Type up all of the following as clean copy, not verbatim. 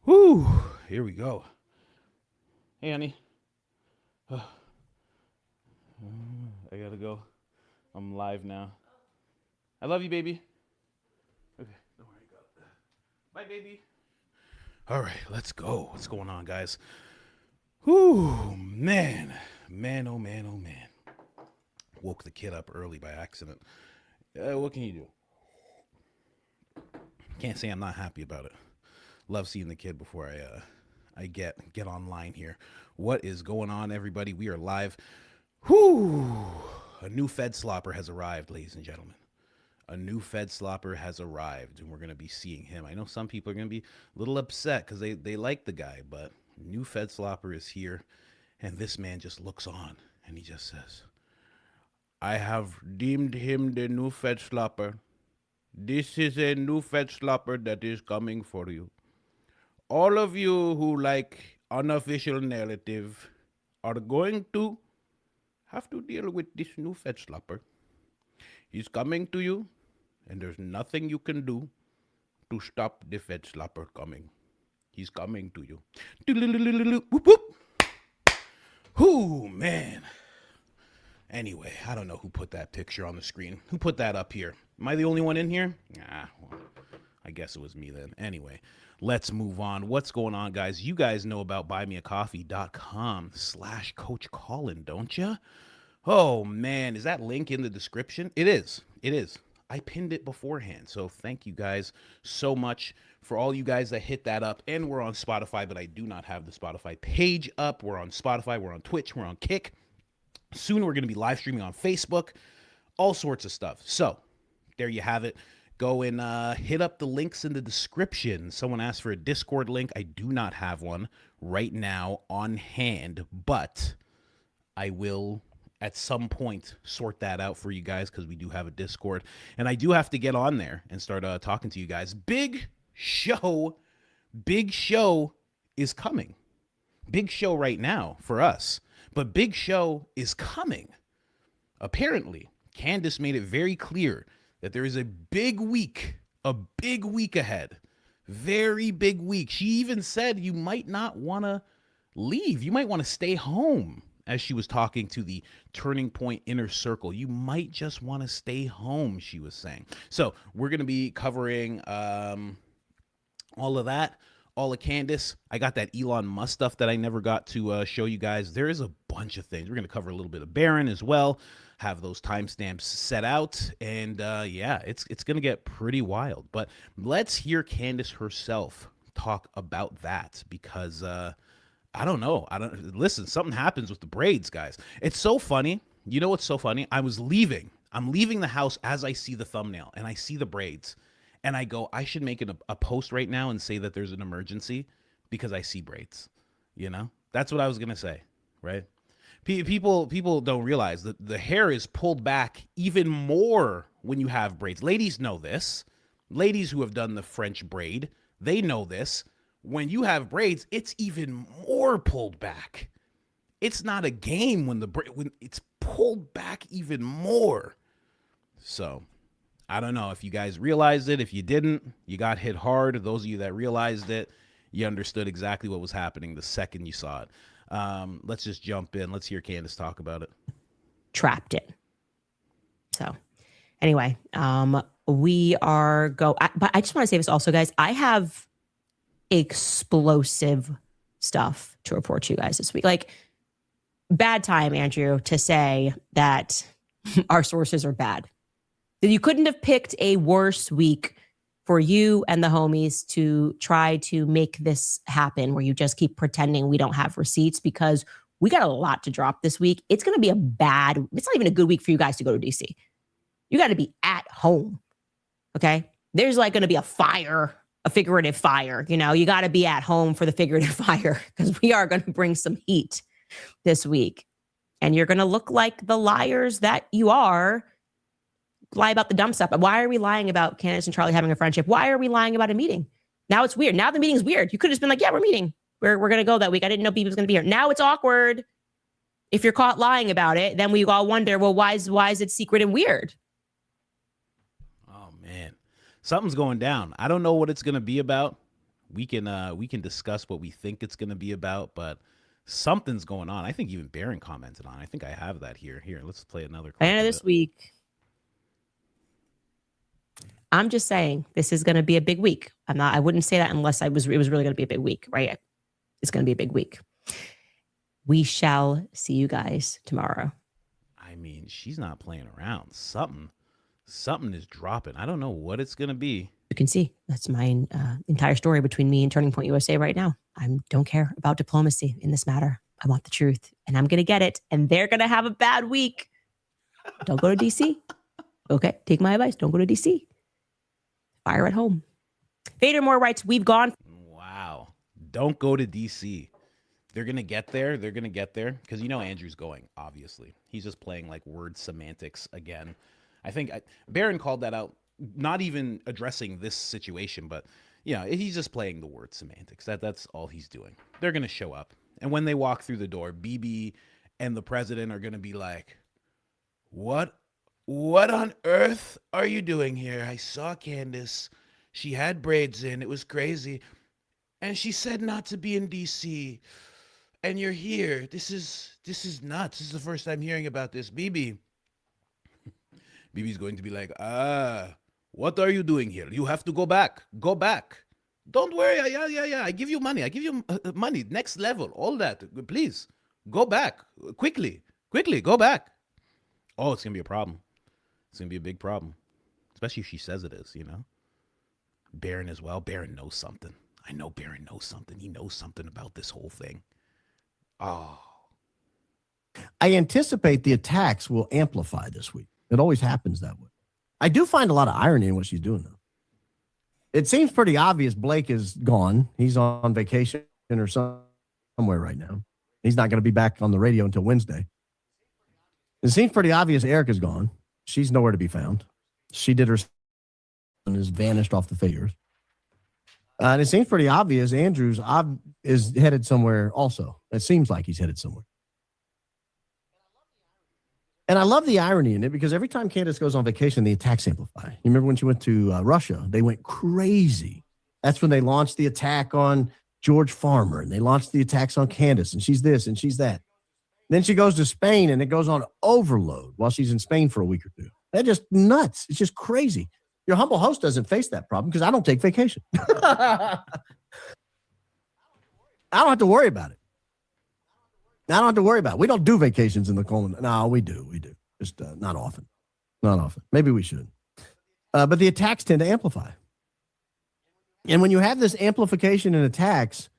Whew, here we go. Hey, honey. I gotta go. I'm live now. I love you, baby. Okay, don't worry about that. Bye, baby. All right, let's go. What's going on, guys? Whew, man. Man, oh man, oh man. Woke the kid up early by accident. What can you do? Can't say I'm not happy about it. Love seeing the kid before I get online here. What is going on, everybody? We are live. Whew. A new Fed slopper has arrived, ladies and gentlemen. A new Fed slopper has arrived, and we're going to be seeing him. I know some people are going to be a little upset because they like the guy, but new Fed slopper is here, and this man just looks on, and he just says, I have deemed him the new Fed slopper. This is a new Fed slopper that is coming for you. All of you who like unofficial narrative are going to have to deal with this new Fed slopper. He's coming to you, and there's nothing you can do to stop the Fed slopper coming. He's coming to you. Whoop, whoop. Whoo, man. Anyway, I don't know who put that picture on the screen. Who put that up here? Am I the only one in here? Well, I guess it was me then. Anyway, let's move on. What's going on, guys? You guys know about buymeacoffee.com/Coach Colin, don't you? Oh, man. Is that link in the description? It is. It is. I pinned it beforehand. So thank you guys so much for all you guys that hit that up. And we're on Spotify, but I do not have the Spotify page up. We're on Spotify. We're on Twitch. We're on Kick. Soon we're going to be live streaming on Facebook. All sorts of stuff. So there you have it. Go and hit up the links in the description. Someone asked for a Discord link. I do not have one right now on hand, but I will at some point sort that out for you guys because we do have a Discord. And I do have to get on there and start talking to you guys. Big show is coming. Big show right now for us, but big show is coming. Apparently, Candace made it very clear that there is a big week ahead. Very big week. She even said you might not want to leave. You might want to stay home as she was talking to the Turning Point Inner Circle. You might just want to stay home, she was saying. So we're going to be covering all of that, all of Candace. I got that Elon Musk stuff that I never got to show you guys. There is a bunch of things. We're going to cover a little bit of Barron as well. Have those timestamps set out, and yeah, it's going to get pretty wild. But let's hear Candace herself talk about that because I don't know. Listen, something happens with the braids, guys. It's so funny. You know what's so funny? I'm leaving the house as I see the thumbnail and I see the braids, and I go, I should make it a post right now and say that there's an emergency because I see braids. You know, that's what I was gonna say, right? People don't realize that the hair is pulled back even more when you have braids. Ladies know this. Ladies who have done the French braid, they know this. When you have braids, it's even more pulled back. It's not a game when it's pulled back even more. So, I don't know if you guys realized it. If you didn't, you got hit hard. Those of you that realized it, you understood exactly what was happening the second you saw it. Let's just jump in. Let's hear Candace talk about it. Trapped in. So anyway, we are but I just want to say this also, guys. I have explosive stuff to report to you guys this week. Like, bad time, Andrew, to say that our sources are bad. That you couldn't have picked a worse week for you and the homies to try to make this happen, where you just keep pretending we don't have receipts, because we got a lot to drop this week. It's going to be it's not even a good week for you guys to go to DC. You got to be at home. Okay. There's like going to be a figurative fire. You know, you got to be at home for the figurative fire, because we are going to bring some heat this week. And you're going to look like the liars that you are. Lie about the dumb stuff. Why are we lying about Candace and Charlie having a friendship? Why are we lying about a meeting? Now it's weird. Now the meeting's weird. You could have just been like, yeah, we're meeting. We're going to go that week. I didn't know Bibi was going to be here. Now it's awkward. If you're caught lying about it, then we all wonder, well, why is it secret and weird? Oh, man. Something's going down. I don't know what it's going to be about. We can discuss what we think it's gonna be about, but something's going on. I think even Baron commented on. I think I have that here. Here, let's play another clip End of of this it. week. I'm just saying this is going to be a big week. I wouldn't say that unless it was really going to be a big week, right? It's going to be a big week. We shall see you guys tomorrow. I mean, she's not playing around. Something is dropping. I don't know what it's gonna be. You can see that's my entire story between me and Turning Point USA right now. I don't care about diplomacy in this matter. I want the truth, and I'm going to get it, and they're going to have a bad week. Don't go to DC. Okay, take my advice. Don't go to DC. Fire at home. Vader Moore writes, we've gone. Wow. Don't go to DC. They're going to get there. They're going to get there because Andrew's going, obviously. He's just playing like word semantics again. I think Baron called that out, not even addressing this situation, but he's just playing the word semantics. That's all he's doing. They're going to show up. And when they walk through the door, BB and the president are going to be like, What on earth are you doing here? I saw Candace. She had braids in. It was crazy. And she said not to be in DC. And you're here. This is nuts. This is the first time hearing about this. BB's going to be like, what are you doing here? You have to go back. Go back. Don't worry. Yeah. I give you money. I give you money. Next level. All that. Please. Go back. Quickly. Go back. Oh, it's going to be a problem. It's going to be a big problem. Especially if she says it is, Baron as well. Baron knows something. I know Baron knows something. He knows something about this whole thing. Oh. I anticipate the attacks will amplify this week. It always happens that way. I do find a lot of irony in what she's doing, though. It seems pretty obvious Blake is gone. He's on vacation or somewhere right now. He's not going to be back on the radio until Wednesday. It seems pretty obvious Erica's gone. She's nowhere to be found. She did her and has vanished off the figures. And it seems pretty obvious Andrews is headed somewhere also. It seems like he's headed somewhere. And I love the irony in it because every time Candace goes on vacation, the attacks amplify. You remember when she went to Russia? They went crazy. That's when they launched the attack on George Farmer, and they launched the attacks on Candace, and she's this and she's that. Then she goes to Spain, and it goes on overload while she's in Spain for a week or two. They're just nuts. It's just crazy. Your humble host doesn't face that problem because I don't take vacation. I don't have to worry about it. I don't have to worry about it. We don't do vacations in the Colin. No, we do. Just not often. Not often. Maybe we should. But the attacks tend to amplify. And when you have this amplification in attacks,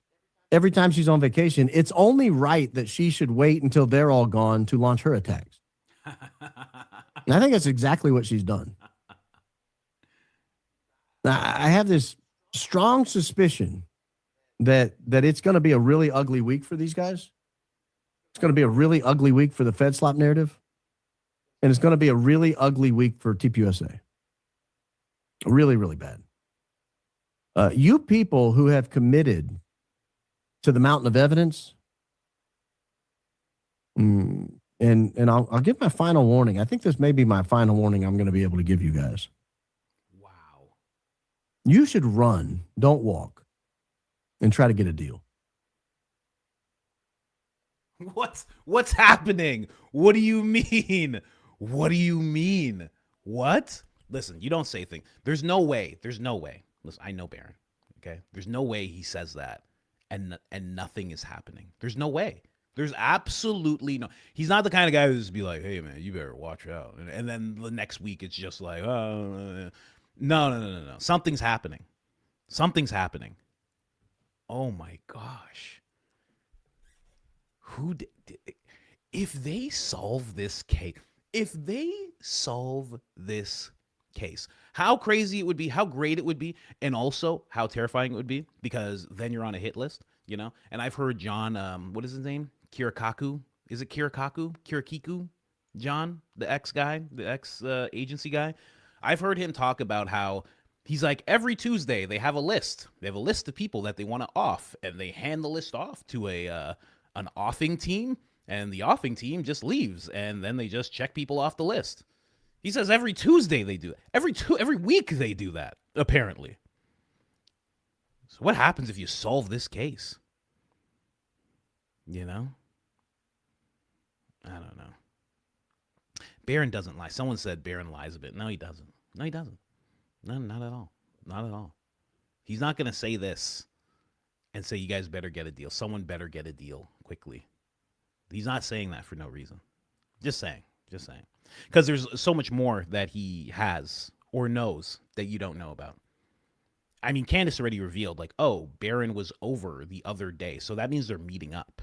every time she's on vacation, it's only right that she should wait until they're all gone to launch her attacks. And I think that's exactly what she's done. Now, I have this strong suspicion that it's going to be a really ugly week for these guys. It's going to be a really ugly week for the Fed slop narrative. And it's going to be a really ugly week for TPUSA. Really, really bad. You people who have committed to the mountain of evidence, and I'll give my final warning. I think this may be my final warning I'm going to be able to give you guys. Wow. You should run, don't walk, and try to get a deal. What's happening? What do you mean? What do you mean? What? Listen, you don't say things. There's no way. Listen, I know Baron. Okay? There's no way he says that and nothing is happening. There's no way. There's absolutely no. He's not the kind of guy who's just be like, "Hey man, you better watch out." And then the next week it's just like, "Oh, no. Something's happening. Oh my gosh. If they solve this case, how crazy it would be, how great it would be, and also how terrifying it would be, because then you're on a hit list, And I've heard John, what is his name? Kirikaku? Is it Kirikaku? Kirikiku? John, the ex-agency guy. I've heard him talk about how he's like, every Tuesday they have a list. They have a list of people that they want to off, and they hand the list off to an offing team, and the offing team just leaves, and then they just check people off the list. He says every Tuesday they do it. Every week they do that, apparently. So what happens if you solve this case? You know? I don't know. Barron doesn't lie. Someone said Barron lies a bit. No, he doesn't. No, he doesn't. No, not at all. Not at all. He's not going to say this and say, you guys better get a deal. Someone better get a deal quickly. He's not saying that for no reason. Just saying. Just saying. Because there's so much more that he has or knows that you don't know about. I mean, Candace already revealed, like, oh, Barron was over the other day. So that means they're meeting up.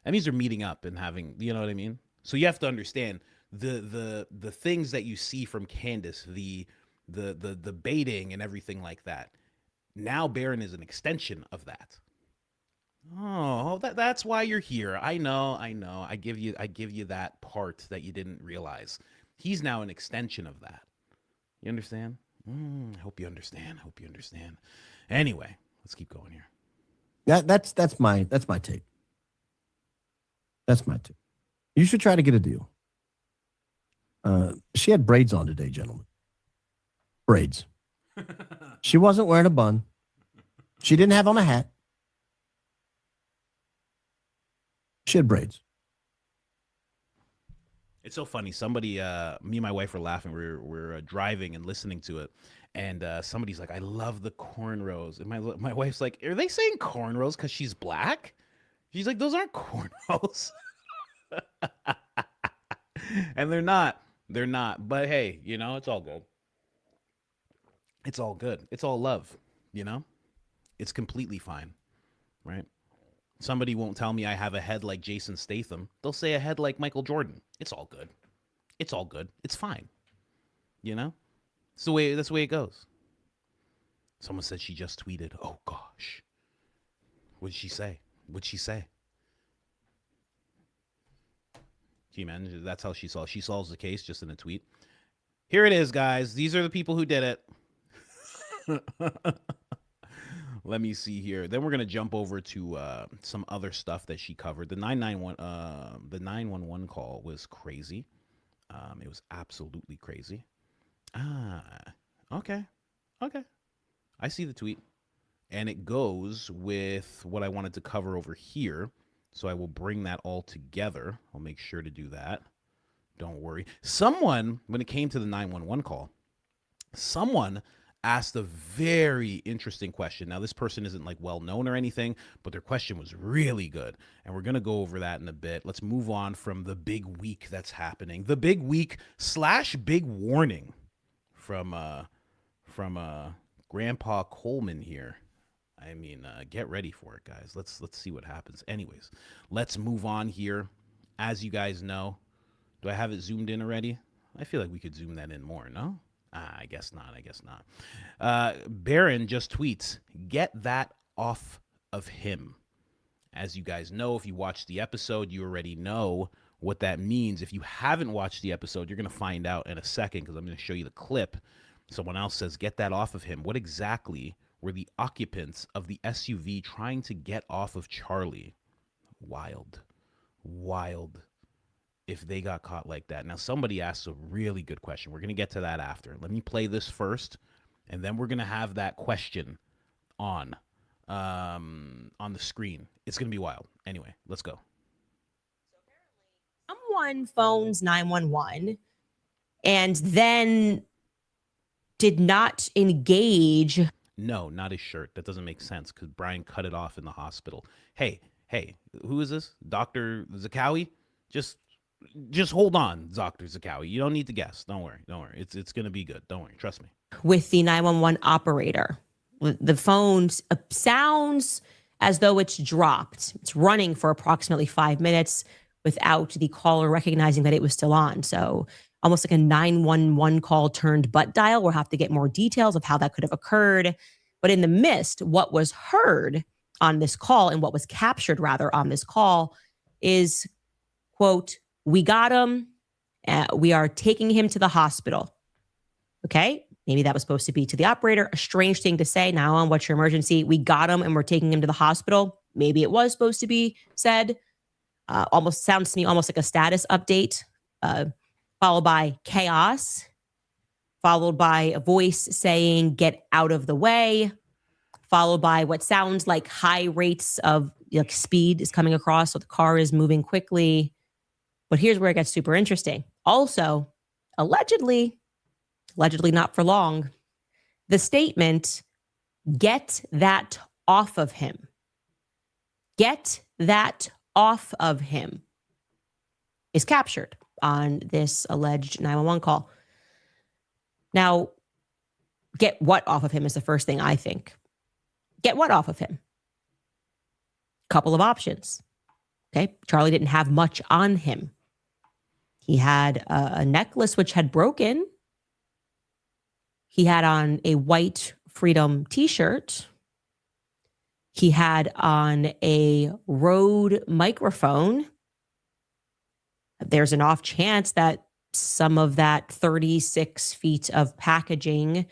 That means they're meeting up and having, you know what I mean? So you have to understand the things that you see from Candace, the baiting and everything like that. Now Barron is an extension of that. Oh, that's why you're here. I know. I give you that part that you didn't realize. He's now an extension of that. You understand? I hope you understand. Anyway, let's keep going here. That's my take. That's my take. You should try to get a deal. She had braids on today, gentlemen. Braids. She wasn't wearing a bun. She didn't have on a hat. She had braids. It's so funny. Somebody, me and my wife were laughing. We're driving and listening to it, and somebody's like, "I love the cornrows," and my wife's like, "Are they saying cornrows because she's black?" She's like, "Those aren't cornrows," and they're not. They're not. But hey, you know, it's all good. It's all good. It's all love. You know, it's completely fine, right? Somebody won't tell me I have a head like Jason Statham. They'll say a head like Michael Jordan. It's all good. It's all good. It's fine. You know? That's the way it goes. Someone said she just tweeted. Oh gosh. What'd she say? Can you imagine? That's how she solves the case just in a tweet. Here it is, guys. These are the people who did it. Let me see here. Then we're gonna jump over to some other stuff that she covered. The 911 call was crazy. It was absolutely crazy. Okay. I see the tweet, and it goes with what I wanted to cover over here. So I will bring that all together. I'll make sure to do that. Don't worry. Someone, when it came to the 911 call, someone asked a very interesting question. Now, this person isn't like well known or anything, but their question was really good. And we're going to go over that in a bit. Let's move on from the big week that's happening. The big week / big warning from Grandpa Coleman here. I mean, get ready for it, guys. Let's see what happens. Anyways, let's move on here. As you guys know, do I have it zoomed in already? I feel like we could zoom that in more, no? I guess not. Barron just tweets, "Get that off of him." As you guys know, if you watched the episode, you already know what that means. If you haven't watched the episode, you're going to find out in a second because I'm going to show you the clip. Someone else says, "Get that off of him." What exactly were the occupants of the SUV trying to get off of Charlie? Wild. If they got caught like that. Now, somebody asked a really good question. We're going to get to that after. Let me play this first, and then we're going to have that question on the screen. It's going to be wild. Anyway, let's go. Someone phones 911 and then did not engage. No, not his shirt. That doesn't make sense because Brian cut it off in the hospital. Hey, who is this? Dr. Zakawi? Just hold on, Dr. Zakawi. You don't need to guess. Don't worry. It's going to be good. Don't worry. Trust me. With the 911 operator. The phone sounds as though it's dropped. It's running for approximately 5 minutes without the caller recognizing that it was still on. So almost like a 911 call turned butt dial. We'll have to get more details of how that could have occurred. But in the midst, what was heard on this call and what was captured rather on this call is, quote, "We got him. We are taking him to the hospital." Okay. Maybe that was supposed to be to the operator. A strange thing to say. Now on what's your emergency? We got him and we're taking him to the hospital. Maybe it was supposed to be said. Almost sounds to me almost like a status update, followed by chaos, followed by a voice saying, "Get out of the way," followed by what sounds like high rates of like speed is coming across. So the car is moving quickly. But here's where it gets super interesting. Also, allegedly not for long, the statement, "Get that off of him. Get that off of him," is captured on this alleged 911 call. Now, get what off of him is the first thing I think. Get what off of him? Couple of options. Okay. Charlie didn't have much on him. He had a necklace which had broken. He had on a white Freedom t-shirt. He had on a Rode microphone. There's an off chance that some of that 36 feet of packaging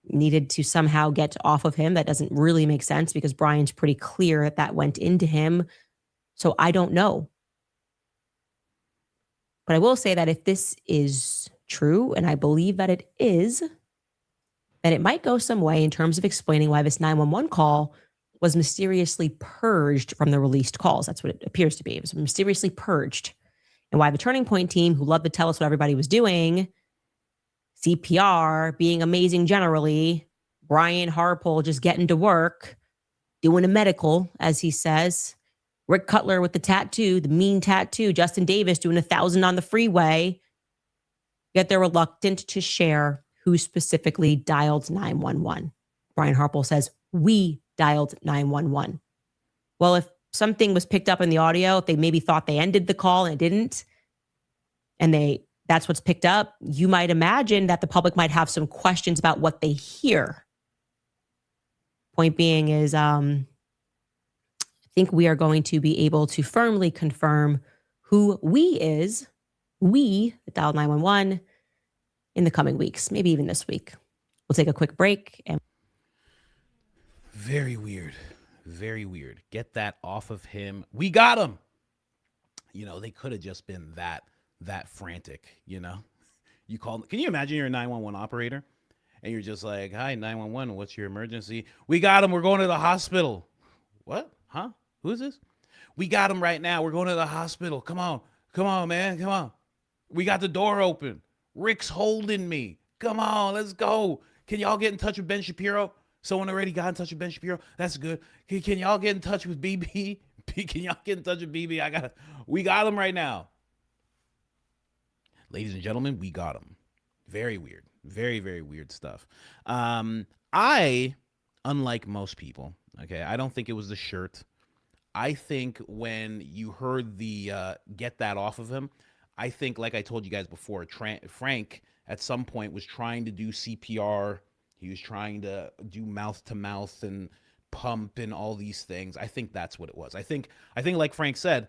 needed to somehow get off of him. That doesn't really make sense because Brian's pretty clear that that went into him. So I don't know. But I will say that if this is true, and I believe that it is, then it might go some way in terms of explaining why this 911 call was mysteriously purged from the released calls. That's what it appears to be. It was mysteriously purged. And why the Turning Point team, who loved to tell us what everybody was doing, CPR, being amazing generally, Brian Harpole just getting to work, doing a medical, as he says, Rick Cutler with the tattoo, the mean tattoo, Justin Davis doing 1,000 on the freeway, yet they're reluctant to share who specifically dialed 911. Brian Harpole says, "We dialed 911. Well, if something was picked up in the audio, if they maybe thought they ended the call and it didn't, and that's what's picked up, you might imagine that the public might have some questions about what they hear. Point being is, I think we are going to be able to firmly confirm who we that dialed 911 in the coming weeks, maybe even this week. We'll take a quick break. And very weird. Very weird. Get that off of him. We got him. You know, they could have just been that frantic, you know? You call, can you imagine you're a 911 operator and you're just like, "Hi, 911, what's your emergency?" "We got him. We're going to the hospital." "What? Huh? Who is this?" "We got him right now. We're going to the hospital. Come on, man. Come on. We got the door open. Rick's holding me. Come on, let's go. Can y'all get in touch with Ben Shapiro?" Someone already got in touch with Ben Shapiro. That's good. Can y'all get in touch with BB? Can y'all get in touch with BB? We got him right now. Ladies and gentlemen, we got him. Very weird. Very, very weird stuff. I, unlike most people, okay, I don't think it was the shirt. I think when you heard the get that off of him, I think, like I told you guys before, Frank at some point was trying to do CPR. He was trying to do mouth to mouth and pump and all these things. I think that's what it was. I think like Frank said,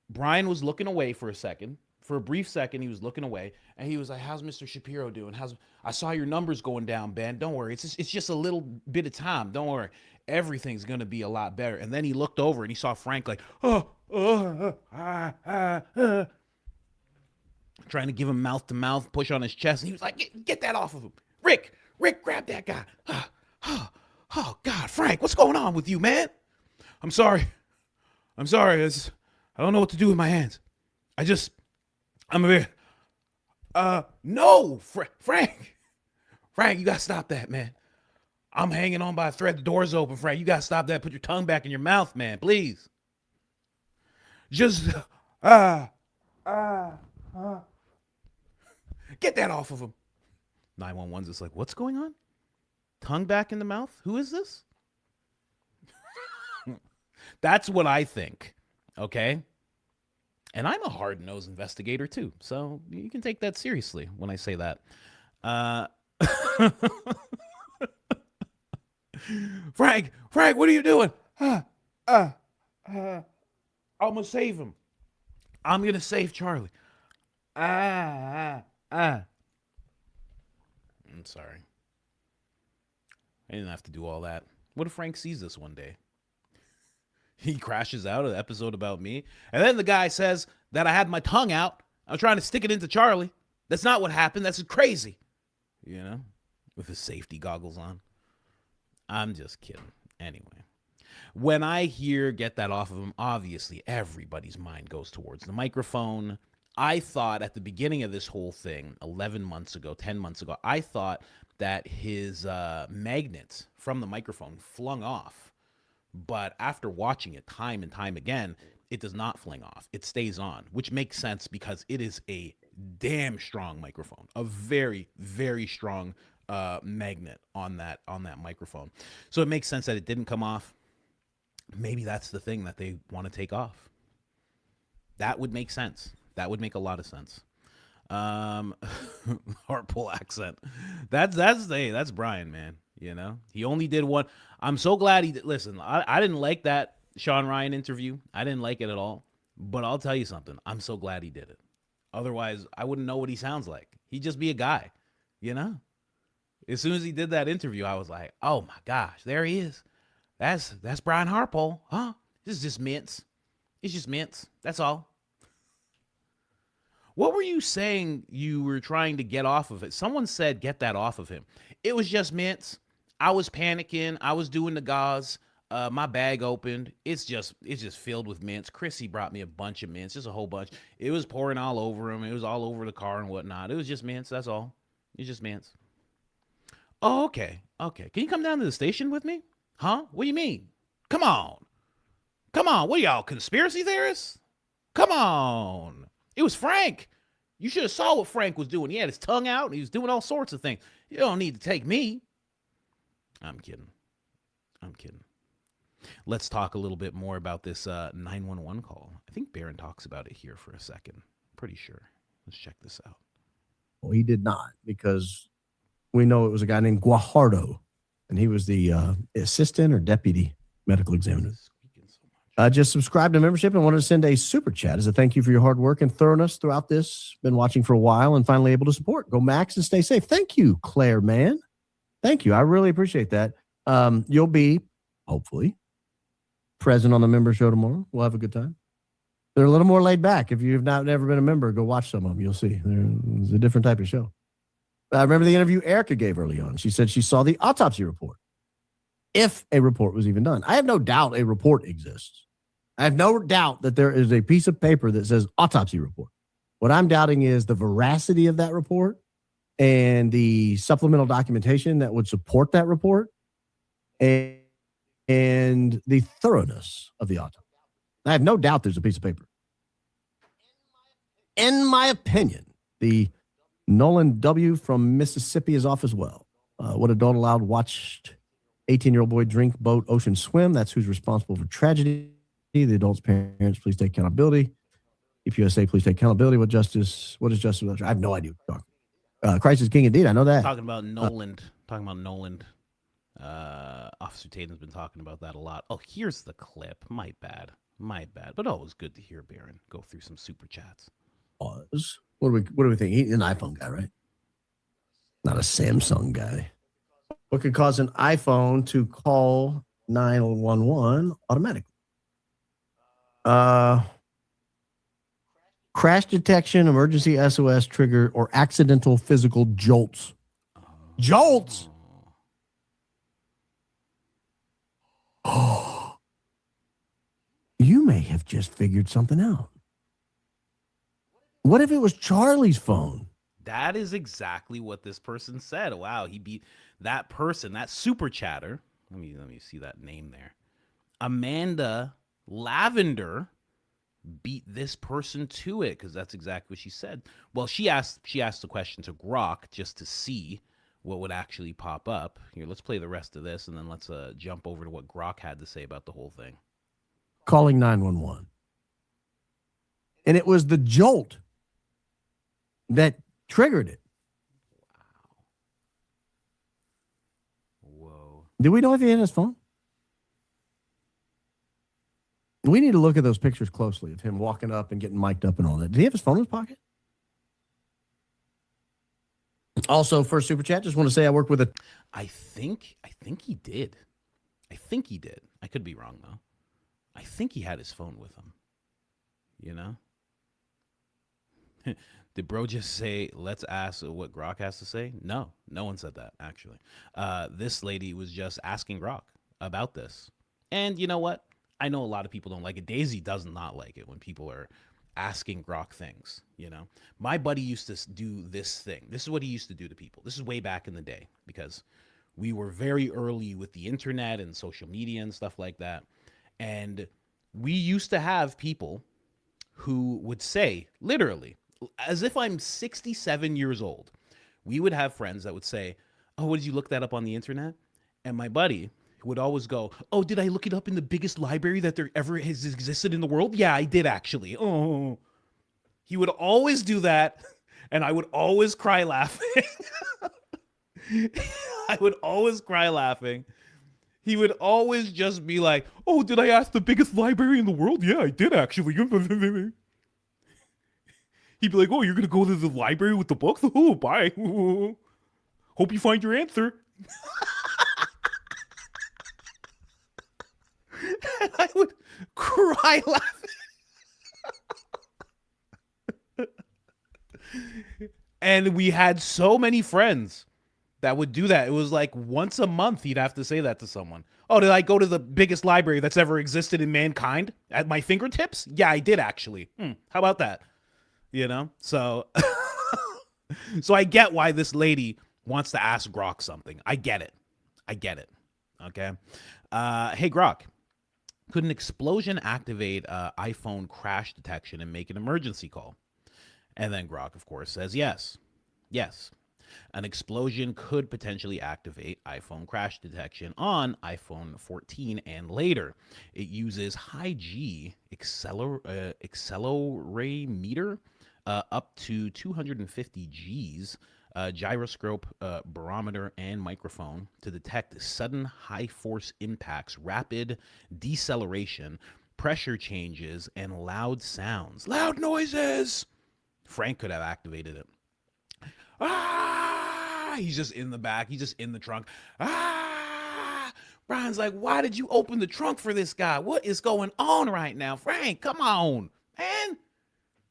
Brian was looking away for a second. For a brief second, he was looking away, and he was like, "How's Mr. Shapiro doing? I saw your numbers going down, Ben. Don't worry. It's just a little bit of time. Don't worry. Everything's going to be a lot better." And then he looked over, and he saw Frank like, trying to give him mouth to mouth, push on his chest. And he was like, get that off of him. Rick, grab that guy. Oh, God, Frank, what's going on with you, man? I'm sorry. I don't know what to do with my hands. I'm a bit. No, Frank, you got to stop that, man. I'm hanging on by a thread. The door's open, Frank. You got to stop that. Put your tongue back in your mouth, man, please. Just, get that off of him. 911's just like, what's going on? Tongue back in the mouth? Who is this? That's what I think, okay? And I'm a hard-nosed investigator, too, so you can take that seriously when I say that. Frank, what are you doing? I'm going to save him. I'm going to save Charlie. I'm sorry. I didn't have to do all that. What if Frank sees this one day? He crashes out of the episode about me. And then the guy says that I had my tongue out. I was trying to stick it into Charlie. That's not what happened. That's crazy. You know, with his safety goggles on. I'm just kidding. Anyway, when I hear get that off of him, obviously everybody's mind goes towards the microphone. I thought at the beginning of this whole thing, 11 months ago, 10 months ago, I thought that his magnet from the microphone flung off. But after watching it time and time again, it does not fling off. It stays on, which makes sense because it is a damn strong microphone, a very, very strong magnet on that microphone. So it makes sense that it didn't come off. Maybe that's the thing that they want to take off. That would make sense. That would make a lot of sense. Harpole accent. That's Brian, man. You know, he only did one. I'm so glad he did. Listen, I didn't like that Shawn Ryan interview. I didn't like it at all. But I'll tell you something. I'm so glad he did it. Otherwise, I wouldn't know what he sounds like. He'd just be a guy, you know? As soon as he did that interview, I was like, oh my gosh, there he is. That's Brian Harpole, huh? This is just mints. It's just mints. That's all. What were you saying you were trying to get off of it? Someone said get that off of him. It was just mints. I was panicking. I was doing the gauze. My bag opened. It's just filled with mints. Chrissy brought me a bunch of mints, just a whole bunch. It was pouring all over him. It was all over the car and whatnot. It was just mints. That's all. It's just mints. Oh, okay. Okay. Can you come down to the station with me? Huh? What do you mean? Come on. Come on. What are y'all, conspiracy theorists? Come on. It was Frank. You should have saw what Frank was doing. He had his tongue out and he was doing all sorts of things. You don't need to take me. I'm kidding. Let's talk a little bit more about this 911 call. I think Barron talks about it here for a second. Pretty sure. Let's check this out. Well, he did not, because we know it was a guy named Guajardo, and he was the assistant or deputy medical examiner. Just subscribed to membership and wanted to send a super chat as a thank you for your hard work and thoroughness throughout this. Been watching for a while and finally able to support. Go Max and stay safe. Thank you, Claire, man. Thank you. I really appreciate that. You'll be, hopefully, present on the member show tomorrow. We'll have a good time. They're a little more laid back. If you've never been a member, go watch some of them. You'll see. It's a different type of show. I remember the interview Erica gave early on. She said she saw the autopsy report, if a report was even done. I have no doubt a report exists. I have no doubt that there is a piece of paper that says autopsy report. What I'm doubting is the veracity of that report and the supplemental documentation that would support that report and the thoroughness of the autopsy. I have no doubt there's a piece of paper. In my opinion, the Nolan W. from Mississippi is off as well. What adult allowed watched 18-year-old boy drink, boat, ocean swim? That's who's responsible for tragedy. The adult's parents, please take accountability. If USA, please take accountability. What is justice? I have no idea what you're talking. Christ is king indeed. I know that. Talking about Nolan. Officer Tatum's been talking about that a lot. Oh, here's the clip. My bad. But always good to hear Barron go through some super chats. What do we think? He's an iPhone guy, right? Not a Samsung guy. What could cause an iPhone to call 911 automatically? Crash detection, emergency SOS trigger, or accidental physical jolts. Jolts. Oh, you may have just figured something out. What if it was Charlie's phone? That is exactly what this person said. Wow, he beat that person, that super chatter. Let me see that name there. Amanda Lavender beat this person to it, because that's exactly what she said. Well, she asked the question to Grok just to see what would actually pop up. Here, let's play the rest of this, and then let's jump over to what Grok had to say about the whole thing. Calling 911. And it was the jolt that triggered it. Wow. Whoa. Do we know if he had his phone? We need to look at those pictures closely of him walking up and getting mic'd up and all that. Did he have his phone in his pocket? Also, first super chat, just want to say I worked with a... I think he did. I could be wrong, though. I think he had his phone with him. You know? Did bro just say, let's ask what Grok has to say? No, no one said that, actually. This lady was just asking Grok about this. And you know what? I know a lot of people don't like it. Daisy does not like it when people are asking Grok things, you know? My buddy used to do this thing. This is what he used to do to people. This is way back in the day because we were very early with the internet and social media and stuff like that. And we used to have people who would say, literally, as if I'm 67 years old, we would have friends that would say, oh, what did you look that up on the internet? And my buddy would always go, oh, did I look it up in the biggest library that there ever has existed in the world? Yeah, I did actually. Oh, he would always do that. And I would always cry laughing. I would always cry laughing. He would always just be like, oh, did I ask the biggest library in the world? Yeah, I did actually. He'd be like, oh, you're going to go to the library with the books? Oh, bye. Hope you find your answer. And I would cry laughing. And we had so many friends that would do that. It was like once a month he'd have to say that to someone. Oh, did I go to the biggest library that's ever existed in mankind at my fingertips? Yeah, I did actually. How about that? You know? So so I get why this lady wants to ask Grok something. I get it. Okay. Hey Grok, could an explosion activate iPhone crash detection and make an emergency call? And then Grok, of course, says yes. Yes. An explosion could potentially activate iPhone crash detection on iPhone 14 and later. It uses high G accelerometer up to 250 Gs, gyroscope, barometer, and microphone to detect sudden high force impacts, rapid deceleration, pressure changes, and loud sounds. Loud noises! Frank could have activated it. Ah! He's just in the back. He's just in the trunk. Ah! Brian's like, why did you open the trunk for this guy? What is going on right now? Frank, come on, man.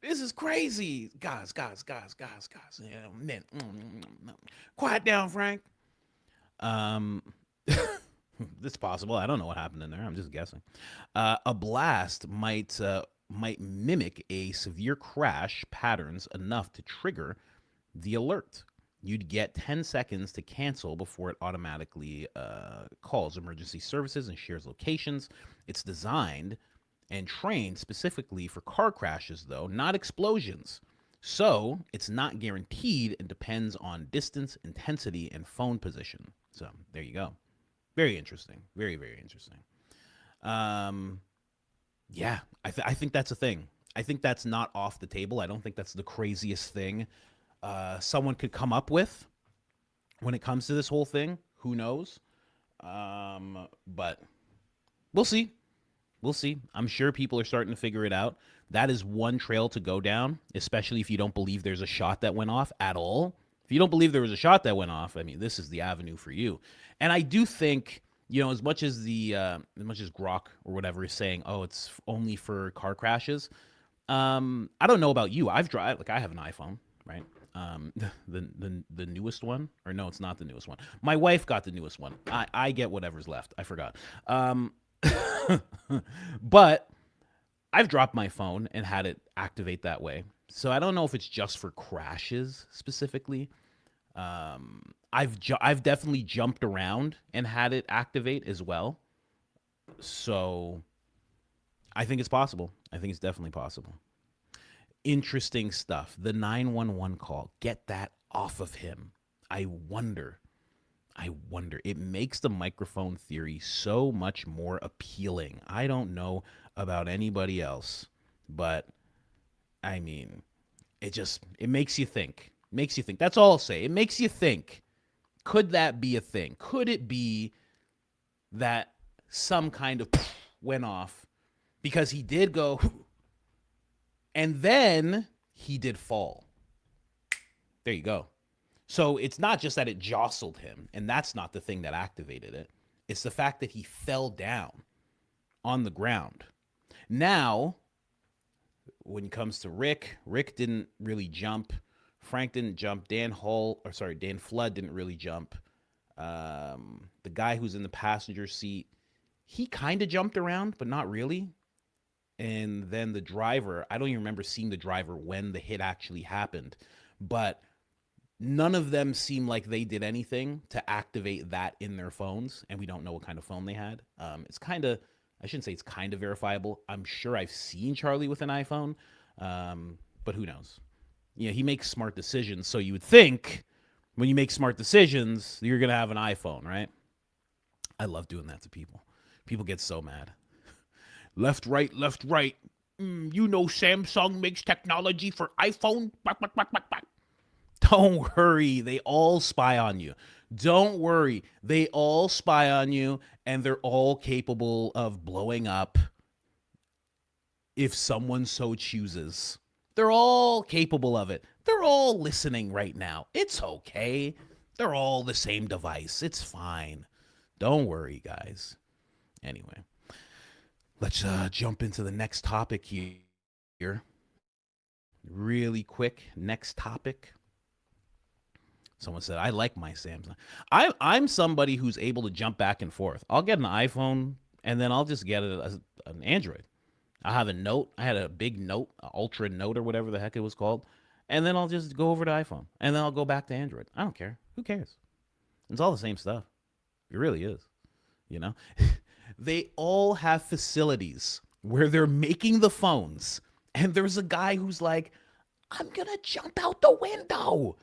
This is crazy. Guys. Yeah, man. Quiet down, Frank. This is possible. I don't know what happened in there. I'm just guessing. A blast might mimic a severe crash patterns enough to trigger the alert. You'd get 10 seconds to cancel before it automatically calls emergency services and shares locations. It's designed and trained specifically for car crashes, though, not explosions. So it's not guaranteed and depends on distance, intensity, and phone position. So there you go. Very interesting. Very, very interesting. Yeah, I think that's a thing. I think that's not off the table. I don't think that's the craziest thing someone could come up with when it comes to this whole thing. Who knows? But we'll see. We'll see. I'm sure people are starting to figure it out. That is one trail to go down, especially if you don't believe there's a shot that went off at all. If you don't believe there was a shot that went off, I mean, this is the avenue for you. And I do think, you know, as much as Grok or whatever is saying, oh, it's only for car crashes. I don't know about you. I have an iPhone, right? The newest one, or no, it's not the newest one. My wife got the newest one. I get whatever's left. I forgot. But I've dropped my phone and had it activate that way. So I don't know if it's just for crashes specifically. I've definitely jumped around and had it activate as well. So I think it's possible. I think it's definitely possible. Interesting stuff. The 911 call. Get that off of him. I wonder. It makes the microphone theory so much more appealing. I don't know about anybody else, but I mean, it makes you think. That's all I'll say. It makes you think. Could that be a thing? Could it be that some kind of went off because he did go and then he did fall? There you go. So it's not just that it jostled him, and that's not the thing that activated it. It's the fact that he fell down on the ground. Now, when it comes to Rick didn't really jump. Frank didn't jump. Dan Flood didn't really jump. The guy who's in the passenger seat, he kind of jumped around, but not really. And then the driver, I don't even remember seeing the driver when the hit actually happened, but none of them seem like they did anything to activate that in their phones, and we don't know what kind of phone they had. It's kind of, I shouldn't say it's kind of verifiable. I'm sure I've seen Charlie with an iPhone, but who knows? Yeah, he makes smart decisions, so you would think when you make smart decisions, you're going to have an iPhone, right? I love doing that to people. People get so mad. Left, right, left, right. You know Samsung makes technology for iPhone. Don't worry. They all spy on you. Don't worry. They all spy on you, and they're all capable of blowing up if someone so chooses. They're all capable of it. They're all listening right now. It's okay. They're all the same device. It's fine. Don't worry, guys. Anyway, let's jump into the next topic here. Really quick, next topic. Someone said, I like my Samsung. I'm somebody who's able to jump back and forth. I'll get an iPhone, and then I'll just get an Android. I have a Note. I had a big Note, Ultra Note or whatever the heck it was called. And then I'll just go over to iPhone. And then I'll go back to Android. I don't care. Who cares? It's all the same stuff. It really is. You know? They all have facilities where they're making the phones. And there's a guy who's like, I'm going to jump out the window.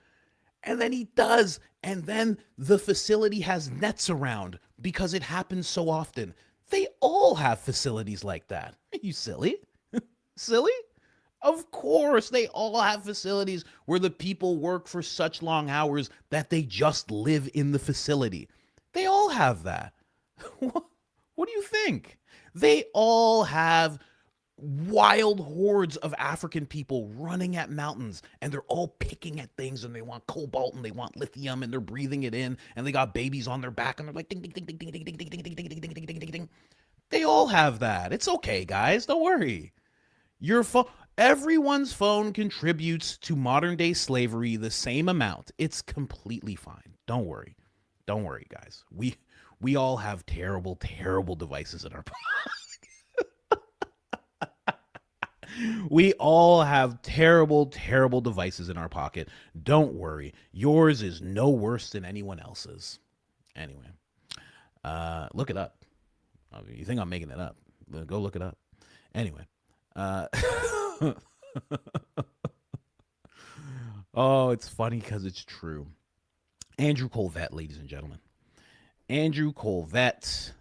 And then he does. And then the facility has nets around because it happens so often. They all have facilities like that. Are you silly? Silly? Of course, they all have facilities where the people work for such long hours that they just live in the facility. They all have that. What do you think? They all have wild hordes of African people running at mountains, and they're all picking at things, and they want cobalt and they want lithium, and they're breathing it in, and they got babies on their back, and they're like ding ding ding ding ding ding ding ding ding ding ding ding ding ding ding. They all have that. It's okay, guys. Don't worry. Your phone, everyone's phone contributes to modern day slavery the same amount. It's completely fine. Don't worry. Don't worry, guys. We all have terrible, terrible devices in our pocket. We all have terrible, terrible devices in our pocket. Don't worry. Yours is no worse than anyone else's. Anyway, look it up. You think I'm making it up? Go look it up. Anyway. Oh, it's funny because it's true. Andrew Colvett, ladies and gentlemen. Andrew Colvett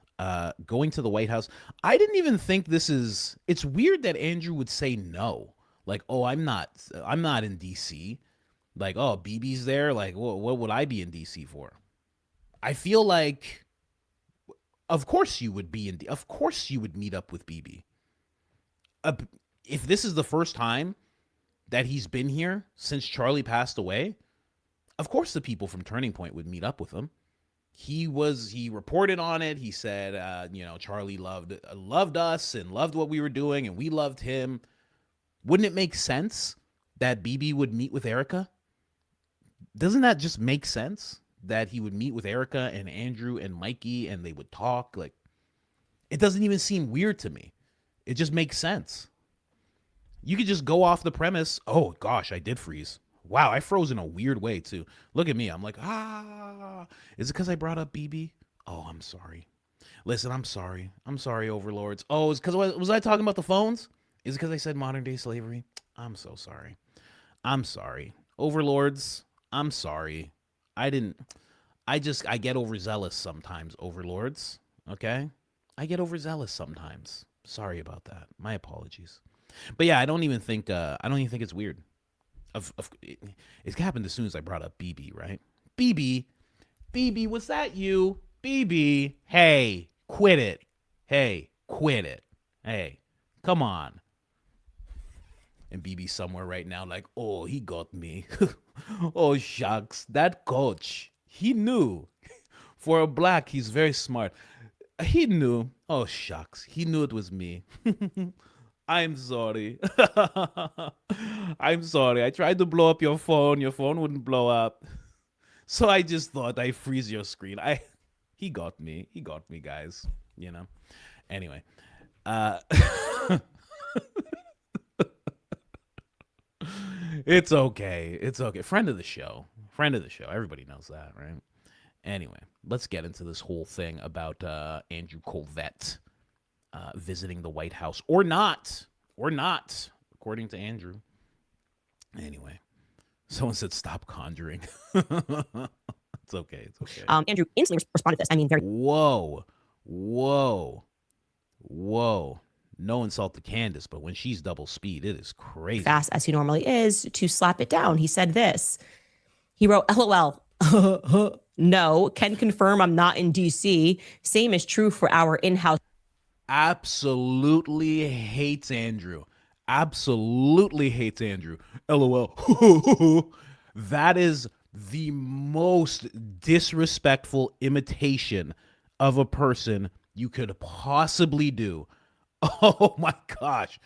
going to the White House. I didn't even think it's weird that Andrew would say no. Like, oh, I'm not in DC. Like, oh, BB's there. Like, what would I be in DC for? I feel like, of course you would of course you would meet up with BB. If this is the first time that he's been here since Charlie passed away, of course the people from Turning Point would meet up with him. He reported on it. He said, Charlie loved us and loved what we were doing, and we loved him. Wouldn't it make sense that BB would meet with Erica? Doesn't that just make sense that he would meet with Erica and Andrew and Mikey and they would talk? Like, it doesn't even seem weird to me. It just makes sense. You could just go off the premise, oh gosh, I did freeze. Wow, I froze in a weird way too. Look at me. I'm like, is it because I brought up BB? Oh, I'm sorry. Listen, I'm sorry. I'm sorry, overlords. Oh, it's because was I talking about the phones? Is it because I said modern day slavery? I'm so sorry. I'm sorry. Overlords, I'm sorry. I get overzealous sometimes, overlords. Okay? I get overzealous sometimes. Sorry about that. My apologies. But yeah, I don't even think it's weird. It happened as soon as I brought up BB, right? BB, was that you? BB, hey, quit it. Hey, quit it. Hey, come on. And BB somewhere right now like, oh, he got me. Oh, shucks, that coach, he knew. For a black, he's very smart. He knew. Oh, shucks, he knew it was me. I'm sorry. I'm sorry. I tried to blow up your phone. Your phone wouldn't blow up. So I just thought I freeze your screen. He got me. He got me, guys. You know. Anyway. Uh It's okay. It's okay. Friend of the show. Friend of the show. Everybody knows that, right? Anyway, let's get into this whole thing about Andrew Colvett visiting the White House or not, according to Andrew. Anyway, someone said stop conjuring. It's okay. It's okay. Andrew instantly responded to this. I mean, very Whoa. No insult to Candace, but when she's double speed, it is crazy. fast as he normally is to slap it down. He said this. He wrote, LOL. No, can confirm I'm not in DC. Same is true for our in-house. Absolutely hates Andrew. Absolutely hates Andrew. LOL. That is the most disrespectful imitation of a person you could possibly do. Oh my gosh.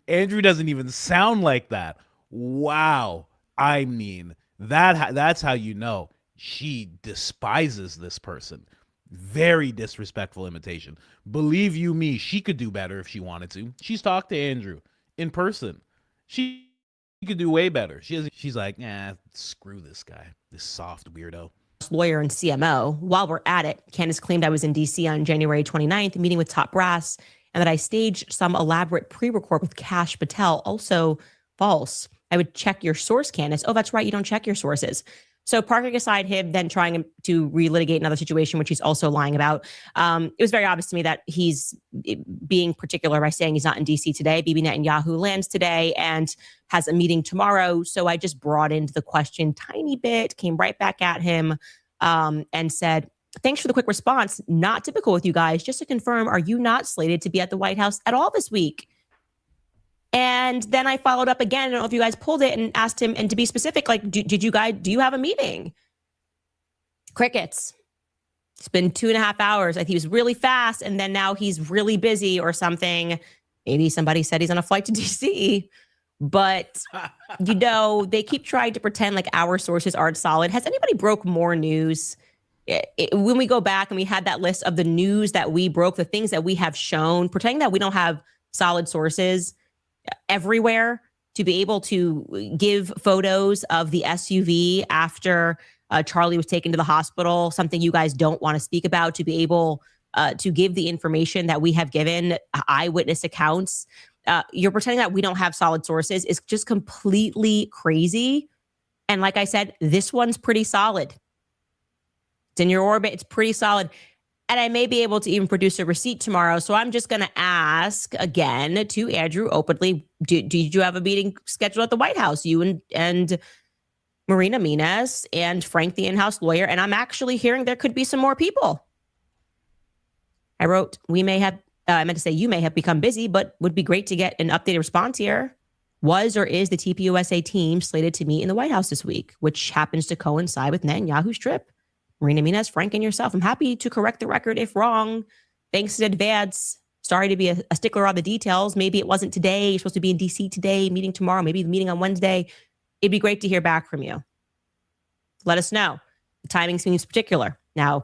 Andrew doesn't even sound like that. Wow. I mean, that's how you know she despises this person. Very disrespectful imitation. Believe you me, she could do better if she wanted to. She's talked to Andrew in person. She could do way better. She's like, screw this guy, this soft weirdo. Lawyer and CMO. While we're at it, Candace claimed I was in DC on January 29th, meeting with top brass, and that I staged some elaborate pre-record with Kash Patel. Also false. I would check your source, Candace. Oh, that's right. You don't check your sources. So parking aside him then trying to relitigate another situation, which he's also lying about, it was very obvious to me that he's being particular by saying he's not in DC today. Bibi Netanyahu lands today and has a meeting tomorrow. So I just broadened the question tiny bit, came right back at him and said, thanks for the quick response. Not typical with you guys. Just to confirm, are you not slated to be at the White House at all this week? And then I followed up again. I don't know if you guys pulled it and asked him, and to be specific, like, do you have a meeting? Crickets. It's been 2.5 hours. Like, he was really fast, and then now he's really busy or something. Maybe somebody said he's on a flight to DC, but they keep trying to pretend like our sources aren't solid. Has anybody broke more news? When we go back and we had that list of the news that we broke, the things that we have shown, pretending that we don't have solid sources everywhere, to be able to give photos of the SUV after Charlie was taken to the hospital, something you guys don't want to speak about, to be able to give the information that we have given, eyewitness accounts. You're pretending that we don't have solid sources is just completely crazy. And like I said, this one's pretty solid. It's in your orbit. It's pretty solid. And I may be able to even produce a receipt tomorrow. So I'm just going to ask again to Andrew openly, did you have a meeting scheduled at the White House? You and Marina Mina's and Frank, the in-house lawyer. And I'm actually hearing there could be some more people. I wrote, I meant to say you may have become busy, but would be great to get an updated response here. Was or is the TPUSA team slated to meet in the White House this week, which happens to coincide with Netanyahu's trip? Marina Mina's, Frank, and yourself. I'm happy to correct the record if wrong. Thanks in advance. Sorry to be a stickler on the details. Maybe it wasn't today. You're supposed to be in DC today, meeting tomorrow, maybe the meeting on Wednesday. It'd be great to hear back from you. Let us know. The timing seems particular. Now,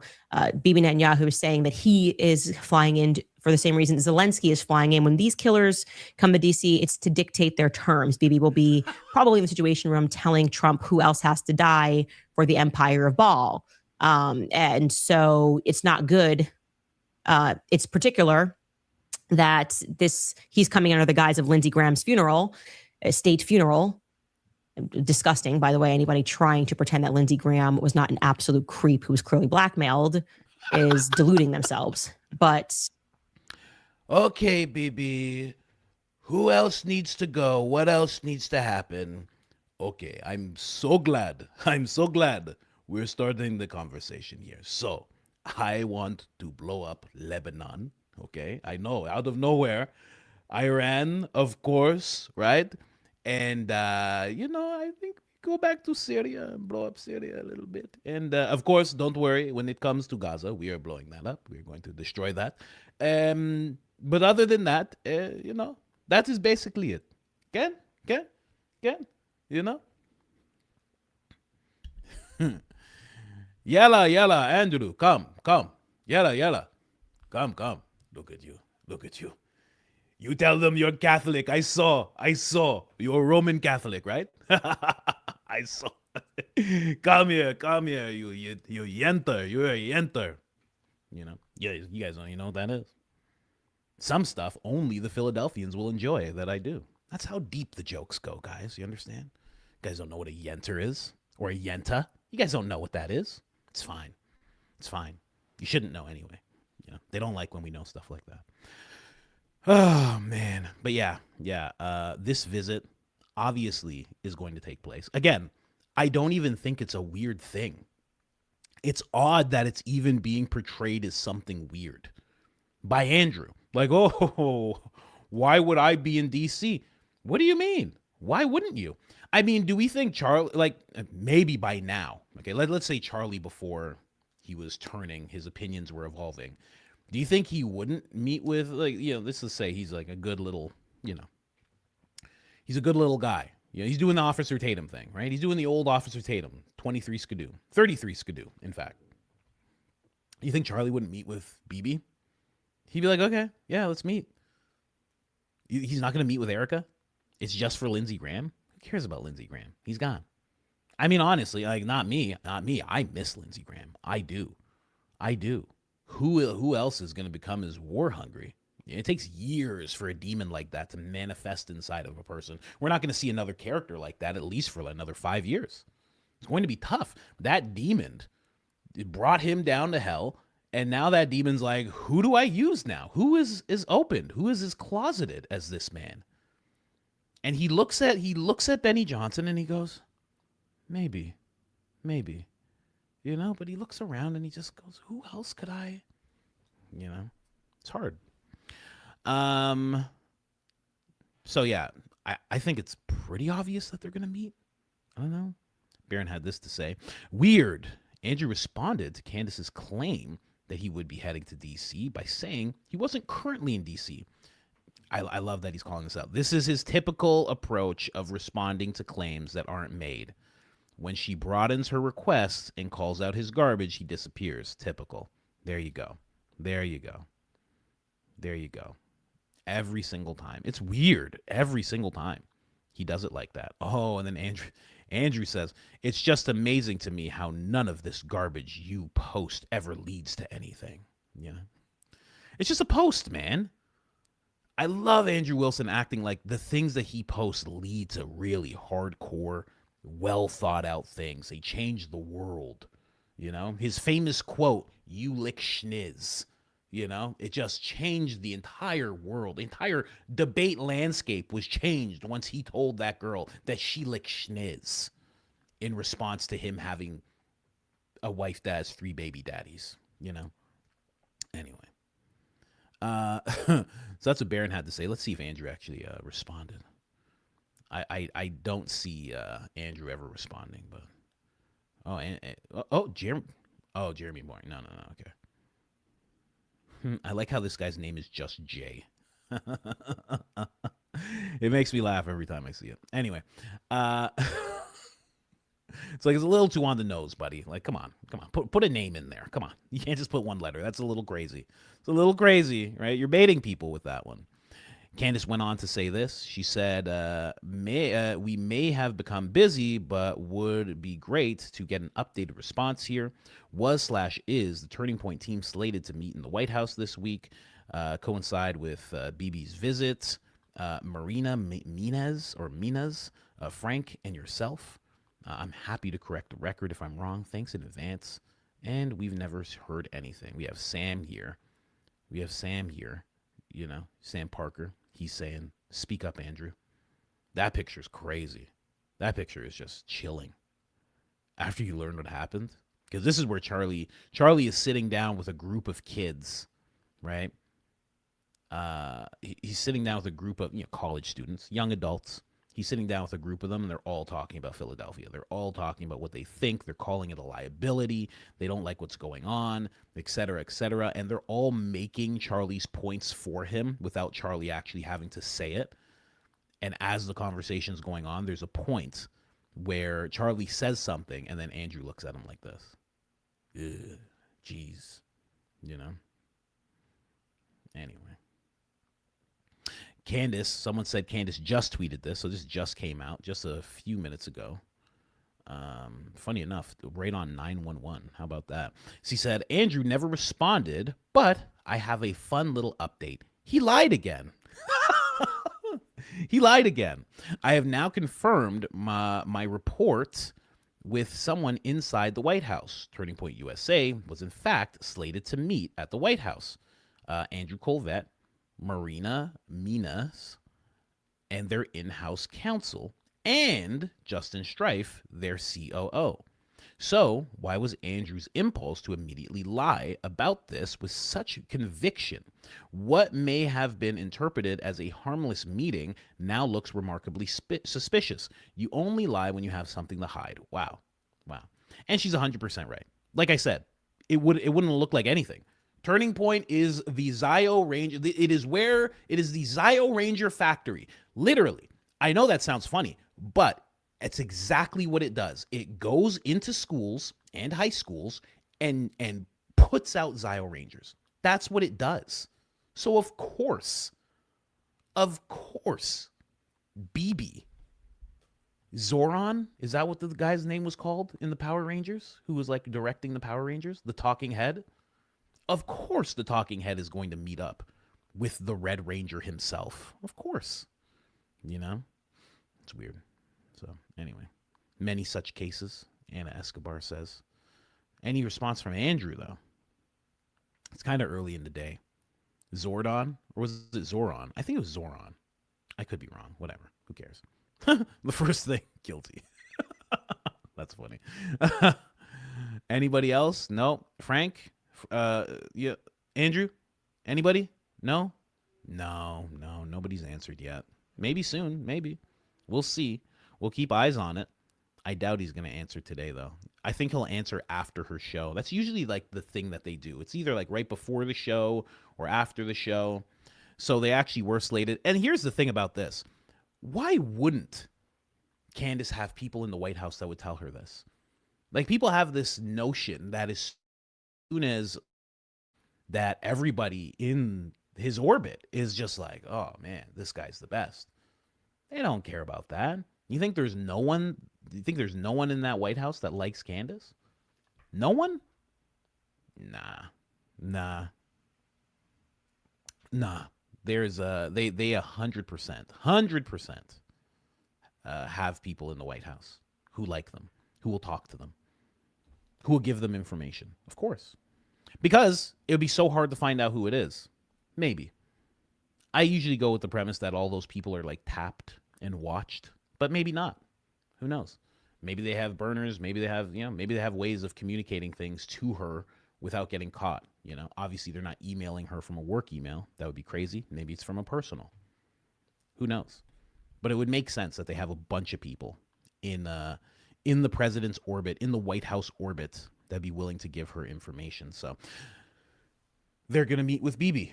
Bibi Netanyahu is saying that he is flying in for the same reason Zelensky is flying in. When these killers come to DC, it's to dictate their terms. Bibi will be probably in the Situation Room telling Trump who else has to die for the empire of Baal. And so it's not good. It's particular that he's coming under the guise of Lindsey Graham's funeral, a state funeral. Disgusting, by the way. Anybody trying to pretend that Lindsey Graham was not an absolute creep who was clearly blackmailed is deluding themselves. But okay, Bibi, who else needs to go? What else needs to happen? Okay, I'm so glad we're starting the conversation here. So I want to blow up Lebanon. Okay, I know, out of nowhere. Iran, of course, right? And, I think go back to Syria and blow up Syria a little bit. And, of course, don't worry. When it comes to Gaza, we are blowing that up. We're going to destroy that. But other than that, that is basically it. Again, you know. Yalla, Andrew, come. Yalla, come. Look at you. You tell them you're Catholic. I saw. You're Roman Catholic, right? I saw. Come here. You yenter. You're a yenter. Yeah, you guys don't even know what that is. Some stuff only the Philadelphians will enjoy that I do. That's how deep the jokes go, guys. You understand? You guys don't know what a yenter is or a yenta. You guys don't know what that is. It's fine. You shouldn't know anyway. They don't like when we know stuff like that. Oh man, but yeah. This visit obviously is going to take place. Again, I don't even think it's a weird thing. It's odd that it's even being portrayed as something weird by Andrew. Like, oh, why would I be in DC? What do you mean? Why wouldn't you? I mean, do we think Charlie, like, maybe by now, okay, let's say Charlie before he was turning, his opinions were evolving. Do you think he wouldn't meet with, like, let's just say he's like a good little, he's a good little guy. He's doing the Officer Tatum thing, right? He's doing the old Officer Tatum, 23 skidoo, 33 skidoo, in fact. You think Charlie wouldn't meet with BB? He'd be like, okay, yeah, let's meet. He's not going to meet with Erica? It's just for Lindsey Graham? Who cares about Lindsey Graham? He's gone. I mean, honestly, like, not me. I miss Lindsey Graham. I do. Who else is going to become as war hungry? It takes years for a demon like that to manifest inside of a person. We're not going to see another character like that, at least for another 5 years. It's going to be tough. That demon, it brought him down to hell. And now that demon's like, who do I use now? Who is opened? Who is as closeted as this man? And he looks at Benny Johnson and he goes, maybe. But he looks around and he just goes, who else could I? It's hard. So yeah, I think it's pretty obvious that they're gonna meet. I don't know. Barron had this to say. Weird. Andrew responded to Candace's claim that he would be heading to DC by saying he wasn't currently in DC. I love that he's calling this out. This is his typical approach of responding to claims that aren't made. When she broadens her requests and calls out his garbage, he disappears. Typical. There you go. Every single time. It's weird. Every single time he does it like that. Oh, and then Andrew says, it's just amazing to me how none of this garbage you post ever leads to anything. It's just a post, man. I love Andrew Wilson acting like the things that he posts lead to really hardcore, well thought out things. They change the world. His famous quote, "You lick schniz." It just changed the entire world. The entire debate landscape was changed once he told that girl that she licked schniz in response to him having a wife that has 3 baby daddies, Anyway. So that's what Barron had to say. Let's see if Andrew actually responded. I don't see Andrew ever responding, but Jeremy Moore. No, okay. I like how this guy's name is just Jay. It makes me laugh every time I see it. Anyway, it's like it's a little too on the nose, buddy. Like, come on, put a name in there. Come on, you can't just put one letter. That's a little crazy. It's a little crazy, right? You're baiting people with that one. Candace went on to say this. She said, we may have become busy, but would be great to get an updated response here. Was/is the Turning Point team slated to meet in the White House this week, coincide with BB's visit. Marina Minez, Frank, and yourself. I'm happy to correct the record if I'm wrong. Thanks in advance. And we've never heard anything. We have Sam here. Sam Parker. He's saying, speak up, Andrew. That picture's crazy. That picture is just chilling. After you learn what happened. Because this is where Charlie is sitting down with a group of kids, right? He's sitting down with a group of college students, young adults. He's sitting down with a group of them, and they're all talking about Philadelphia. They're all talking about what they think. They're calling it a liability. They don't like what's going on, et cetera, et cetera. And they're all making Charlie's points for him without Charlie actually having to say it. And as the conversation's going on, there's a point where Charlie says something, and then Andrew looks at him like this. Ugh, geez, you know? Anyway. Candace, someone said Candace just tweeted this, so this just came out just a few minutes ago. Funny enough, right on 911. How about that? She said, Andrew never responded, but I have a fun little update. He lied again. He lied again. I have now confirmed my report with someone inside the White House. Turning Point USA was in fact slated to meet at the White House. Andrew Colvett, Marina Minas, and their in-house counsel, and Justin Strife, their COO. So why was Andrew's impulse to immediately lie about this with such conviction? What may have been interpreted as a harmless meeting now looks remarkably suspicious. You only lie when you have something to hide. Wow. Wow. And she's 100% right. Like I said, it wouldn't look like anything. Turning Point is the Zio Ranger. It is the Zio Ranger factory. Literally. I know that sounds funny, but it's exactly what it does. It goes into schools and high schools and puts out Zio Rangers. That's what it does. So of course, BB, Zoran, is that what the guy's name was called in the Power Rangers? Who was like directing the Power Rangers? The talking head? Of course the talking head is going to meet up with the Red Ranger himself. Of course. You know? It's weird. So, anyway. Many such cases, Anna Escobar says. Any response from Andrew, though? It's kind of early in the day. Zordon? Or was it Zoran? I think it was Zoran. I could be wrong. Whatever. Who cares? The first thing, guilty. That's funny. Anybody else? No. Frank? Yeah, Andrew, anybody? No, nobody's answered yet. Maybe soon, maybe. We'll see. We'll keep eyes on it. I doubt he's going to answer today, though. I think he'll answer after her show. That's usually like the thing that they do. It's either like right before the show or after the show. So they actually were slated. And here's the thing about this. Why wouldn't Candace have people in the White House that would tell her this? Like, people have this notion that as soon as that everybody in his orbit is just like, oh man, this guy's the best. They don't care about that. You think there's no one in that White House that likes Candace? No one? Nah. There's they 100% have people in the White House who like them, who will talk to them, who will give them information. Of course. Because it would be so hard to find out who it is. Maybe. I usually go with the premise that all those people are like tapped and watched, but maybe not. Who knows? Maybe they have burners. Maybe they have, maybe they have ways of communicating things to her without getting caught. Obviously they're not emailing her from a work email. That would be crazy. Maybe it's from a personal. Who knows? But it would make sense that they have a bunch of people in the president's orbit, in the White House orbit, that'd be willing to give her information. So they're going to meet with BB.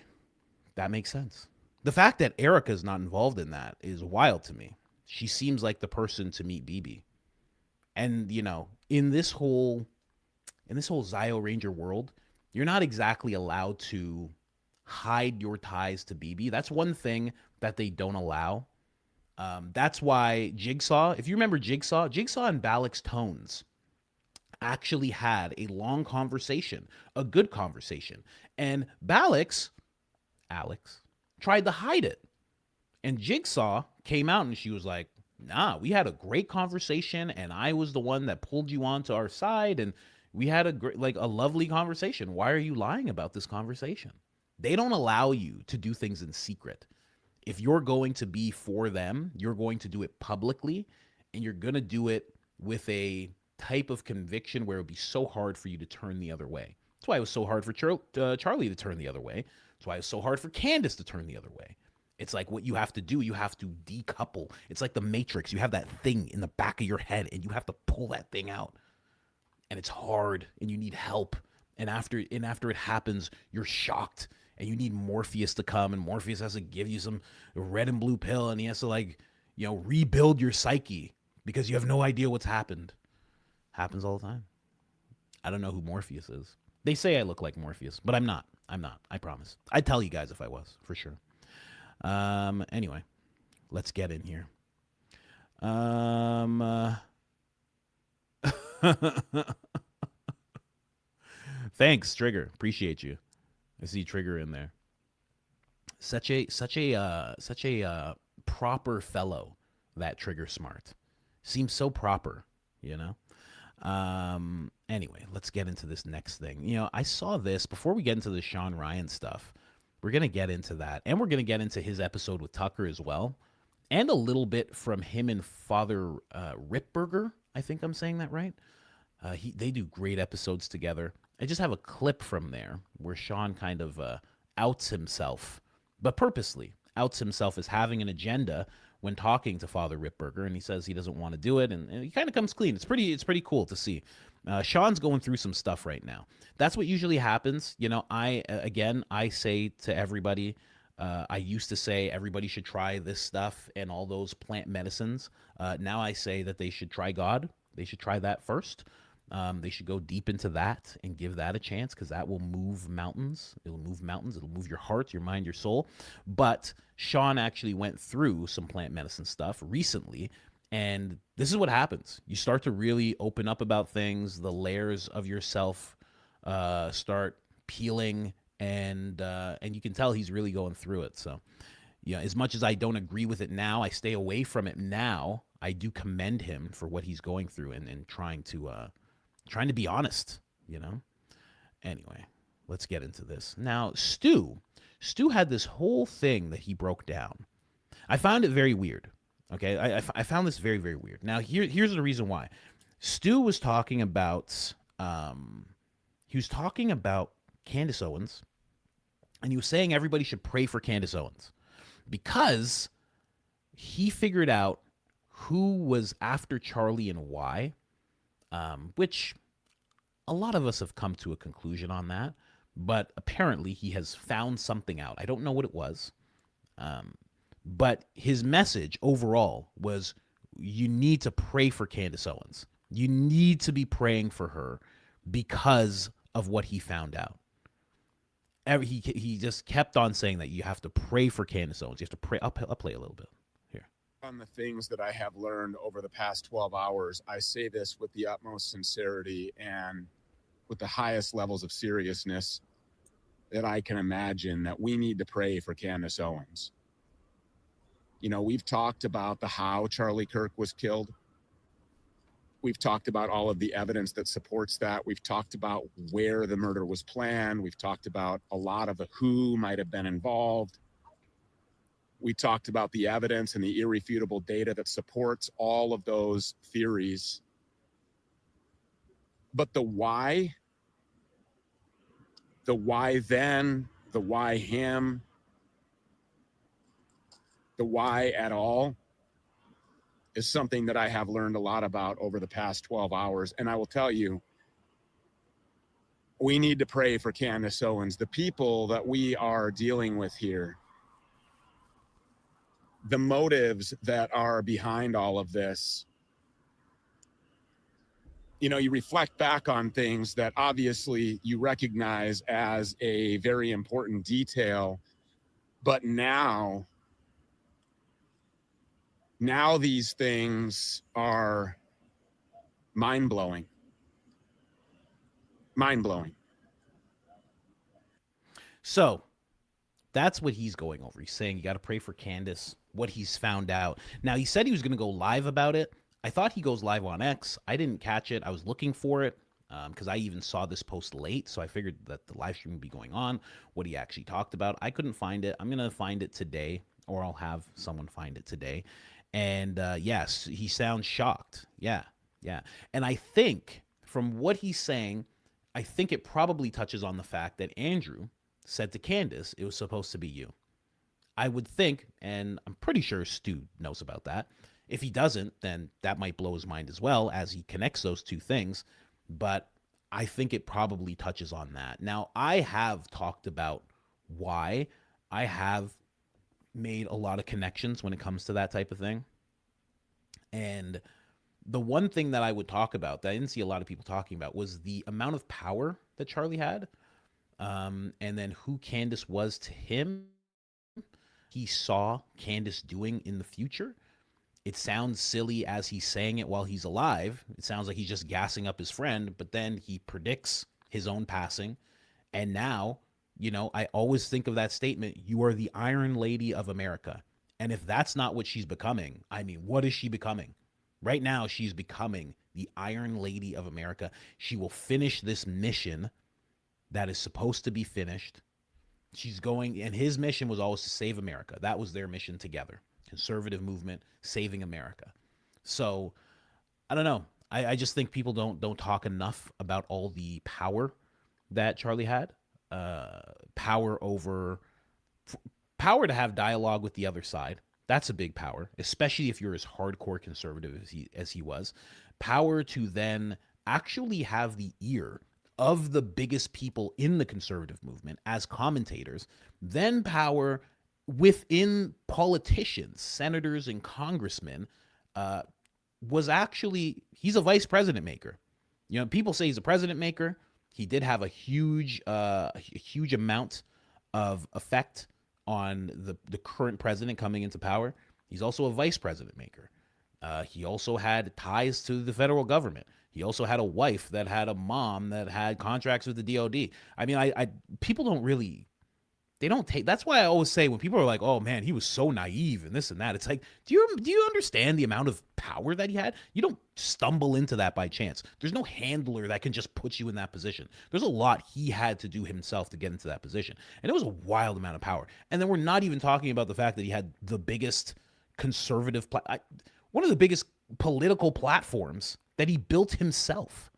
That makes sense. The fact that Erica's not involved in that is wild to me. She seems like the person to meet BB. And, in this whole Zio Ranger world, you're not exactly allowed to hide your ties to BB. That's one thing that they don't allow. That's why Jigsaw, if you remember Jigsaw and Balak's Tones actually had a long conversation, a good conversation. And Alex tried to hide it. And Jigsaw came out and she was like, nah, we had a great conversation and I was the one that pulled you onto our side and we had a lovely conversation. Why are you lying about this conversation? They don't allow you to do things in secret. If you're going to be for them, you're going to do it publicly and you're going to do it with a type of conviction where it would be so hard for you to turn the other way. That's why it was so hard for Charlie to turn the other way. That's why it was so hard for Candace to turn the other way. It's like what you have to do, you have to decouple. It's like the Matrix. You have that thing in the back of your head and you have to pull that thing out. And it's hard and you need help. And after it happens, you're shocked and you need Morpheus to come, and Morpheus has to give you some red and blue pill, and he has to, like, you know, rebuild your psyche because you have no idea what's happened. Happens all the time. I don't know who Morpheus is. They say I look like Morpheus, but I'm not. I promise. I'd tell you guys if I was, for sure. Anyway, let's get in here. Thanks, Trigger. Appreciate you. I see Trigger in there. Such a proper fellow, that Trigger Smart. Seems so proper, you know? Anyway, let's get into this next thing. You know, I saw this before we get into the Shawn Ryan stuff. We're going to get into that. And we're going to get into his episode with Tucker as well. And a little bit from him and Father Ripburger. I think I'm saying that right. They do great episodes together. I just have a clip from there where Shawn kind of outs himself, but purposely outs himself as having an agenda when talking to Father Ripburger, and he says he doesn't want to do it, and he kind of comes clean. It's pretty cool to see. Shawn's going through some stuff right now. That's what usually happens. You know, I say to everybody, I used to say everybody should try this stuff and all those plant medicines. Now I say that they should try God. They should try that first. They should go deep into that and give that a chance, because that will move mountains. It'll move mountains. It'll move your heart, your mind, your soul. But Shawn actually went through some plant medicine stuff recently, and this is what happens. You start to really open up about things. The layers of yourself start peeling, and you can tell he's really going through it. So, yeah, as much as I don't agree with it now, I stay away from it now. I do commend him for what he's going through and trying to be honest, you know? Anyway, let's get into this. Now, Stu had this whole thing that he broke down. I found it very weird, okay? I found this very, very weird. Now, here's the reason why. Stu was talking about, Candace Owens, and he was saying everybody should pray for Candace Owens because he figured out who was after Charlie and why. Which a lot of us have come to a conclusion on that, but apparently he has found something out. I don't know what it was, but his message overall was you need to pray for Candace Owens. You need to be praying for her because of what he found out. He just kept on saying that you have to pray for Candace Owens. You have to pray. I'll play a little bit. On the things that I have learned over the past 12 hours, I say this with the utmost sincerity and with the highest levels of seriousness that I can imagine, that we need to pray for Candace Owens. You know, we've talked about the how Charlie Kirk was killed. We've talked about all of the evidence that supports that. We've talked about where the murder was planned. We've talked about a lot of the who might have been involved. We talked about the evidence and the irrefutable data that supports all of those theories. But the why then, the why him, the why at all is something that I have learned a lot about over the past 12 hours. And I will tell you, we need to pray for Candace Owens, the people that we are dealing with here. The motives that are behind all of this. You know, you reflect back on things that obviously you recognize as a very important detail, but now these things are mind-blowing. Mind-blowing. So that's what he's going over. He's saying you got to pray for Candace, what he's found out. Now, he said he was going to go live about it. I thought he goes live on X. I didn't catch it. I was looking for it because I even saw this post late, so I figured that the live stream would be going on, what he actually talked about. I couldn't find it. I'm going to find it today, or I'll have someone find it today. And yes, he sounds shocked. Yeah. And I think from what he's saying, I think it probably touches on the fact that Andrew said to Candace, it was supposed to be you. I would think, and I'm pretty sure Stu knows about that. If he doesn't, then that might blow his mind as well as he connects those two things. But I think it probably touches on that. Now, I have talked about why I have made a lot of connections when it comes to that type of thing. And the one thing that I would talk about that I didn't see a lot of people talking about was the amount of power that Charlie had, and then who Candace was to him. He saw Candace doing in the future. It sounds silly as he's saying it while he's alive. It sounds like he's just gassing up his friend, but then he predicts his own passing. And now, I always think of that statement, you are the Iron Lady of America. And if that's not what she's becoming, I mean, what is she becoming? Right now, she's becoming the Iron Lady of America. She will finish this mission that is supposed to be finished. She's going, and his mission was always to save America. That was their mission together. Conservative movement, saving America. So, I don't know. I just think people don't talk enough about all the power that Charlie had. Power to have dialogue with the other side. That's a big power, especially if you're as hardcore conservative as he was. Power to then actually have the ear of the biggest people in the conservative movement as commentators, then power within politicians, senators and congressmen, was actually, he's a vice president maker. People say he's a president maker. He did have a huge amount of effect on the current president coming into power. He's also a vice president maker. He also had ties to the federal government. He also had a wife that had a mom that had contracts with the DOD. I mean, people don't really, they don't take, that's why I always say when people are like, oh man, he was so naive and this and that, it's like, do you understand the amount of power that he had? You don't stumble into that by chance. There's no handler that can just put you in that position. There's a lot he had to do himself to get into that position. And it was a wild amount of power. And then we're not even talking about the fact that he had the biggest conservative, one of the biggest political platforms that he built himself.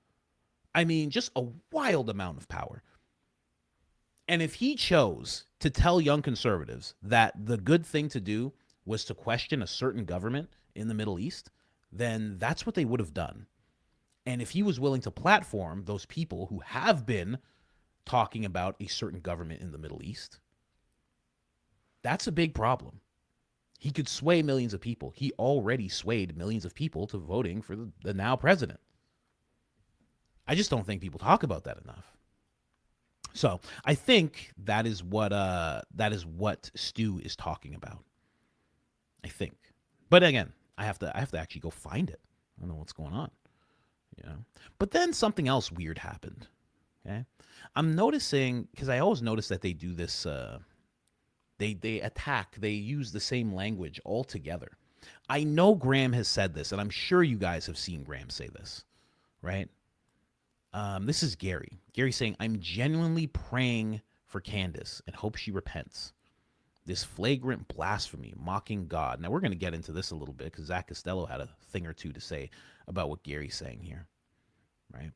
I mean, just a wild amount of power. And if he chose to tell young conservatives that the good thing to do was to question a certain government in the Middle East, then that's what they would have done. And if he was willing to platform those people who have been talking about a certain government in the Middle East, that's a big problem. He could sway millions of people. He already swayed millions of people to voting for the now president. I just don't think people talk about that enough. So I think that is what Stu is talking about. I think, but again, I have to actually go find it. I don't know what's going on, But then something else weird happened. Okay, I'm noticing, because I always notice that they do this. They use the same language altogether. I know Graham has said this, and I'm sure you guys have seen Graham say this, right? This is Gary. Gary saying, I'm genuinely praying for Candace and hope she repents. This flagrant blasphemy, mocking God. Now, we're going to get into this a little bit because Zach Costello had a thing or two to say about what Gary's saying here, right?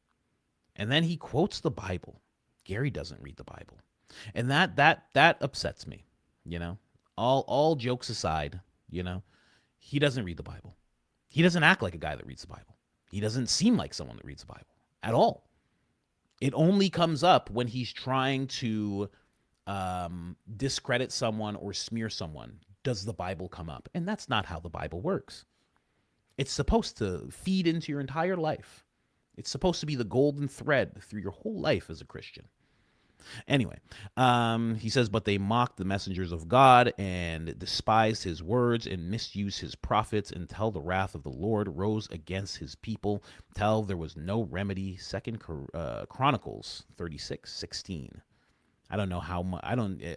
And then he quotes the Bible. Gary doesn't read the Bible. And that upsets me, All jokes aside, he doesn't read the Bible. He doesn't act like a guy that reads the Bible. He doesn't seem like someone that reads the Bible at all. It only comes up when he's trying to discredit someone or smear someone. Does the Bible come up? And that's not how the Bible works. It's supposed to feed into your entire life. It's supposed to be the golden thread through your whole life as a Christian. Anyway, he says, but they mocked the messengers of God and despised his words and misused his prophets until the wrath of the Lord rose against his people, till there was no remedy. 2 Chronicles 36:16. I don't know how much,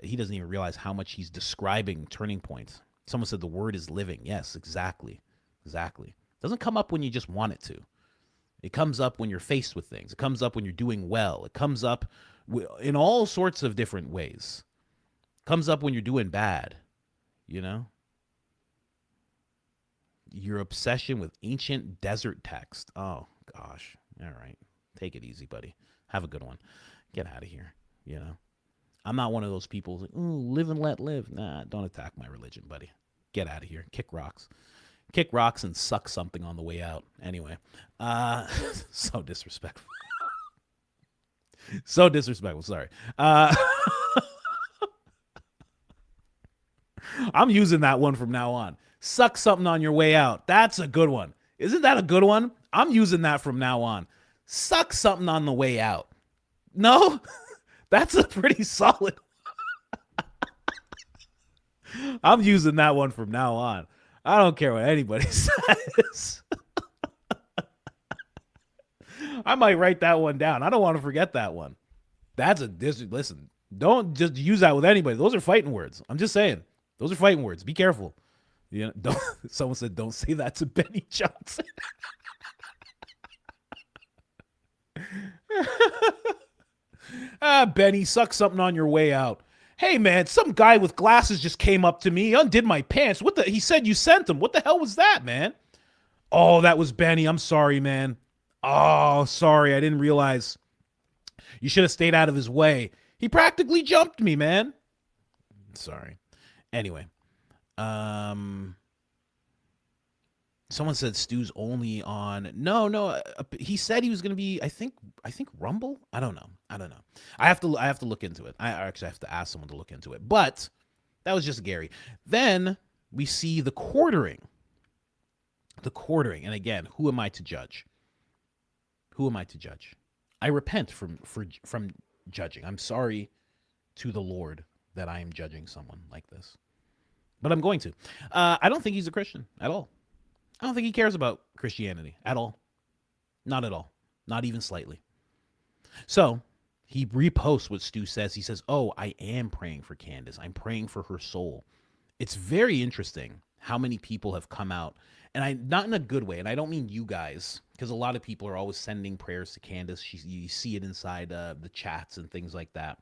he doesn't even realize how much he's describing turning points. Someone said the word is living. Yes, exactly. Exactly. It doesn't come up when you just want it to. It comes up when you're faced with things. It comes up when you're doing well. It comes up in all sorts of different ways. It comes up when you're doing bad, Your obsession with ancient desert text. Oh, gosh. All right. Take it easy, buddy. Have a good one. Get out of here, I'm not one of those people like, ooh, live and let live. Nah, don't attack my religion, buddy. Get out of here. Kick rocks. Kick rocks and suck something on the way out. Anyway, so disrespectful. So disrespectful. Sorry. I'm using that one from now on. Suck something on your way out. That's a good one. Isn't that a good one? I'm using that from now on. Suck something on the way out. No, that's a pretty solid. I'm using that one from now on. I don't care what anybody says. I might write that one down. I don't want to forget that one. Listen, don't just use that with anybody. Those are fighting words. I'm just saying. Those are fighting words. Be careful. You know, don't, someone said, don't say that to Benny Johnson. Benny, suck something on your way out. Hey, man, some guy with glasses just came up to me, undid my pants. He said you sent him. What the hell was that, man? Oh, that was Benny. I'm sorry, man. Oh, sorry. I didn't realize. You should have stayed out of his way. He practically jumped me, man. Sorry. Anyway. Someone said Stu's only on. No. He said he was going to be, I think Rumble. I don't know. I have to look into it. I actually have to ask someone to look into it. But that was just Gary. Then we see the quartering. And again, who am I to judge? I repent from judging. I'm sorry to the Lord that I am judging someone like this. But I'm going to. I don't think he's a Christian at all. I don't think he cares about Christianity at all. Not at all. Not even slightly. So he reposts what Stu says. He says, oh, I am praying for Candace. I'm praying for her soul. It's very interesting how many people have come out, and not in a good way, and I don't mean you guys, because a lot of people are always sending prayers to Candace. You see it inside the chats and things like that.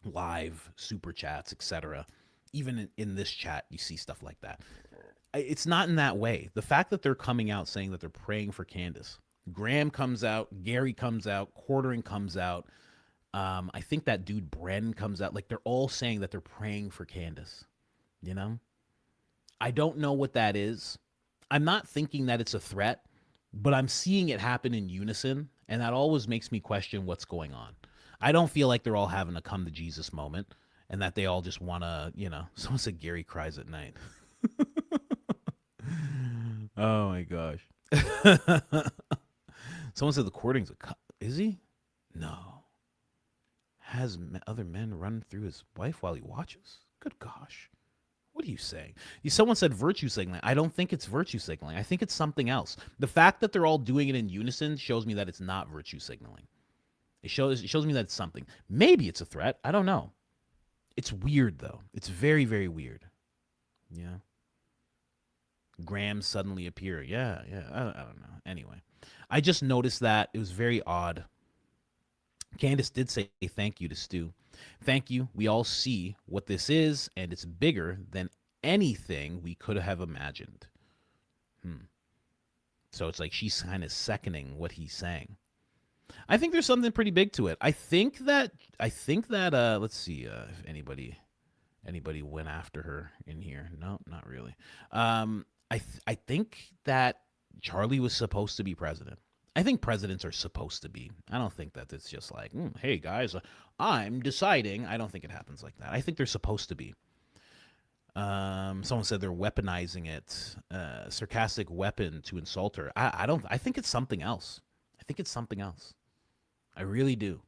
Live, super chats, etc. Even in this chat, you see stuff like that. It's not in that way. The fact that they're coming out saying that they're praying for Candace. Graham comes out, Gary comes out, Quartering comes out. I think that dude Bren comes out. Like, they're all saying that they're praying for Candace. You know? I don't know what that is. I'm not thinking that it's a threat, but I'm seeing it happen in unison, and that always makes me question what's going on. I don't feel like they're all having a come to Jesus moment and that they all just want to, someone said Gary cries at night. Oh my gosh. Someone said the Quartering's is he? No. Has other men run through his wife while he watches? Good gosh. What are you saying? Someone said virtue signaling. I don't think it's virtue signaling. I think it's something else. The fact that they're all doing it in unison shows me that it's not virtue signaling. It shows me that it's something. Maybe it's a threat. I don't know. It's weird, though. It's very, very weird. Yeah. Graham suddenly appear. Yeah. I don't know. Anyway, I just noticed that it was very odd. Candace did say thank you to Stu. Thank you. We all see what this is, and it's bigger than anything we could have imagined. So it's like she's kind of seconding what he's saying. I think there's something pretty big to it. I think that let's see if anybody went after her in here. No, not really. I think that Charlie was supposed to be president. I think presidents are supposed to be. I don't think that it's just like, hey guys, I'm deciding. I don't think it happens like that. I think they're supposed to be. Someone said they're weaponizing it, sarcastic weapon to insult her. I think it's something else. I really do.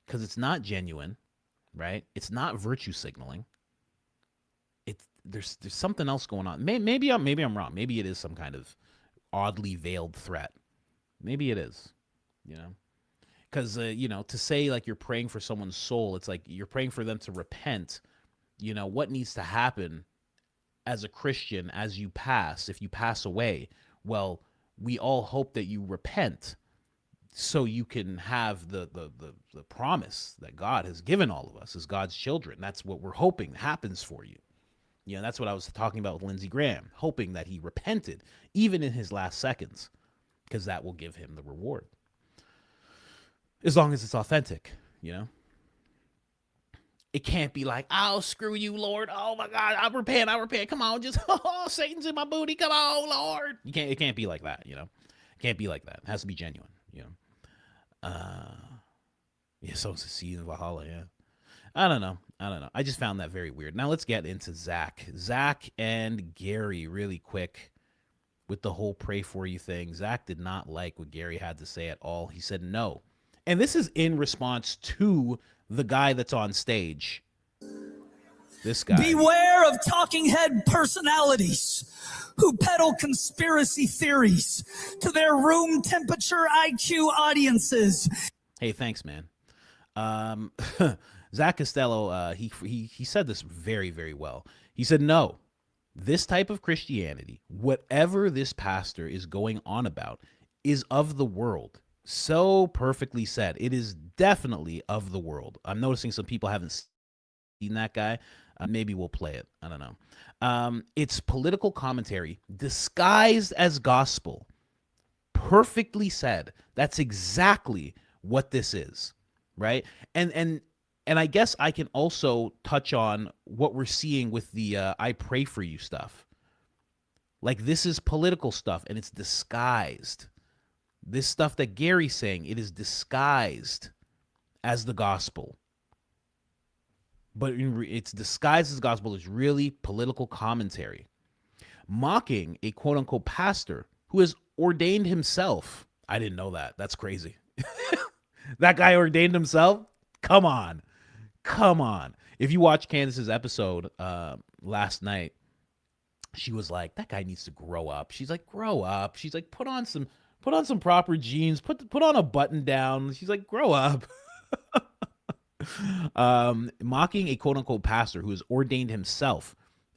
Because it's not genuine, right? It's not virtue signaling. There's something else going on. Maybe I'm wrong. Maybe it is some kind of oddly veiled threat. Maybe it is, because, to say like you're praying for someone's soul, it's like you're praying for them to repent. What needs to happen as a Christian as you pass, if you pass away? Well, we all hope that you repent so you can have the promise that God has given all of us as God's children. That's what we're hoping happens for you. That's what I was talking about with Lindsey Graham, hoping that he repented even in his last seconds, because that will give him the reward. As long as it's authentic, It can't be like, oh, screw you, Lord. Oh my God, I repent. Come on, just oh, Satan's in my booty. Come on, Lord. It can't be like that, you know. It can't be like that. It has to be genuine, you know. Yeah, so it's a seed in Valhalla, yeah. I don't know. I just found that very weird. Now let's get into Zach. Zach and Gary really quick with the whole pray for you thing. Zach did not like what Gary had to say at all. He said no. And this is in response to the guy that's on stage. This guy. Beware of talking head personalities who peddle conspiracy theories to their room temperature IQ audiences. Hey, thanks, man. Zach Costello, he said this very, very well. He said, no, this type of Christianity, whatever this pastor is going on about, is of the world. So perfectly said. It is definitely of the world. I'm noticing some people haven't seen that guy. Maybe we'll play it. I don't know. It's political commentary disguised as gospel. Perfectly said. That's exactly what this is, right? And I guess I can also touch on what we're seeing with the I pray for you stuff. Like, this is political stuff, and it's disguised. This stuff that Gary's saying, it is disguised as the gospel. But it's disguised as gospel. It's really political commentary. Mocking a quote-unquote pastor who has ordained himself. I didn't know that. That's crazy. That guy ordained himself? Come on. If you watch Candace's episode last night, she was like, that guy needs to grow up. She's like, grow up. She's like, put on some proper jeans, put on a button down. She's like, grow up. Mocking a quote unquote pastor who has ordained himself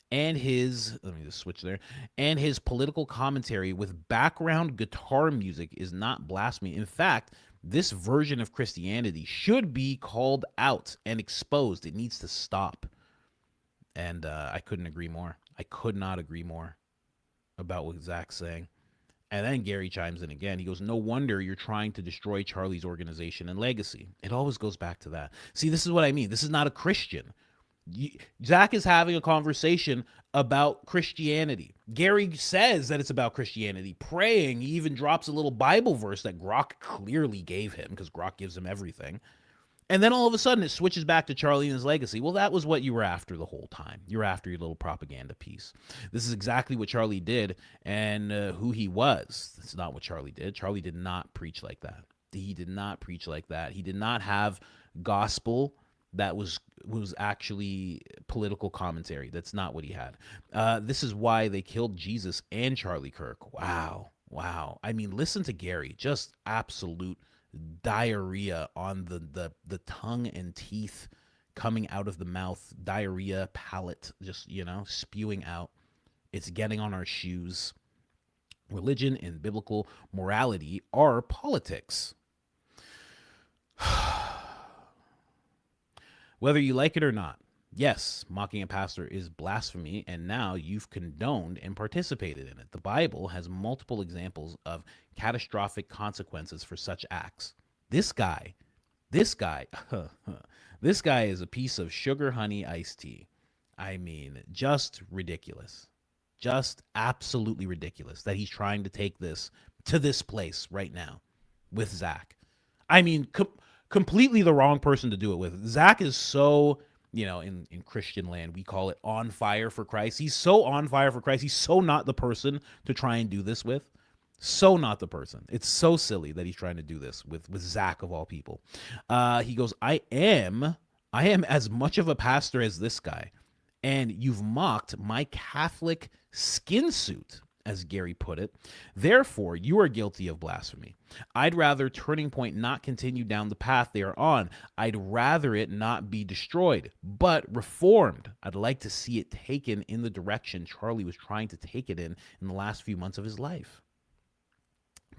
and his, let me just switch there, and his political commentary with background guitar music is not blasphemy. In fact, this version of Christianity should be called out and exposed. It needs to stop. And I couldn't agree more. I could not agree more about what Zach's saying. And then Gary chimes in again. He goes, no wonder you're trying to destroy Charlie's organization and legacy. It always goes back to that. See, this is what I mean. This is not a Christian. Zach is having a conversation about Christianity. Gary says that it's about Christianity, praying. He even drops a little Bible verse that Grok clearly gave him, because Grok gives him everything. And then all of a sudden it switches back to Charlie and his legacy. Well, that was what you were after the whole time. You're after your little propaganda piece. This is exactly what Charlie did and who he was. That's not what Charlie did. Charlie did not preach like that. He did not preach like that. He did not have gospel that was actually political commentary. That's not what he had. This is why they killed Jesus and Charlie Kirk. Wow. I mean, listen to Gary. Just absolute diarrhea on the tongue and teeth coming out of the mouth. Diarrhea, palate, just, spewing out. It's getting on our shoes. Religion and biblical morality are politics. Whether you like it or not, yes, mocking a pastor is blasphemy, and now you've condoned and participated in it. The Bible has multiple examples of catastrophic consequences for such acts. This guy is a piece of sugar honey iced tea. I mean, just ridiculous. Just absolutely ridiculous that he's trying to take this to this place right now with Zach. I mean, completely the wrong person to do it with. Zach is so, in Christian land, we call it on fire for Christ. He's so on fire for Christ. He's so not the person to try and do this with. So not the person. It's so silly that he's trying to do this with Zach of all people. He goes, I am as much of a pastor as this guy, and you've mocked my Catholic skin suit, as Gary put it. Therefore, you are guilty of blasphemy. I'd rather Turning Point not continue down the path they are on. I'd rather it not be destroyed, but reformed. I'd like to see it taken in the direction Charlie was trying to take it in the last few months of his life.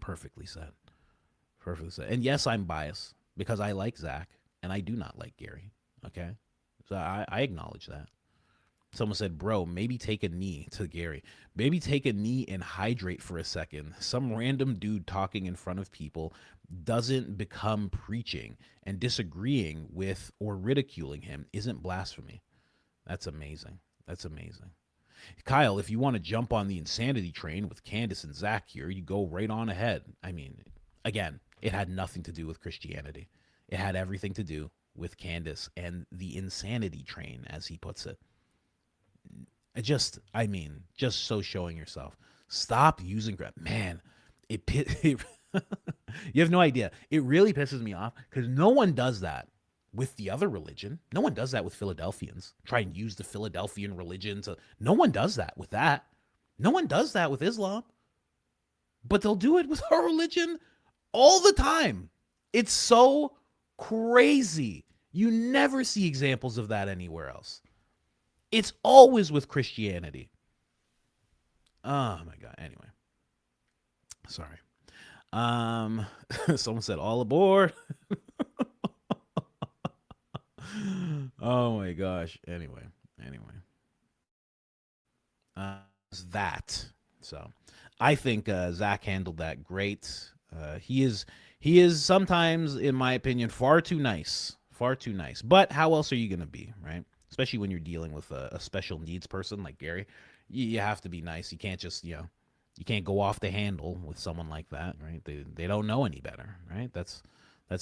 Perfectly said. And yes, I'm biased because I like Zach and I do not like Gary. Okay. So I acknowledge that. Someone said, bro, maybe take a knee to Gary. Maybe take a knee and hydrate for a second. Some random dude talking in front of people doesn't become preaching, and disagreeing with or ridiculing him isn't blasphemy. That's amazing. That's amazing. Kyle, if you want to jump on the insanity train with Candace and Zach here, you go right on ahead. I mean, again, it had nothing to do with Christianity. It had everything to do with Candace and the insanity train, as he puts it. Just so showing yourself. Stop using, man, it you have no idea. It really pisses me off because no one does that with the other religion. No one does that with Philadelphians. Try and use the Philadelphian religion to, no one does that with that. No one does that with Islam. But they'll do it with our religion all the time. It's so crazy. You never see examples of that anywhere else. It's always with Christianity. Oh my God. Anyway. Sorry. Someone said all aboard. Oh my gosh. Anyway. That. So I think Zach handled that great. He is sometimes, in my opinion, far too nice. But how else are you going to be, right? Especially when you're dealing with a special needs person like Gary. You have to be nice. You can't just, you can't go off the handle with someone like that, right? They don't know any better, right? That's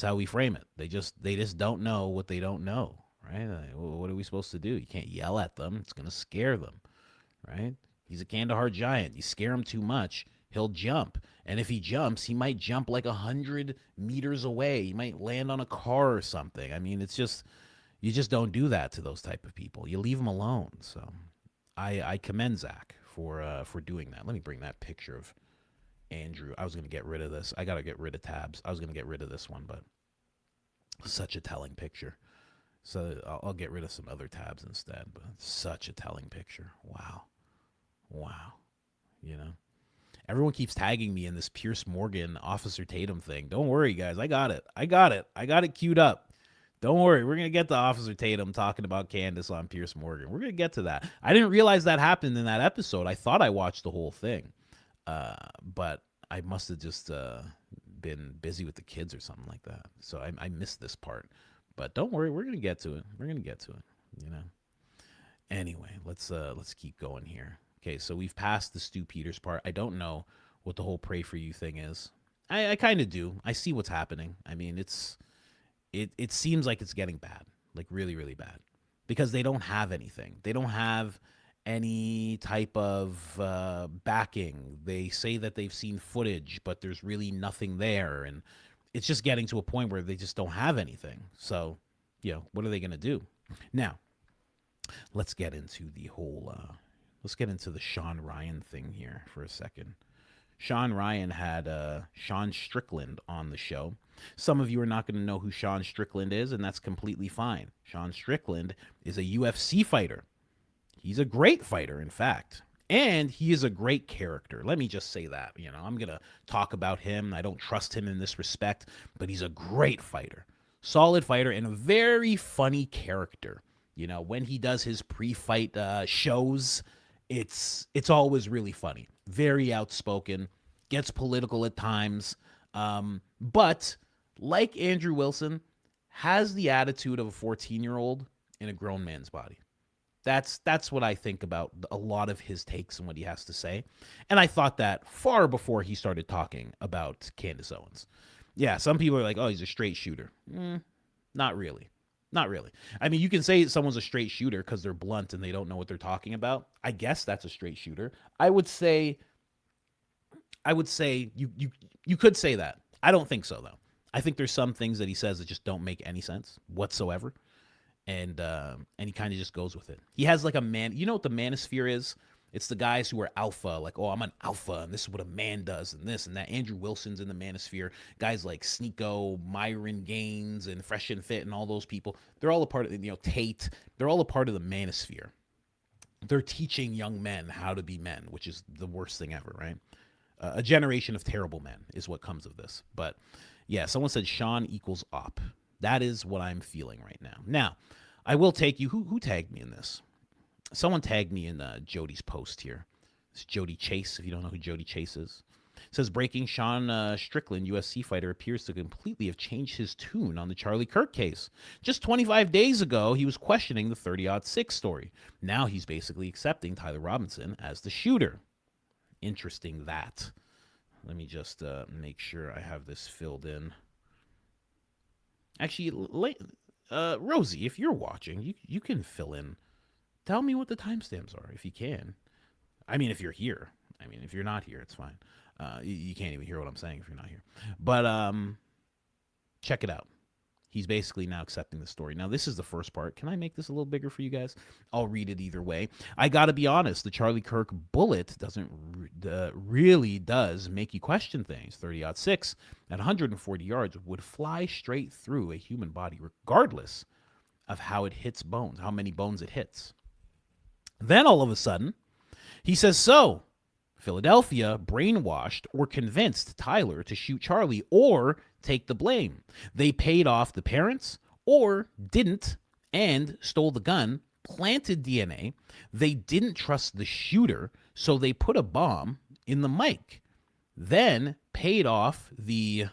how we frame it. They just don't know what they don't know, right? What are we supposed to do? You can't yell at them. It's going to scare them, right? He's a Kandahar giant. You scare him too much, he'll jump. And if he jumps, he might jump like 100 meters away. He might land on a car or something. I mean, it's just, you just don't do that to those type of people. You leave them alone. So I commend Zach for doing that. Let me bring that picture of Andrew. I was going to get rid of this. I got to get rid of tabs. I was going to get rid of this one, but such a telling picture. So I'll get rid of some other tabs instead, but such a telling picture. Wow. Everyone keeps tagging me in this Pierce Morgan, Officer Tatum thing. Don't worry, guys. I got it queued up. Don't worry. We're going to get to Officer Tatum talking about Candace on Pierce Morgan. We're going to get to that. I didn't realize that happened in that episode. I thought I watched the whole thing. But I must have just been busy with the kids or something like that. So I missed this part. But don't worry. We're going to get to it. Anyway, let's keep going here. Okay, so we've passed the Stu Peters part. I don't know what the whole pray for you thing is. I kind of do. I see what's happening. I mean, it seems like it's getting bad, like really, really bad, because they don't have anything. They don't have any type of backing. They say that they've seen footage, but there's really nothing there. And it's just getting to a point where they just don't have anything. So, what are they going to do? Now, let's get into the whole... Let's get into the Shawn Ryan thing here for a second. Shawn Ryan had Shawn Strickland on the show. Some of you are not going to know who Shawn Strickland is, and that's completely fine. Shawn Strickland is a UFC fighter. He's a great fighter, in fact. And he is a great character. Let me just say that. I'm going to talk about him. I don't trust him in this respect, but he's a great fighter. Solid fighter and a very funny character. When he does his pre-fight shows... It's always really funny, very outspoken, gets political at times, but like Andrew Wilson, has the attitude of a 14-year-old in a grown man's body. That's what I think about a lot of his takes and what he has to say. And I thought that far before he started talking about Candace Owens. Yeah, some people are like, oh, he's a straight shooter. Not really. I mean, you can say someone's a straight shooter because they're blunt and they don't know what they're talking about. I guess that's a straight shooter. I would say you could say that. I don't think so, though. I think there's some things that he says that just don't make any sense whatsoever. And he kind of just goes with it. He has like a man. You know what the manosphere is? It's the guys who are alpha, like, oh, I'm an alpha, and this is what a man does, and this and that. Andrew Wilson's in the manosphere. Guys like Sneeko, Myron Gaines, and Fresh and Fit, and all those people, they're all a part of, Tate. They're all a part of the manosphere. They're teaching young men how to be men, which is the worst thing ever, right? A generation of terrible men is what comes of this. But, yeah, someone said Shawn equals op. That is what I'm feeling right now. Now, I will take you. Who tagged me in this? Someone tagged me in Jody's post here. It's Jody Chase, if you don't know who Jody Chase is. It says, breaking, Shawn Strickland, UFC fighter, appears to completely have changed his tune on the Charlie Kirk case. Just 25 days ago, he was questioning the 30-06 story. Now he's basically accepting Tyler Robinson as the shooter. Interesting that. Let me just make sure I have this filled in. Actually, Rosie, if you're watching, you can fill in. Tell me what the timestamps are, if you can. I mean, if you're here. I mean, if you're not here, it's fine. You can't even hear what I'm saying if you're not here. But check it out. He's basically now accepting the story. Now, this is the first part. Can I make this a little bigger for you guys? I'll read it either way. I got to be honest. The Charlie Kirk bullet really does make you question things. 30-06 at 140 yards would fly straight through a human body regardless of how it hits bones, how many bones it hits. Then all of a sudden, he says, so Philadelphia brainwashed or convinced Tyler to shoot Charlie or take the blame. They paid off the parents or didn't and stole the gun, planted DNA. They didn't trust the shooter, so they put a bomb in the mic. Then paid off the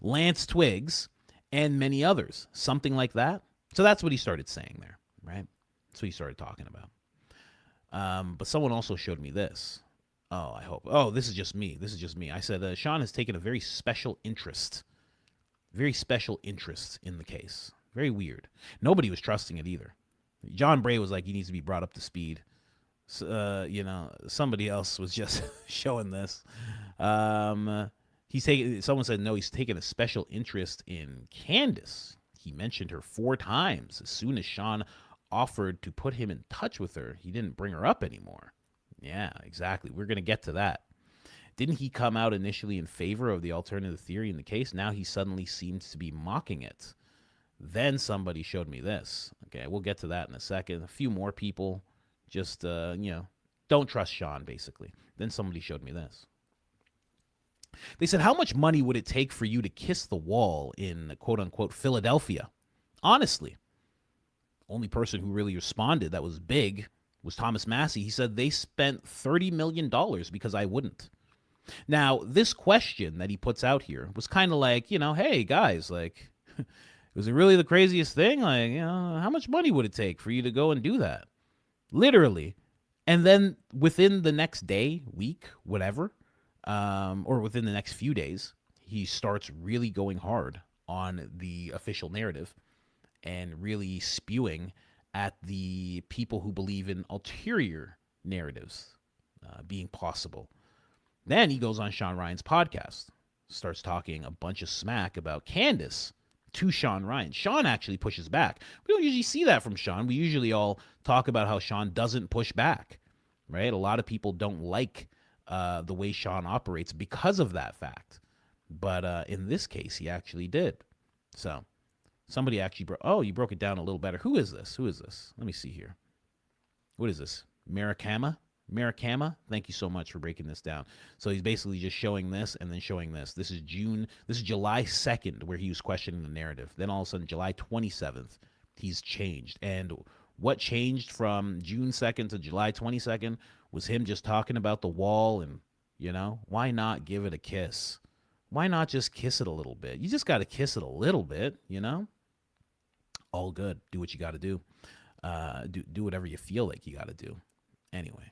Lance Twiggs and many others. Something like that. So that's what he started saying there, right? That's what he started talking about. But someone also showed me this. Oh, I hope. Oh, this is just me. This is just me. I said, Shawn has taken a very special interest in the case. Very weird. Nobody was trusting it either. John Bray was like, he needs to be brought up to speed. Somebody else was just showing this. Someone said, no, he's taken a special interest in Candace. He mentioned her 4 times. As soon as Shawn offered to put him in touch with her, he didn't bring her up anymore. Yeah, exactly. We're going to get to that. Didn't he come out initially in favor of the alternative theory in the case? Now he suddenly seems to be mocking it. Then somebody showed me this. Okay, we'll get to that in a second. A few more people just, don't trust Shawn, basically. Then somebody showed me this. They said, how much money would it take for you to kiss the wall in, quote-unquote, Philadelphia? Honestly, only person who really responded that was big was Thomas Massey. He said they spent $30 million because I wouldn't. Now, this question that he puts out here was kind of like, hey, guys, like, was it really the craziest thing? Like, how much money would it take for you to go and do that? Literally. And then within the next day, week, whatever, or within the next few days, he starts really going hard on the official narrative and really spewing at the people who believe in ulterior narratives being possible. Then he goes on Shawn Ryan's podcast, starts talking a bunch of smack about Candace to Shawn Ryan. Shawn actually pushes back. We don't usually see that from Shawn. We usually all talk about how Shawn doesn't push back, right? A lot of people don't like the way Shawn operates because of that fact. But in this case, he actually did. So somebody actually you broke it down a little better. Who is this? Let me see here. What is this? Maracama? Thank you so much for breaking this down. So he's basically just showing this and then showing this. This is July 2nd where he was questioning the narrative. Then all of a sudden, July 27th, he's changed. And what changed from June 2nd to July 22nd was him just talking about the wall and, why not give it a kiss? Why not just kiss it a little bit? You just got to kiss it a little bit, All good. Do what you got to do. Do whatever you feel like you got to do. Anyway,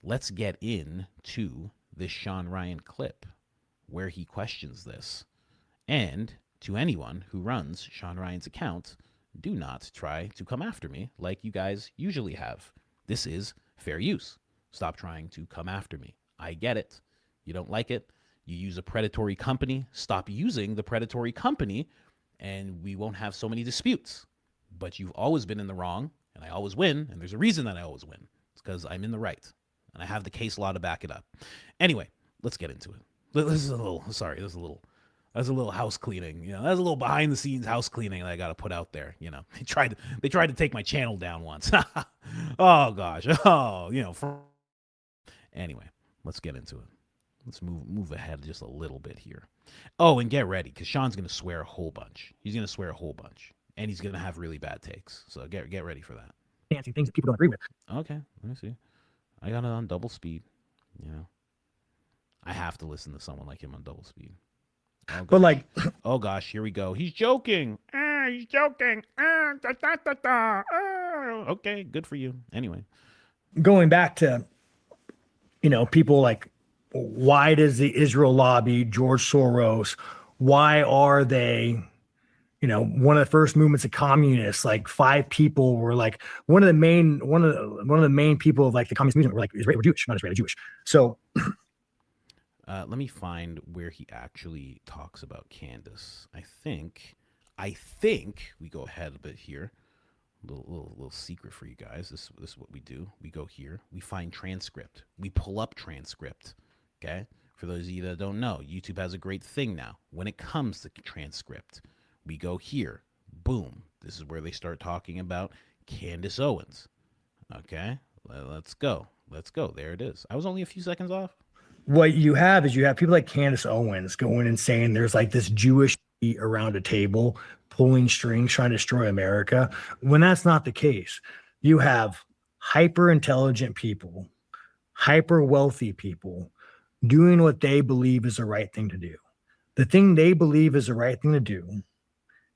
let's get into this Shawn Ryan clip where he questions this. And to anyone who runs Shawn Ryan's account, do not try to come after me like you guys usually have. This is fair use. Stop trying to come after me. I get it. You don't like it. You use a predatory company. Stop using the predatory company, and we won't have so many disputes. But you've always been in the wrong, and I always win, and there's a reason that I always win. It's because I'm in the right, and I have the case law to back it up. Anyway, let's get into it. This is a little house cleaning. That's a little behind the scenes house cleaning that I got to put out there. They tried to take my channel down once. Oh gosh. Anyway, let's get into it. Let's move ahead just a little bit here. Oh, and get ready, because Shawn's going to swear a whole bunch. He's going to swear a whole bunch, and he's going to have really bad takes. So get ready for that. fancy things that people don't agree with. Okay, let me see. I got it on double speed. You know, I have to listen to someone like him on double speed. Oh, But like, oh gosh, here we go. He's joking. He's joking. Da, da, da, da. Okay, good for you. Anyway, going back to, people like, why does the Israel lobby, George Soros, why are they, one of the first movements of communists, like 5 people were like one of the main people of like the communist movement were like Israeli, Jewish, not Israeli, Jewish. So let me find where he actually talks about Candace. I think we go ahead a bit here. Little secret for you guys. This is what we do. We go here. We find transcript. We pull up transcript. Okay. For those of you that don't know, YouTube has a great thing now. When it comes to transcript, we go here. Boom. This is where they start talking about Candace Owens. Okay. Let's go. There it is. I was only a few seconds off. what you have is people like Candace Owens going and saying there's like this Jewish around a table pulling strings trying to destroy America, when that's not the case. You have hyper intelligent people, hyper wealthy people doing what they believe is the right thing to do. The thing they believe is the right thing to do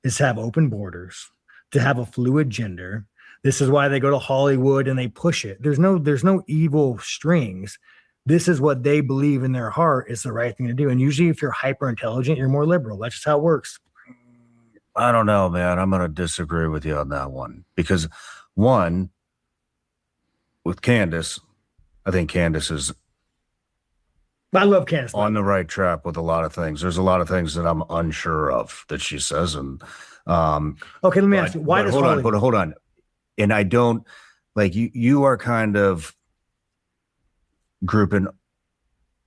is to have open borders, to have a fluid gender. This is why they go to Hollywood and they push it. There's no evil strings. This is what they believe in their heart is the right thing to do. And usually if you're hyper intelligent, you're more liberal. That's just how it works. I don't know, man. I'm going to disagree with you on that one because one, with Candace, I think Candace is I love Candace on the right track with a lot of things. There's a lot of things that I'm unsure of that she says. And okay, let me ask you, why does hold on. And I don't like you are kind of grouping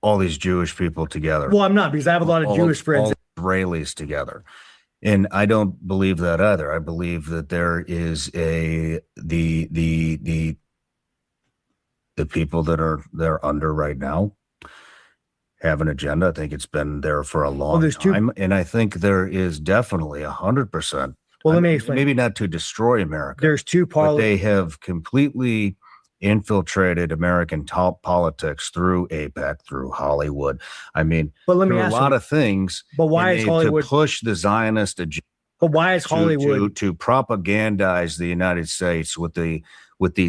all these Jewish people together. Well, I'm not, because I have a lot of Jewish friends. All Israelis together. And I don't believe that either. I believe that there is the people that are under right now have an agenda. I think it's been there for a long time. And I think there is definitely 100%. Well, let me explain. Maybe not to destroy America. There's two but they have completely infiltrated American politics through APEC, through Hollywood. I mean, but let me through ask a lot of things. But why is Hollywood to push the Zionist agenda? But why is Hollywood to propagandize the United States with the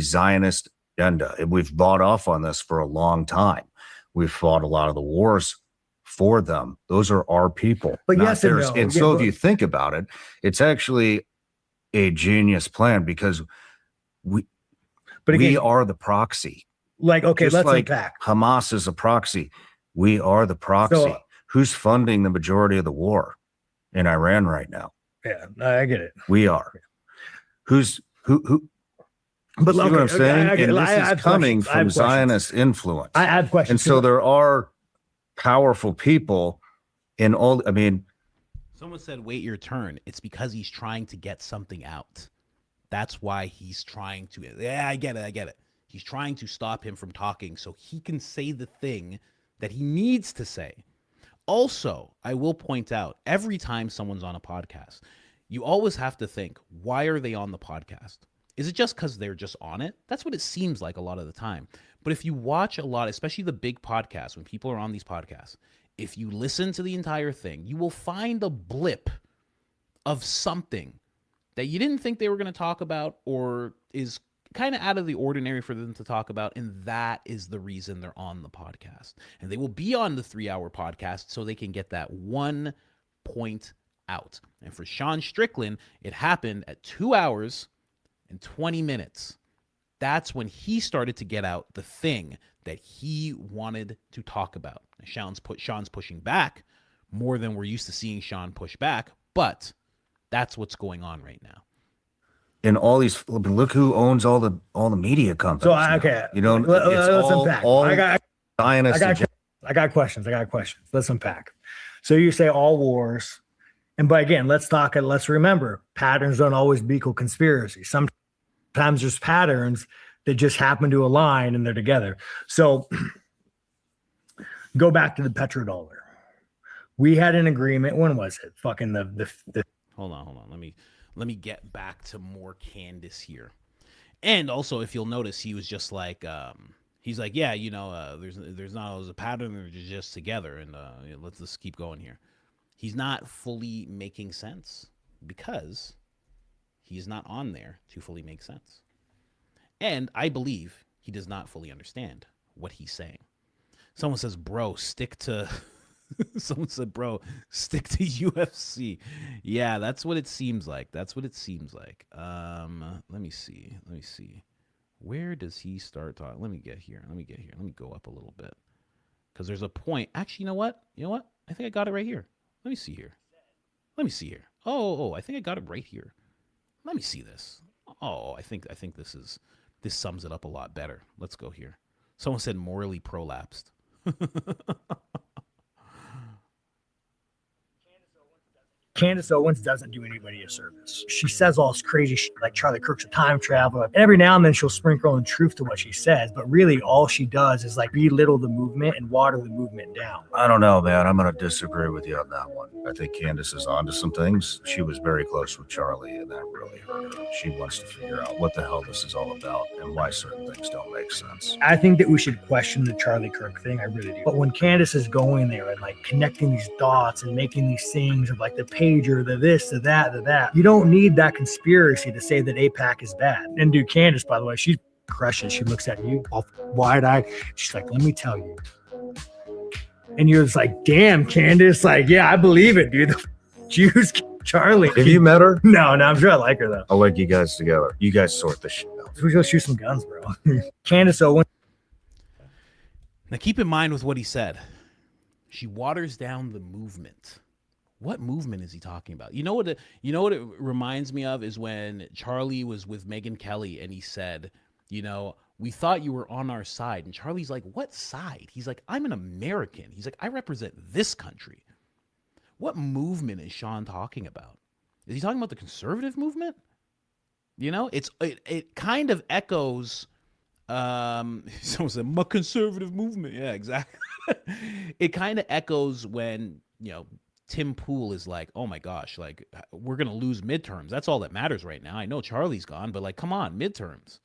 Zionist agenda? And we've bought off on this for a long time. We've fought a lot of the wars for them. Those are our people. But yes and no. And so if you think about it, it's actually a genius plan because we are the proxy. Like, okay, just let's like unpack. Hamas is a proxy. We are the proxy. So, who's funding the majority of the war in Iran right now? Yeah, I get it. We are. Who? But see what I'm saying? And this is coming from Zionist influence. I have questions. And so there are powerful people in all. I mean, someone said, "Wait your turn." It's because he's trying to get something out. That's why he's trying to. Yeah, I get it. He's trying to stop him from talking so he can say the thing that he needs to say. Also, I will point out, every time someone's on a podcast, you always have to think, why are they on the podcast? Is it just because they're just on it? That's what it seems like a lot of the time. But if you watch a lot, especially the big podcasts, when people are on these podcasts, if you listen to the entire thing, you will find a blip of something that you didn't think they were going to talk about or is kind of out of the ordinary for them to talk about. And that is the reason they're on the podcast. And they will be on the 3-hour podcast so they can get that one point out. And for Sean Strickland, it happened at 2 hours and 20 minutes. That's when he started to get out the thing that he wanted to talk about. Sean's pushing back more than we're used to seeing Sean push back, but that's what's going on right now. And all these, look who owns all the media companies. So okay, you know, let's unpack. I got questions. Let's unpack. So you say all wars, but again, let's remember, patterns don't always equal conspiracy. Sometimes there's patterns that just happen to align and they're together. So go back to the petrodollar. We had an agreement. When was it? Fucking the Hold on. Let me get back to more Candace here. And also, if you'll notice, he was just like, he's like, yeah, there's not always a pattern, they're just together, and let's keep going here. He's not fully making sense because he's not on there to fully make sense. And I believe he does not fully understand what he's saying. Someone says, bro, stick to someone said, bro, stick to UFC. Yeah, that's what it seems like. Let me see. Where does he start talking? Let me get here. Let me go up a little bit. Because there's a point. Actually, you know what? I think I got it right here. Let me see here. Oh, I think I got it right here. Let me see this. Oh, I think this sums it up a lot better. Let's go here. Someone said morally prolapsed. Candace Owens doesn't do anybody a service. She says all this crazy shit like Charlie Kirk's a time traveler. And every now and then she'll sprinkle in truth to what she says. But really all she does is like belittle the movement and water the movement down. I don't know, man. I'm going to disagree with you on that one. I think Candace is onto some things. She was very close with Charlie, and that really hurt her. She wants to figure out what the hell this is all about and why certain things don't make sense. I think that we should question the Charlie Kirk thing. I really do. But when Candace is going there and like connecting these dots and making these things of like the pager, the this, the that, you don't need that conspiracy to say that AIPAC is bad. And dude, Candace, by the way, she crushes. She looks at you all wide-eyed. She's like, let me tell you. And you're just like, damn, Candace. Like, yeah, I believe it, dude. The Jews, Charlie. Have you met her? No, I'm sure I like her though. I'll link you guys together. You guys sort this shit out. We go shoot some guns, bro. Candace Owens. Now keep in mind with what he said. She waters down the movement. What movement is he talking about? You know what it reminds me of is when Charlie was with Megyn Kelly and he said, we thought you were on our side. And Charlie's like, what side? He's like, I'm an American. He's like, I represent this country. What movement is Shawn talking about? Is he talking about the conservative movement? It kind of echoes someone said my conservative movement. Yeah, exactly. It kind of echoes when, Tim Pool is like, oh my gosh, like we're going to lose midterms. That's all that matters right now. I know Charlie's gone, but like, come on, midterms.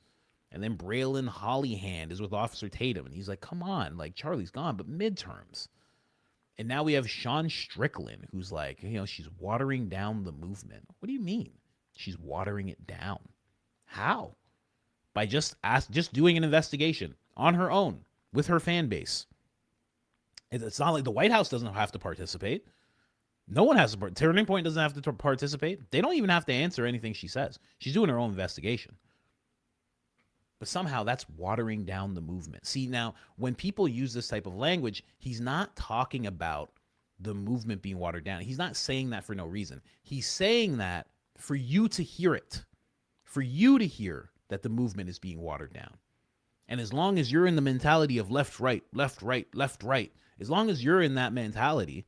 And then Braylon Hollyhand is with Officer Tatum. And he's like, come on, like Charlie's gone, but midterms. And now we have Sean Strickland, who's like, she's watering down the movement. What do you mean? She's watering it down. How? By just doing an investigation on her own with her fan base. It's not like the White House doesn't have to participate. No one has to. Turning Point doesn't have to participate. They don't even have to answer anything she says. She's doing her own investigation. But somehow that's watering down the movement. See, now, when people use this type of language, he's not talking about the movement being watered down. He's not saying that for no reason. He's saying that for you to hear it, for you to hear that the movement is being watered down. And as long as you're in the mentality of left, right, left, right, left, right, as long as you're in that mentality,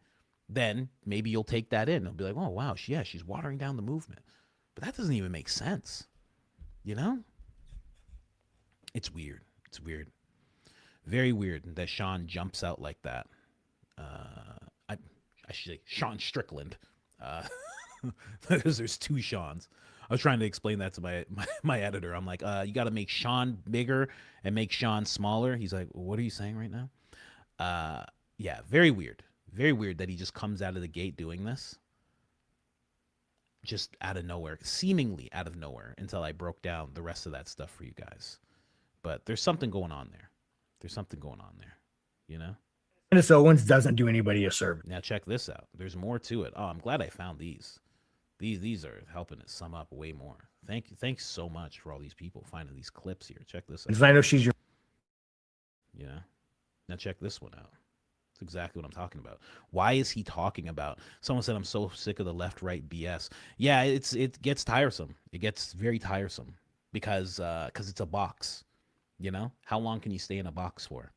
then maybe you'll take that in. It'll be like, oh, wow, she's watering down the movement. But that doesn't even make sense. It's weird. It's weird. Very weird that Shawn jumps out like that. I should say Sean Strickland. There's two Shawns. I was trying to explain that to my editor. I'm like, you got to make Shawn bigger and make Shawn smaller. He's like, what are you saying right now? Yeah, very weird. Very weird that he just comes out of the gate doing this. Just out of nowhere, seemingly out of nowhere, until I broke down the rest of that stuff for you guys. But there's something going on there. Candace Owens doesn't do anybody a service. Now check this out. There's more to it. Oh, I'm glad I found these. These are helping to sum up way more. Thank you. Thanks so much for all these people finding these clips here. Check this out. Because I know she's your. Now check this one out. That's exactly what I'm talking about. Why is he talking about? Someone said I'm so sick of the left-right BS. Yeah, it gets tiresome. It gets very tiresome because it's a box. How long can you stay in a box for?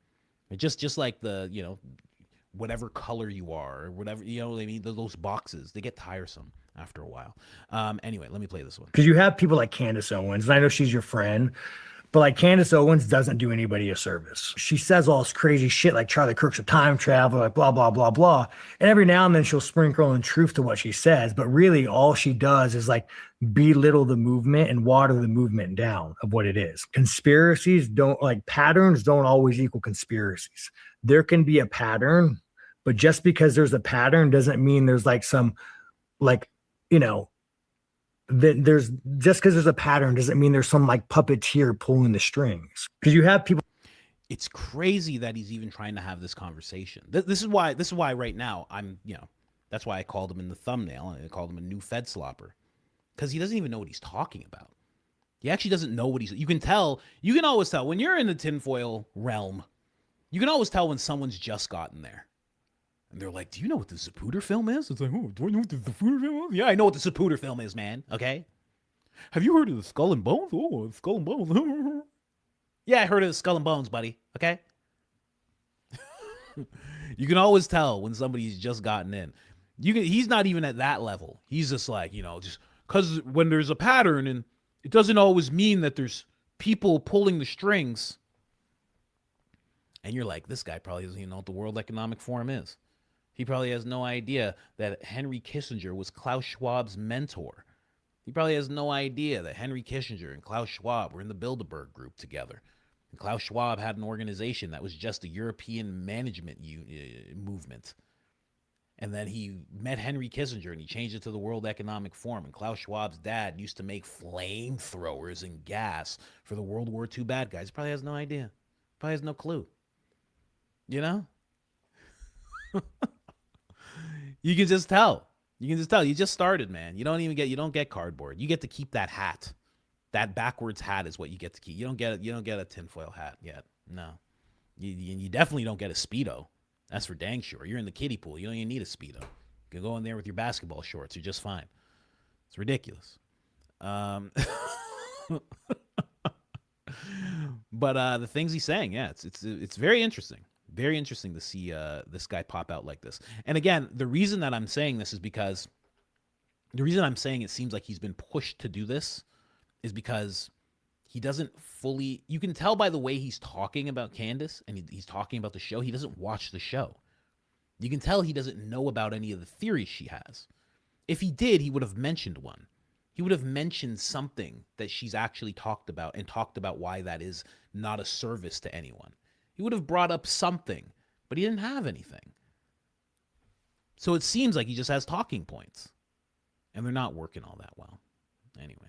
Just like the whatever color you are or whatever, what I mean? Those boxes, they get tiresome after a while. Anyway, let me play this one. Because you have people like Candace Owens, and I know she's your friend, But like Candace Owens doesn't do anybody a service. She says all this crazy shit like Charlie Kirk's a time traveler, like blah, blah, blah, blah. And every now and then she'll sprinkle in truth to what she says. But really all she does is like belittle the movement and water the movement down of what it is. Conspiracies don't, like, patterns don't always equal conspiracies. There can be a pattern, but just because there's a pattern doesn't mean there's like some, like, you know, that there's just because there's a pattern doesn't mean there's some like puppeteer pulling the strings. Because you have people. It's crazy that he's even trying to have this conversation. This is why right now I'm, you know, that's why I called him in the thumbnail and I called him a new Fed slopper, because he doesn't even know what he's talking about. He actually doesn't know what he's. You can always tell when you're in the tinfoil realm. You can always tell when someone's just gotten there. And they're like, do you know what the Zapruder film is? It's like, oh, do I know what the Zapruder film is? Yeah, I know what the Zapruder film is, man. Okay. Have you heard of the Skull and Bones? Oh, Skull and Bones. Yeah, I heard of the Skull and Bones, buddy. Okay. You can always tell when somebody's just gotten in. He's not even at that level. He's just like, you know, just because when there's a pattern and it doesn't always mean that there's people pulling the strings. And you're like, this guy probably doesn't even know what the World Economic Forum is. He probably has no idea that Henry Kissinger was Klaus Schwab's mentor. He probably has no idea that Henry Kissinger and Klaus Schwab were in the Bilderberg group together. And Klaus Schwab had an organization that was just a European management movement. And then he met Henry Kissinger and he changed it to the World Economic Forum. And Klaus Schwab's dad used to make flamethrowers and gas for the World War II bad guys. He probably has no idea. Probably has no clue. You know? You can just tell. You just started, man. You don't get cardboard. You get to keep that hat. That backwards hat is what you get to keep. You don't get a tinfoil hat yet. No. You definitely don't get a Speedo. That's for dang sure. You're in the kiddie pool. You don't even need a Speedo. You can go in there with your basketball shorts. You're just fine. It's ridiculous. But the things he's saying, yeah, it's very interesting. Very interesting to see this guy pop out like this. And again, the reason that I'm saying this is because the reason I'm saying it seems like he's been pushed to do this is because he doesn't fully, you can tell by the way he's talking about Candace and he's talking about the show. He doesn't watch the show. You can tell he doesn't know about any of the theories she has. If he did, he would have mentioned one. He would have mentioned something that she's actually talked about and talked about why that is not a service to anyone. He would have brought up something, but he didn't have anything. So it seems like he just has talking points, and they're not working all that well. Anyway,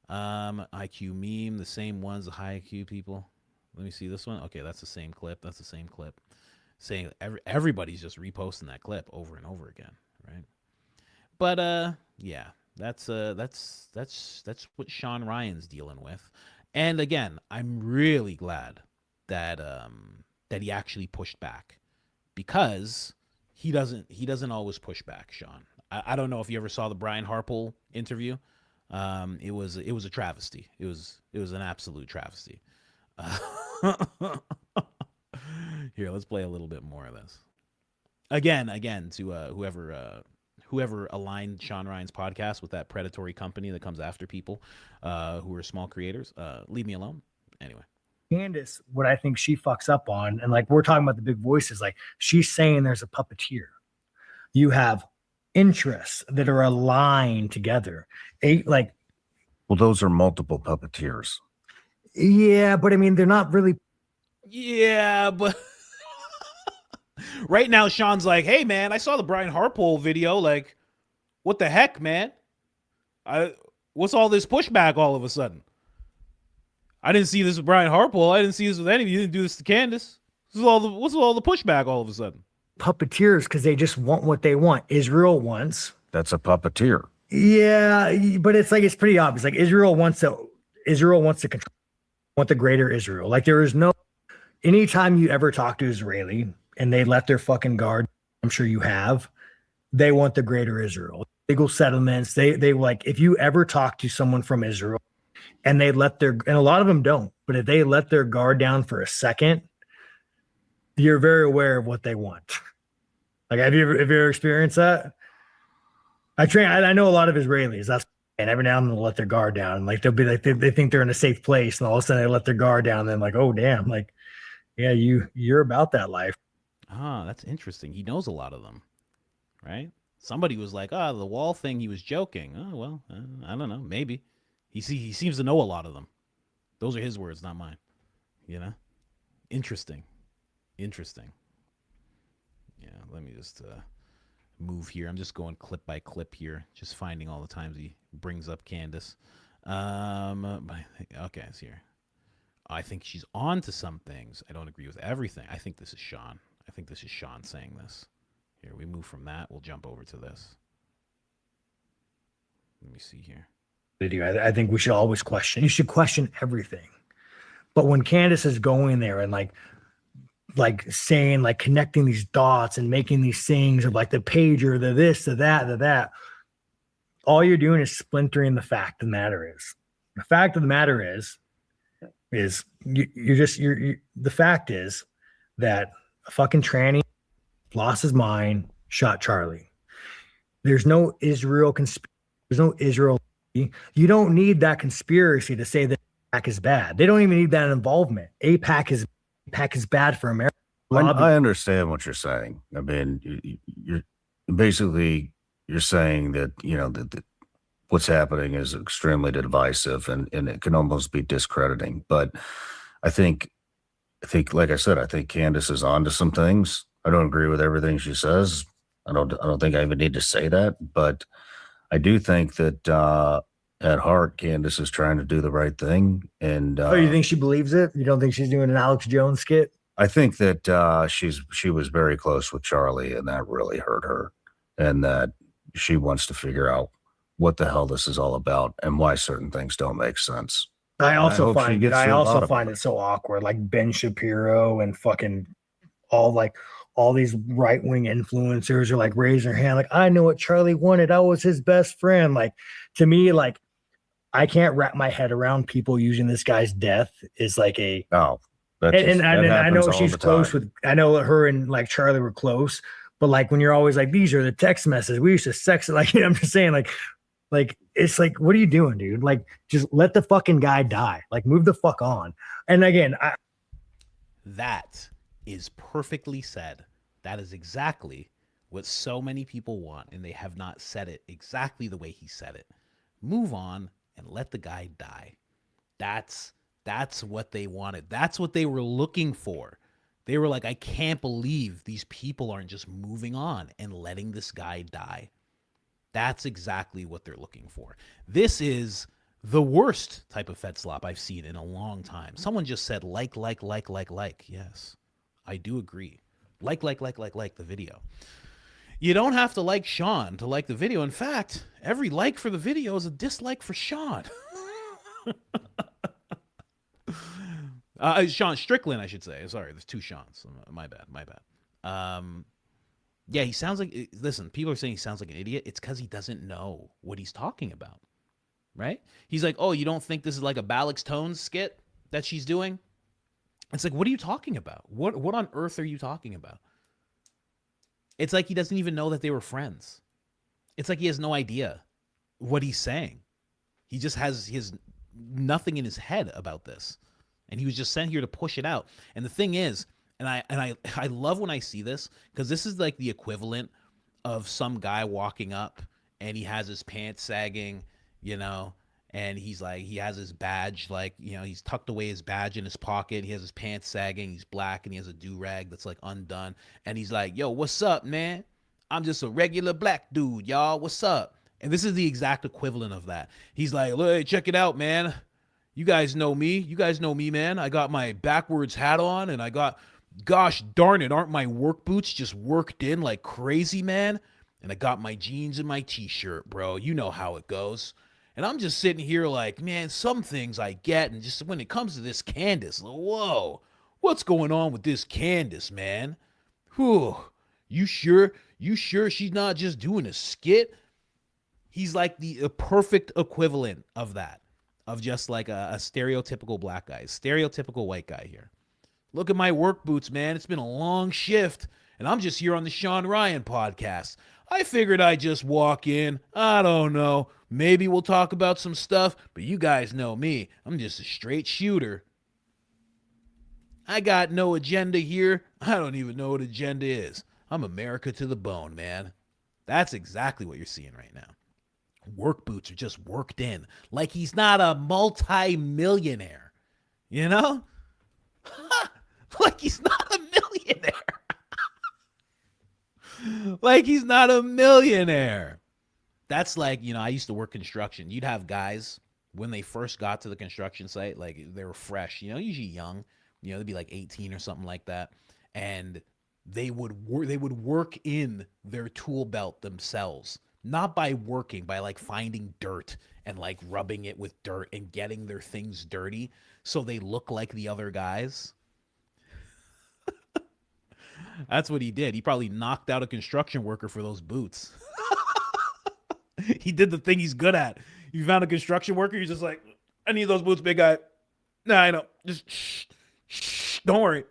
IQ meme, the same ones, the high IQ people. Let me see this one. Okay, that's the same clip. Saying everybody's just reposting that clip over and over again, right? But yeah, that's what Shawn Ryan's dealing with. And again, I'm really glad that he actually pushed back, because he doesn't always push back, Shawn. I don't know if you ever saw the Brian Harpole interview. It was a travesty. It was an absolute travesty. Here, let's play a little bit more of this. Again to whoever aligned Shawn Ryan's podcast with that predatory company that comes after people who are small creators. Leave me alone. Anyway. Candace, what I think she fucks up on, and like we're talking about the big voices, like she's saying there's a puppeteer. You have interests that are aligned together. Well, those are multiple puppeteers. Yeah, but I mean, they're not really. Yeah, but right now, Shawn's like, hey, man, I saw the Brian Harpole video. Like, what the heck, man? What's all this pushback all of a sudden? I didn't see this with Brian Harpole. I didn't see this with any of you. You didn't do this to Candace. What's all the pushback all of a sudden? Puppeteers, because they just want what they want. Israel wants. That's a puppeteer. Yeah, but it's pretty obvious. Like Israel wants to control, want the greater Israel. Like there is no, anytime you ever talk to Israeli and they let their fucking guard, I'm sure you have, they want the greater Israel. Legal settlements. They like, if you ever talk to someone from Israel, and they and a lot of them don't, but if they let their guard down for a second, you're very aware of what they want. Like, have you ever experienced that? I know a lot of Israelis. and every now and then they'll let their guard down. And like they'll be like they think they're in a safe place, and all of a sudden they let their guard down. And then like, oh damn, like yeah, you're about that life. Ah, that's interesting. He knows a lot of them, right? Somebody was like, "Ah, the wall thing. He was joking." Oh well, I don't know. Maybe he seems to know a lot of them. Those are his words, not mine. You know, interesting. Yeah, let me just move here. I'm just going clip by clip here, just finding all the times he brings up Candace. Okay, it's here. I think she's on to some things. I don't agree with everything. I think this is Shawn. I think this is Shawn saying this. Here, we move from that. We'll jump over to this. Let me see here. I think we should always question. You should question everything. But when Candace is going there and like saying, like connecting these dots and making these things of like the pager, the this, the that, all you're doing is splintering the fact of the matter is. The fact of the matter is the fact is that a fucking tranny lost his mind, shot Charlie. There's no Israel there's no Israel. You don't need that conspiracy to say that AIPAC is bad. They don't even need that involvement. AIPAC is bad for America. I understand what you're saying. I mean, you're basically saying that that what's happening is extremely divisive and it can almost be discrediting. But I think, like I said, I think Candace is onto some things. I don't agree with everything she says. I don't think I even need to say that, but I do think that at heart, Candace is trying to do the right thing. And you think she believes it? You don't think she's doing an Alex Jones skit? I think that she was very close with Charlie, and that really hurt her, and that she wants to figure out what the hell this is all about and why certain things don't make sense. I also find it so awkward, like Ben Shapiro and fucking all these right-wing influencers are like raising their hand, like, I know what Charlie wanted. I was his best friend. Like, to me, like, I can't wrap my head around people using this guy's death is like a and I know she's close with. I know her and like Charlie were close, but like when you're always like, these are the text messages we used to sex it. Like, I'm just saying, like it's like, what are you doing, dude? Like, just let the fucking guy die. Like, move the fuck on. And again, that is perfectly said. That is exactly what so many people want, and they have not said it exactly the way he said it. Move on and let the guy die. That's what they wanted. That's what they were looking for. They were like, I can't believe these people aren't just moving on and letting this guy die. That's exactly what they're looking for. This is the worst type of Fed slop I've seen in a long time. Someone just said like. Yes, I do agree. Like the video. You don't have to like Shawn to like the video. In fact, every like for the video is a dislike for Shawn. Shawn Strickland, I should say. Sorry, there's two Shawns. My bad. Yeah, he sounds like, listen, people are saying he sounds like an idiot. It's because he doesn't know what he's talking about, right? He's like, oh, you don't think this is like a Balix Tones skit that she's doing? It's like, what are you talking about? What on earth are you talking about? It's like he doesn't even know that they were friends. It's like he has no idea what he's saying. He just has his nothing in his head about this. And he was just sent here to push it out. And the thing is, and I love when I see this, because this is like the equivalent of some guy walking up and he has his pants sagging, and he's like, he has his badge, like, he's tucked away his badge in his pocket. He has his pants sagging. He's black and he has a do-rag that's like undone. And he's like, yo, what's up, man? I'm just a regular black dude, y'all. What's up? And this is the exact equivalent of that. He's like, hey, check it out, man. You guys know me. You guys know me, man. I got my backwards hat on and I got, gosh darn it, aren't my work boots just worked in like crazy, man? And I got my jeans and my t-shirt, bro. You know how it goes. And I'm just sitting here like, man, some things I get. And just when it comes to this Candace, whoa, what's going on with this Candace, man? Whew, you sure she's not just doing a skit? He's like the perfect equivalent of that, of just like a stereotypical black guy, stereotypical white guy here. Look at my work boots, man. It's been a long shift, and I'm just here on the Shawn Ryan podcast. I figured I'd just walk in, I don't know, Maybe we'll talk about some stuff, but you guys know me. I'm just a straight shooter. I got no agenda here. I don't even know what agenda is. I'm America to the bone, man. That's exactly what you're seeing right now. Work boots are just worked in like he's not a multi-millionaire, you know? Like he's not a millionaire. Like he's not a millionaire. That's like, I used to work construction. You'd have guys when they first got to the construction site, like they were fresh, usually young, they'd be like 18 or something like that. And they would work in their tool belt themselves, not by working, by like finding dirt and like rubbing it with dirt and getting their things dirty so they look like the other guys. That's what he did. He probably knocked out a construction worker for those boots. He did the thing he's good at. You found a construction worker, you're just like, I need those boots, big guy. Nah, I know. Just shh. Don't worry.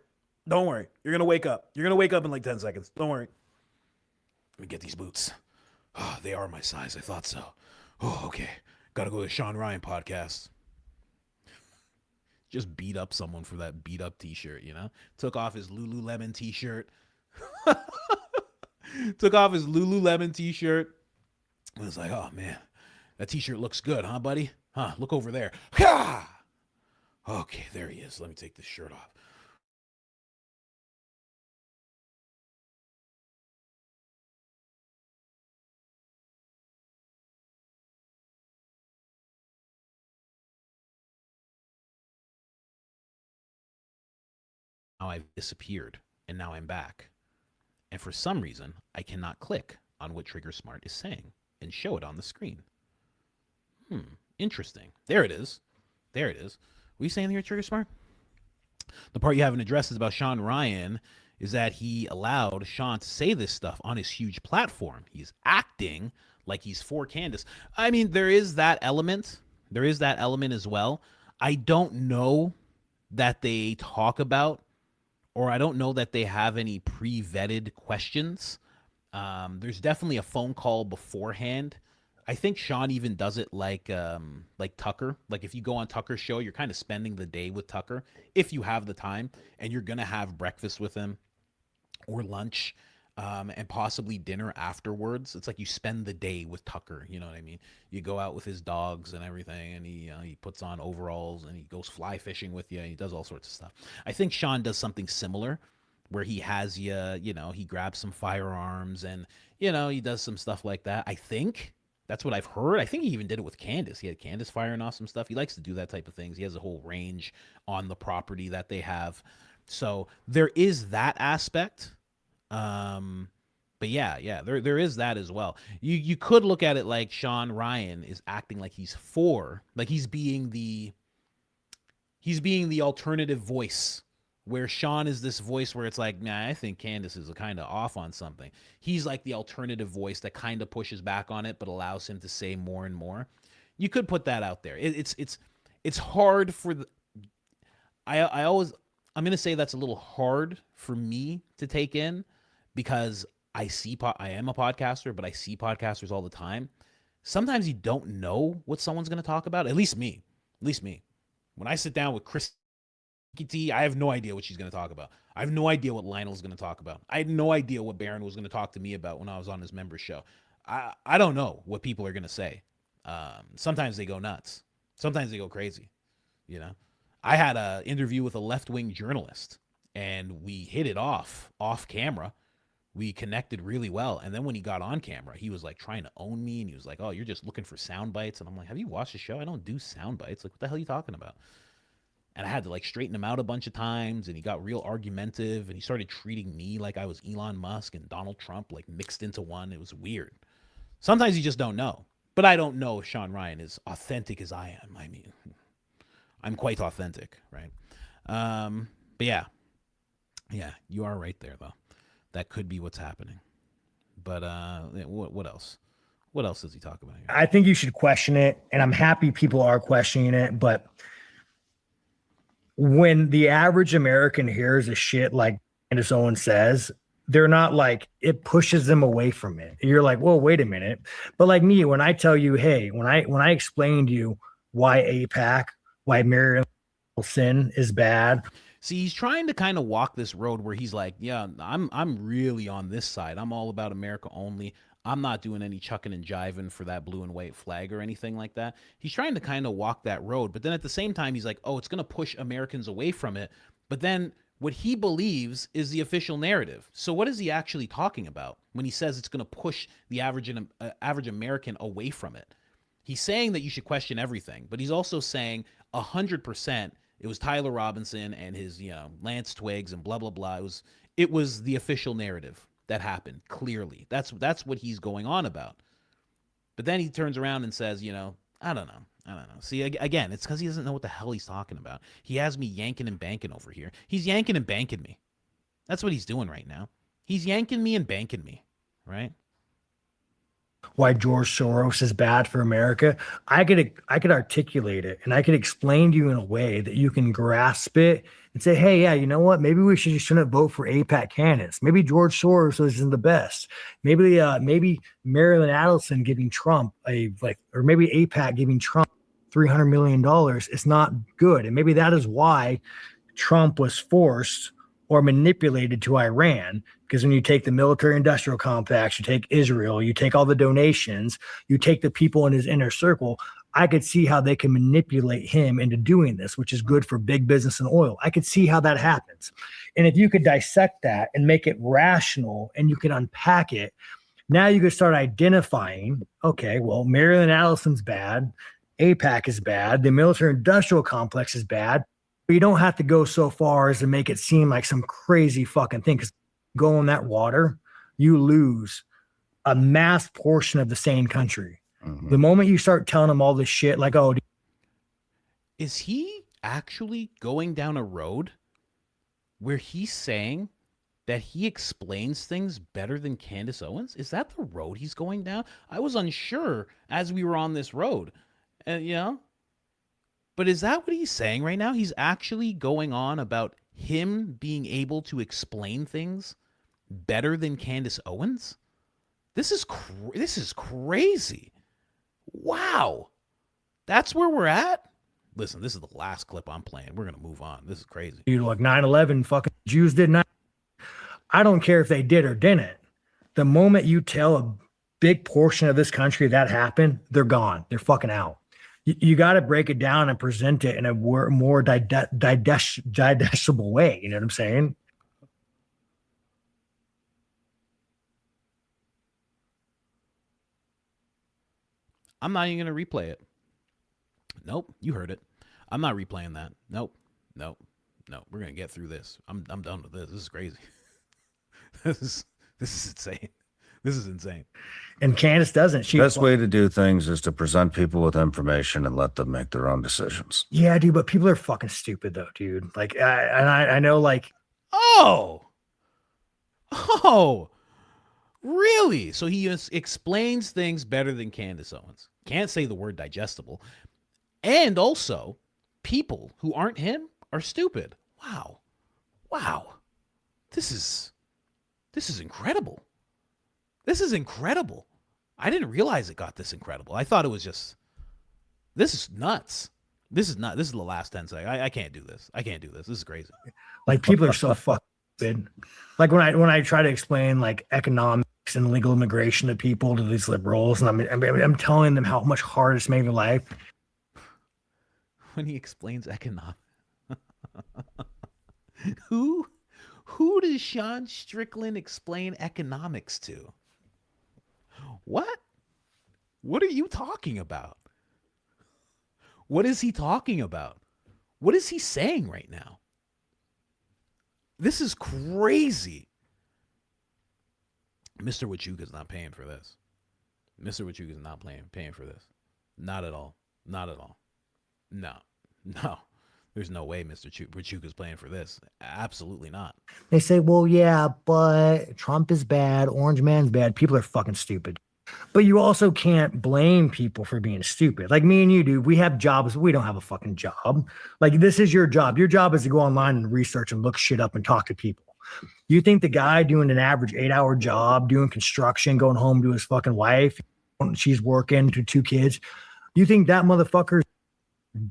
You're going to wake up. You're going to wake up in like 10 seconds. Don't worry. Let me get these boots. Oh, they are my size. I thought so. Oh, okay. Got to go to the Shawn Ryan podcast. Just beat up someone for that beat up t-shirt, Took off his Lululemon t-shirt. Took off his Lululemon t-shirt. I was like, oh, man, that t-shirt looks good, huh, buddy? Huh, look over there. Ha! Okay, there he is. Let me take this shirt off. Now I've disappeared, and now I'm back. And for some reason, I cannot click on what Trigger Smart is saying and show it on the screen. Interesting. There it is. What are you saying here, Trigger Smart? The part you haven't addressed is about Shawn Ryan, is that he allowed Shawn to say this stuff on his huge platform. He's acting like he's for Candace. I mean, there is that element. There is that element as well. I don't know that they talk about, or I don't know that they have any pre-vetted questions. There's definitely a phone call beforehand. I think Shawn even does it like Tucker. Like if you go on Tucker's show, you're kind of spending the day with Tucker if you have the time, and you're gonna have breakfast with him or lunch, and possibly dinner afterwards. It's like you spend the day with Tucker. You know what I mean? You go out with his dogs and everything, and he puts on overalls and he goes fly fishing with you, and he does all sorts of stuff. I think Shawn does something similar, where he has you, he grabs some firearms and, he does some stuff like that. I think that's what I've heard. I think he even did it with Candace. He had Candace firing off some stuff. He likes to do that type of things. He has a whole range on the property that they have. So there is that aspect. But yeah, there is that as well. You could look at it like Shawn Ryan is acting like he's being the alternative voice, where Shawn is this voice where it's like, nah, I think Candace is kind of off on something. He's like the alternative voice that kind of pushes back on it, but allows him to say more and more. You could put that out there. It's hard for I'm going to say that's a little hard for me to take in, because I am a podcaster, but I see podcasters all the time. Sometimes you don't know what someone's going to talk about. At least me. When I sit down with Chris T, I have no idea what she's going to talk about. I have no idea what Lionel's going to talk about. I had no idea what Baron was going to talk to me about when I was on his member show. I don't know what people are going to say. Sometimes they go nuts. Sometimes they go crazy. I had an interview with a left-wing journalist, and we hit it off camera. We connected really well. And then when he got on camera, he was like trying to own me. And he was like, oh, you're just looking for sound bites. And I'm like, have you watched the show? I don't do sound bites. Like, what the hell are you talking about? And I had to like straighten him out a bunch of times. And he got real argumentative. And he started treating me like I was Elon Musk and Donald Trump, like mixed into one. It was weird. Sometimes you just don't know. But I don't know if Shawn Ryan is authentic as I am. I mean, I'm quite authentic, right? But yeah, you are right there, though. That could be what's happening. But what else? What else does he talk about here? I think you should question it, and I'm happy people are questioning it. But when the average American hears a shit like Candace Owens says, they're not like, it pushes them away from it. You're like, well, wait a minute. But like me, when I tell you, hey, when I explain to you why AIPAC, why Maryland sin is bad. See, he's trying to kind of walk this road where he's like, yeah, I'm really on this side. I'm all about America only. I'm not doing any chucking and jiving for that blue and white flag or anything like that. He's trying to kind of walk that road. But then at the same time, he's like, oh, it's going to push Americans away from it. But then what he believes is the official narrative. So what is he actually talking about when he says it's going to push the average American away from it? He's saying that you should question everything, but he's also saying 100% it was Tyler Robinson and his, Lance Twiggs and blah, blah, blah. It was the official narrative that happened, clearly. That's what he's going on about. But then he turns around and says, I don't know. See, again, it's because he doesn't know what the hell he's talking about. He has me yanking and banking over here. He's yanking and banking me. That's what he's doing right now. He's yanking me and banking me, right? Why George Soros is bad for America. I could articulate it, and I could explain to you in a way that you can grasp it and say, hey, yeah, you know what? Maybe we shouldn't vote for AIPAC candidates. Maybe George Soros isn't the best. Maybe Marilyn Adelson giving Trump or maybe AIPAC giving Trump $300 million is not good. And maybe that is why Trump was forced or manipulated to Iran, because when you take the military industrial complex, you take Israel, you take all the donations, you take the people in his inner circle, I could see how they can manipulate him into doing this, which is good for big business and oil. I could see how that happens. And if you could dissect that and make it rational and you can unpack it, now you could start identifying, okay, well, Marilyn Allison's bad, AIPAC is bad, the military industrial complex is bad. But you don't have to go so far as to make it seem like some crazy fucking thing. Because go in that water, you lose a mass portion of the sane country. Mm-hmm. The moment you start telling them all this shit, like, oh, is he actually going down a road where he's saying that he explains things better than Candace Owens? Is that the road he's going down? I was unsure as we were on this road, But is that what he's saying right now? He's actually going on about him being able to explain things better than Candace Owens? This is crazy. Wow. That's where we're at? Listen, this is the last clip I'm playing. We're going to move on. This is crazy. You like 9/11 fucking Jews did not. I don't care if they did or didn't. The moment you tell a big portion of this country that happened, they're gone. They're fucking out. You got to break it down and present it in a more digestible way. You know what I'm saying? I'm not even going to replay it. Nope. You heard it. I'm not replaying that. Nope. We're going to get through this. I'm done with this. This is crazy. This is insane. This is insane. And Candace doesn't. Best way to do things is to present people with information and let them make their own decisions. Yeah, dude, but people are fucking stupid though, dude. Like, I know, like, oh, really? So he explains things better than Candace Owens. Can't say the word digestible. And also, people who aren't him are stupid. Wow. This is incredible. This is incredible. I didn't realize it got this incredible. I thought it was just, this is nuts. This is the last 10 seconds. I can't do this. This is crazy. Like, people are so fucking stupid. Like when I try to explain like economics and legal immigration to people, to these liberals, and I'm telling them how much harder it's making their life. When he explains economics, who does Sean Strickland explain economics to? What are you talking about? What is he talking about? What is he saying right now? This is crazy. Mr. Wachuga's not paying for this. Mr. Wachuga's not paying for this. Not at all. No. There's no way Mr. Wachuga's playing for this. Absolutely not. They say, well, yeah, but Trump is bad. Orange man's bad. People are fucking stupid. But you also can't blame people for being stupid. Like me and you, dude, we have jobs. We don't have a fucking job. Like, this is your job. Your job is to go online and research and look shit up and talk to people. You think the guy doing an average 8-hour job, doing construction, going home to his fucking wife, she's working to 2 kids. You think that motherfucker's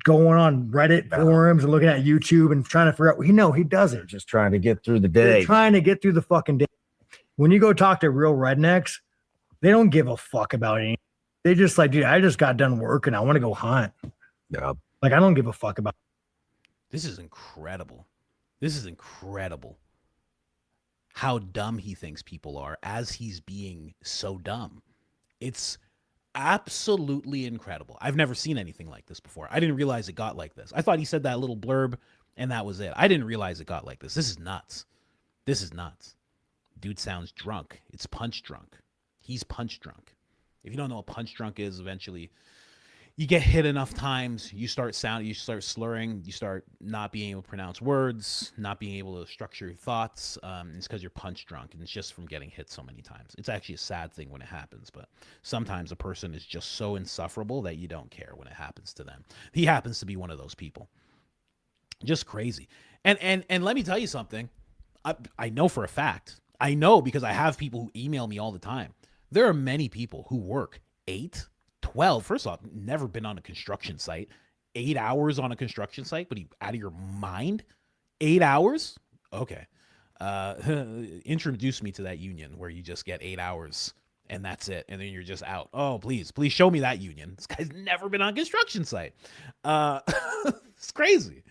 going on Reddit forums and looking at YouTube and trying to figure out, he doesn't. Just trying to get through the They're day. trying to get through the fucking day. When you go talk to real rednecks, they don't give a fuck about anything. They just like, dude, I just got done working. I want to go hunt. Yeah. Like, I don't give a fuck about. This is incredible. This is incredible. How dumb he thinks people are as he's being so dumb. It's absolutely incredible. I've never seen anything like this before. I didn't realize it got like this. I thought he said that little blurb and that was it. I didn't realize it got like this. This is nuts. This is nuts. Dude sounds drunk. It's punch drunk. He's punch drunk. If you don't know what punch drunk is, eventually you get hit enough times, you start slurring, you start not being able to pronounce words, not being able to structure your thoughts. It's because you're punch drunk, and it's just from getting hit so many times. It's actually a sad thing when it happens, but sometimes a person is just so insufferable that you don't care when it happens to them. He happens to be one of those people. Just crazy. And let me tell you something. I know for a fact. I know because I have people who email me all the time. There are many people who work 8, 12. First off, never been on a construction site. 8 hours on a construction site, but out of your mind? 8 hours? Okay. Introduce me to that union where you just get 8 hours and that's it. And then you're just out. Oh, please show me that union. This guy's never been on a construction site. It's crazy.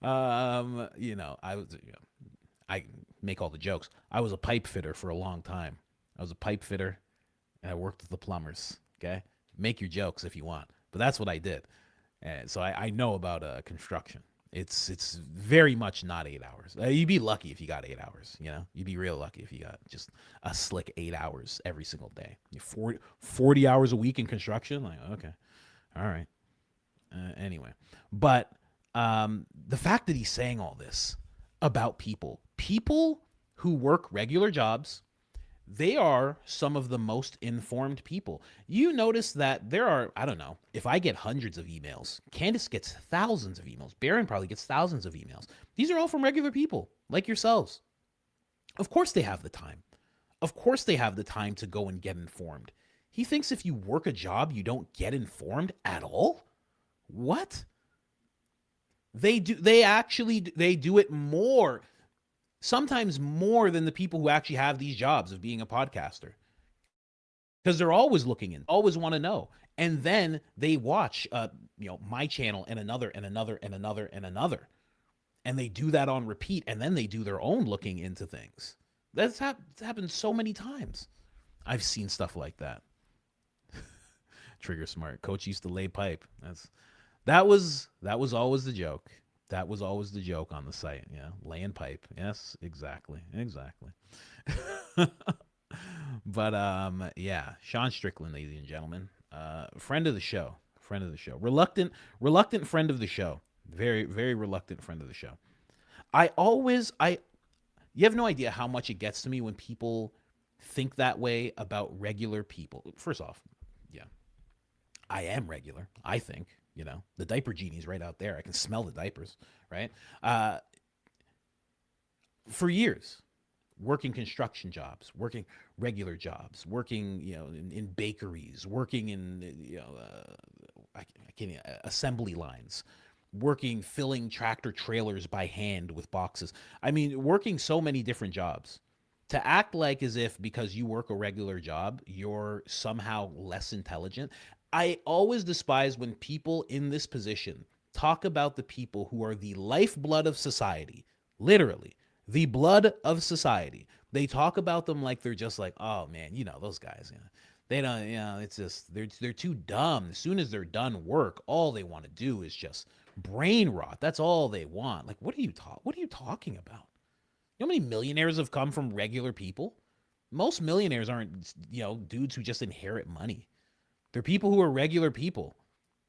I make all the jokes. I was a pipe fitter for a long time. I was a pipe fitter and I worked with the plumbers. Okay. Make your jokes if you want, but that's what I did. And so I know about construction. It's very much not 8 hours. You'd be lucky if you got 8 hours, you'd be real lucky if you got just a slick 8 hours every single day. 40 hours a week in construction. Like, okay. All right. Anyway, but the fact that he's saying all this about people who work regular jobs, they are some of the most informed people. You notice that there are, I don't know, if I get hundreds of emails, Candace gets thousands of emails, Baron probably gets thousands of emails. These are all from regular people like yourselves. Of course they have the time. Of course they have the time to go and get informed. He thinks if you work a job, you don't get informed at all? What? They do it more. Sometimes more than the people who actually have these jobs of being a podcaster. Because they're always looking in, always want to know. And then they watch, my channel and another and another and another and another. And they do that on repeat. And then they do their own looking into things. That's happened so many times. I've seen stuff like that. Trigger smart. Coach used to lay pipe. That was always the joke. That was always the joke on the site. Yeah. Laying pipe. Yes, exactly. But yeah, Sean Strickland, ladies and gentlemen, friend of the show. Reluctant friend of the show. Very, very reluctant friend of the show. You have no idea how much it gets to me when people think that way about regular people. First off, yeah, I am regular, I think. The diaper genie's right out there. I can smell the diapers, right? For years, working construction jobs, working regular jobs, working, in bakeries, working in, assembly lines, filling tractor trailers by hand with boxes. I mean, working so many different jobs. To act like as if because you work a regular job, you're somehow less intelligent. I always despise when people in this position talk about the people who are the lifeblood of society, literally the blood of society. They talk about them like they're just like, oh man, those guys, they don't, it's just, they're too dumb. As soon as they're done work, all they want to do is just brain rot. That's all they want. Like, what are you talking about? You know how many millionaires have come from regular people? Most millionaires aren't, dudes who just inherit money. They're people who are regular people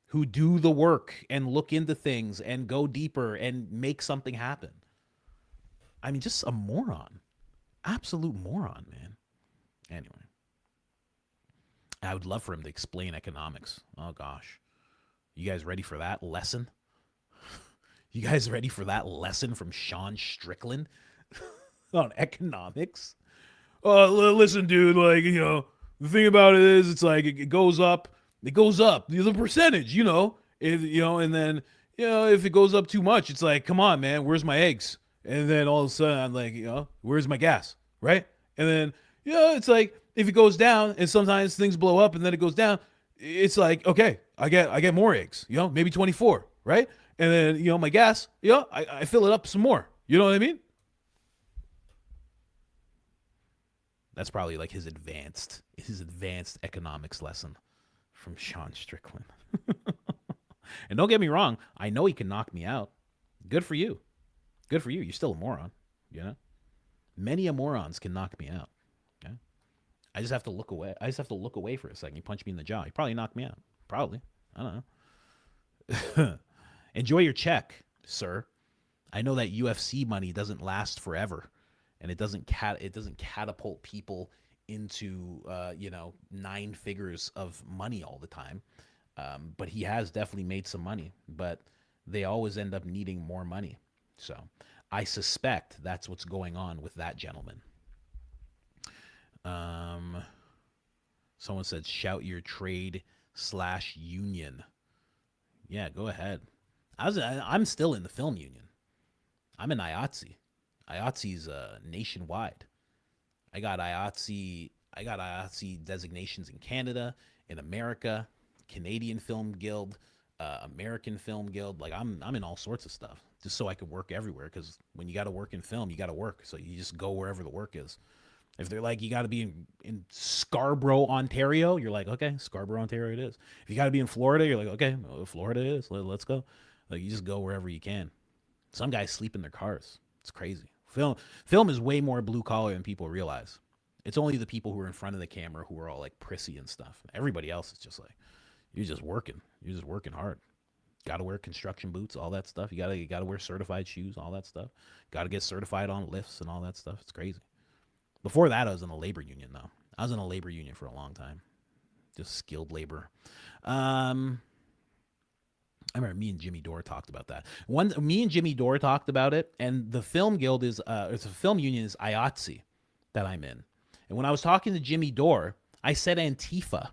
who do the work and look into things and go deeper and make something happen. I mean, just a moron. Absolute moron, man. Anyway. I would love for him to explain economics. Oh, gosh. You guys ready for that lesson? You guys ready for that lesson from Sean Strickland? on economics. Listen, dude, like, the thing about it is it's like it goes up, the percentage, and then, if it goes up too much, it's like, come on, man, where's my eggs? And then all of a sudden I'm like, where's my gas? Right? And then, it's like if it goes down and sometimes things blow up and then it goes down, it's like, okay, I get more eggs, maybe 24, right? And then, my gas, I fill it up some more. You know what I mean? That's probably like his advanced economics lesson from Sean Strickland. And don't get me wrong, I know he can knock me out. Good for you. Good for you. You're still a moron, Many a morons can knock me out. Okay? I just have to look away. I just have to look away for a second. You punch me in the jaw. You probably knock me out. Probably. I don't know. Enjoy your check, sir. I know that UFC money doesn't last forever, and it doesn't catapult people into 9 figures of money all the time. But he has definitely made some money, but they always end up needing more money. So I suspect that's what's going on with that gentleman. Someone said, shout your trade/union. Yeah, go ahead. I'm still in the film union. I'm in IATSE. IATSE's nationwide. I got IATSE designations in Canada, in America, Canadian Film Guild, American Film Guild. Like I'm in all sorts of stuff just so I could work everywhere. Because when you got to work in film, you got to work. So you just go wherever the work is. If they're like, you got to be in Scarborough, Ontario, you're like, okay, Scarborough, Ontario it is. If you got to be in Florida, you're like, okay, well, Florida it is. Let's go. Like you just go wherever you can. Some guys sleep in their cars. It's crazy. Film is way more blue collar than people realize. It's only the people who are in front of the camera who are all like prissy and stuff. Everybody else is just like, you're just working. You're just working hard. Got to wear construction boots, all that stuff. You gotta wear certified shoes, all that stuff. Got to get certified on lifts and all that stuff. It's crazy. Before that, I was in a labor union, though. I was in a labor union for a long time. Just skilled labor. I remember me and Jimmy Dore talked about that. Me and Jimmy Dore talked about it, and the film guild is, it's a film union is IATSE that I'm in. And when I was talking to Jimmy Dore, I said Antifa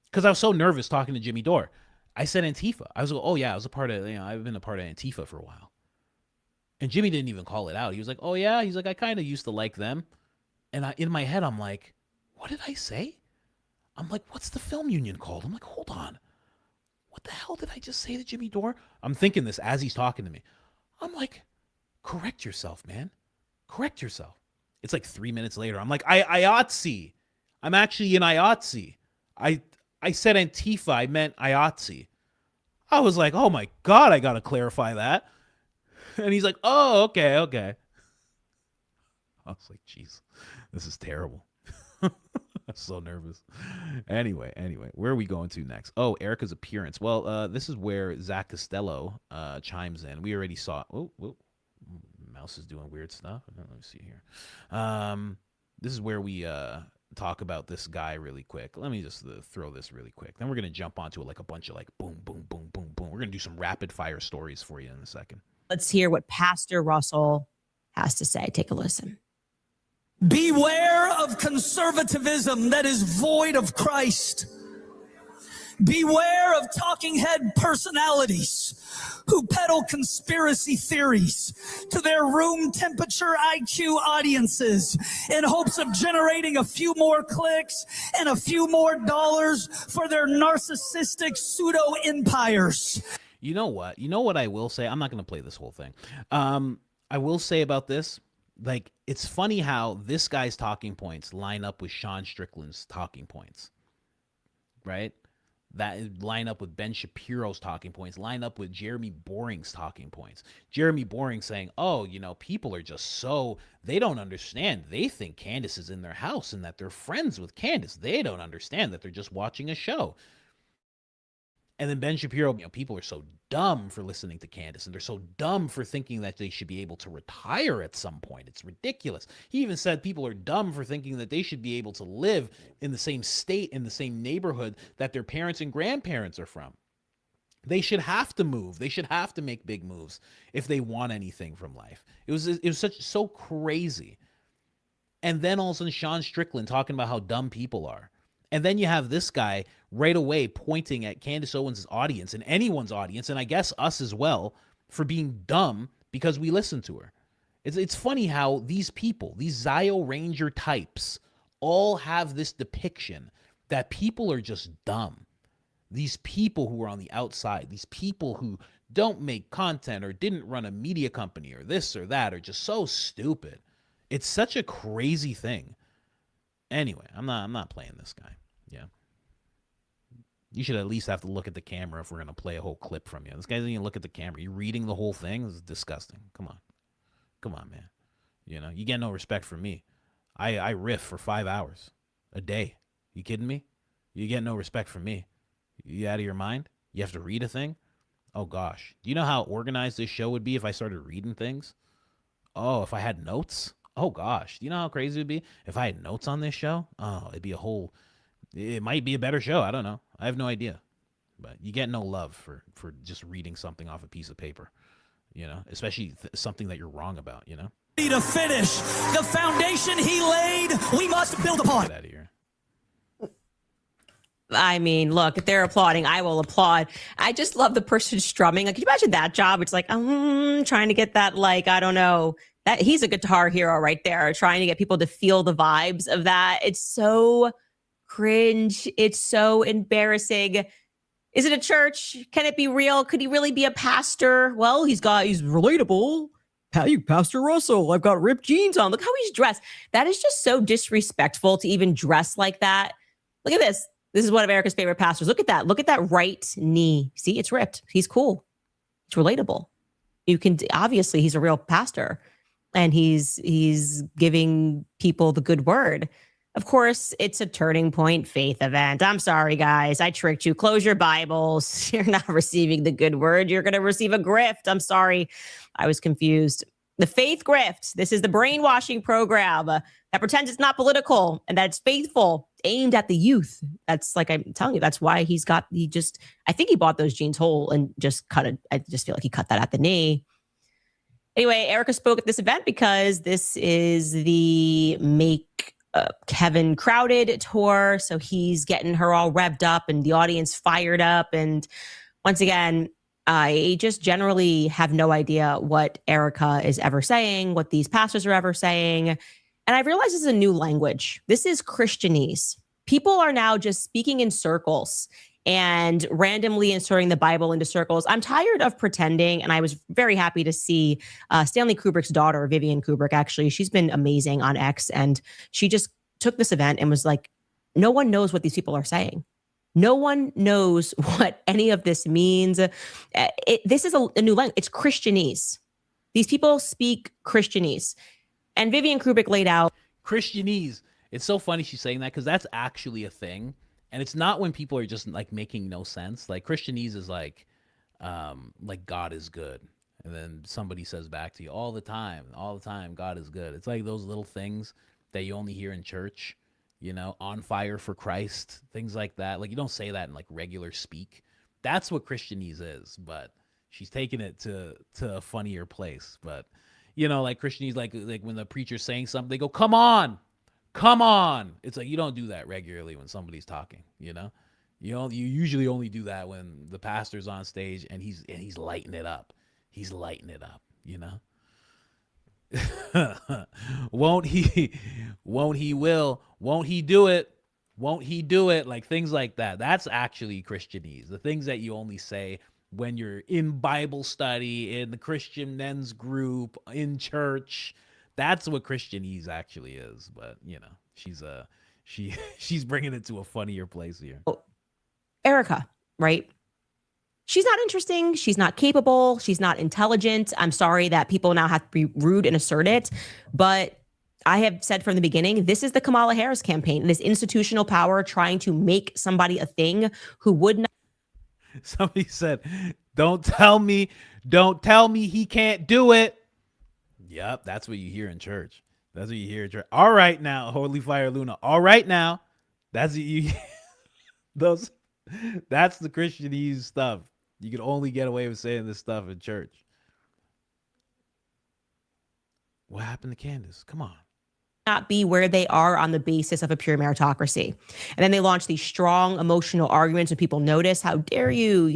because I was so nervous talking to Jimmy Dore. I said Antifa. I was like, oh yeah, I was a part of, I've been a part of Antifa for a while. And Jimmy didn't even call it out. He was like, oh yeah. He's like, I kind of used to like them. And in my head, I'm like, what did I say? I'm like, what's the film union called? I'm like, hold on. What the hell did I just say to Jimmy Dore? I'm thinking this as he's talking to me. I'm like, correct yourself, man. Correct yourself. It's like 3 minutes later. I'm like, IATSE. I'm actually in IATSE. I said Antifa. I meant IATSE. I was like, oh my God, I got to clarify that. And he's like, oh, okay. I was like, jeez, this is terrible. I'm so nervous. Anyway, where are we going to next? Oh, Erica's appearance. Well, this is where Zach Costello chimes in. We already saw. Oh, mouse is doing weird stuff. Let me see here. This is where we talk about this guy really quick. Let me just throw this really quick. Then we're gonna jump onto it like a bunch of like boom, boom, boom, boom, boom. We're gonna do some rapid fire stories for you in a second. Let's hear what Pastor Russell has to say. Take a listen. Beware of conservatism that is void of Christ. Beware of talking head personalities who peddle conspiracy theories to their room temperature IQ audiences in hopes of generating a few more clicks and a few more dollars for their narcissistic pseudo empires. You know what? I will say? I'm not going to play this whole thing. I will say about this, like, it's funny how this guy's talking points line up with Sean Strickland's talking points, right? That line up with Ben Shapiro's talking points, line up with Jeremy Boring's talking points. Jeremy Boring saying, oh, people are just so, they don't understand. They think Candace is in their house and that they're friends with Candace. They don't understand that they're just watching a show. And then Ben Shapiro, people are so dumb for listening to Candace, and they're so dumb for thinking that they should be able to retire at some point. It's ridiculous. He even said people are dumb for thinking that they should be able to live in the same state, in the same neighborhood that their parents and grandparents are from. They should have to move. They should have to make big moves if they want anything from life. It was so crazy. And then all of a sudden, Sean Strickland talking about how dumb people are. And then you have this guy right away pointing at Candace Owens' audience and anyone's audience, and I guess us as well, for being dumb because we listen to her. It's funny how these people, these Zio Ranger types, all have this depiction that people are just dumb. These people who are on the outside, these people who don't make content or didn't run a media company or this or that are just so stupid. It's such a crazy thing. Anyway, I'm not playing this guy. Yeah. You should at least have to look at the camera if we're going to play a whole clip from you. This guy doesn't even look at the camera. You're reading the whole thing? This is disgusting. Come on, man. You know, you get no respect from me. I riff for 5 hours a day. You kidding me? You get no respect from me. You out of your mind? You have to read a thing? Oh, gosh. Do you know how organized this show would be if I started reading things? Oh, if I had notes? Oh, gosh. Do you know how crazy it would be if I had notes on this show? Oh, it'd be it might be a better show. I don't know. I have no idea. But you get no love for just reading something off a piece of paper, you know, especially something that you're wrong about, you know? To finish the foundation he laid, we must build upon. Get out of here. I mean, look, if they're applauding, I will applaud. I just love the person strumming. Like, can you imagine that job? It's like, trying to get that, like, I don't know. That he's a guitar hero right there, trying to get people to feel the vibes of that. It's so cringe. It's so embarrassing. Is it a church? Can it be real? Could he really be a pastor? Well, he's relatable. Pastor Russell, I've got ripped jeans on. Look how he's dressed. That is just so disrespectful to even dress like that. Look at this. This is one of Erica's favorite pastors. Look at that. Look at that right knee. See, it's ripped. He's cool. It's relatable. Obviously he's a real pastor and he's giving people the good word. Of course, it's a Turning Point faith event. I'm sorry, guys. I tricked you. Close your Bibles. You're not receiving the good word. You're going to receive a grift. I'm sorry. I was confused. The faith grift. This is the brainwashing program that pretends it's not political and that it's faithful, aimed at the youth. That's, like I'm telling you, that's why I think he bought those jeans whole and just cut it. I just feel like he cut that at the knee. Anyway, Erica spoke at this event because this is the Make Kevin Crowded tour. So he's getting her all revved up and the audience fired up. And once again, I just generally have no idea what Erica is ever saying, what these pastors are ever saying. And I've realized this is a new language. This is Christianese. People are now just speaking in circles and randomly inserting the Bible into circles. I'm tired of pretending, and I was very happy to see Stanley Kubrick's daughter, Vivian Kubrick, actually. She's been amazing on X, and she just took this event and was like, no one knows what these people are saying. No one knows what any of this means. This is a new language. It's Christianese. These people speak Christianese. And Vivian Kubrick laid out Christianese. It's so funny she's saying that because that's actually a thing. And it's not when people are just like making no sense. Like Christianese is like God is good. And then somebody says back to you all the time, God is good. It's like those little things that you only hear in church, you know, on fire for Christ, things like that. Like you don't say that in like regular speak. That's what Christianese is, but she's taking it to a funnier place. But you know, like Christianese, like when the preacher's saying something, they go, come on. It's like, you don't do that regularly when somebody's talking, you know, you usually only do that when the pastor's on stage and he's lighting it up. He's lighting it up, you know. Won't he do it? Like things like that. That's actually Christianese. The things that you only say when you're in Bible study, in the Christian men's group, in church. That's what Christianese actually is. But you know, she's bringing it to a funnier place here. Erica, right? She's not interesting. She's not capable. She's not intelligent. I'm sorry that people now have to be rude and assert it. But I have said from the beginning, this is the Kamala Harris campaign. This institutional power trying to make somebody a thing who would not. Somebody said, don't tell me he can't do it. Yep, that's what you hear in church. That's what you hear in church. All right now, Holy Fire Luna. All right now. That's what you that's the Christianese stuff. You can only get away with saying this stuff in church. What happened to Candace? Come on. Not be where they are on the basis of a pure meritocracy. And then they launch these strong emotional arguments and people notice, how dare you,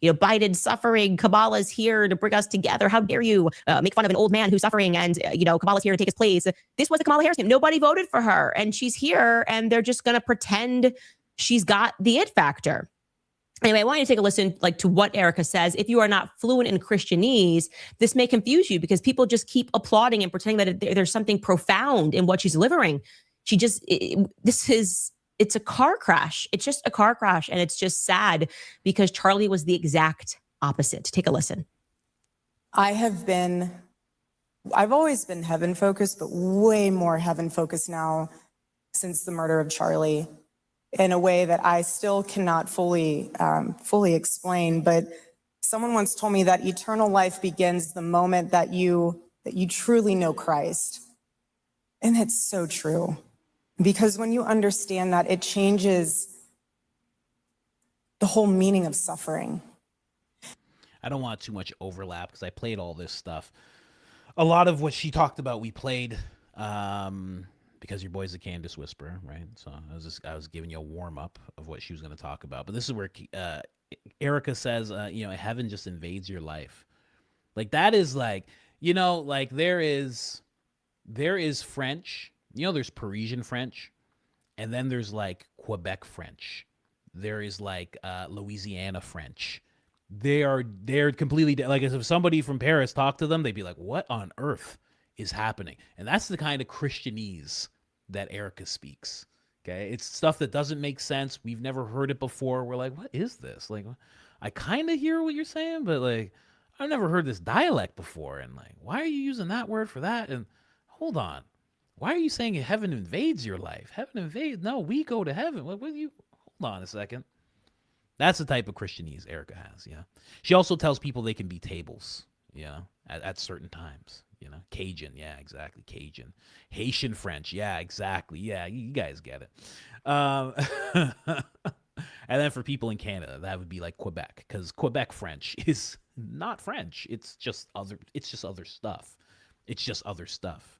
Biden's suffering, Kamala's here to bring us together. How dare you make fun of an old man who's suffering and, Kamala's here to take his place. This was the Kamala Harris team. Nobody voted for her and she's here and they're just going to pretend she's got the it factor. Anyway, I want you to take a listen to what Erica says. If you are not fluent in Christianese, this may confuse you because people just keep applauding and pretending that there's something profound in what she's delivering. It's a car crash. It's just a car crash. And it's just sad because Charlie was the exact opposite. Take a listen. I've always been heaven focused, but way more heaven focused now since the murder of Charlie, in a way that I still cannot fully explain. But someone once told me that eternal life begins the moment that you truly know Christ. And it's so true. Because when you understand that, it changes the whole meaning of suffering. I don't want too much overlap because I played all this stuff. A lot of what she talked about, we played. Because your boy's a Candace whisperer, right? So I was giving you a warm up of what she was going to talk about. But this is where Erica says, heaven just invades your life. That is there is French. There's Parisian French, and then there's Quebec French. There is Louisiana French. They're completely if somebody from Paris talked to them, they'd be like, "What on earth is happening?" And that's the kind of Christianese that Erica speaks. Okay, it's stuff that doesn't make sense. We've never heard it before. We're like, what is this? I kind of hear what you're saying, but I've never heard this dialect before. And why are you using that word for that? And hold on, why are you saying heaven invades your life? Heaven invades? No, we go to heaven. What you? Hold on a second. That's the type of Christianese Erica has. Yeah. She also tells people they can be tables. At certain times. Cajun, yeah, exactly. Cajun, Haitian French, yeah, exactly. Yeah, you guys get it. And then for people in Canada, that would be Quebec, because Quebec French is not French. It's just other stuff. It's just other stuff.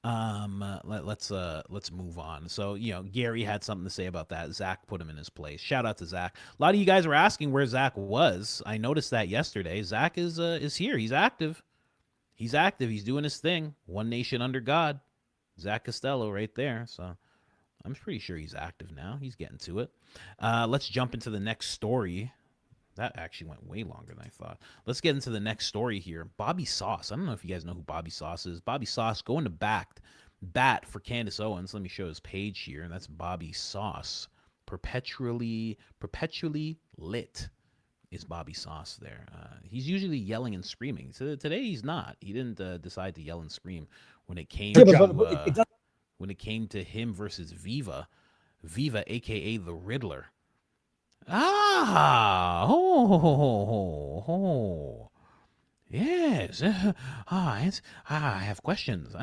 Let's move on. So, Gary had something to say about that. Zach put him in his place. Shout out to Zach. A lot of you guys were asking where Zach was. I noticed that yesterday. Zach is here. He's active. He's doing his thing. One nation under God. Zach Costello right there. So I'm pretty sure he's active now. He's getting to it. Let's jump into the next story. That actually went way longer than I thought. Let's get into the next story here. Bobby Sauce. I don't know if you guys know who Bobby Sauce is. Bobby Sauce going to bat for Candace Owens. Let me show his page here. And that's Bobby Sauce. Perpetually lit is Bobby Sauce there. He's usually yelling and screaming. So today he's not. He didn't decide to yell and scream when it came when it came to him versus Viva, aka the Riddler. Yes. I have questions.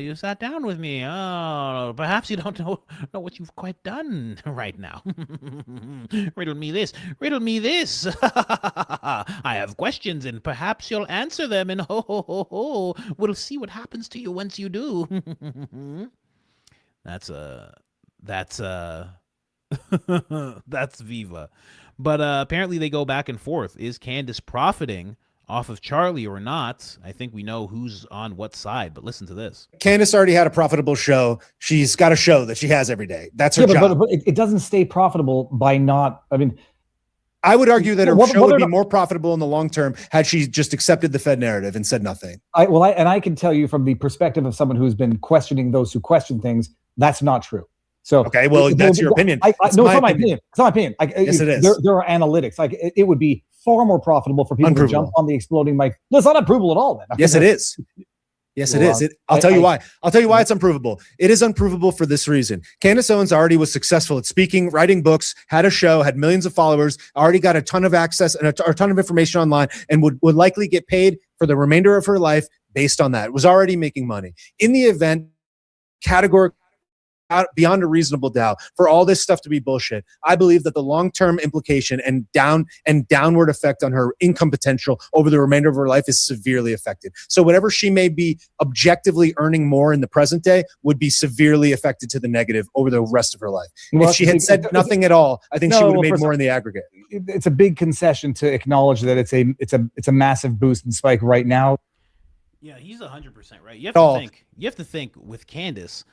You sat down with me. Perhaps you don't know what you've quite done right now. Riddle me this. I have questions, and perhaps you'll answer them, and we'll see what happens to you once you do. That's Viva. But apparently they go back and forth. Is Candace profiting off of Charlie or not? I think we know who's on what side, but listen to this. Candace already had a profitable show. She's got a show that she has every day. That's her job. But it doesn't stay profitable by not, I would argue that her show would be more profitable in the long term had she just accepted the Fed narrative and said nothing. I can tell you from the perspective of someone who's been questioning those who question things, that's not true. So okay, well, that's your opinion. It's not my opinion. It's not my opinion. Yes, it is. There are analytics. It would be far more profitable for people to jump on the exploding mic. No, it's not unprovable at all. Then. Yes, it is. Yes, it is. I'll tell you why. I'll tell you why it's unprovable. It is unprovable for this reason. Candace Owens already was successful at speaking, writing books, had a show, had millions of followers, already got a ton of access and a ton of information online, and would likely get paid for the remainder of her life based on that. Was already making money. In the event, categorically beyond a reasonable doubt for all this stuff to be bullshit. I believe that the long-term implication and downward effect on her income potential over the remainder of her life is severely affected. So whatever she may be objectively earning more in the present day would be severely affected to the negative over the rest of her life. Well, if she had said nothing at all, I think she would have made more in the aggregate. It's a big concession to acknowledge that it's a massive boost and spike right now. Yeah, he's 100% right. You have to think with Candace,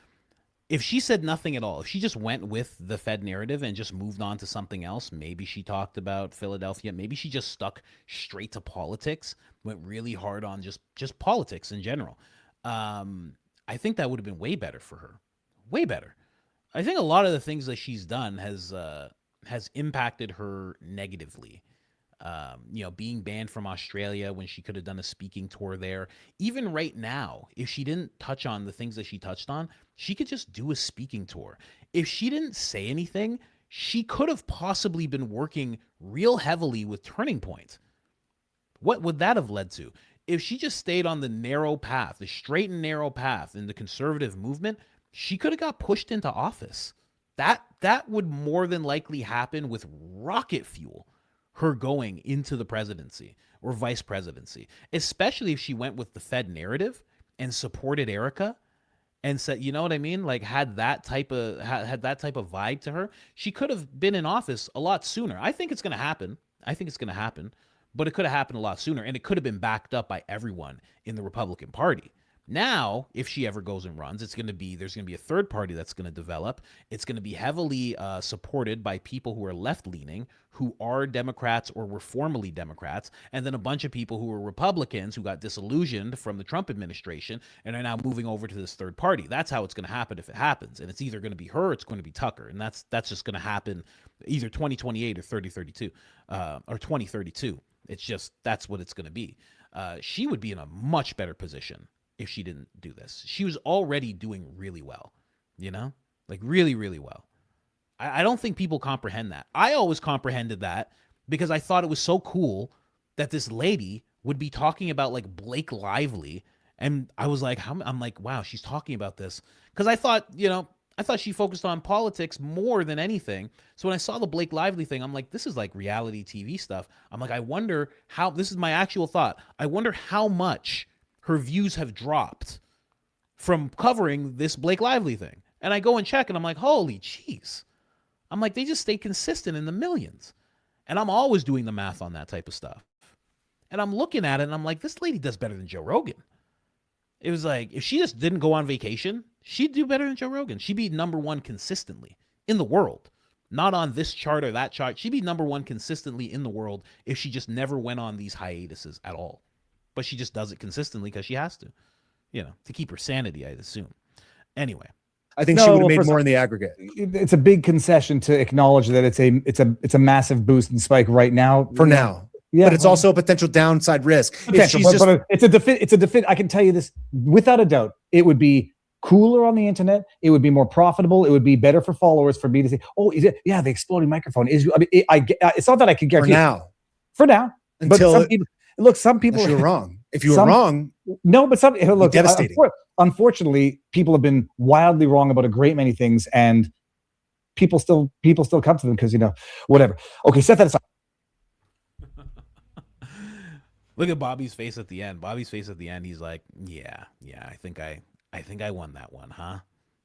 if she said nothing at all, if she just went with the Fed narrative and just moved on to something else, maybe she talked about Philadelphia, maybe she just stuck straight to politics, went really hard on just politics in general. I think that would have been way better for her. Way better. I think a lot of the things that she's done has impacted her negatively. Being banned from Australia when she could have done a speaking tour there. Even right now, if she didn't touch on the things that she touched on, she could just do a speaking tour. If she didn't say anything, she could have possibly been working real heavily with Turning Point. What would that have led to? If she just stayed on the narrow path, the straight and narrow path in the conservative movement, she could have got pushed into office. That would more than likely happen with rocket fuel. Her going into the presidency or vice presidency, especially if she went with the Fed narrative and supported Erica and said, you know what I mean? Like had that type of vibe to her, she could have been in office a lot sooner. I think it's going to happen. But it could have happened a lot sooner, and it could have been backed up by everyone in the Republican Party. Now, if she ever goes and runs, there's going to be a third party that's going to develop. It's going to be heavily supported by people who are left-leaning, who are Democrats or were formerly Democrats, and then a bunch of people who were Republicans who got disillusioned from the Trump administration and are now moving over to this third party. That's how it's going to happen if it happens. And it's either going to be her or it's going to be Tucker. And that's just going to happen either 2028 or 2032 or 2032. It's just that's what it's going to be. She would be in a much better position if she didn't do this. She was already doing really well, like really, really well. I don't think people comprehend that. I always comprehended that because I thought it was so cool that this lady would be talking about like Blake Lively. And I was like, I'm like, wow, she's talking about this. Because I thought she focused on politics more than anything. So when I saw the Blake Lively thing, I'm like, this is like reality TV stuff. I'm like, I wonder how, this is my actual thought. I wonder how much her views have dropped from covering this Blake Lively thing. And I go and check and I'm like, holy jeez. I'm like, they just stay consistent in the millions. And I'm always doing the math on that type of stuff. And I'm looking at it and I'm like, this lady does better than Joe Rogan. It was like, if she just didn't go on vacation, she'd do better than Joe Rogan. She'd be number one consistently in the world. Not on this chart or that chart. She'd be number one consistently in the world if she just never went on these hiatuses at all. But she just does it consistently because she has to, to keep her sanity, I'd assume. Anyway. I think she would have made more in the aggregate. It's a big concession to acknowledge that it's a massive boost and spike right now. For now. Yeah, but it's also a potential downside risk. It's a definitive. I can tell you this without a doubt. It would be cooler on the internet. It would be more profitable. It would be better for followers for me to say, "Oh, is it? Yeah, the exploding microphone is." I mean, it's not that I can guarantee for now. Until some people. If you're wrong. If you were wrong, no. But devastating. Unfortunately, people have been wildly wrong about a great many things, and people still come to them because whatever. Okay, set that aside. Look at Bobby's face at the end. He's like, yeah, I think I won that one, huh?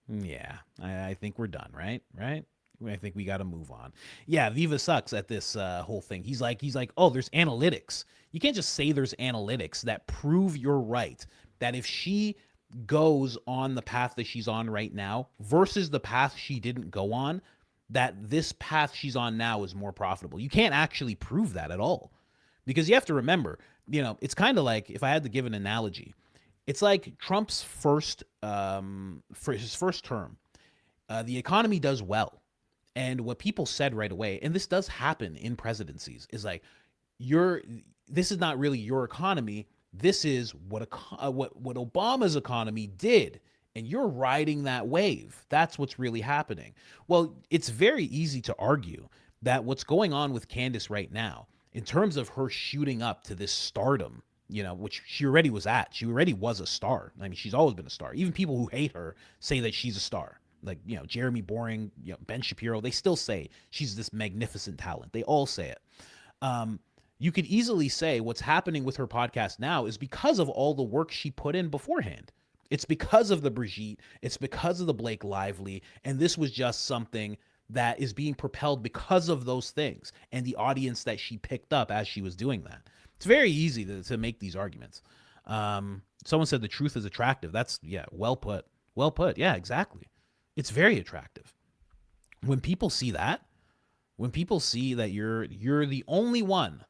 Yeah, I think we're done, right? I think we got to move on. Yeah, Viva sucks at this whole thing. He's like, oh, there's analytics. You can't just say there's analytics that prove you're right. That if she goes on the path that she's on right now versus the path she didn't go on, that this path she's on now is more profitable. You can't actually prove that at all. Because you have to remember, it's kind of like, if I had to give an analogy, it's like Trump's for his first term, the economy does well. And what people said right away, and this does happen in presidencies, is like, this is not really your economy. This is what Obama's economy did. And you're riding that wave. That's what's really happening. Well, it's very easy to argue that what's going on with Candace right now, in terms of her shooting up to this stardom, which she already was at. She already was a star. I mean, she's always been a star. Even people who hate her say that she's a star. like, you know, Jeremy Boring, you know, Ben Shapiro, they still say she's this magnificent talent. They all say it. You could easily say what's happening with her podcast now is because of all the work she put in beforehand. It's because of the Brigitte. It's because of the Blake Lively. And this was just something that is being propelled because of those things and the audience that she picked up as she was doing that. It's very easy to make these arguments. Someone said the truth is attractive. That's, yeah, well put. Well put. Yeah, exactly. It's very attractive. When people see that, when people see that you're the only one,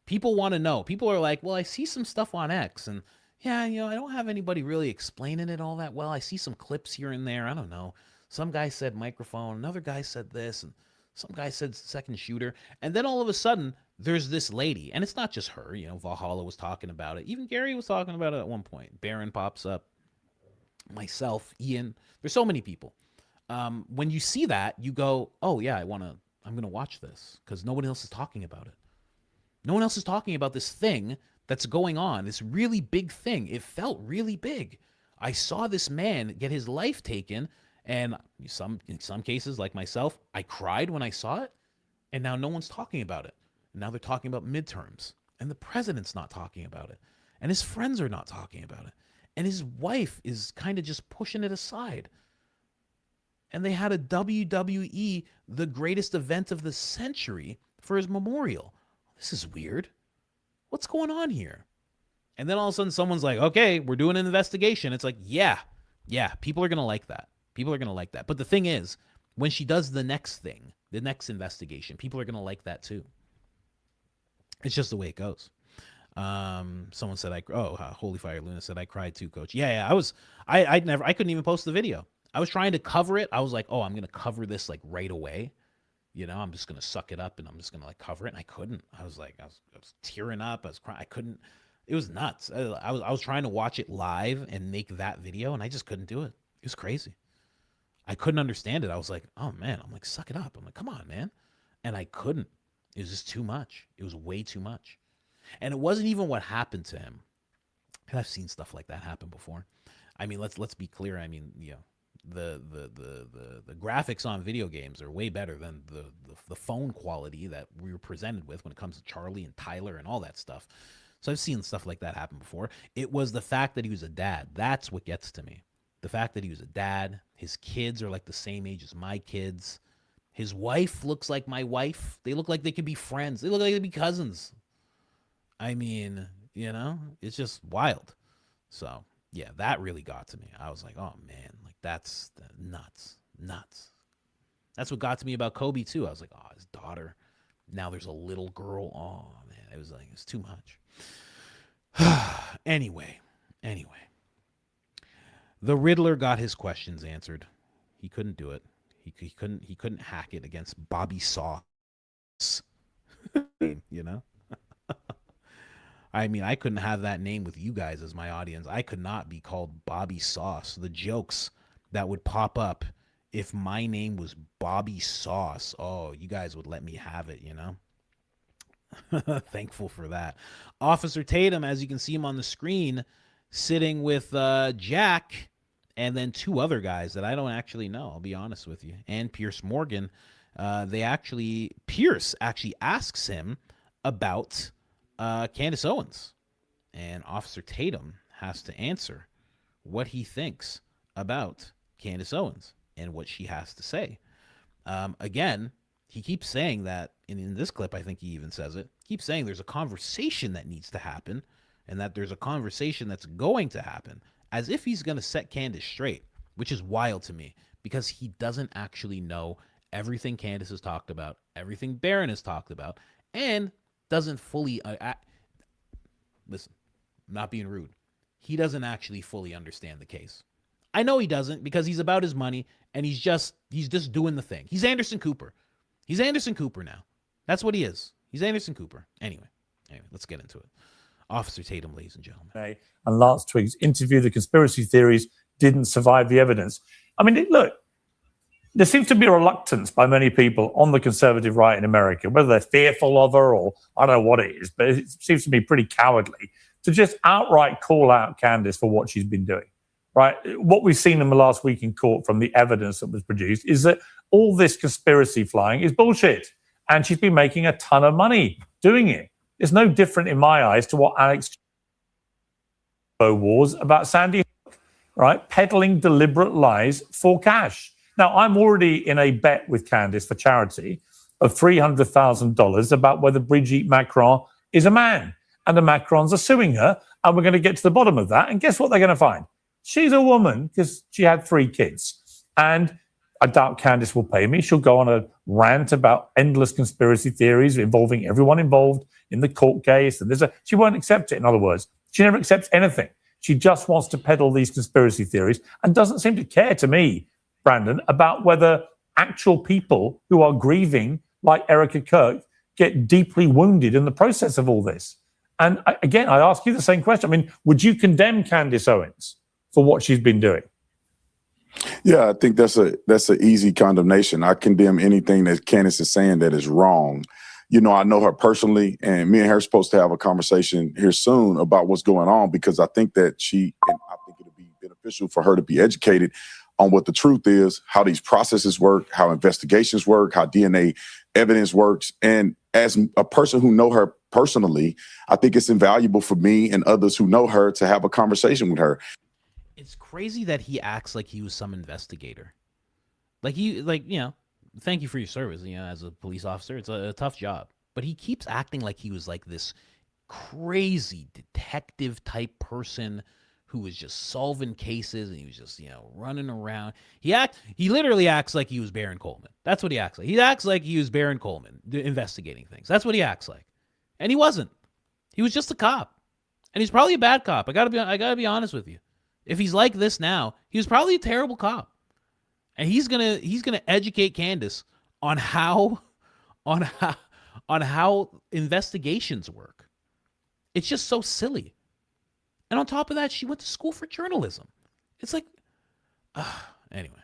people want to know. People are like, well, I see some stuff on X, and yeah, you know, I don't have anybody really explaining it all that well. I see some clips here and there. I don't know. Some guy said microphone, another guy said this, and some guy said second shooter. And then all of a sudden, there's this lady, and it's not just her. You know, Valhalla was talking about it. Even Gary was talking about it at one point. Baron pops up. Myself, Ian. There's so many people. When you see that, you go, oh, yeah, I'm going to watch this because no one else is talking about it. No one else is talking about this thing that's going on, this really big thing. It felt really big. I saw this man get his life taken, and in some cases, like myself, I cried when I saw it, and now no one's talking about it. Now they're talking about midterms, and the president's not talking about it, and his friends are not talking about it, and his wife is kind of just pushing it aside. And they had a WWE, the greatest event of the century, for his memorial. This is weird. What's going on here? And then all of a sudden someone's like, okay, we're doing an investigation. It's like, yeah, people are going to like that. People are going to like that. But the thing is, when she does the next thing, the next investigation, people are going to like that too. It's just the way it goes. Someone said, Holy Fire Luna said, I cried too, coach. Yeah, I couldn't even post the video. I was trying to cover it. I was like, I'm going to cover this like right away. You know, I'm just going to suck it up and I'm just going to like cover it. And I couldn't. I was tearing up. I was crying. I couldn't. It was nuts. I was trying to watch it live and make that video, and I just couldn't do it. It was crazy. I couldn't understand it. I was like, oh man, I'm like, suck it up. I'm like, come on, man. And I couldn't. It was just too much. It was way too much. And it wasn't even what happened to him. And I've seen stuff like that happen before. I mean, let's be clear. I mean, you know, the graphics on video games are way better than the phone quality that we were presented with when it comes to Charlie and Tyler and all that stuff. So I've seen stuff like that happen before. It was the fact that he was a dad. That's what gets to me. The fact that he was a dad. His kids are like the same age as my kids. His wife looks like my wife. They look like they could be friends. They look like they could be cousins. I mean, you know, it's just wild. So yeah, that really got to me. I was like, oh man, like that's nuts. That's what got to me about Kobe too. I was like, oh, his daughter. Now there's a little girl. Oh man, it was too much. Anyway, the Riddler got his questions answered. He couldn't do it. He couldn't hack it against Bobby Sauce. You know? I mean, I couldn't have that name with you guys as my audience. I could not be called Bobby Sauce. The jokes that would pop up if my name was Bobby Sauce. Oh, you guys would let me have it, you know? Thankful for that. Officer Tatum, as you can see him on the screen, sitting with Jack and then two other guys that I don't actually know, I'll be honest with you, and Pierce Morgan. Pierce actually asks him about Candace Owens, and Officer Tatum has to answer what he thinks about Candace Owens and what she has to say. Again, he keeps saying that, in this clip, I think he even says it, keeps saying there's a conversation that needs to happen and that there's a conversation that's going to happen, as if he's going to set Candace straight, which is wild to me because he doesn't actually know everything Candace has talked about, everything Baron has talked about, and doesn't fully listen, I'm not being rude. He doesn't actually fully understand the case. I know he doesn't because he's about his money and he's just doing the thing. He's Anderson Cooper. He's Anderson Cooper now. That's what he is. He's Anderson Cooper. Anyway, let's get into it. Officer Tatum, ladies and gentlemen. And last week's interview, the conspiracy theories didn't survive the evidence. I mean, look, there seems to be a reluctance by many people on the conservative right in America, whether they're fearful of her or I don't know what it is, but it seems to be pretty cowardly to just outright call out Candace for what she's been doing. right? What we've seen in the last week in court from the evidence that was produced is that all this conspiracy flying is bullshit. And she's been making a ton of money doing it. It's no different in my eyes to what Alex was about Sandy Hook, right? Peddling deliberate lies for cash. Now, I'm already in a bet with Candace for charity of $300,000 about whether Brigitte Macron is a man. And the Macrons are suing her, and we're going to get to the bottom of that. And guess what they're going to find? She's a woman because she had 3 kids. And I doubt Candace will pay me. She'll go on a rant about endless conspiracy theories involving everyone involved in the court case. And she won't accept it, in other words. She never accepts anything. She just wants to peddle these conspiracy theories and doesn't seem to care, to me, Brandon, about whether actual people who are grieving, like Erica Kirk, get deeply wounded in the process of all this. And again, I ask you the same question. I mean, would you condemn Candace Owens for what she's been doing? Yeah, I think that's an easy condemnation. I condemn anything that Candace is saying that is wrong. You know, I know her personally, and me and her are supposed to have a conversation here soon about what's going on, because I think that I think it'll be beneficial for her to be educated on what the truth is, how these processes work, how investigations work, how DNA evidence works. And as a person who know her personally, I think it's invaluable for me and others who know her to have a conversation with her. It's crazy that he acts like he was some investigator. Like, thank you for your service, as a police officer. It's a tough job. But he keeps acting like he was like this crazy detective type person who was just solving cases, and he was just, running around. He literally acts like he was Baron Coleman. That's what he acts like. He acts like he was Baron Coleman investigating things. That's what he acts like. And he wasn't. He was just a cop. And he's probably a bad cop. I gotta be honest with you. If he's like this now, he was probably a terrible cop. And he's gonna educate Candace on how investigations work. It's just so silly. And on top of that, she went to school for journalism. It's like, anyway.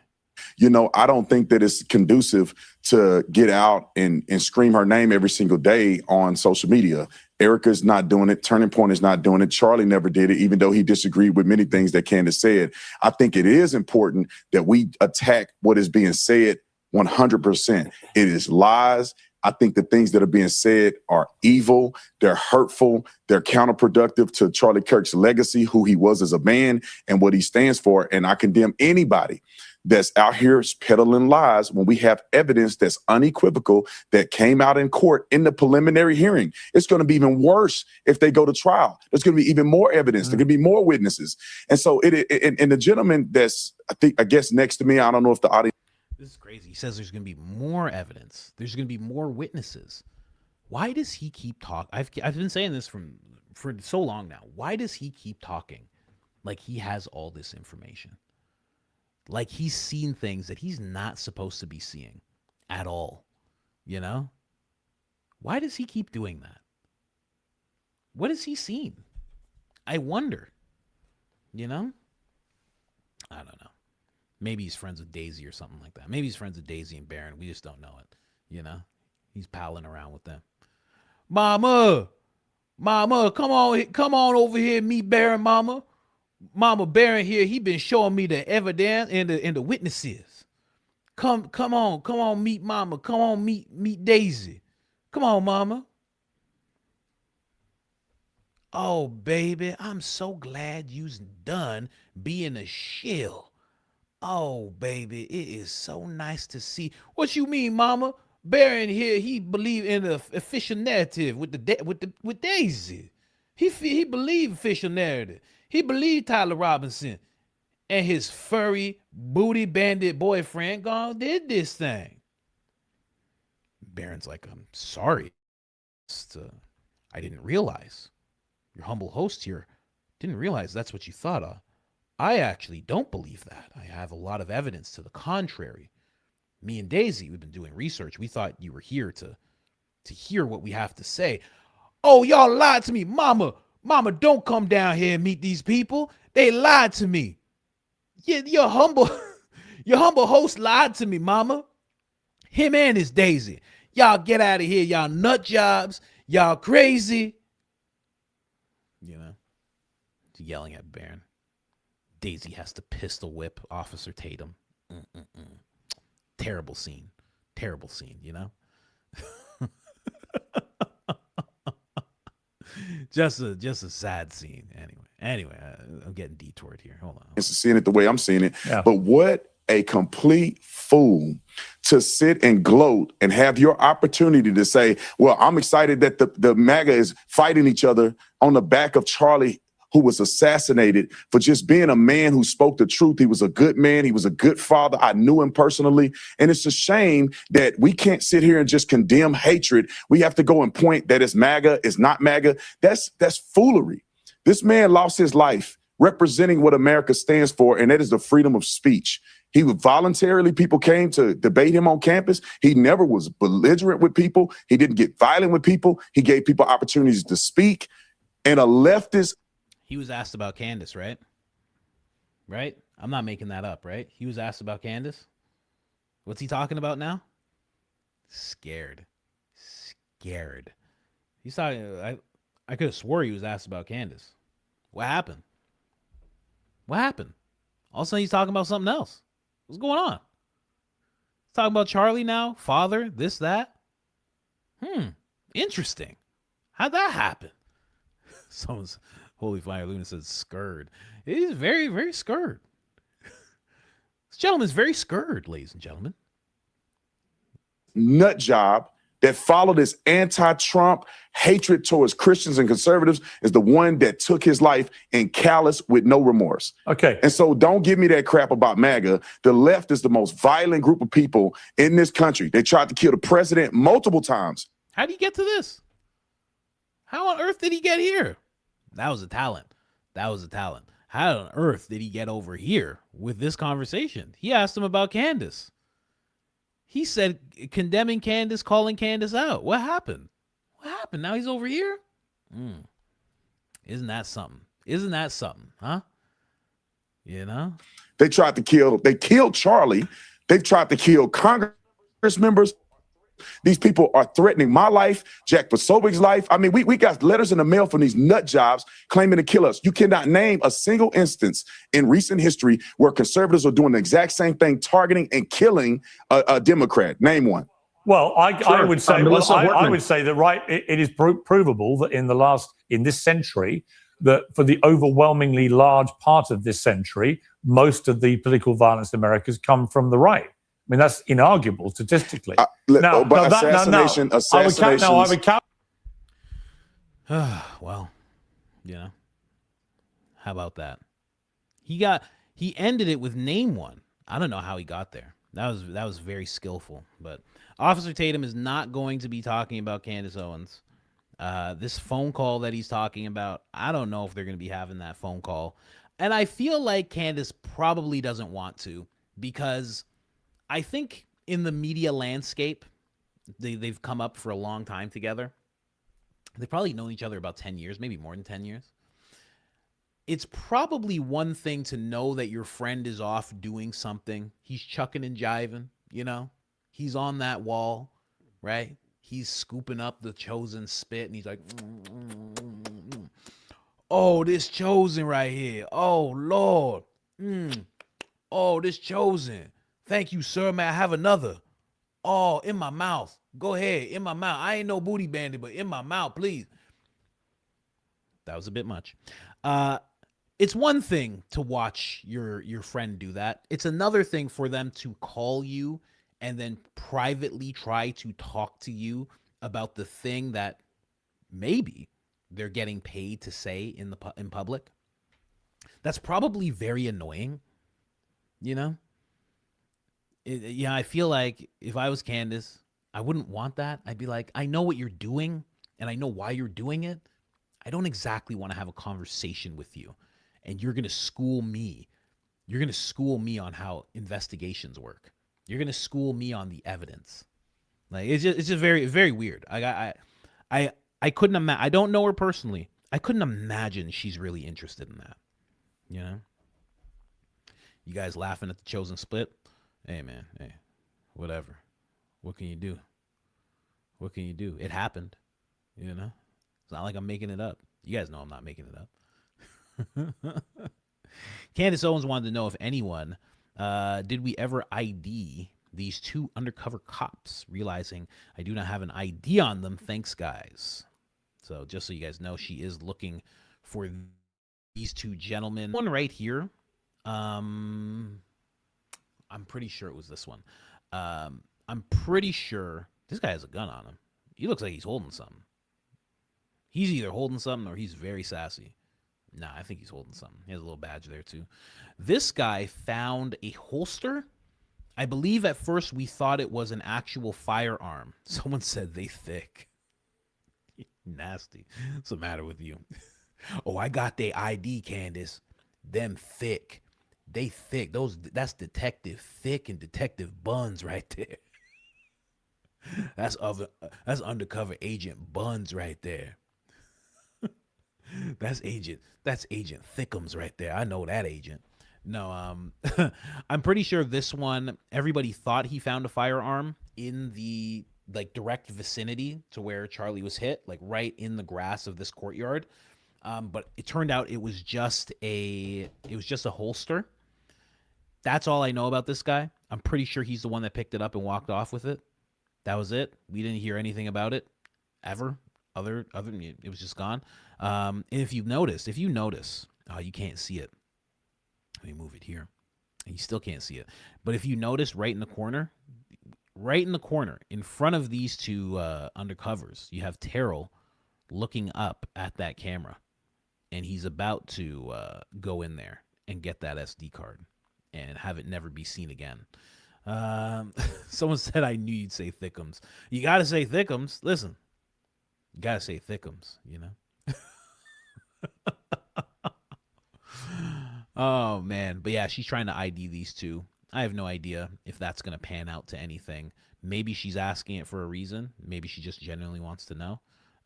I don't think that it's conducive to get out and scream her name every single day on social media. Erica's not doing it. Turning Point is not doing it. Charlie never did it, even though he disagreed with many things that Candace said. I think it is important that we attack what is being said 100%. It is lies. I think the things that are being said are evil. They're hurtful. They're counterproductive to Charlie Kirk's legacy, who he was as a man and what he stands for. And I condemn anybody that's out here peddling lies when we have evidence that's unequivocal that came out in court in the preliminary hearing. It's going to be even worse if they go to trial. There's going to be even more evidence. There's going to be more witnesses. And so and the gentleman that's, I guess next to me, I don't know if the audience. This is crazy. He says there's going to be more evidence. There's going to be more witnesses. Why does he keep talking? I've been saying this for so long now. Why does he keep talking like he has all this information? Like he's seen things that he's not supposed to be seeing at all. Why does he keep doing that? What has he seen? I wonder. I don't know. Maybe he's friends with Daisy or something like that. Maybe he's friends with Daisy and Baron. We just don't know it. He's palling around with them. Mama, come on over here and meet Baron, Mama. Mama Baron here, he been showing me the evidence and the witnesses. Come on, meet Mama. Come on, meet Daisy. Come on, Mama. Oh, baby, I'm so glad you's done being a shill. Oh, baby, it is so nice to see. What you mean, Mama? Baron here, he believe in the official narrative with Daisy. He believe official narrative. He believed Tyler Robinson and his furry booty bandit boyfriend did this thing. Baron's like, I'm sorry. I didn't realize. Your humble host here didn't realize that's what you thought of. I actually don't believe that. I have a lot of evidence to the contrary. Me and Daisy, we've been doing research. We thought you were here to hear what we have to say. Oh, y'all lied to me. Mama, don't come down here and meet these people. They lied to me. Your humble host lied to me, Mama. Him and his Daisy. Y'all get out of here. Y'all nut jobs. Y'all crazy. Yelling at Baron. Daisy has to pistol whip Officer Tatum. Terrible scene. Terrible scene, you know? just a sad scene. Anyway, I'm getting detoured here. Hold on. It's seeing it the way I'm seeing it. Yeah. But what a complete fool to sit and gloat and have your opportunity to say, well, I'm excited that the MAGA is fighting each other on the back of Charlie, who was assassinated for just being a man who spoke the truth. He was a good man. He was a good father. I knew him personally. And it's a shame that we can't sit here and just condemn hatred. We have to go and point that it's MAGA, it's not MAGA. That's foolery. This man lost his life representing what America stands for, and that is the freedom of speech. He would voluntarily, people came to debate him on campus. He never was belligerent with people. He didn't get violent with people. He gave people opportunities to speak. And a leftist. He was asked about Candace, right? Right? I'm not making that up, right? He was asked about Candace. What's he talking about now? Scared. He's talking. I could have swore he was asked about Candace. What happened? All of a sudden he's talking about something else. What's going on? He's talking about Charlie now, father, this, that. Interesting. How'd that happen? Someone's Holy Fire Luna says scurred. He's very, very scurred. This gentleman's very scurred, ladies and gentlemen. Nut job that followed this anti-Trump hatred towards Christians and conservatives is the one that took his life in callous with no remorse. Okay. And so don't give me that crap about MAGA. The left is the most violent group of people in this country. They tried to kill the president multiple times. How did he get to this? How on earth did he get here? That was a talent. How on earth did he get over here with this conversation? He asked him about Candace. He said condemning Candace, calling Candace out. What happened? Now he's over here? Isn't that something? Huh? You know? They killed Charlie. They've tried to kill Congress members. These people are threatening my life, Jack Posobiec's life. I mean, we got letters in the mail from these nut jobs claiming to kill us. You cannot name a single instance in recent history where conservatives are doing the exact same thing, targeting and killing a Democrat. Name one. Well, I would say, I would say that it is provable that in this century, that for the overwhelmingly large part of this century, most of the political violence in America has come from the right. I mean, that's inarguable statistically. Assassinations. Well, you know, how about that? He ended it with name one. I don't know how he got there. That was very skillful. But Officer Tatum is not going to be talking about Candace Owens. This phone call that he's talking about, I don't know if they're going to be having that phone call. And I feel like Candace probably doesn't want to, because I think in the media landscape, they've come up for a long time together. They've probably known each other about 10 years, maybe more than 10 years. It's probably one thing to know that your friend is off doing something. He's chucking and jiving, you know? He's on that wall, right? He's scooping up the Chosen spit, and he's like, oh, this Chosen right here. Oh, Lord. Oh, this Chosen. Thank you, sir. May I have another? Oh, in my mouth. Go ahead. In my mouth. I ain't no booty bandit, but in my mouth, please. That was a bit much. It's one thing to watch your friend do that. It's another thing for them to call you and then privately try to talk to you about the thing that maybe they're getting paid to say in public. That's probably very annoying, you know? I feel like if I was Candace, I wouldn't want that. I'd be like, I know what you're doing, and I know why you're doing it. I don't exactly want to have a conversation with you, and you're going to school me. You're going to school me on how investigations work. You're going to school me on the evidence. Like, it's just very, very weird. I couldn't imagine. I don't know her personally. I couldn't imagine she's really interested in that. You know? You guys laughing at the Chosen split? Hey, man. Hey, whatever. What can you do? It happened. You know? It's not like I'm making it up. You guys know I'm not making it up. Candace Owens wanted to know if anyone, did we ever ID these 2 undercover cops, realizing I do not have an ID on them. Thanks, guys. So just so you guys know, she is looking for these 2 gentlemen. One right here. I'm pretty sure it was this one. I'm pretty sure this guy has a gun on him. He looks like he's holding something. He's either holding something or he's very sassy. Nah, I think he's holding something. He has a little badge there too. This guy found a holster. I believe at first we thought it was an actual firearm. Someone said they thick. Nasty. What's the matter with you? Oh, I got their ID, Candace. Them thick. They thick. That's Detective Thick and Detective Buns right there. That's undercover agent Buns right there. That's Agent Thickums right there. I know that agent. No, I'm pretty sure this one, everybody thought he found a firearm in the like direct vicinity to where Charlie was hit, like right in the grass of this courtyard. But it turned out it was just a holster. That's all I know about this guy. I'm pretty sure he's the one that picked it up and walked off with it. That was it. We didn't hear anything about it ever. Other than it was just gone. And if you notice, oh, you can't see it. Let me move it here. You still can't see it. But if you notice right in the corner, in front of these 2 undercovers, you have Terrell looking up at that camera. And he's about to go in there and get that SD card and have it never be seen again. Someone said, I knew you'd say Thickums. You got to say Thickums. Listen, you got to say Thickums, you know? Oh, man. But yeah, she's trying to ID these 2. I have no idea if that's going to pan out to anything. Maybe she's asking it for a reason. Maybe she just genuinely wants to know.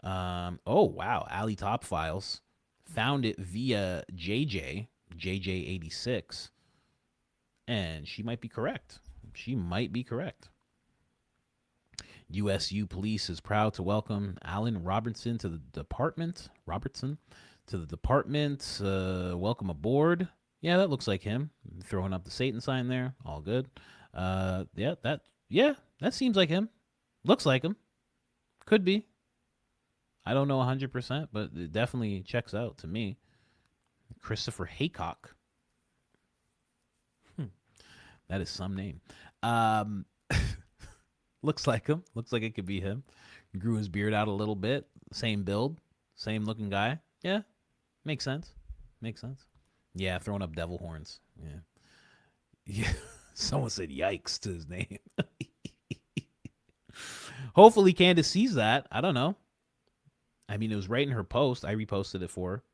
Oh, wow. Alley Top Files found it via JJ86. And she might be correct. USU Police is proud to welcome Alan Robertson to the department. Welcome aboard. Yeah, that looks like him. Throwing up the Satan sign there. All good. That seems like him. Looks like him. Could be. I don't know 100%, but it definitely checks out to me. Christopher Haycock. That is some name. Looks like him. Looks like it could be him. Grew his beard out a little bit. Same build. Same looking guy. Yeah. Makes sense. Yeah, throwing up devil horns. Yeah. Someone said yikes to his name. Hopefully Candace sees that. I don't know. I mean, it was right in her post. I reposted it for her.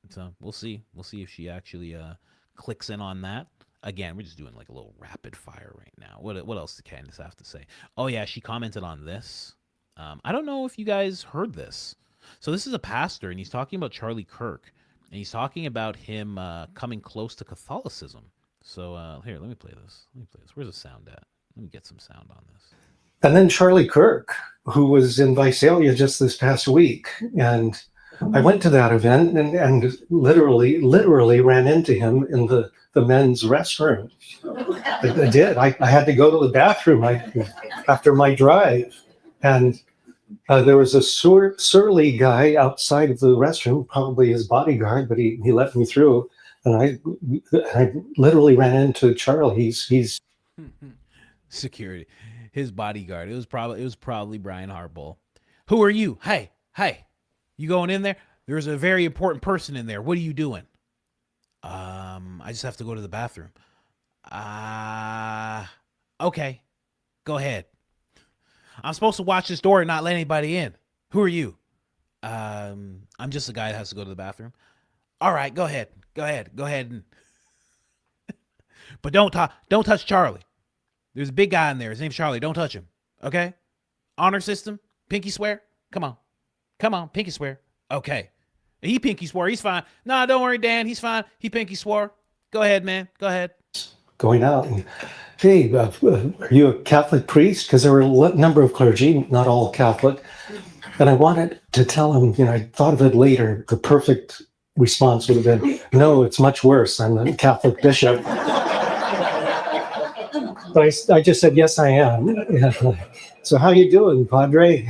So we'll see. We'll see if she actually clicks in on that. Again, we're just doing like a little rapid fire right now. What else did Candace have to say? Oh, yeah, she commented on this. I don't know if you guys heard this. So this is a pastor, and he's talking about Charlie Kirk. And he's talking about him coming close to Catholicism. So here, let me play this. Where's the sound at? Let me get some sound on this. And then Charlie Kirk, who was in Visalia just this past week. And I went to that event and literally ran into him in the men's restroom. I did. I had to go to the bathroom after my drive. And there was a surly guy outside of the restroom, probably his bodyguard, but he let me through. And I literally ran into Charlie. He's security. His bodyguard. It was probably Brian Harbaugh. Who are you? Hey, you going in there? There's a very important person in there. What are you doing? I just have to go to the bathroom. Okay, go ahead. I'm supposed to watch this door and not let anybody in. Who are you? I'm just a guy that has to go to the bathroom. All right, go ahead. And but don't touch Charlie. There's a big guy in there. His name's Charlie. Don't touch him. Okay? Honor system. Pinky swear. Come on. Pinky swear. Okay. He pinky swore. He's fine. Nah, don't worry, Dan. He's fine. He pinky swore. Go ahead, man. Go ahead. Going out. And, hey, are you a Catholic priest? Because there were a number of clergy, not all Catholic. And I wanted to tell him, I thought of it later, the perfect response would have been, no, it's much worse. I'm a Catholic bishop. But I just said, yes, I am. So how you doing, Padre?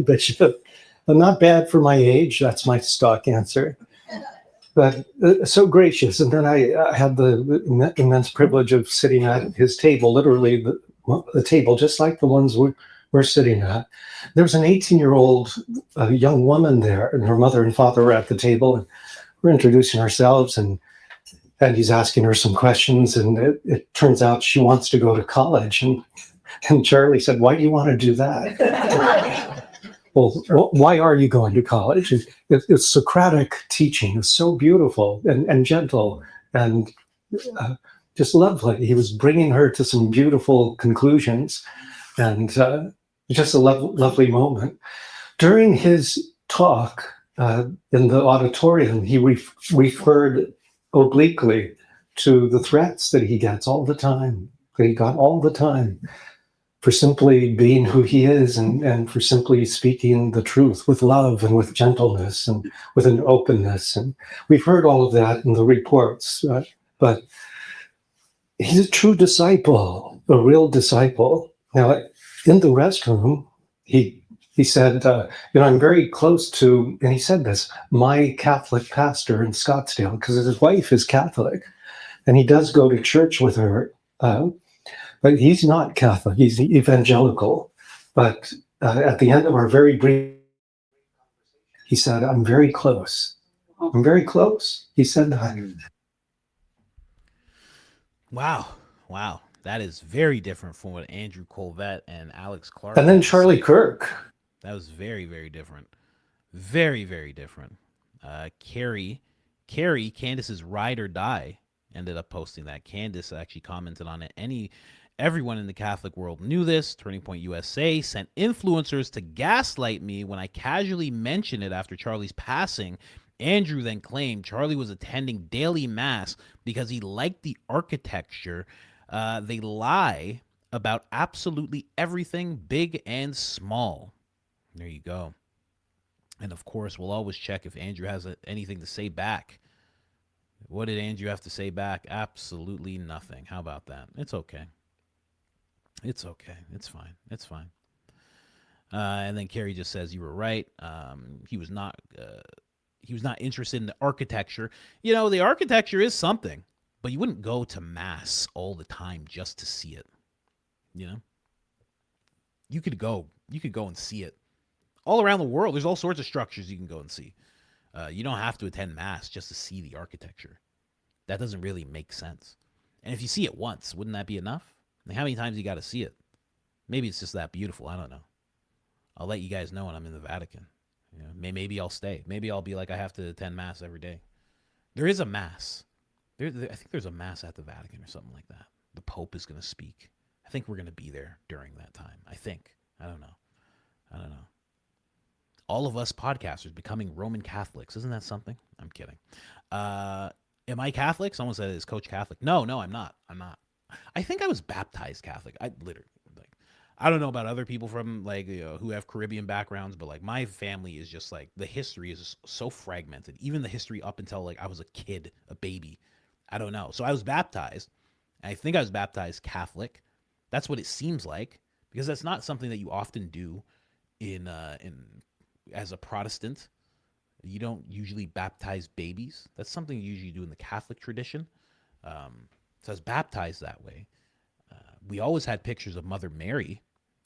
Bishop? Not bad for my age. That's my stock answer. But so gracious. And then I had the immense privilege of sitting at his table, literally the table, just like the ones we're sitting at. There was an 18-year-old young woman there, and her mother and father were at the table, and we're introducing ourselves, and he's asking her some questions, and it turns out she wants to go to college. And Charlie said, why do you want to do that? Well, why are you going to college? It's Socratic teaching. It's so beautiful and gentle and just lovely. He was bringing her to some beautiful conclusions, and just a lovely moment. During his talk in the auditorium, he referred obliquely to the threats that he gets all the time, that he got all the time, for simply being who he is and for simply speaking the truth with love and with gentleness and with an openness. And we've heard all of that in the reports, but he's a true disciple, a real disciple. Now, in the restroom, he said, I'm very close to, and he said this, my Catholic pastor in Scottsdale, because his wife is Catholic, and he does go to church with her. But he's not Catholic, he's evangelical. But at the end of our very brief, he said, I'm very close. I'm very close. He said that. Wow. That is very different from what Andrew Colvett and Alex Clark. And then Charlie Kirk. That was very, very different. Very, very different. Carrie, Candace's ride or die, ended up posting that. Candace actually commented on it. Everyone in the Catholic world knew this. Turning Point USA sent influencers to gaslight me when I casually mentioned it after Charlie's passing. Andrew then claimed Charlie was attending daily mass because he liked the architecture. They lie about absolutely everything, big and small. There you go. And of course, we'll always check if Andrew has anything to say back. What did Andrew have to say back? Absolutely nothing. How about that? It's okay. It's okay. It's fine. It's fine. And then Carrie just says, you were right. He was not interested in the architecture. The architecture is something, but you wouldn't go to mass all the time just to see it. You could go and see it all around the world. There's all sorts of structures you can go and see. You don't have to attend mass just to see the architecture. That doesn't really make sense. And if you see it once, wouldn't that be enough? How many times you got to see it? Maybe it's just that beautiful. I don't know. I'll let you guys know when I'm in the Vatican. Maybe I'll stay. Maybe I'll be like, I have to attend mass every day. There is a mass. I think there's a mass at the Vatican or something like that. The Pope is going to speak. I think we're going to be there during that time. I think. I don't know. All of us podcasters becoming Roman Catholics. Isn't that something? I'm kidding. Am I Catholic? Someone said, is Coach Catholic? No, I'm not. I think I was baptized Catholic. I literally, I don't know about other people from who have Caribbean backgrounds, but my family is just the history is so fragmented. Even the history up until I was a kid, a baby. I don't know. So I was baptized. I think I was baptized Catholic. That's what it seems like, because that's not something that you often do in as a Protestant. You don't usually baptize babies. That's something you usually do in the Catholic tradition. So I was baptized that way. We always had pictures of Mother Mary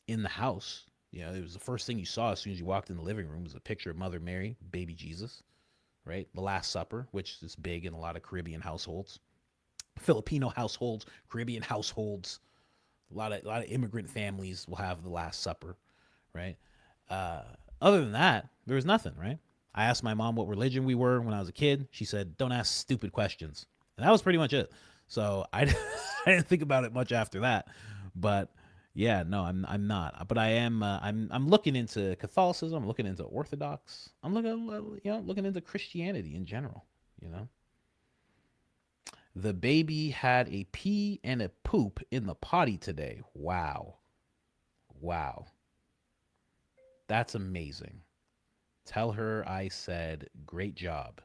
in the house. It was the first thing you saw as soon as you walked in the living room was a picture of Mother Mary, baby Jesus, right? The Last Supper, which is big in a lot of Caribbean households, Filipino households, Caribbean households. A lot of immigrant families will have the Last Supper, right? Other than that, there was nothing, right? I asked my mom what religion we were when I was a kid. She said, don't ask stupid questions. And that was pretty much it. So I didn't think about it much after that. But yeah, no, I'm not. But I am. I'm looking into Catholicism. I'm looking into Orthodox. I'm looking into Christianity in general. The baby had a pee and a poop in the potty today. Wow. That's amazing. Tell her I said great job.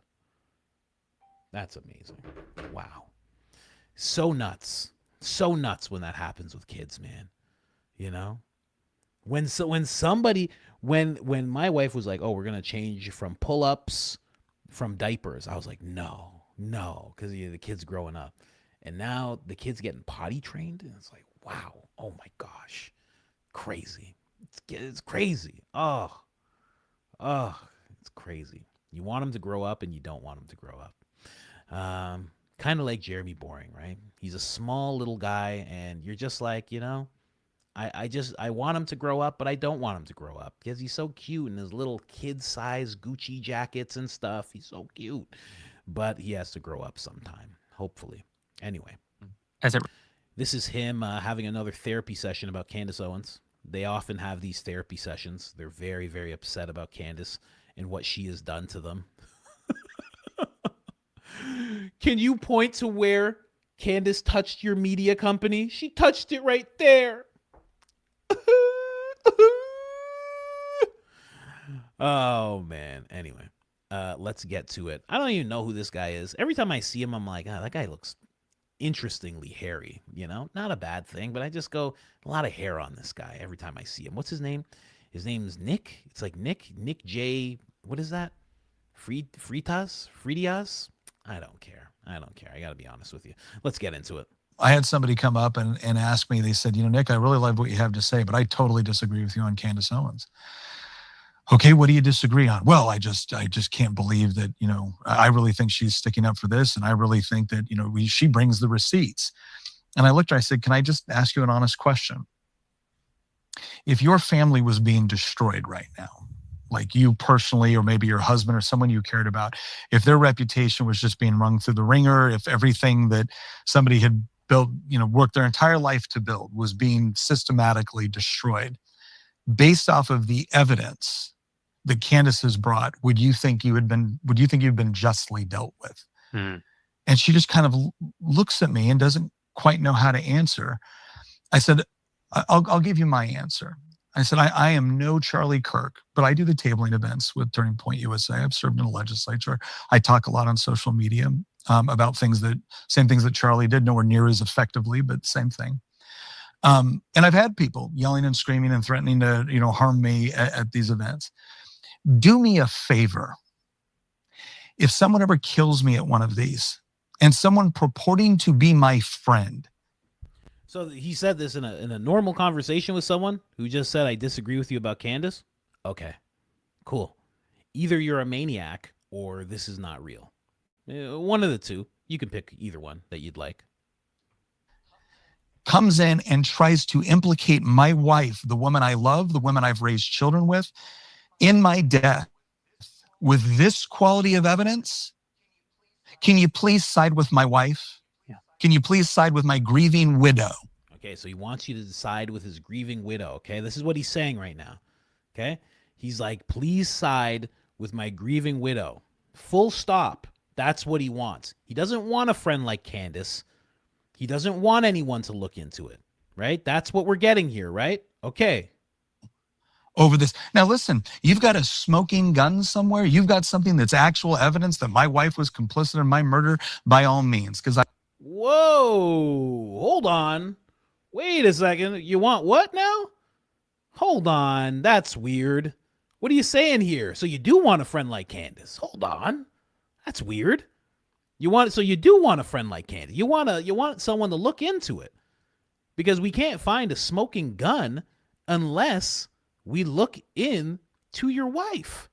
That's amazing. Wow. So nuts. So nuts when that happens with kids, man. You know? When my wife was like, "Oh, we're gonna change from pull-ups, from diapers," I was like, "No, because the kid's growing up, and now the kid's getting potty trained." And it's like, wow, oh my gosh, crazy. It's crazy. Oh, it's crazy. You want him to grow up, and you don't want him to grow up. Kind of like Jeremy Boring, right? He's a small little guy, and you're just like, I want him to grow up, but I don't want him to grow up because he's so cute in his little kid-size Gucci jackets and stuff. He's so cute, but he has to grow up sometime, hopefully. Anyway, this is him having another therapy session about Candace Owens. They often have these therapy sessions. They're very, very upset about Candace and what she has done to them. Can you point to where Candace touched your media company? She touched it right there. Oh man. Anyway, let's get to it. I don't even know who this guy is. Every time I see him, I'm like, that guy looks interestingly hairy. Not a bad thing, but I just go, a lot of hair on this guy every time I see him. What's his name? His name's Nick. It's like Nick J. What is that? Fritas? I don't care. I got to be honest with you. Let's get into it. I had somebody come up and ask me, they said, Nick, I really love what you have to say, but I totally disagree with you on Candace Owens. Okay, what do you disagree on? Well, I just can't believe that, I really think she's sticking up for this. And I really think that, she brings the receipts. And I looked at her, I said, can I just ask you an honest question? If your family was being destroyed right now, like you personally, or maybe your husband or someone you cared about, if their reputation was just being wrung through the ringer, if everything that somebody had built, worked their entire life to build was being systematically destroyed, based off of the evidence that Candace has brought, would you think you've been justly dealt with? And she just kind of looks at me and doesn't quite know how to answer. I said, I'll give you my answer. I said, I am no Charlie Kirk, but I do the tabling events with Turning Point USA. I've served in the legislature. I talk a lot on social media about same things that Charlie did, nowhere near as effectively, but same thing. And I've had people yelling and screaming and threatening to, harm me at these events. Do me a favor. If someone ever kills me at one of these, and someone purporting to be my friend. So he said this in a normal conversation with someone who just said, I disagree with you about Candace. Okay, cool. Either you're a maniac or this is not real. One of the two. You can pick either one that you'd like. Comes in and tries to implicate my wife, the woman I love, the woman I've raised children with, in my death with this quality of evidence. Can you please side with my wife? Can you please side with my grieving widow? Okay, so he wants you to decide with his grieving widow, okay? This is what he's saying right now, okay? He's like, please side with my grieving widow. Full stop. That's what he wants. He doesn't want a friend like Candace. He doesn't want anyone to look into it, right? That's what we're getting here, right? Okay. Over this. Now, listen, you've got a smoking gun somewhere. You've got something that's actual evidence that my wife was complicit in my murder, by all means, because Whoa, hold on. Wait a second. You want what now? Hold on. That's weird. What are you saying here? So you do want a friend like Candace? Hold on. That's weird. So you do want a friend like Candace. You want someone to look into it. Because we can't find a smoking gun unless we look into your wife.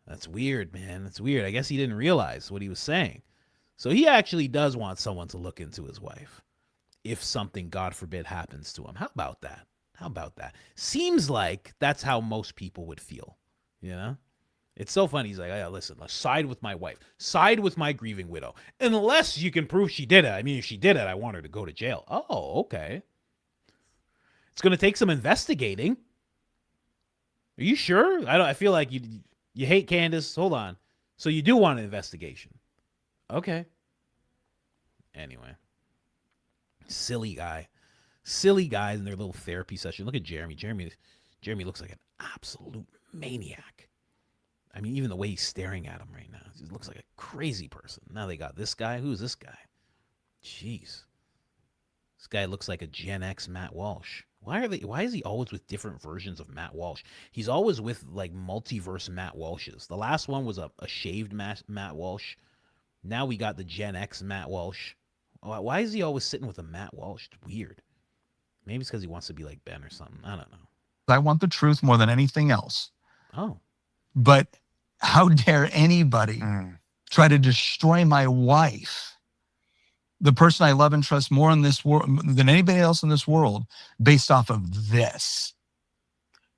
That's weird, man. That's weird. I guess he didn't realize what he was saying. So he actually does want someone to look into his wife if something, God forbid, happens to him. How about that? Seems like that's how most people would feel, It's so funny. He's like, oh, listen, let's side with my wife. Side with my grieving widow. Unless you can prove she did it. I mean, if she did it, I want her to go to jail. Oh, okay. It's going to take some investigating. Are you sure? I feel like you hate Candace. Hold on. So you do want an investigation. Okay. Anyway. Silly guys in their little therapy session. Look at Jeremy. Jeremy looks like an absolute maniac. I mean, even the way he's staring at him right now, he looks like a crazy person. Now they got this guy. Who's this guy? Jeez. This guy looks like a Gen X Matt Walsh. Why is he always with different versions of Matt Walsh? He's always with like multiverse Matt Walshes. The last one was a shaved Matt Walsh. Now we got the Gen X Matt Walsh. Why is he always sitting with a Matt Walsh? It's weird. Maybe it's because he wants to be like Ben or something. I don't know. I want the truth more than anything else. Oh. But how dare anybody try to destroy my wife, the person I love and trust more in this world than anybody else in this world, based off of this?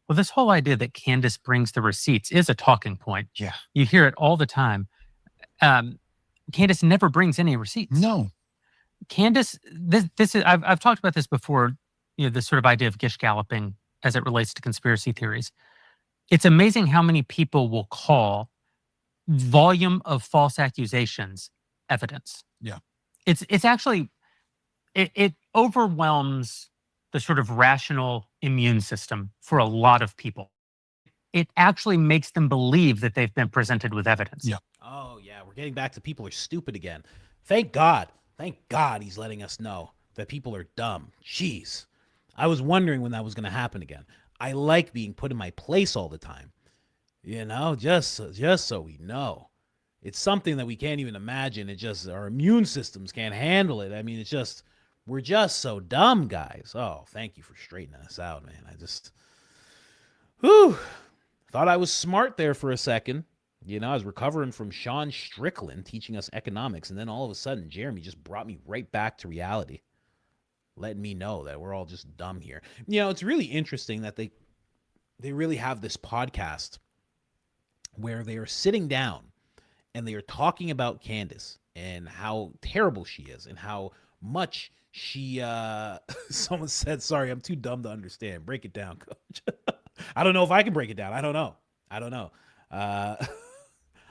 Well, this whole idea that Candace brings the receipts is a talking point. Yeah. You hear it all the time. Candace never brings any receipts. No. Candace, this is I've talked about this before, this sort of idea of gish galloping as it relates to conspiracy theories. It's amazing how many people will call volume of false accusations evidence. Yeah. It's actually, it overwhelms the sort of rational immune system for a lot of people. It actually makes them believe that they've been presented with evidence. Yeah. Oh, yeah. We're getting back to people are stupid again. Thank God. Thank God he's letting us know that people are dumb. Jeez. I was wondering when that was going to happen again. I like being put in my place all the time. Just so we know. It's something that we can't even imagine. It just, our immune systems can't handle it. I mean, we're just so dumb, guys. Oh, thank you for straightening us out, man. Thought I was smart there for a second. I was recovering from Sean Strickland teaching us economics, and then all of a sudden, Jeremy just brought me right back to reality, letting me know that we're all just dumb here. It's really interesting that they really have this podcast where they are sitting down and they are talking about Candace and how terrible she is and how much she, someone said, sorry, I'm too dumb to understand. Break it down, coach. I don't know if I can break it down. I don't know.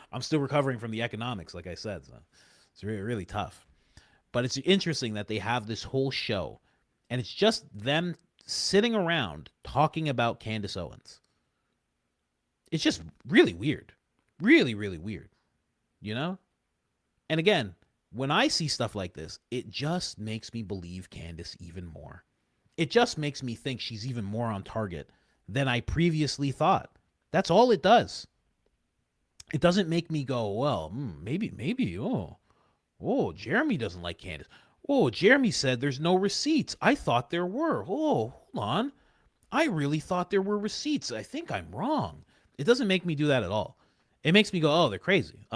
I'm still recovering from the economics, like I said. So it's really, really tough. But it's interesting that they have this whole show, and it's just them sitting around talking about Candace Owens. It's just really weird. Really, really weird. And again, when I see stuff like this, it just makes me believe Candace even more. It just makes me think she's even more on target than I previously thought. That's all it does. It doesn't make me go, well, maybe, Jeremy doesn't like Candace. Oh, Jeremy said there's no receipts. I thought there were. Oh, hold on. I really thought there were receipts. I think I'm wrong. It doesn't make me do that at all. It makes me go, oh, they're crazy.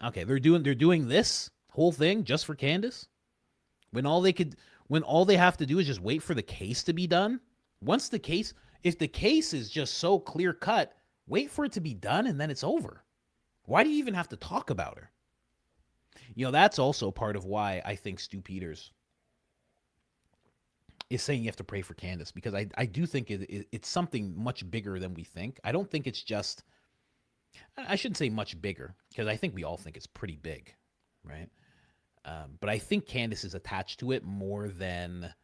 Okay, they're doing this whole thing just for Candace? When all they have to do is just wait for the case to be done? If the case is just so clear cut, wait for it to be done and then it's over. Why do you even have to talk about her? That's also part of why I think Stu Peters is saying you have to pray for Candace, because I do think it's something much bigger than we think. I don't think it's just, I shouldn't say much bigger, because I think we all think it's pretty big, right? But I think Candace is attached to it more than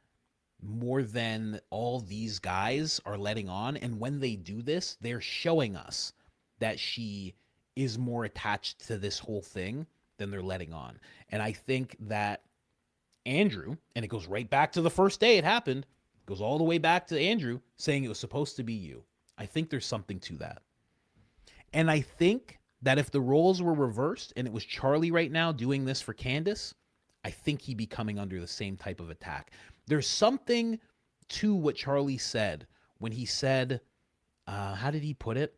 all these guys are letting on. And when they do this, they're showing us that she is more attached to this whole thing than they're letting on. And I think that Andrew, and it goes right back to the first day it happened, goes all the way back to Andrew saying it was supposed to be you. I think there's something to that. And I think that if the roles were reversed and it was Charlie right now doing this for Candace, I think he'd be coming under the same type of attack. There's something to what Charlie said when he said, how did he put it?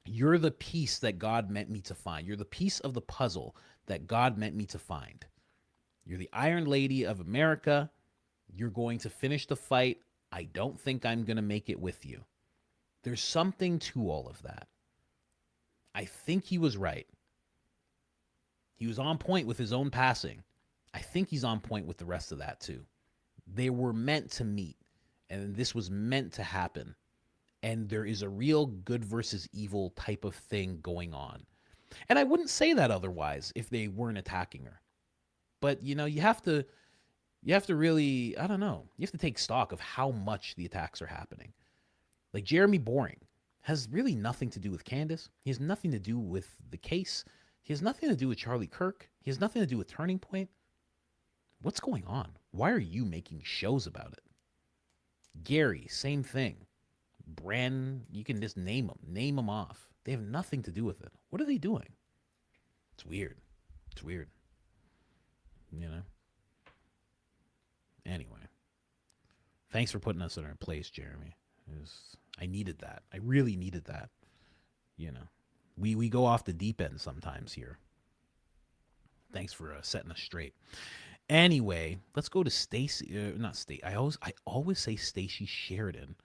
You're the piece that God meant me to find. You're the piece of the puzzle that God meant me to find. You're the Iron Lady of America. You're going to finish the fight. I don't think I'm going to make it with you. There's something to all of that. I think he was right. He was on point with his own passing. I think he's on point with the rest of that too. They were meant to meet, and this was meant to happen. And there is a real good versus evil type of thing going on. And I wouldn't say that otherwise if they weren't attacking her. But, you have to really, I don't know, you have to take stock of how much the attacks are happening. Like Jeremy Boring has really nothing to do with Candace. He has nothing to do with the case. He has nothing to do with Charlie Kirk. He has nothing to do with Turning Point. What's going on? Why are you making shows about it? Gary, same thing. Bran, you can just name them off. They have nothing to do with it. What are they doing? It's weird. It's weird. You know? Anyway. Thanks for putting us in our place, Jeremy. I needed that. I really needed that. You know, we go off the deep end sometimes here. Thanks for setting us straight. Anyway, let's go to Stacey. Not Stacey. I always say Stacey Sheridan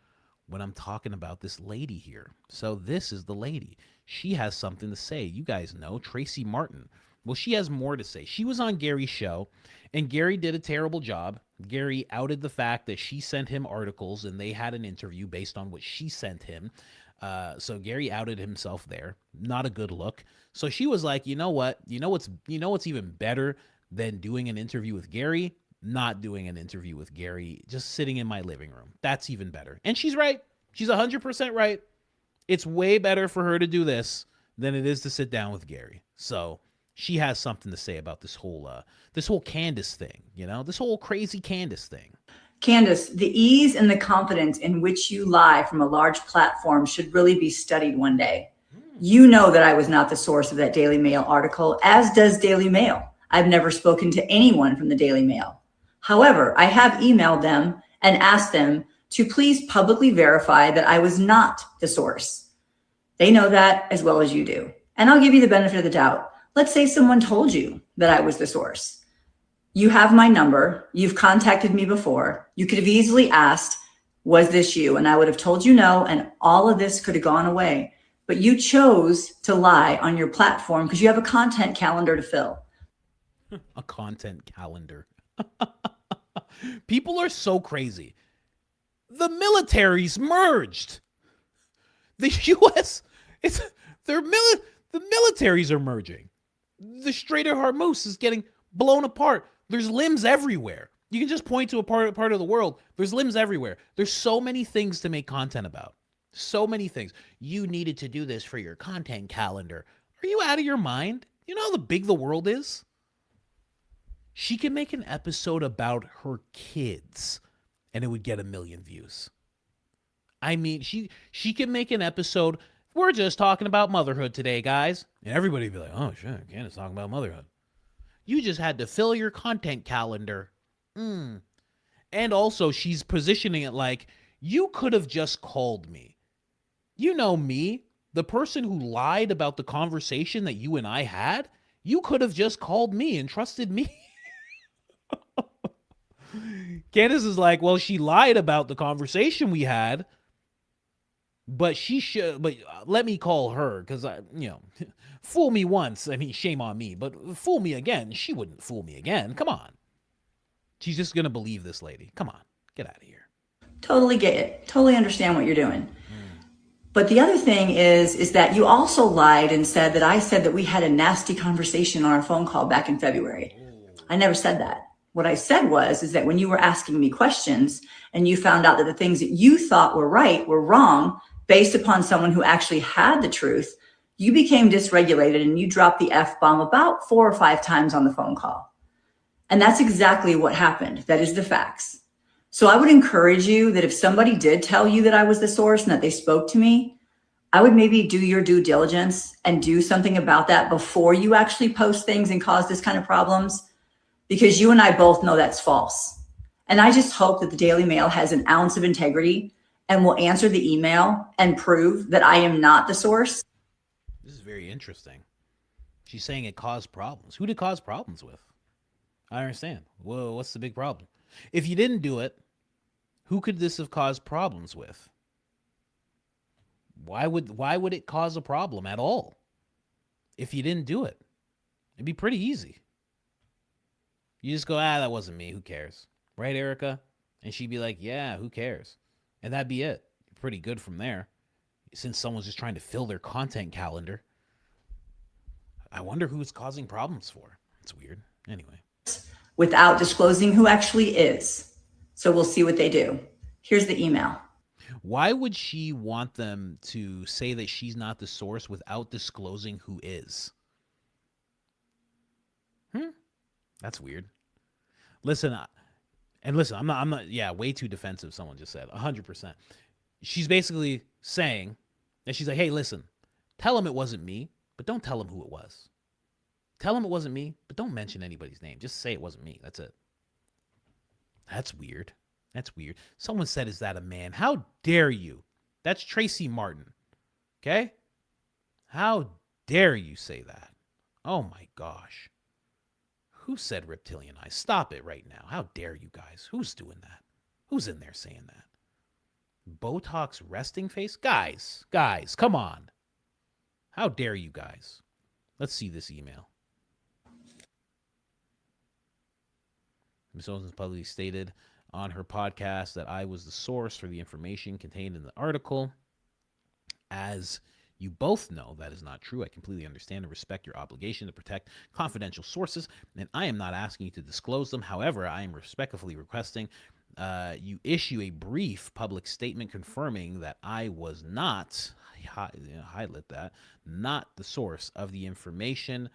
when I'm talking about this lady here. So this is the lady. She has something to say. You guys know Tracy Martin. Well, she has more to say. She was on Gary's show, and Gary did a terrible job. Gary outed the fact that she sent him articles, and they had an interview based on what she sent him. So Gary outed himself there. Not a good look. So she was like, you know what? You know what's even better than doing an interview with Gary? Not doing an interview with Gary, just sitting in my living room. That's even better. And she's right. She's 100% right. It's way better for her to do this than it is to sit down with Gary. So she has something to say about this whole Candace thing, you know, this whole crazy Candace thing. Candace, the ease and the confidence in which you lie from a large platform should really be studied one day. You know that I was not the source of that Daily Mail article, as does Daily Mail. I've never spoken to anyone from the Daily Mail. However, I have emailed them and asked them to please publicly verify that I was not the source. They know that as well as you do. And I'll give you the benefit of the doubt. Let's say someone told you that I was the source. You have my number. You've contacted me before. You could have easily asked, was this you? And I would have told you no, and all of this could have gone away. But you chose to lie on your platform because you have a content calendar to fill. A content calendar. People are so crazy. The military's merged. The U.S. The militaries are merging. The Strait of Hormuz is getting blown apart. There's limbs everywhere. You can just point to a part of the world. There's limbs everywhere. There's so many things to make content about. So many things. You needed to do this for your content calendar. Are you out of your mind? You know how big the world is? She can make an episode about her kids and it would get 1 million views. I mean, she can make an episode. We're just talking about motherhood today, guys. And everybody would be like, oh, shit, Candace talking about motherhood. You just had to fill your content calendar. And also, she's positioning it like, you could have just called me. You know me, the person who lied about the conversation that you and I had. You could have just called me and trusted me. Candace is like, well, she lied about the conversation we had, but let me call her because fool me once. I mean, shame on me, but fool me again. She wouldn't fool me again. Come on. She's just going to believe this lady. Come on, get out of here. Totally get it. Totally understand what you're doing. But the other thing is that you also lied and said that I said that we had a nasty conversation on our phone call back in February. I never said that. What I said is that when you were asking me questions and you found out that the things that you thought were right were wrong based upon someone who actually had the truth, you became dysregulated and you dropped the F-bomb about 4 or 5 times on the phone call. And that's exactly what happened. That is the facts. So I would encourage you that if somebody did tell you that I was the source and that they spoke to me, I would maybe do your due diligence and do something about that before you actually post things and cause this kind of problems, because you and I both know that's false. And I just hope that the Daily Mail has an ounce of integrity and will answer the email and prove that I am not the source. This is very interesting. She's saying it caused problems. Who did it cause problems with? I understand. Well, what's the big problem? If you didn't do it, who could this have caused problems with? Why would it cause a problem at all? If you didn't do it, it'd be pretty easy. You just go, that wasn't me. Who cares? Right, Erica? And she'd be like, yeah, who cares? And that'd be it. Pretty good from there. Since someone's just trying to fill their content calendar. I wonder who it's causing problems for. It's weird. Anyway. Without disclosing who actually is. So we'll see what they do. Here's the email. Why would she want them to say that she's not the source without disclosing who is? That's weird. Listen, I'm not, yeah, way too defensive, someone just said, 100%. She's basically saying that she's like, hey, listen, tell him it wasn't me, but don't tell him who it was. Tell him it wasn't me, but don't mention anybody's name. Just say it wasn't me. That's it. That's weird. That's weird. Someone said, is that a man? How dare you? That's Tracy Martin. Okay? How dare you say that? Oh my gosh. Who said reptilian eyes? Stop it right now. How dare you guys? Who's doing that? Who's in there saying that? Botox resting face? Guys, come on. How dare you guys? Let's see this email. Ms. Owens publicly stated on her podcast that I was the source for the information contained in the article. As you both know, that is not true. I completely understand and respect your obligation to protect confidential sources, and I am not asking you to disclose them. However, I am respectfully requesting you issue a brief public statement confirming that I was not, highlight that, not the source of the information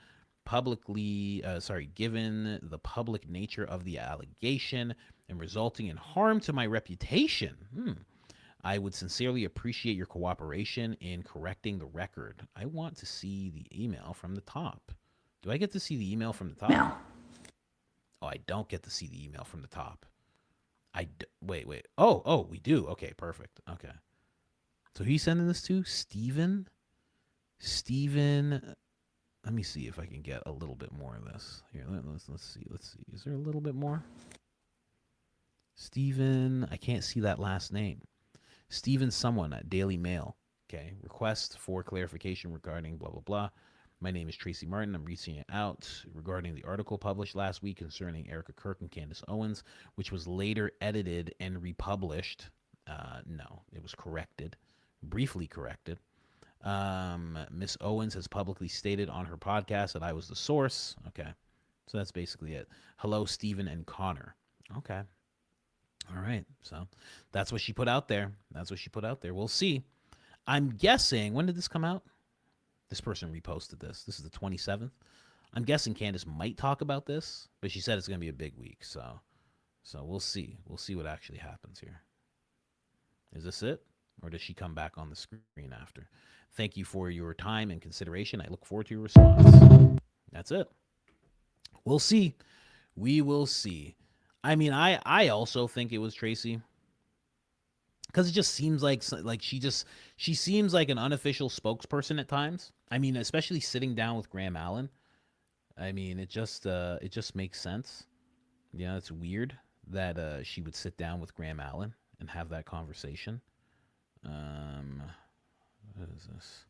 publicly, given the public nature of the allegation and resulting in harm to my reputation. I would sincerely appreciate your cooperation in correcting the record. I want to see the email from the top. Do I get to see the email from the top? No. Oh, I don't get to see the email from the top. Wait. Oh, we do. Okay, perfect. Okay. So who are you sending this to? Steven? Let me see if I can get a little bit more of this. Here, let's see. Is there a little bit more? Steven, I can't see that last name. Steven someone at Daily Mail. Okay. Request for clarification regarding blah, blah, blah. My name is Tracy Martin. I'm reaching out regarding the article published last week concerning Erica Kirk and Candace Owens, which was later edited and republished. No, it was corrected, briefly corrected. Miss Owens has publicly stated on her podcast that I was the source. Okay. So that's basically it. Hello, Stephen and Connor. Okay. All right. So that's what she put out there. We'll see. I'm guessing, when did this come out? This person reposted this. This is the 27th. I'm guessing Candace might talk about this, but she said it's going to be a big week. So we'll see. We'll see what actually happens here. Is this it? Or does she come back on the screen after? Thank you for your time and consideration. I look forward to your response. That's it. We'll see. We will see. I mean, I also think it was Tracy, because it just seems like she seems like an unofficial spokesperson at times. I mean, especially sitting down with Graham Allen. I mean, it just makes sense. Yeah, it's weird that she would sit down with Graham Allen and have that conversation. What is this?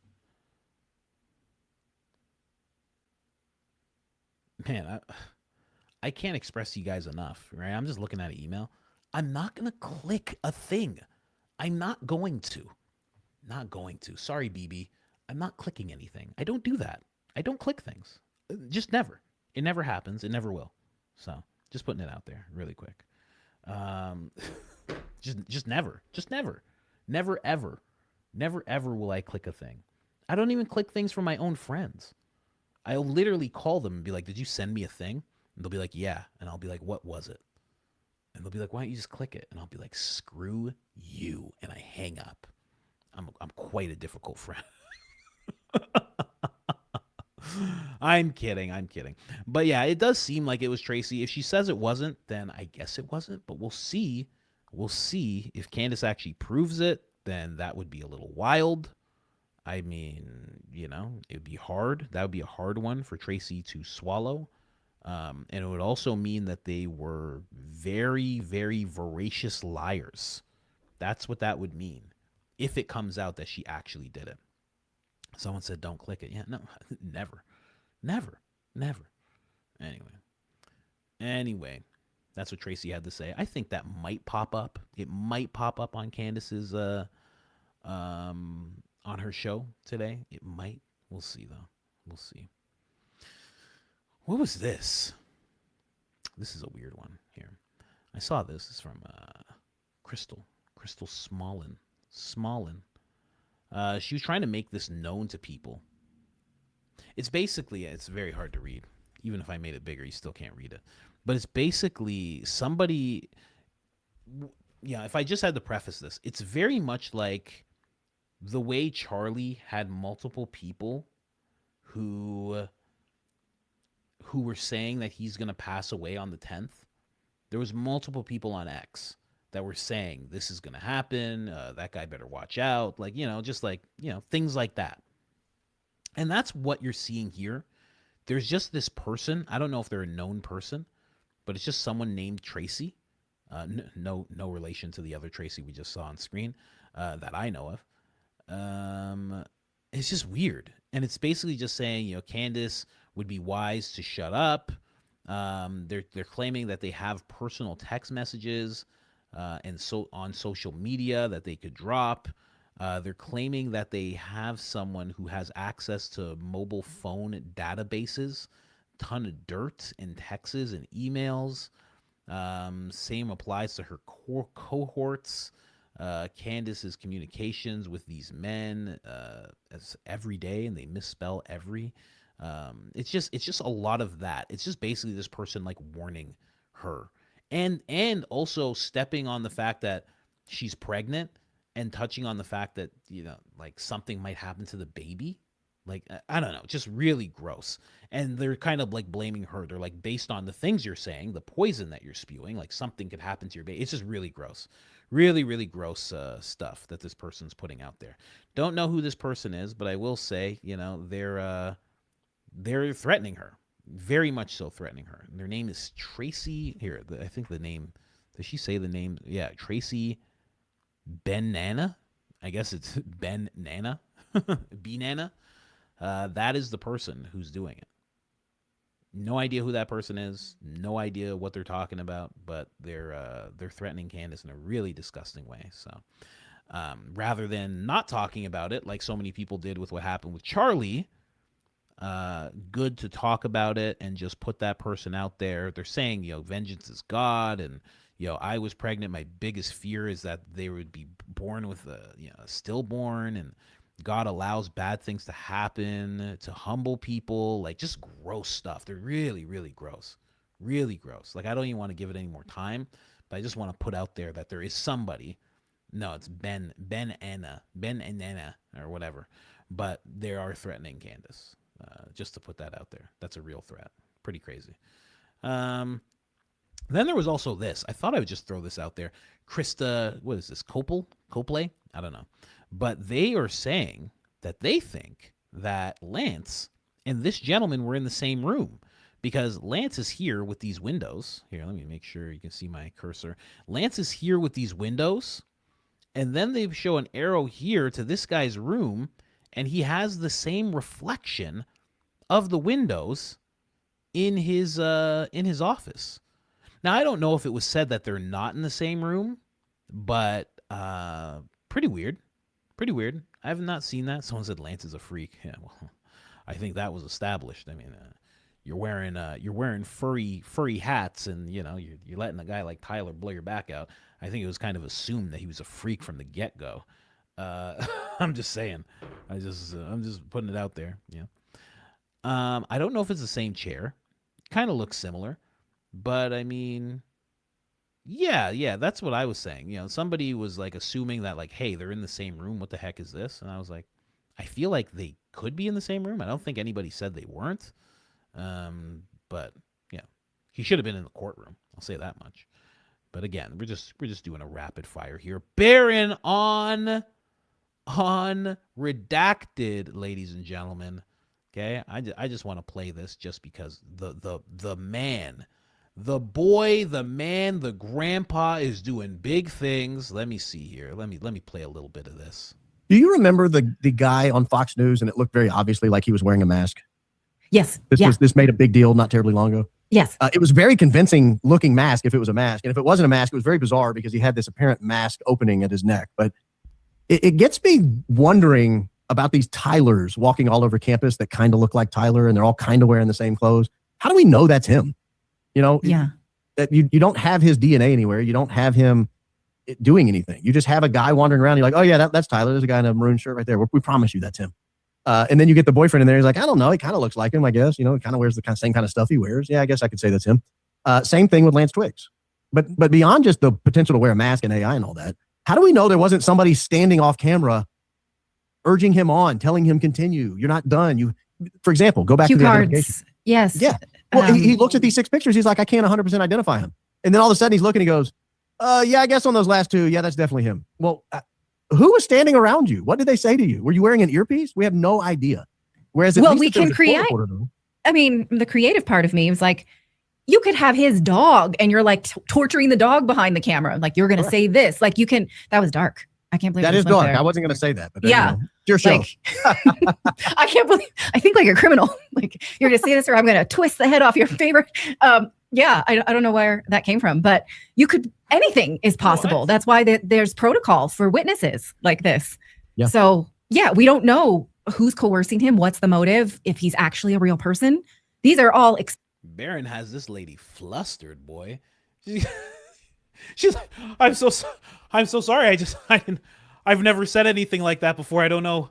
Man, I can't express to you guys enough, right? I'm just looking at an email. I'm not going to click a thing. I'm not going to. Sorry, BB. I'm not clicking anything. I don't do that. I don't click things. Just never. It never happens. It never will. So just putting it out there really quick. Just never. Never, ever. Never, ever will I click a thing. I don't even click things from my own friends. I'll literally call them and be like, did you send me a thing? And they'll be like, yeah. And I'll be like, what was it? And they'll be like, why don't you just click it? And I'll be like, screw you. And I hang up. I'm quite a difficult friend. I'm kidding. But yeah, it does seem like it was Tracy. If she says it wasn't, then I guess it wasn't. But we'll see. We'll see. If Candace actually proves it, then that would be a little wild. I mean, it would be hard. That would be a hard one for Tracy to swallow. And it would also mean that they were very, very voracious liars. That's what that would mean if it comes out that she actually did it. Someone said, don't click it. Yeah, no, never. Anyway, that's what Tracy had to say. I think that might pop up. It might pop up on Candace's, on her show today. It might. We'll see, though. We'll see. What was this? This is a weird one here. I saw this. It's from Crystal Smallin Smolin. She was trying to make this known to people. It's basically, it's very hard to read. Even if I made it bigger, you still can't read it. But it's basically somebody, yeah, if I just had to preface this, it's very much like the way Charlie had multiple people who were saying that he's going to pass away on the 10th. There was multiple people on X that were saying this is going to happen. That guy better watch out. Like, just like, things like that. And that's what you're seeing here. There's just this person. I don't know if they're a known person, but it's just someone named Tracy. No relation to the other Tracy we just saw on screen that I know of. It's just weird. And it's basically just saying, Candace would be wise to shut up. They're claiming that they have personal text messages and so on social media that they could drop. They're claiming that they have someone who has access to mobile phone databases, ton of dirt in texts and emails. Same applies to her core cohorts. Candace's communications with these men as every day, and they misspell every. It's just a lot of that. It's just basically this person like warning her, and also stepping on the fact that she's pregnant and touching on the fact that like something might happen to the baby. Like, I don't know, just really gross. And they're kind of like blaming her. They're like, based on the things you're saying, the poison that you're spewing, like something could happen to your baby. It's just really gross. Really, really gross stuff that this person's putting out there. Don't know who this person is, but I will say, they're threatening her. Very much so threatening her. And their name is Tracy. Here, I think the name, does she say the name? Yeah, Tracy Ben Nana. I guess it's Ben Nana. B Nana. That is the person who's doing it. No idea who that person is. No idea what they're talking about, but they're threatening Candace in a really disgusting way. So rather than not talking about it, like so many people did with what happened with Charlie, good to talk about it and just put that person out there. They're saying, vengeance is God, and I was pregnant. My biggest fear is that they would be born with a stillborn, and God allows bad things to happen to humble people. Like, just gross stuff. They're really, really gross. Really gross. Like, I don't even want to give it any more time, but I just want to put out there that there is somebody. No, it's Ben and Nana or whatever. But they are threatening Candace. Just to put that out there. That's a real threat. Pretty crazy. Then there was also this. I thought I would just throw this out there. Krista, what is this? Copley? I don't know. But they are saying that they think that Lance and this gentleman were in the same room, because Lance is here with these windows. Here, let me make sure you can see my cursor. Lance is here with these windows, and then they show an arrow here to this guy's room, and he has the same reflection of the windows in his office. Now, I don't know if it was said that they're not in the same room, but pretty weird. Pretty weird. I have not seen that. Someone said Lance is a freak. Yeah, well, I think that was established. I mean, you're wearing furry hats, and you're letting a guy like Tyler blow your back out. I think it was kind of assumed that he was a freak from the get-go. I'm just saying. I'm just putting it out there. Yeah. I don't know if it's the same chair. Kind of looks similar, but I mean, yeah, that's what I was saying. Somebody was like assuming that, like, hey, they're in the same room. What the heck is this? And I was like, I feel like they could be in the same room. I don't think anybody said they weren't. But yeah, he should have been in the courtroom. I'll say that much. But again, we're just doing a rapid fire here. Baron on redacted, ladies and gentlemen. Okay, I just want to play this just because the man. The boy, the man, the grandpa is doing big things. Let me see here. Let me play a little bit of this. Do you remember the guy on Fox News, and it looked very obviously like he was wearing a mask? Yes. This made a big deal not terribly long ago. Yes. It was very convincing looking mask if it was a mask. And if it wasn't a mask, it was very bizarre because he had this apparent mask opening at his neck. But it gets me wondering about these Tylers walking all over campus that kind of look like Tyler, and they're all kind of wearing the same clothes. How do we know that's him? Yeah. That you don't have his DNA anywhere. You don't have him doing anything. You just have a guy wandering around. You're like, oh yeah, that's Tyler. There's a guy in a maroon shirt right there. We promise you that's him. And then you get the boyfriend in there. He's like, I don't know. He kind of looks like him, I guess. You know, he kind of wears the same kind of stuff he wears. Yeah, I guess I could say that's him. Same thing with Lance Twiggs. But beyond just the potential to wear a mask and AI and all that, how do we know there wasn't somebody standing off camera, urging him on, telling him continue? You're not done. For example, go back Cue to the cards. identification. Yes. Yeah. Well, he looks at these 6 pictures. He's like, I can't 100% identify him. And then all of a sudden he's looking, he goes, yeah, I guess on those last 2, yeah, that's definitely him. Well, who was standing around you? What did they say to you? Were you wearing an earpiece? We have no idea. Whereas, we can create. I mean, the creative part of me was like, you could have his dog and you're like torturing the dog behind the camera. Like, you're going to say this. Like, you can. That was dark. I can't believe that is dark. I wasn't going to say that. But yeah. Your show. Like, I can't believe. I think like a criminal. Like, you're going to say this or I'm going to twist the head off your favorite. Yeah, I don't know where that came from, but you could. Anything is possible. What? That's why there's protocol for witnesses like this. Yeah. So yeah, we don't know who's coercing him. What's the motive? If he's actually a real person. These are all. Baron has this lady flustered, boy. She's like, I'm so sorry. I've never said anything like that before. I don't know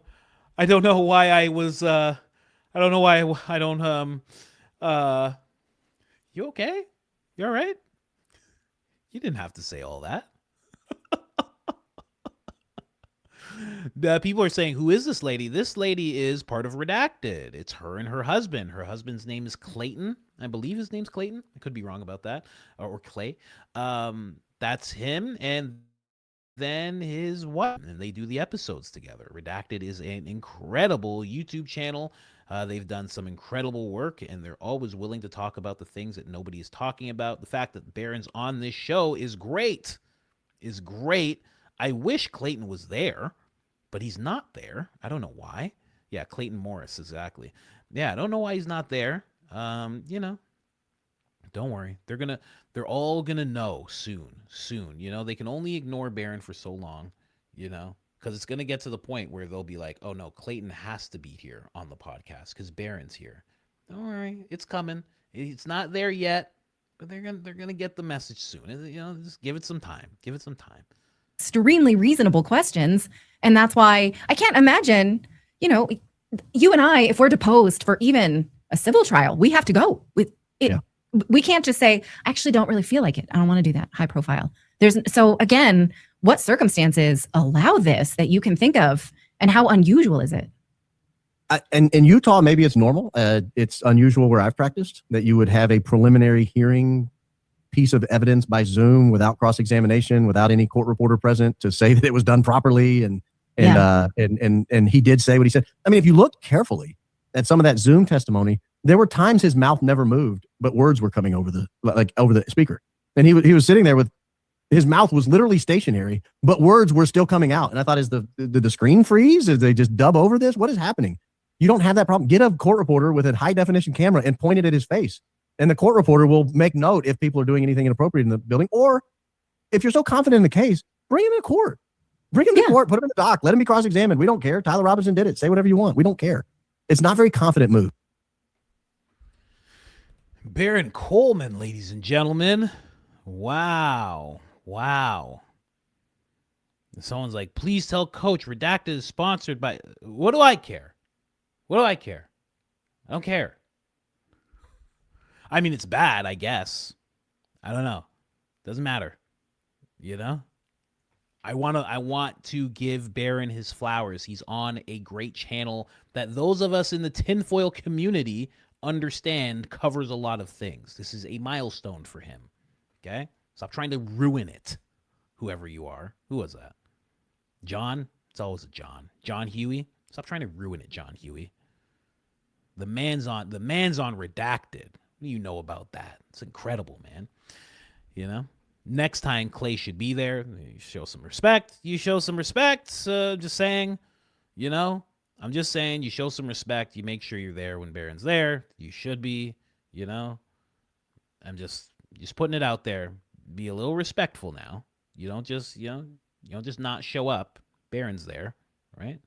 why I was. I don't know why I don't. You okay? You all right? You didn't have to say all that. People are saying, who is this lady? This lady is part of Redacted. It's her and her husband. Her husband's name is Clayton. I believe his name's Clayton. I could be wrong about that. Or Clay. That's him. And then his wife. And they do the episodes together. Redacted is an incredible YouTube channel. They've done some incredible work, and they're always willing to talk about the things that nobody is talking about. The fact that Baron's on this show is great. I wish Clayton was there, but he's not there. I don't know why. Yeah, Clayton Morris, exactly. Yeah, I don't know why he's not there. You know, don't worry. They're all gonna know soon. You know, they can only ignore Baron for so long, you know. Because it's going to get to the point where they'll be like, oh, no, Clayton has to be here on the podcast because Baron's here. Don't worry. It's coming. It's not there yet, but they're gonna get the message soon. You know, just give it some time. Extremely reasonable questions. And that's why I can't imagine, you know, you and I, if we're deposed for even a civil trial, we have to go with it. Yeah. We can't just say, I actually don't really feel like it. I don't want to do that. High profile. So again, what circumstances allow this that you can think of, and how unusual is it? And in Utah, maybe it's normal. It's unusual where I've practiced that you would have a preliminary hearing piece of evidence by Zoom without cross-examination, without any court reporter present to say that it was done properly. And he did say what he said. I mean, if you look carefully at some of that Zoom testimony, there were times his mouth never moved, but words were coming over the speaker. And he was sitting there with his mouth was literally stationary, but words were still coming out. And I thought, did the screen freeze? Did they just dub over this? What is happening? You don't have that problem. Get a court reporter with a high definition camera and point it at his face. And the court reporter will make note if people are doing anything inappropriate in the building. Or if you're so confident in the case, bring him to court. Bring him to court, put him in the dock, let him be cross-examined. We don't care. Tyler Robinson did it. Say whatever you want. We don't care. It's not a very confident move. Baron Coleman, ladies and gentlemen. Wow. Someone's like, please tell Coach Redacted is sponsored by... What do I care? I don't care. I mean, it's bad, I guess. I don't know. Doesn't matter. You know? I want to give Baron his flowers. He's on a great channel that those of us in the tinfoil community understand covers a lot of things. This is a milestone for him. Okay? Stop trying to ruin it. Whoever you are. Who was that? John? It's always a John. John Huey? Stop trying to ruin it, John Huey. The man's on Redacted. What do you know about that? It's incredible, man. You know? Next time Clay should be there. You show some respect. Just saying, you know, I'm just saying you show some respect. You make sure you're there when Baron's there. You should be, you know. I'm just putting it out there. Be a little respectful now. You don't just, you don't just not show up. Baron's there, right?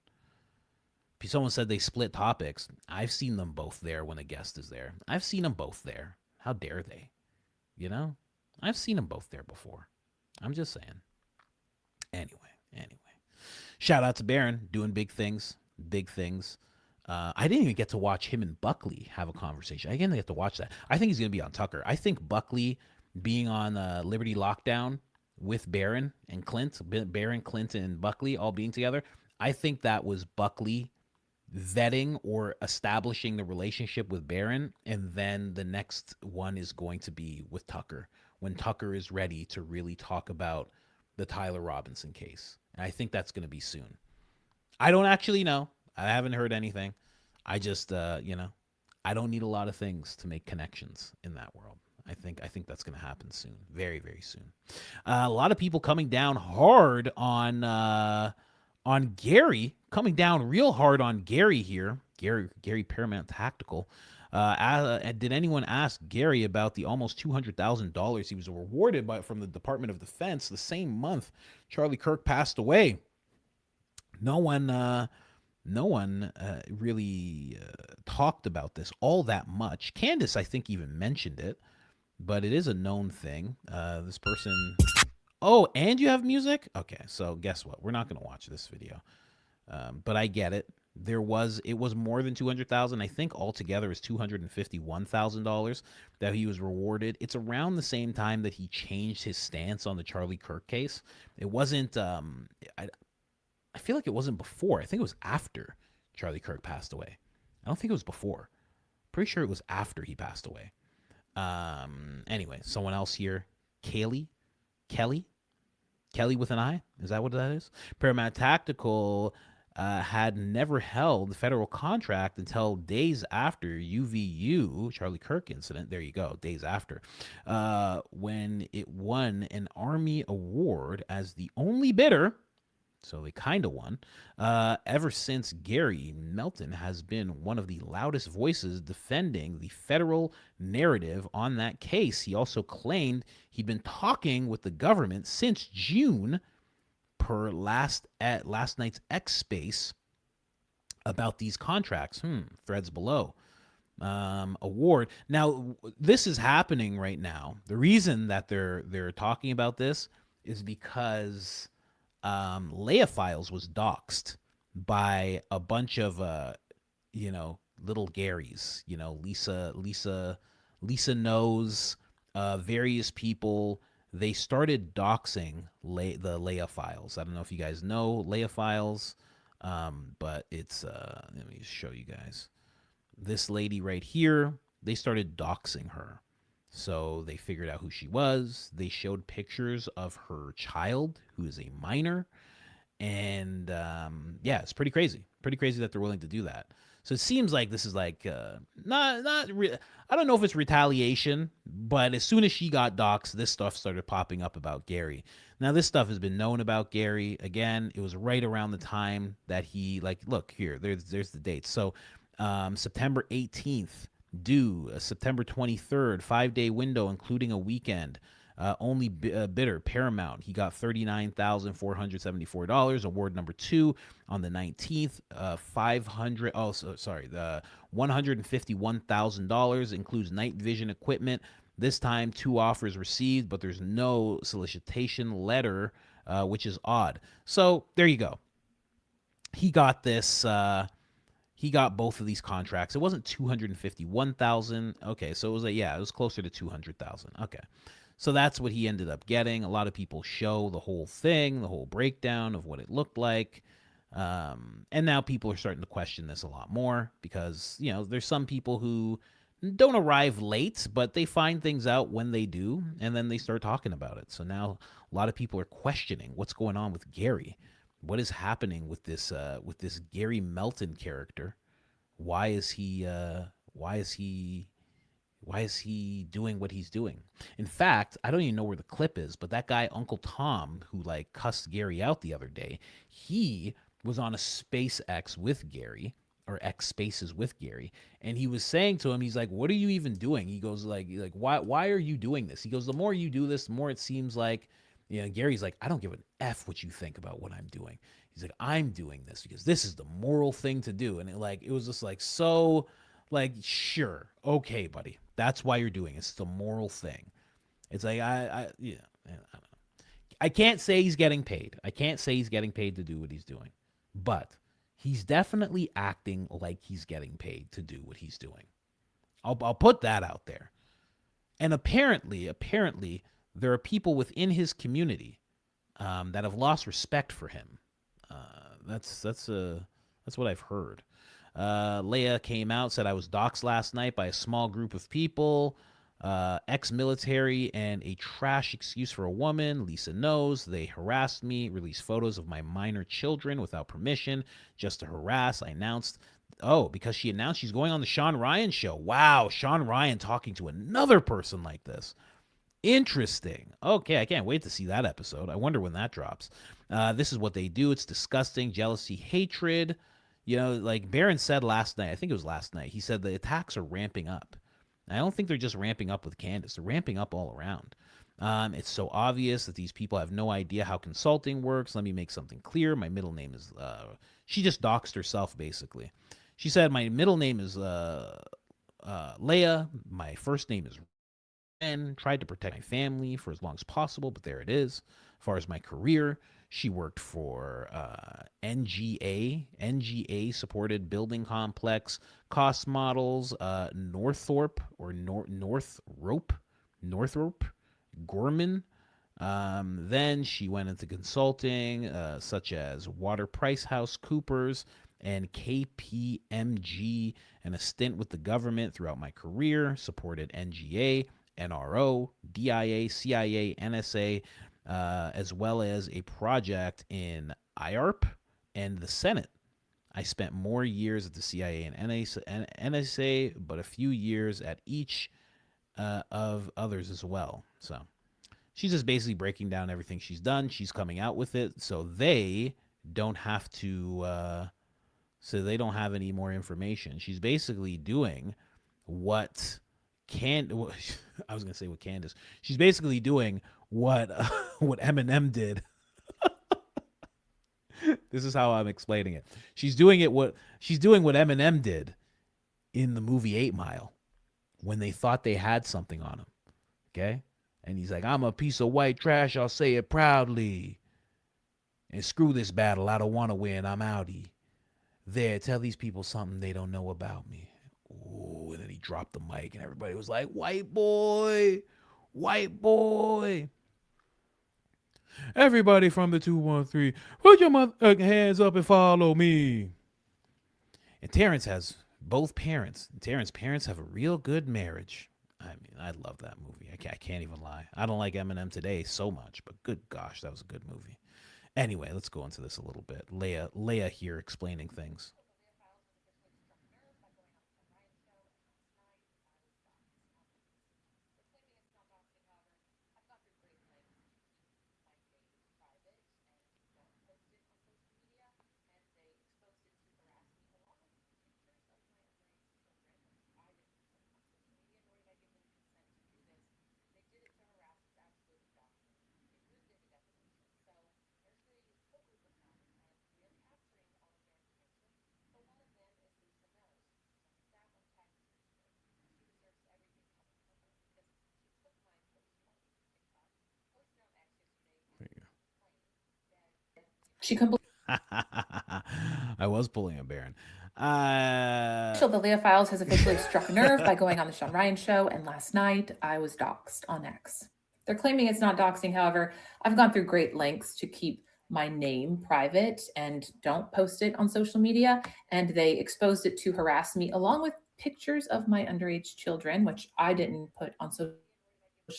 Someone said they split topics. I've seen them both there when a guest is there. I've seen them both there. How dare they? You know? I've seen them both there before. I'm just saying. Anyway, shout out to Baron doing big things. I didn't even get to watch him and Buckley have a conversation. I didn't get to watch that. I think he's going to be on Tucker. I think Buckley being on Liberty Lockdown with Baron and Baron, Clinton, and Buckley all being together, I think that was Buckley vetting or establishing the relationship with Baron, and then the next one is going to be with Tucker when Tucker is ready to really talk about the Tyler Robinson case. And I think that's going to be soon. I don't actually know. I haven't heard anything. I just, I don't need a lot of things to make connections in that world. I think that's going to happen soon, very, very soon. A lot of people coming down hard on Gary, coming down real hard on Gary here. Gary Paramount Tactical. Did anyone ask Gary about the almost $200,000 he was awarded from the Department of Defense the same month Charlie Kirk passed away? No one really talked about this all that much. Candace, I think, even mentioned it, but it is a known thing. This person... Oh, and you have music? Okay, so guess what? We're not going to watch this video. But I get it. It was more than $200,000. I think altogether is $251,000 that he was rewarded. It's around the same time that he changed his stance on the Charlie Kirk case. It wasn't, I feel like it wasn't before. I think it was after Charlie Kirk passed away. I don't think it was before. Pretty sure it was after he passed away. Anyway, someone else here. Kelly with an I? Is that what that is? Paramount Tactical had never held the federal contract until days after UVU, Charlie Kirk incident. There you go, days after, when it won an Army award as the only bidder. So they kind of won. Ever since, Gary Melton has been one of the loudest voices defending the federal narrative on that case. He also claimed he'd been talking with the government since June, per last night's X Space, about these contracts. Threads below. Award. Now, this is happening right now. The reason that they're talking about this is because Leia Files was doxxed by a bunch of little Garys, Lisa knows, various people. They started doxing the Leia Files. I don't know if you guys know Leia Files, but it's let me show you guys. This lady right here, they started doxing her. So they figured out who she was. They showed pictures of her child, who is a minor. And yeah, it's pretty crazy. Pretty crazy that they're willing to do that. So it seems like this is like, I don't know if it's retaliation, but as soon as she got doxxed, this stuff started popping up about Gary. Now, this stuff has been known about Gary. Again, it was right around the time that he, look here, there's the dates. So September 18th, due September 23rd, 5-day window, including a weekend. Only bidder, Paramount. He got $39,474. Award number 2 on the 19th. The $151,000 includes night vision equipment. This time, 2 offers received, but there's no solicitation letter, which is odd. So there you go. He got this. He got both of these contracts. It wasn't $251,000. Okay, so it was it was closer to $200,000. Okay. So that's what he ended up getting. A lot of people show the whole thing, the whole breakdown of what it looked like. And now people are starting to question this a lot more because, there's some people who don't arrive late, but they find things out when they do, and then they start talking about it. So now a lot of people are questioning what's going on with Gary. What is happening with this Gary Melton character? Why is he doing what he's doing? In fact, I don't even know where the clip is, but that guy, Uncle Tom, who cussed Gary out the other day, he was on a SpaceX with Gary, or X Spaces with Gary, and he was saying to him, he's like, what are you even doing? He goes why are you doing this? He goes, the more you do this, the more it seems like, Gary's like, I don't give an F what you think about what I'm doing. He's like, I'm doing this because this is the moral thing to do. And it was just so sure. Okay, buddy. That's why you're doing it. It's the moral thing. It's like, I don't know. I can't say he's getting paid. I can't say he's getting paid to do what he's doing, but he's definitely acting like he's getting paid to do what he's doing. I'll put that out there. And apparently, there are people within his community that have lost respect for him. That's what I've heard. Leia came out, said I was doxxed last night by a small group of people, ex-military, and a trash excuse for a woman. Lisa knows they harassed me, released photos of my minor children without permission just to harass. I announced, because she announced she's going on the Shawn Ryan show. Wow, Shawn Ryan talking to another person like this. Interesting. Okay, I can't wait to see that episode. I wonder when that drops. This is what they do. It's disgusting. Jealousy, hatred. Like Barron said last night, I think it was last night, he said the attacks are ramping up. I don't think they're just ramping up with Candace. They're ramping up all around. It's so obvious that these people have no idea how consulting works. Let me make something clear. My middle name is... she just doxed herself, basically. She said, my middle name is Leia. My first name is Ryan. Tried to protect my family for as long as possible, but there it is. As far as my career... She worked for NGA supported building complex, cost models, Northrop Gorman. Then she went into consulting, such as Water Price House Coopers and KPMG, and a stint with the government throughout my career. Supported NGA, NRO, DIA, CIA, NSA, as well as a project in IARP and the Senate. I spent more years at the CIA and NSA, but a few years at each of others as well. So she's just basically breaking down everything she's done. She's coming out with it, so they don't have to. So they don't have any more information. She's basically doing what I was gonna say with Candace. She's basically doing what Eminem did. This is how I'm explaining it. She's doing what Eminem did in the movie 8 Mile when they thought they had something on him. Okay? And he's like, I'm a piece of white trash, I'll say it proudly. And screw this battle, I don't want to win, I'm outie. There, tell these people something they don't know about me. Ooh, and then he dropped the mic and everybody was like, white boy, white boy. Everybody from the 213, put your hands up and follow me. And Terrence has both parents. Terrence's parents have a real good marriage. I mean, I love that movie. I can't even lie. I don't like Eminem Today so much, but good gosh, that was a good movie. Anyway, let's go into this a little bit. Leia here explaining things. She completely. I was pulling a Baron. So the Leah Files has officially struck a nerve by going on the Shawn Ryan show, and last night I was doxxed on X. They're claiming it's not doxing. However, I've gone through great lengths to keep my name private and don't post it on social media, and they exposed it to harass me along with pictures of my underage children, which I didn't put on social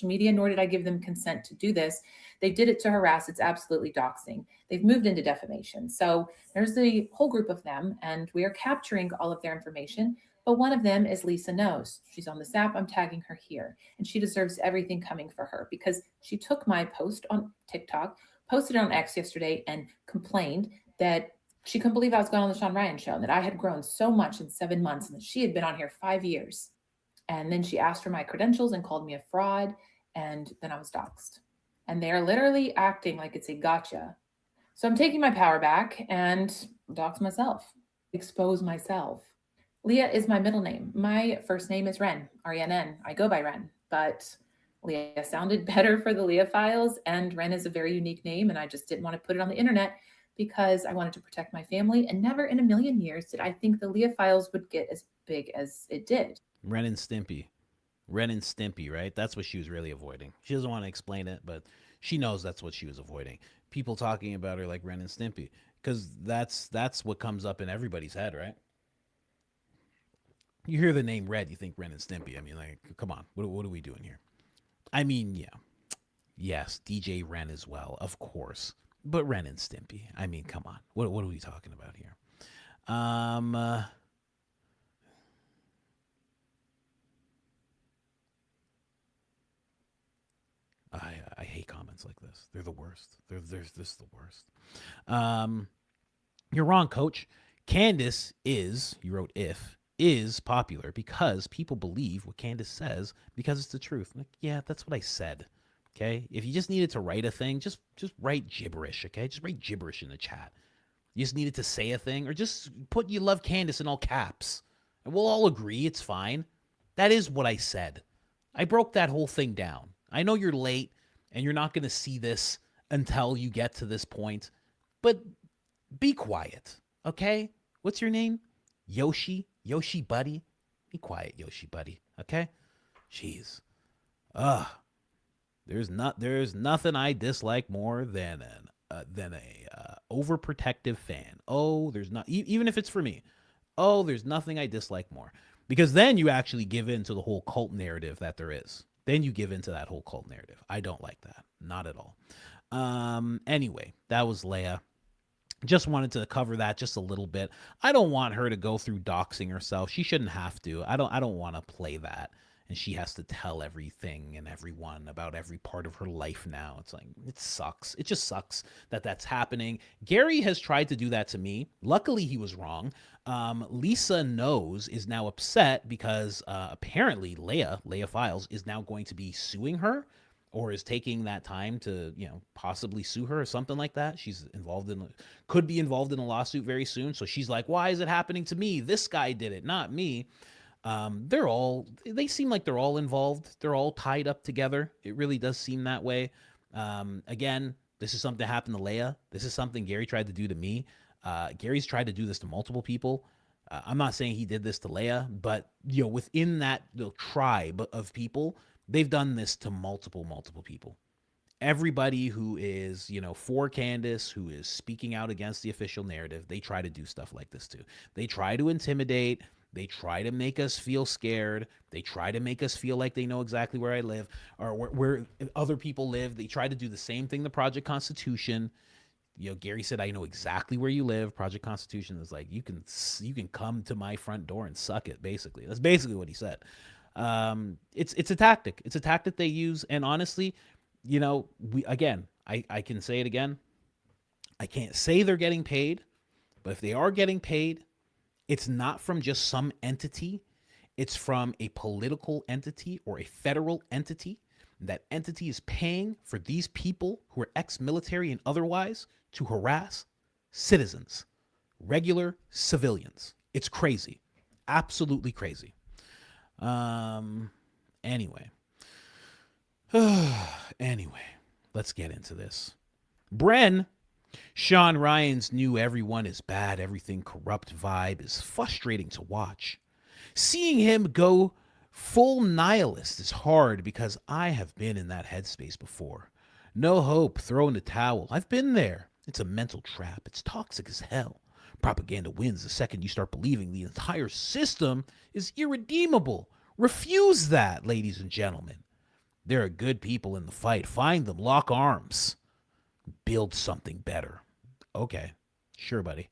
media, nor did I give them consent to do this. They did it to harass. It's absolutely doxing. They've moved into defamation. So there's the whole group of them, and we are capturing all of their information. But one of them is Lisa Knows. She's on this app. I'm tagging her here. And she deserves everything coming for her because she took my post on TikTok, posted it on X yesterday, and complained that she couldn't believe I was going on the Shawn Ryan show and that I had grown so much in 7 months and that she had been on here 5 years. And then she asked for my credentials and called me a fraud. And then I was doxxed. And they are literally acting like it's a gotcha. So I'm taking my power back and dox myself, expose myself. Leah is my middle name. My first name is Ren, R-E-N-N. I go by Ren, but Leah sounded better for the Leah files, and Ren is a very unique name, and I just didn't want to put it on the internet because I wanted to protect my family, and never in a million years did I think the Leah files would get as big as it did. Ren and Stimpy. Ren and Stimpy, right? That's what she was really avoiding. She doesn't want to explain it, but she knows that's what she was avoiding. People talking about her like Ren and Stimpy, because that's what comes up in everybody's head, right? You hear the name Red, you think Ren and Stimpy. I mean, like, come on, what are we doing here? I mean, yeah, yes, DJ Ren as well, of course, but Ren and Stimpy. I mean, come on, what are we talking about here? I hate comments like this. They're the worst. This is the worst. You're wrong, Coach. Candace is, you wrote if, is popular because people believe what Candace says because it's the truth. Like, yeah, that's what I said. Okay? If you just needed to write a thing, just write gibberish, okay? Just write gibberish in the chat. You just needed to say a thing, or just put "you love Candace" in all caps. And we'll all agree it's fine. That is what I said. I broke that whole thing down. I know you're late and you're not going to see this until you get to this point, but be quiet, okay? What's your name? Yoshi? Yoshi buddy? Be quiet, Yoshi buddy, okay? Jeez. There's nothing I dislike more than a overprotective fan. Oh, there's not, even if it's for me. Oh, there's nothing I dislike more, because then you actually give in to the whole cult narrative that there is. Then you give into that whole cult narrative. I don't like that. Not at all. Anyway, that was Leia. Just wanted to cover that just a little bit. I don't want her to go through doxing herself. She shouldn't have to. I don't want to play that. And she has to tell everything and everyone about every part of her life now. It's like, it sucks. It just sucks that that's happening. Gary has tried to do that to me. Luckily, he was wrong. Lisa Knows is now upset because apparently Leia Files is now going to be suing her, or is taking that time to, possibly sue her or something like that. She's could be involved in a lawsuit very soon. So she's like, why is it happening to me? This guy did it, not me. They seem like they're all involved. They're all tied up together. It really does seem that way. Again, this is something that happened to Leia. This is something Gary tried to do to me. Gary's tried to do this to multiple people. I'm not saying he did this to Leia, but within that tribe of people, they've done this to multiple people. Everybody who is, for Candace, who is speaking out against the official narrative, they try to do stuff like this too. They try to intimidate. They try to make us feel scared. They try to make us feel like they know exactly where I live or where other people live. They try to do the same thing to Project Constitution. Gary said, I know exactly where you live. Project Constitution is like, you can come to my front door and suck it, basically. That's basically what he said. It's a tactic. It's a tactic they use. And honestly, I can say it again. I can't say they're getting paid, but if they are getting paid, it's not from just some entity. It's from a political entity or a federal entity. That entity is paying for these people who are ex-military and otherwise to harass citizens, regular civilians. It's crazy. Absolutely crazy. Anyway, let's get into this. Bren, Shawn Ryan's new everyone is bad, everything corrupt vibe is frustrating to watch. Seeing him go full nihilist is hard because I have been in that headspace before. No hope, throw in the towel. I've been there. It's a mental trap. It's toxic as hell. Propaganda wins the second you start believing the entire system is irredeemable. Refuse that, ladies and gentlemen. There are good people in the fight. Find them, lock arms. Build something better. Okay, sure, buddy.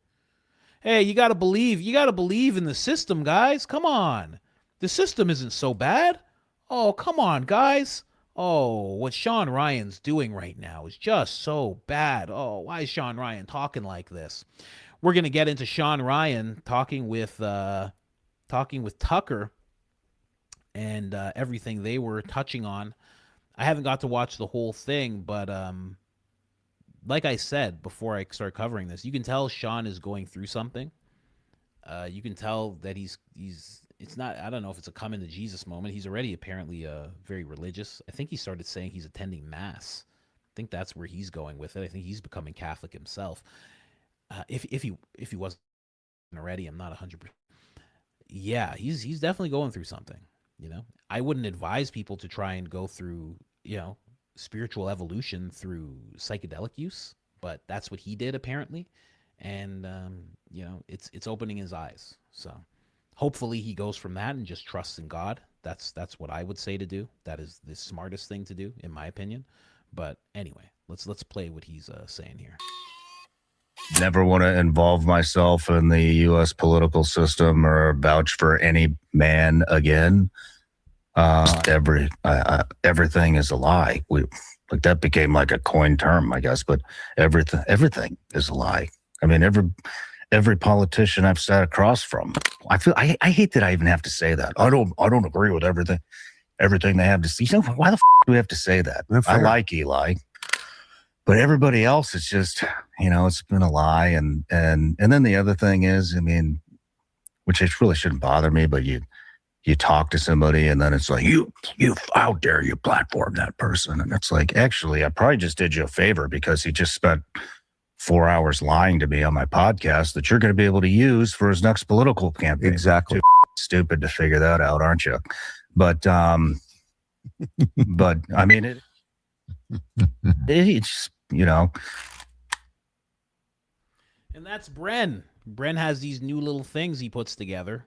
Hey, you gotta believe in the system, guys. Come on. The system isn't so bad. Oh, come on, guys. Oh, what Shawn Ryan's doing right now is just so bad. Oh, why is Shawn Ryan talking like this? We're gonna get into Shawn Ryan talking with Tucker and everything they were touching on. I haven't got to watch the whole thing, but like I said before I start covering this, you can tell Shawn is going through something. You can tell that he's it's not, I don't know if it's a come into Jesus moment. He's already apparently very religious. I think he started saying he's attending mass. I think that's where he's going with it. I think he's becoming Catholic himself. If he wasn't already, I'm not 100%. Yeah, he's definitely going through something. You know, I wouldn't advise people to try and go through, you know, spiritual evolution through psychedelic use, but that's what he did apparently. And you know, it's opening his eyes. So hopefully he goes from that and just trusts in God. That's what I would say to do. That is the smartest thing to do, in my opinion. But anyway, let's play what he's saying here. Never want to involve myself in the U.S. political system or vouch for any man again. Everything is a lie. Like that became like a coined term, I guess. But everything is a lie. I mean, every politician I've sat across from, I hate that I even have to say that. I don't agree with everything they have to say. You know, why the f do we have to say that? I like Eli, but everybody else, it's just, you know, it's been a lie. And then the other thing is, I mean, which it really shouldn't bother me, but you talk to somebody and then it's like, you, how dare you platform that person? And it's like, actually, I probably just did you a favor because he just spent 4 hours lying to me on my podcast that you're going to be able to use for his next political campaign. Exactly. Too stupid to figure that out, aren't you? But but I mean, it's, you know. And that's Bren. Bren has these new little things he puts together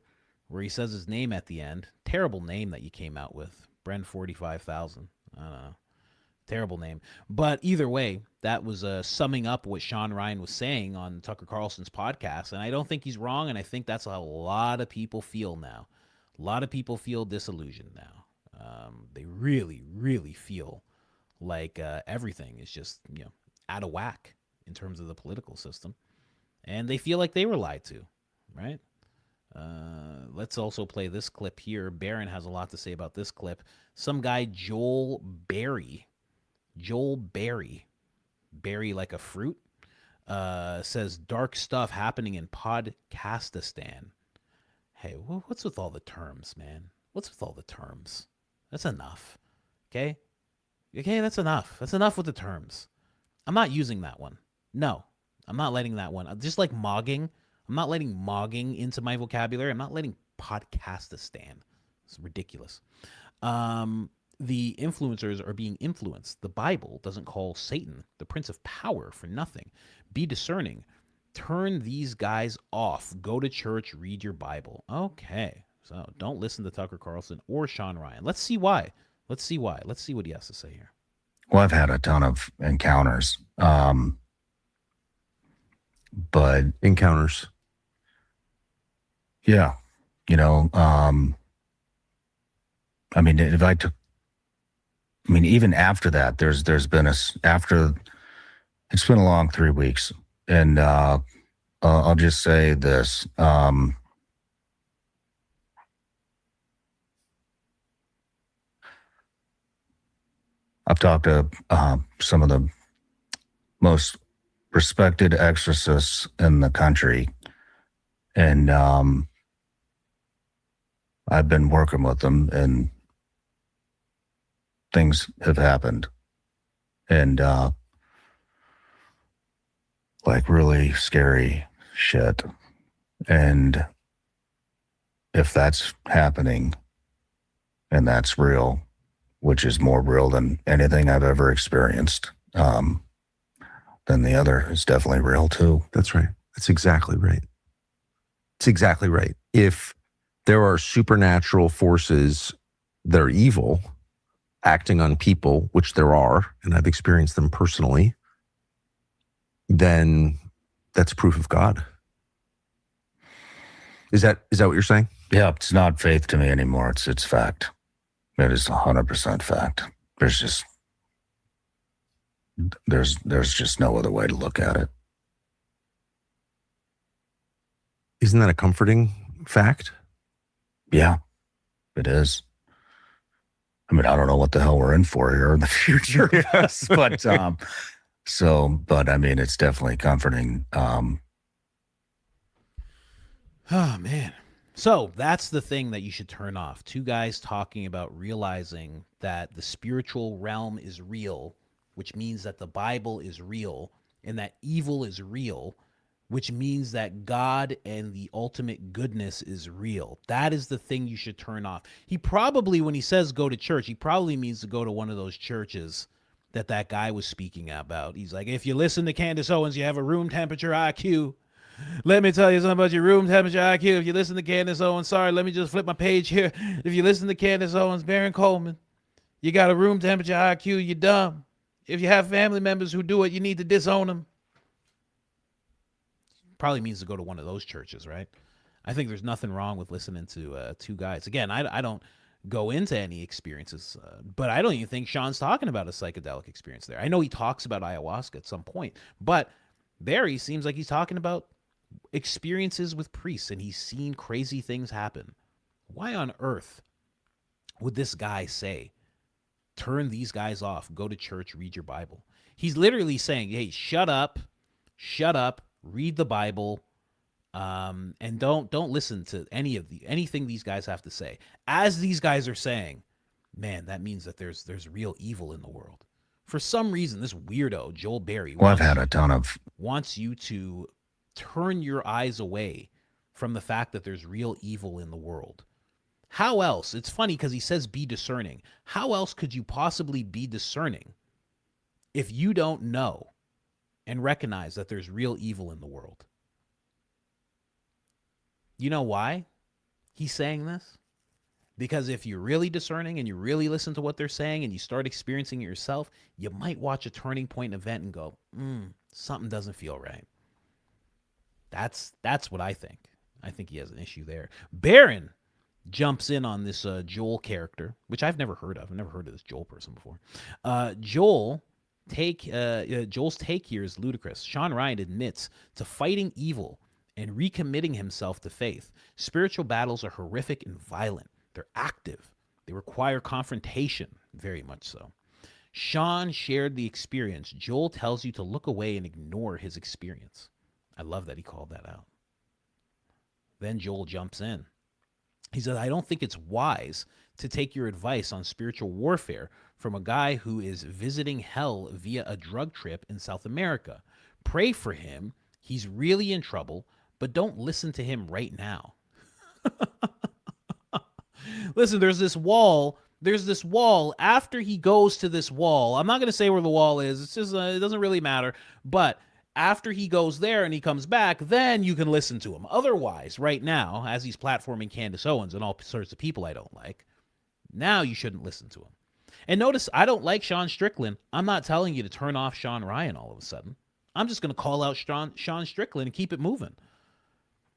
where he says his name at the end. Terrible name that you came out with. Bren 45,000. I don't know. Terrible name. But either way, that was summing up what Shawn Ryan was saying on Tucker Carlson's podcast. And I don't think he's wrong. And I think that's how a lot of people feel now. A lot of people feel disillusioned now. They really, really feel like everything is just, you know, out of whack in terms of the political system. And they feel like they were lied to, right? Let's also play this clip here. Barron has a lot to say about this clip. Some guy, Joel Berry, Berry like a fruit, says dark stuff happening in Podcastistan. Hey, what's with all the terms, man? What's with all the terms? That's enough. Okay, that's enough. That's enough with the terms. I'm not using that one. No, I'm not letting that one. Just like mogging, I'm not letting mogging into my vocabulary. I'm not letting Podcastistan. It's ridiculous. The influencers are being influenced. The Bible doesn't call Satan the prince of power for nothing. Be discerning. Turn these guys off. Go to church. Read your Bible. Okay. So don't listen to Tucker Carlson or Shawn Ryan. Let's see why. Let's see what he has to say here. Well, I've had a ton of encounters. But encounters. Yeah. You know, I mean, even after that, there's been it's been a long 3 weeks. And I'll just say this. I've talked to some of the most respected exorcists in the country. And I've been working with them and things have happened. And like really scary shit. And if that's happening and that's real, which is more real than anything I've ever experienced, then the other is definitely real too. That's right. That's exactly right. It's exactly right. If there are supernatural forces that are evil acting on people, which there are, and I've experienced them personally, then that's proof of God. Is that what you're saying? Yeah, it's not faith to me anymore. It's fact. It is 100% fact. There's just no other way to look at it. Isn't that a comforting fact? Yeah, it is. I mean, I don't know what the hell we're in for here in the future, yes, but but I mean, it's definitely comforting. Oh man. So that's the thing that you should turn off. Two guys talking about realizing that the spiritual realm is real, which means that the Bible is real, and that evil is real, which means that God and the ultimate goodness is real. That is the thing you should turn off. He probably, when he says go to church, he probably means to go to one of those churches that guy was speaking about. He's like, if you listen to Candace Owens, you have a room temperature IQ. Let me tell you something about your room temperature IQ. If you listen to Candace Owens, sorry, let me just flip my page here. If you listen to Candace Owens, Baron Coleman, you got a room temperature IQ, you're dumb. If you have family members who do it, you need to disown them. Probably means to go to one of those churches, right? I think there's nothing wrong with listening to two guys. Again, I don't go into any experiences, but I don't even think Shawn's talking about a psychedelic experience there. I know he talks about ayahuasca at some point, but there he seems like he's talking about experiences with priests, and he's seen crazy things happen. Why on earth would this guy say, turn these guys off, go to church, read your Bible? He's literally saying, hey, shut up, read the Bible, and don't listen to anything these guys have to say. As these guys are saying, man, that means that there's real evil in the world. For some reason, this weirdo Joel Berry wants you to turn your eyes away from the fact that there's real evil in the world. How else? It's funny because he says be discerning. How else could you possibly be discerning if you don't know and recognize that there's real evil in the world? You know why he's saying this? Because if you're really discerning and you really listen to what they're saying and you start experiencing it yourself, you might watch a turning point event and go, something doesn't feel right. That's what I think. I think he has an issue there. Baron jumps in on this Joel character, which I've never heard of. I've never heard of this Joel person before. Joel's take here is ludicrous. Shawn Ryan admits to fighting evil and recommitting himself to faith. Spiritual battles are horrific and violent. They're active. They require confrontation, very much so. Shawn shared the experience. Joel tells you to look away and ignore his experience. I love that he called that out. Then Joel jumps in. He says, I don't think it's wise to take your advice on spiritual warfare from a guy who is visiting hell via a drug trip in South America. Pray for him. He's really in trouble, but don't listen to him right now. Listen, there's this wall. After he goes to this wall, I'm not going to say where the wall is. It's just, it doesn't really matter. But after he goes there and he comes back, then you can listen to him. Otherwise, right now, as he's platforming Candace Owens and all sorts of people I don't like, now you shouldn't listen to him. And notice, I don't like Sean Strickland. I'm not telling you to turn off Shawn Ryan all of a sudden. I'm just going to call out Sean Strickland and keep it moving.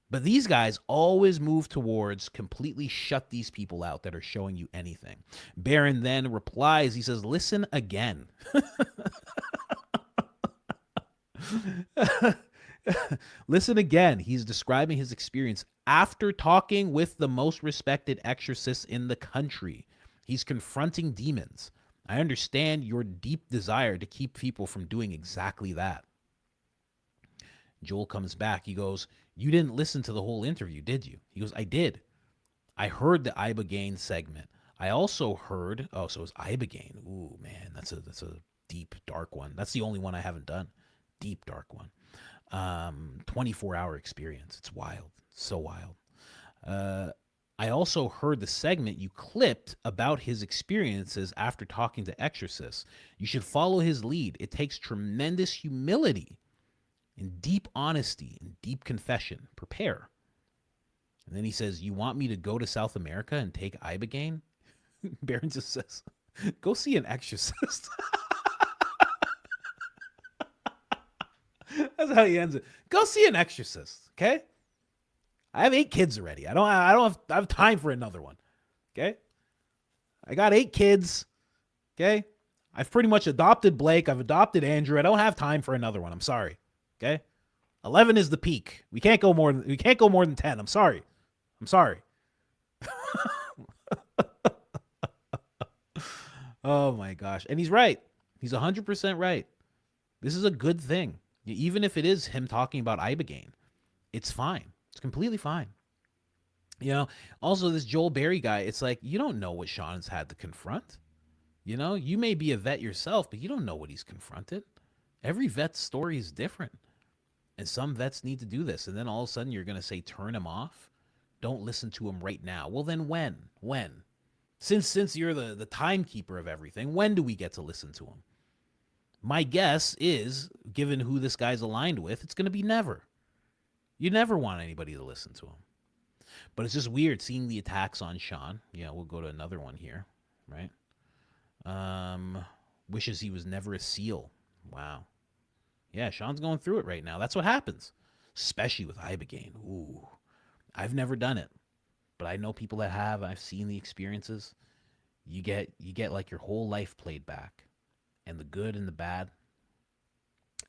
But these guys always move towards completely shut these people out that are showing you anything. Baron then replies, he says, listen again. Listen again. He's describing his experience after talking with the most respected exorcists in the country. He's confronting demons. I understand your deep desire to keep people from doing exactly that. Joel comes back. He goes, you didn't listen to the whole interview, did you? He goes, I did. I heard the Ibogaine segment. I also heard, so it was Ibogaine. Ooh, man, that's a deep, dark one. That's the only one I haven't done. Deep, dark one. 24-hour experience. It's wild. So wild. I also heard the segment you clipped about his experiences after talking to exorcists. You should follow his lead. It takes tremendous humility and deep honesty and deep confession. Prepare. And then he says, you want me to go to South America and take Ibogaine? Baron just says, go see an exorcist. That's how he ends it. Go see an exorcist, okay? I have 8 kids already. I don't have time for another one, okay? I got 8 kids, okay? I've pretty much adopted Blake. I've adopted Andrew. I don't have time for another one. I'm sorry, okay? 11 is the peak. We can't go more than 10. I'm sorry. Oh my gosh. And he's right. He's 100% right. This is a good thing. Even if it is him talking about Ibogaine, it's fine. It's completely fine. You know, also this Joel Berry guy, it's like, you don't know what Shawn's had to confront. You know, you may be a vet yourself, but you don't know what he's confronted. Every vet's story is different. And some vets need to do this. And then all of a sudden you're going to say, turn him off. Don't listen to him right now. Well, then when? When? Since you're the timekeeper of everything, when do we get to listen to him? My guess is, given who this guy's aligned with, it's going to be never. You never want anybody to listen to him. But it's just weird seeing the attacks on Shawn. Yeah, we'll go to another one here, right? Wishes he was never a SEAL. Wow. Yeah, Shawn's going through it right now. That's what happens, especially with Ibogaine. Ooh, I've never done it, but I know people that have. I've seen the experiences. You get like your whole life played back, and the good and the bad,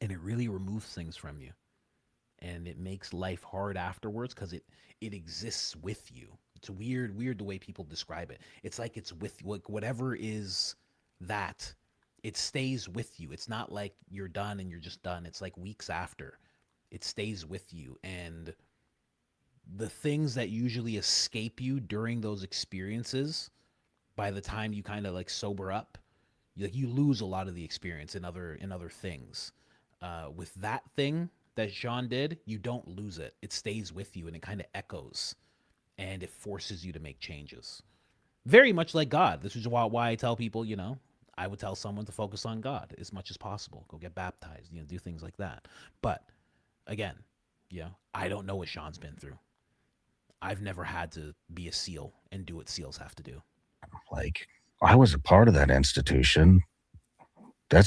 and it really removes things from you, and it makes life hard afterwards because it exists with you. It's weird the way people describe it. It's like it's with whatever is that. It stays with you. It's not like you're done and you're just done. It's like weeks after. It stays with you. And the things that usually escape you during those experiences, by the time you kind of like sober up, you lose a lot of the experience in other things. With that thing that Shawn did, you don't lose it. It stays with you and it kind of echoes and it forces you to make changes. Very much like God. This is why I tell people, you know, I would tell someone to focus on God as much as possible. Go get baptized, you know, do things like that. But again, yeah, I don't know what Shawn's been through. I've never had to be a SEAL and do what SEALs have to do. Like, I was a part of that institution. I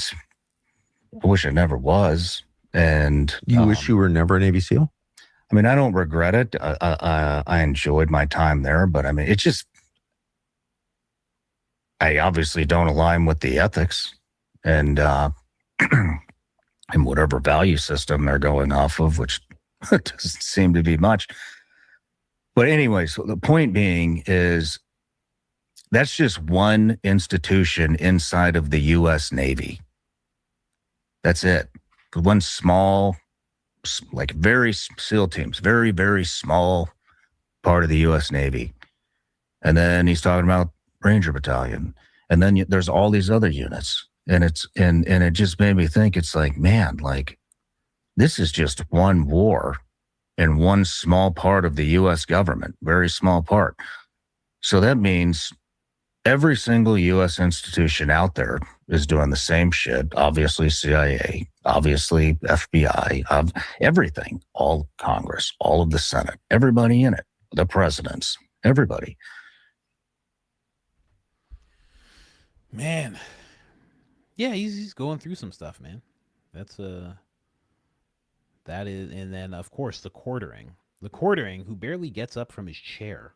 wish I never was. And you wish you were never a Navy SEAL? I mean, I don't regret it. I enjoyed my time there, but I mean, it's just, I obviously don't align with the ethics and whatever value system they're going off of, which doesn't seem to be much. But anyways, so the point being is that's just one institution inside of the U.S. Navy. That's it. One small, like very SEAL teams, very, very small part of the U.S. Navy. And then he's talking about Ranger Battalion, and then there's all these other units, and it just made me think, it's like, man, like this is just one war in one small part of the U.S. government, very small part. So that means every single U.S. institution out there is doing the same shit. Obviously CIA, obviously FBI, everything, all Congress, all of the Senate, everybody in it, the presidents, everybody. Man, yeah, he's going through some stuff, man. That is, and then of course the quartering, who barely gets up from his chair,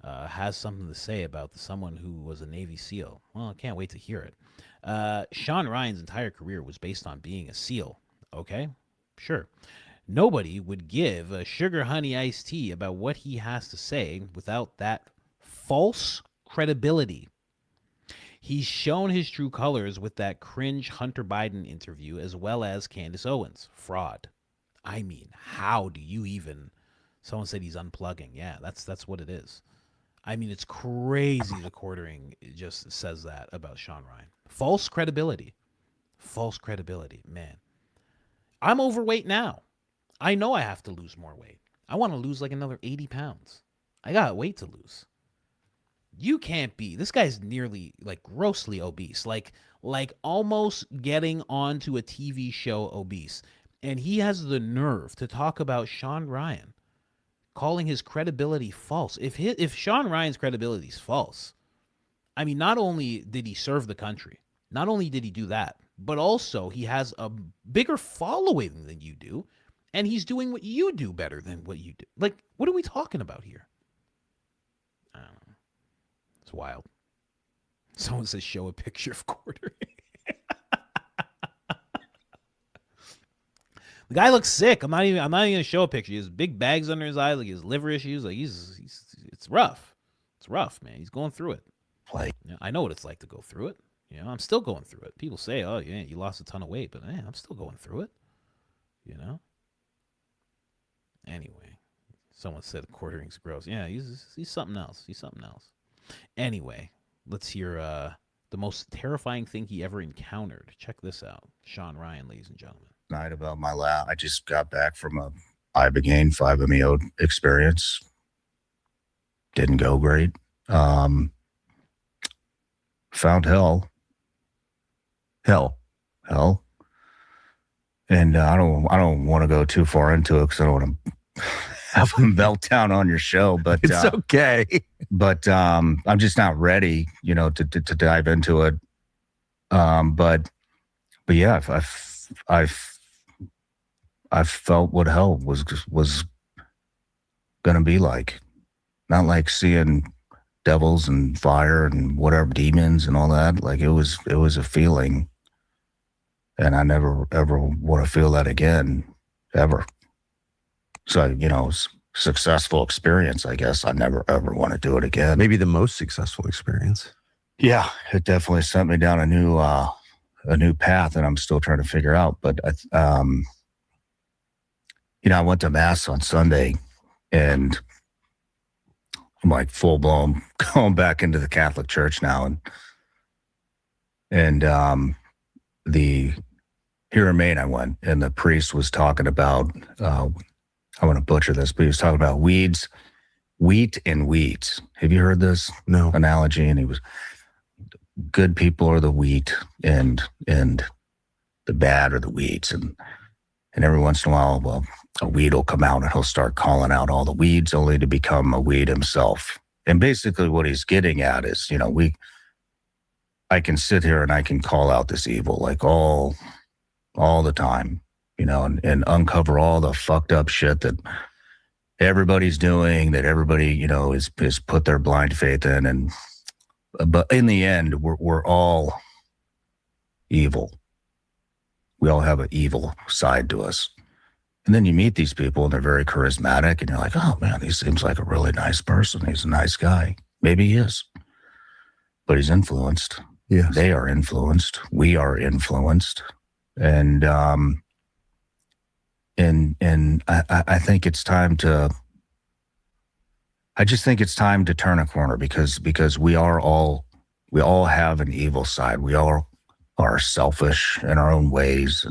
has something to say about someone who was a Navy SEAL. Well, I can't wait to hear it. Shawn Ryan's entire career was based on being a SEAL. Okay, sure. Nobody would give a sugar honey iced tea about what he has to say without that false credibility. He's shown his true colors with that cringe Hunter Biden interview, as well as Candace Owens. Fraud. I mean, how do you even... Someone said he's unplugging. Yeah, that's what it is. I mean, it's crazy the quartering just says that about Shawn Ryan. False credibility. False credibility, man. I'm overweight now. I know I have to lose more weight. I want to lose like another 80 pounds. I got weight to lose. You can't be. This guy's nearly like grossly obese, like almost getting onto a TV show obese. And he has the nerve to talk about Shawn Ryan, calling his credibility false. If Shawn Ryan's credibility is false, I mean, not only did he serve the country, not only did he do that, but also he has a bigger following than you do, and he's doing what you do better than what you do. Like, what are we talking about here? I don't know. It's wild. Someone says show a picture of quartering. The guy looks sick. I'm not even gonna show a picture. He has big bags under his eyes, like his liver issues. Like it's rough. It's rough, man. He's going through it. Like, you know, I know what it's like to go through it. You know, I'm still going through it. People say, "Oh, yeah, you lost a ton of weight," but man, I'm still going through it. You know. Anyway, Someone said quartering's gross. Yeah, he's something else. He's something else. Anyway, let's hear the most terrifying thing he ever encountered. Check this out. Shawn Ryan, ladies and gentlemen. Night about my lab. I just got back from a Ibogaine 5-MeO experience. Didn't go great. Found hell. And I don't want to go too far into it because I don't want to have a meltdown on your show, but It's okay. But I'm just not ready, to dive into it. But yeah, I've felt what hell was gonna be like. Not like seeing devils and fire and whatever, demons and all that. Like it was a feeling, and I never ever want to feel that again, ever. So successful experience. I guess I never ever want to do it again. Maybe the most successful experience. Yeah, it definitely sent me down a new path, and I'm still trying to figure out. But I went to mass on Sunday, and I'm like full blown going back into the Catholic Church now, and the here in Maine I went, and the priest was talking about I want to butcher this, but he was talking about wheat and weeds. Have you heard this analogy? And he was, good people are the wheat and the bad are the weeds. And every once in a while, well, a weed will come out and he'll start calling out all the weeds only to become a weed himself. And basically what he's getting at is, I can sit here and I can call out this evil like all the time, and uncover all the fucked up shit that everybody's doing, that everybody, is put their blind faith in. But in the end, we're all evil. We all have an evil side to us. And then you meet these people and they're very charismatic and you're like, oh man, he seems like a really nice person. He's a nice guy. Maybe he is, but he's influenced. Yeah. They are influenced. We are influenced. And I think it's time to, I just think it's time to turn a corner because we all have an evil side. We all are selfish in our own ways.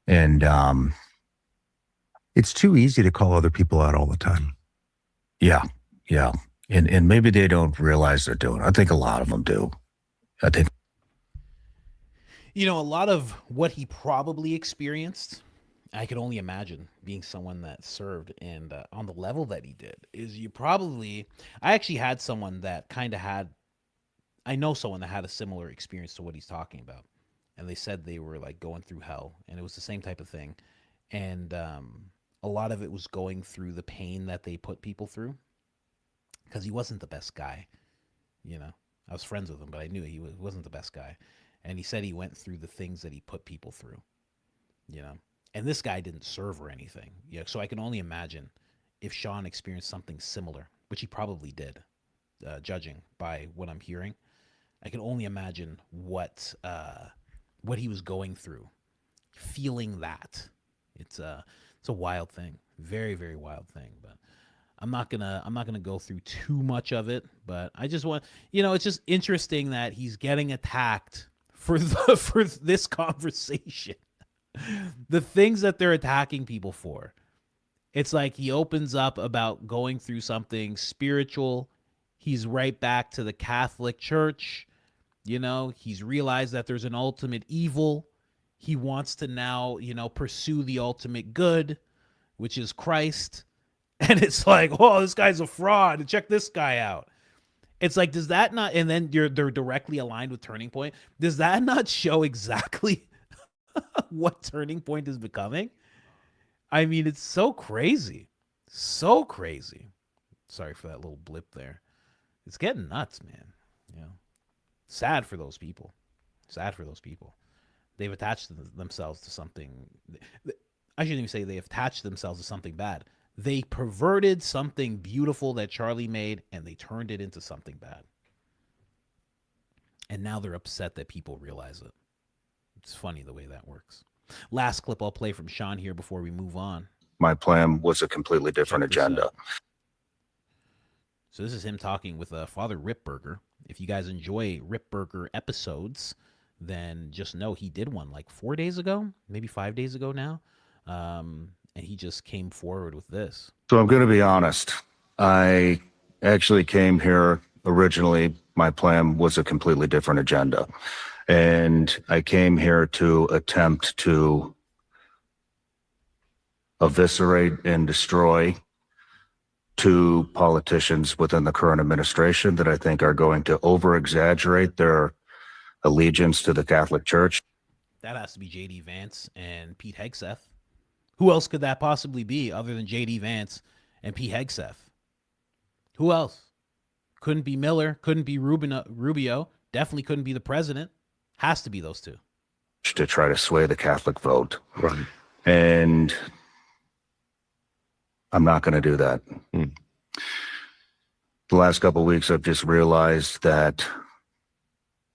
And it's too easy to call other people out all the time. Yeah. Yeah. And maybe they don't realize they're doing it. I think a lot of them do. I think. A lot of what he probably experienced, I could only imagine being someone that served and on the level that he did is I actually had someone that I know someone that had a similar experience to what he's talking about. And they said they were like going through hell and it was the same type of thing. And a lot of it was going through the pain that they put people through because he wasn't the best guy. I was friends with him, but I knew he wasn't the best guy. And he said he went through the things that he put people through, and this guy didn't serve or anything. Yeah. So I can only imagine if Shawn experienced something similar, which he probably did, judging by what I'm hearing. I can only imagine what he was going through, feeling that. It's a wild thing, very, very wild thing. But I'm not gonna go through too much of it. But I just want, it's just interesting that he's getting attacked for this conversation. The things that they're attacking people for. It's like he opens up about going through something spiritual. He's right back to the Catholic Church. He's realized that there's an ultimate evil. He wants to now, pursue the ultimate good, which is Christ. And it's like, oh, this guy's a fraud. Check this guy out. It's like, does that not, and then they're directly aligned with Turning Point. Does that not show exactly what Turning Point is becoming? I mean, it's so crazy. So crazy. Sorry for that little blip there. It's getting nuts, man. Sad for those people. Sad for those people. They've attached themselves to something. I shouldn't even say they've attached themselves to something bad. They perverted something beautiful that Charlie made and they turned it into something bad. And now they're upset that people realize it. It's funny the way that works. Last clip I'll play from Shawn here before we move on. my plan was a completely different agenda. So this is him talking with Father Ripburger. If you guys enjoy Ripburger episodes, then just know he did one like 4 days ago, maybe 5 days ago now. And he just came forward with this. So I'm going to be honest. I actually came here originally. My plan was a completely different agenda. And I came here to attempt to eviscerate and destroy two politicians within the current administration that I think are going to over-exaggerate their allegiance to the Catholic Church. That has to be J.D. Vance and Pete Hegseth. Who else could that possibly be other than J.D. Vance and Pete Hegseth? Who else? Couldn't be Miller. Couldn't be Rubio. Definitely couldn't be the president. Has to be those two. To try to sway the Catholic vote. Right. And I'm not going to do that. The last couple of weeks, I've just realized that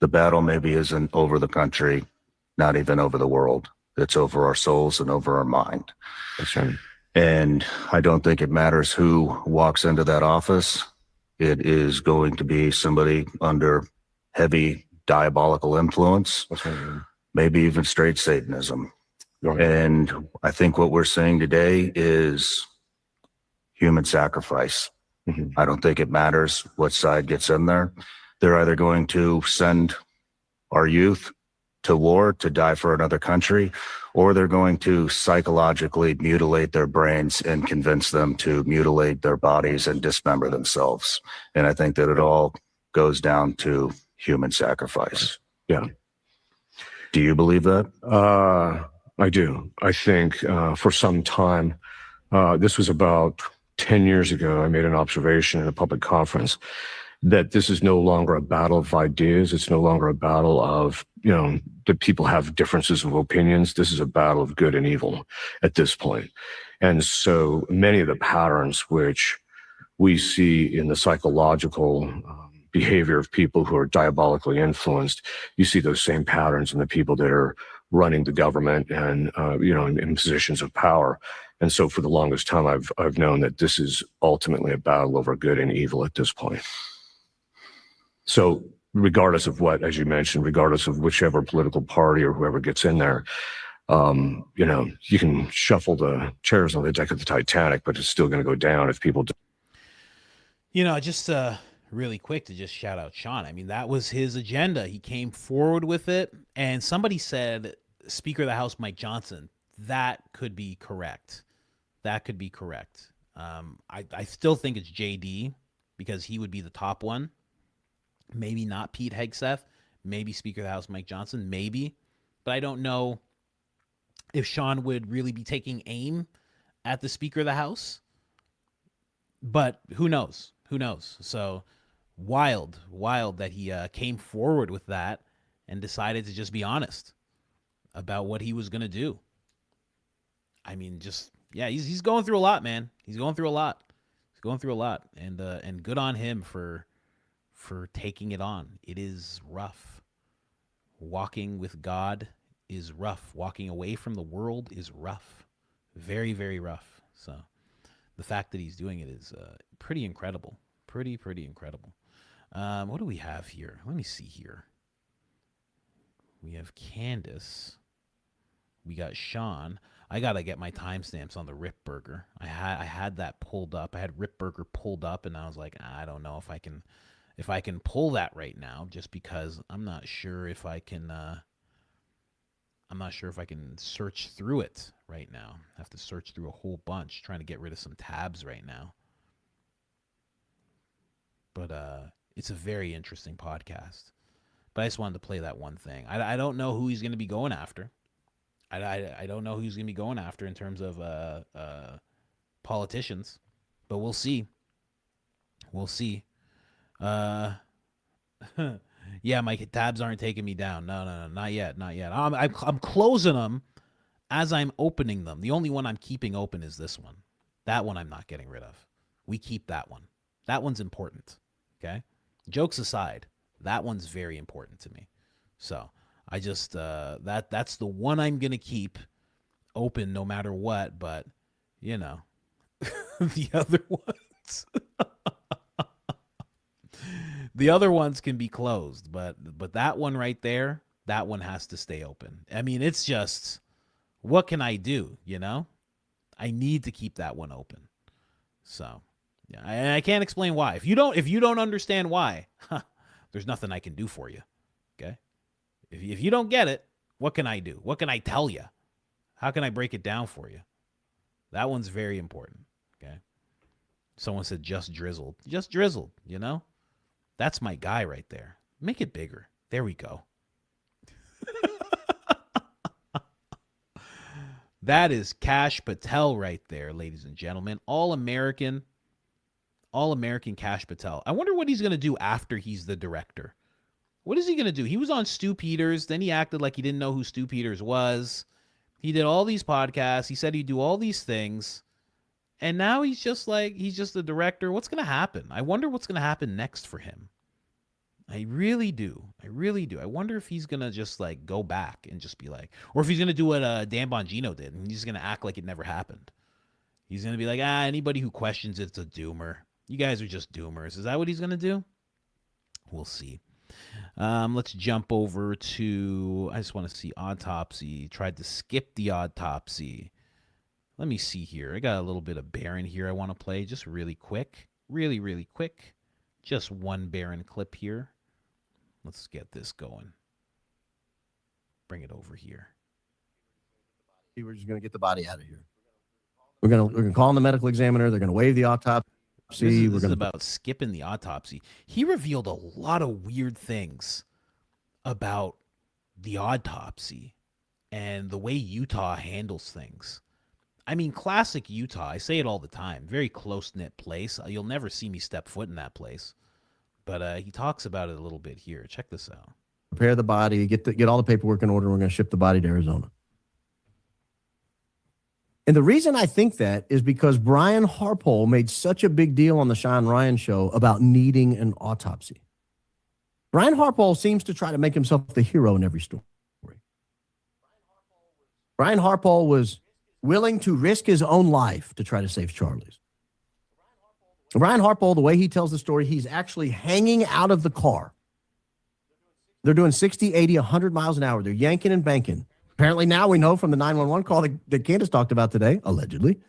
the battle maybe isn't over the country, not even over the world. It's over our souls and over our mind. That's right. And I don't think it matters who walks into that office. It is going to be somebody under heavy diabolical influence, that's right, maybe even straight Satanism. Right. And I think what we're seeing today is human sacrifice. Mm-hmm. I don't think it matters what side gets in there. They're either going to send our youth to war to die for another country, or they're going to psychologically mutilate their brains and convince them to mutilate their bodies and dismember themselves. And I think that it all goes down to human sacrifice. Yeah. Do you believe that? I do. I think for some time, this was about 10 years ago, I made an observation in a public conference that this is no longer a battle of ideas. It's no longer a battle of, that people have differences of opinions. This is a battle of good and evil at this point. And so many of the patterns which we see in the psychological behavior of people who are diabolically influenced, you see those same patterns in the people that are running the government and, in positions of power. And so for the longest time, I've known that this is ultimately a battle over good and evil at this point. So regardless of what, as you mentioned, regardless of whichever political party or whoever gets in there, you can shuffle the chairs on the deck of the Titanic, but it's still going to go down if people do. Just really quick to just shout out Shawn. I mean, that was his agenda. He came forward with it. And somebody said, Speaker of the House, Mike Johnson, that could be correct. That could be correct. I still think it's JD because he would be the top one. Maybe not Pete Hegseth. Maybe Speaker of the House Mike Johnson. Maybe. But I don't know if Shawn would really be taking aim at the Speaker of the House. But who knows? Who knows? So wild that he came forward with that and decided to just be honest about what he was going to do. I mean, he's going through a lot, man. He's going through a lot. And good on him for taking it on. It is rough. Walking with God is rough. Walking away from the world is rough. Very, very rough. So the fact that he's doing it is pretty incredible. Pretty incredible. What do we have here? Let me see here. We have Candace. We got Shawn. I got to get my timestamps on the Ripburger. I had that pulled up. I had Ripburger pulled up, and I was like, I don't know if I can pull that right now, just because I'm not sure if I can search through it right now. I have to search through a whole bunch, trying to get rid of some tabs right now. But it's a very interesting podcast. But I just wanted to play that one thing. I don't know who he's going to be going after. I don't know who he's going to be going after in terms of politicians. But we'll see. We'll see. Yeah, my tabs aren't taking me down. No, not yet. I'm closing them as I'm opening them. The only one I'm keeping open is this one. That one I'm not getting rid of. We keep that one. That one's important. Okay? Jokes aside, that one's very important to me. So I just that's the one I'm gonna keep open no matter what. But you know, the other ones, the other ones can be closed, but that one right there, that one has to stay open. I mean, it's just, what can I do? You know, I need to keep that one open. So, yeah, I can't explain why. If you don't understand why, there's nothing I can do for you. Okay. If you don't get it, what can I do? What can I tell you? How can I break it down for you? That one's very important. Okay. Someone said just drizzled. Just drizzled, you know? That's my guy right there. Make it bigger. There we go. That is Kash Patel right there, ladies and gentlemen. All-American Kash Patel. I wonder what he's going to do after he's the director. What is he going to do? He was on Stu Peters. Then he acted like he didn't know who Stu Peters was. He did all these podcasts. He said he'd do all these things. And now he's just the director. What's going to happen? I wonder what's going to happen next for him. I really do. I wonder if he's going to just like go back and just be like, or if he's going to do what Dan Bongino did and he's going to act like it never happened. He's going to be like, anybody who questions it's a doomer. You guys are just doomers. Is that what he's going to do? We'll see. Let's jump over to, I just want to see autopsy. Tried to skip the autopsy. Let me see here. I got a little bit of Baron here I want to play just really quick. Really, really quick. Just one Baron clip here. Let's get this going. Bring it over here. We're just going to get the body out of here. We're going to call in the medical examiner. They're going to waive the autopsy. This is about skipping the autopsy. He revealed a lot of weird things about the autopsy and the way Utah handles things. I mean, classic Utah. I say it all the time. Very close-knit place. You'll never see me step foot in that place. But he talks about it a little bit here. Check this out. Prepare the body, get all the paperwork in order. We're going to ship the body to Arizona. And the reason I think that is because Brian Harpole made such a big deal on the Shawn Ryan show about needing an autopsy. Brian Harpole seems to try to make himself the hero in every story. Brian Harpole was willing to risk his own life to try to save Charlie's. Brian Harpole, the way he tells the story, he's actually hanging out of the car. They're doing 60, 80, 100 miles an hour. They're yanking and banking. Apparently now we know from the 911 call that Candace talked about today, allegedly,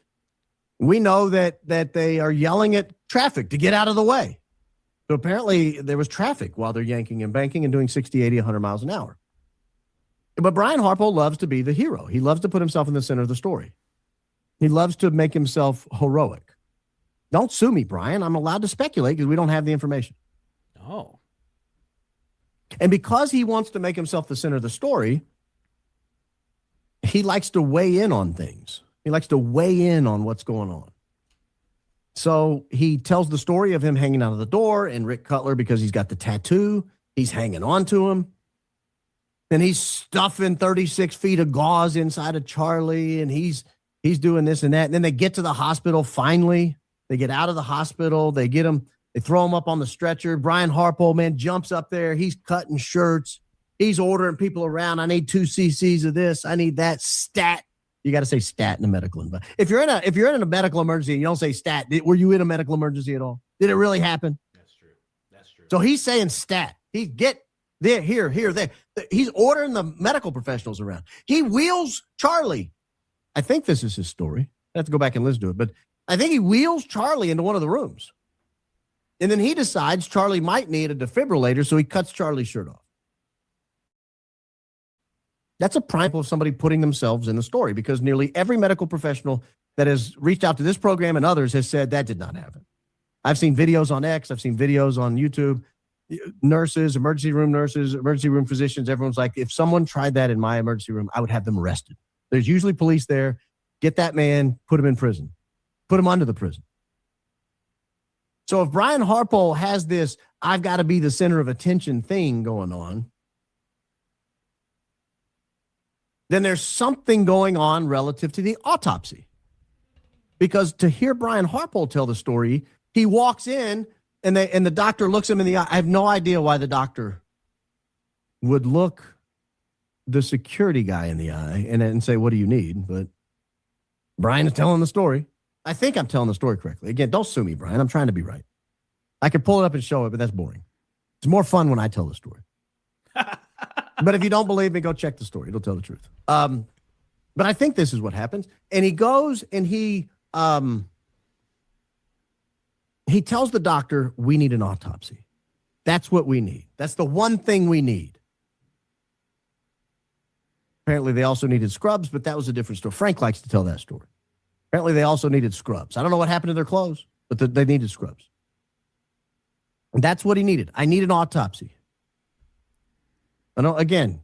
we know that they are yelling at traffic to get out of the way. So apparently there was traffic while they're yanking and banking and doing 60, 80, 100 miles an hour. But Brian Harpole loves to be the hero. He loves to put himself in the center of the story. He loves to make himself heroic. Don't sue me, Brian. I'm allowed to speculate because we don't have the information. Oh. And because he wants to make himself the center of the story, he likes to weigh in on things. He likes to weigh in on what's going on. So he tells the story of him hanging out of the door and Rick Cutler, because he's got the tattoo, he's hanging on to him. And he's stuffing 36 feet of gauze inside of Charlie, and he's doing this and that. And then they get to the hospital finally. They get out of the hospital. They get him. They throw him up on the stretcher. Brian Harpole, man, jumps up there. He's cutting shirts. He's ordering people around. I need 2 cc's of this. I need that stat. You got to say stat in a medical environment. If you're in a medical emergency and you don't say stat, were you in a medical emergency at all? Did it really happen? That's true. So he's saying stat. He get there, here, there. He's ordering the medical professionals around. He wheels Charlie. I think this is his story. I have to go back and listen to it, but I think he wheels Charlie into one of the rooms. And then he decides Charlie might need a defibrillator, so he cuts Charlie's shirt off. That's a prime example of somebody putting themselves in the story, because nearly every medical professional that has reached out to this program and others has said that did not happen. I've seen videos on X. I've seen videos on YouTube. Nurses, emergency room physicians, everyone's like, if someone tried that in my emergency room, I would have them arrested. There's usually police there. Get that man, put him in prison. Put him under the prison. So if Brian Harpole has this, I've got to be the center of attention thing going on, then there's something going on relative to the autopsy. Because to hear Brian Harpole tell the story, he walks in and the doctor looks him in the eye. I have no idea why the doctor would look the security guy in the eye and say, what do you need? But Brian is telling the story. I think I'm telling the story correctly. Again, don't sue me, Brian. I'm trying to be right. I can pull it up and show it, but that's boring. It's more fun when I tell the story. But if you don't believe me, go check the story. It'll tell the truth. But I think this is what happens. And he goes and he tells the doctor, we need an autopsy. That's what we need. That's the one thing we need. Apparently, they also needed scrubs, but that was a different story. Frank likes to tell that story. Apparently, they also needed scrubs. I don't know what happened to their clothes, but they needed scrubs. And that's what he needed. I need an autopsy. I know, again,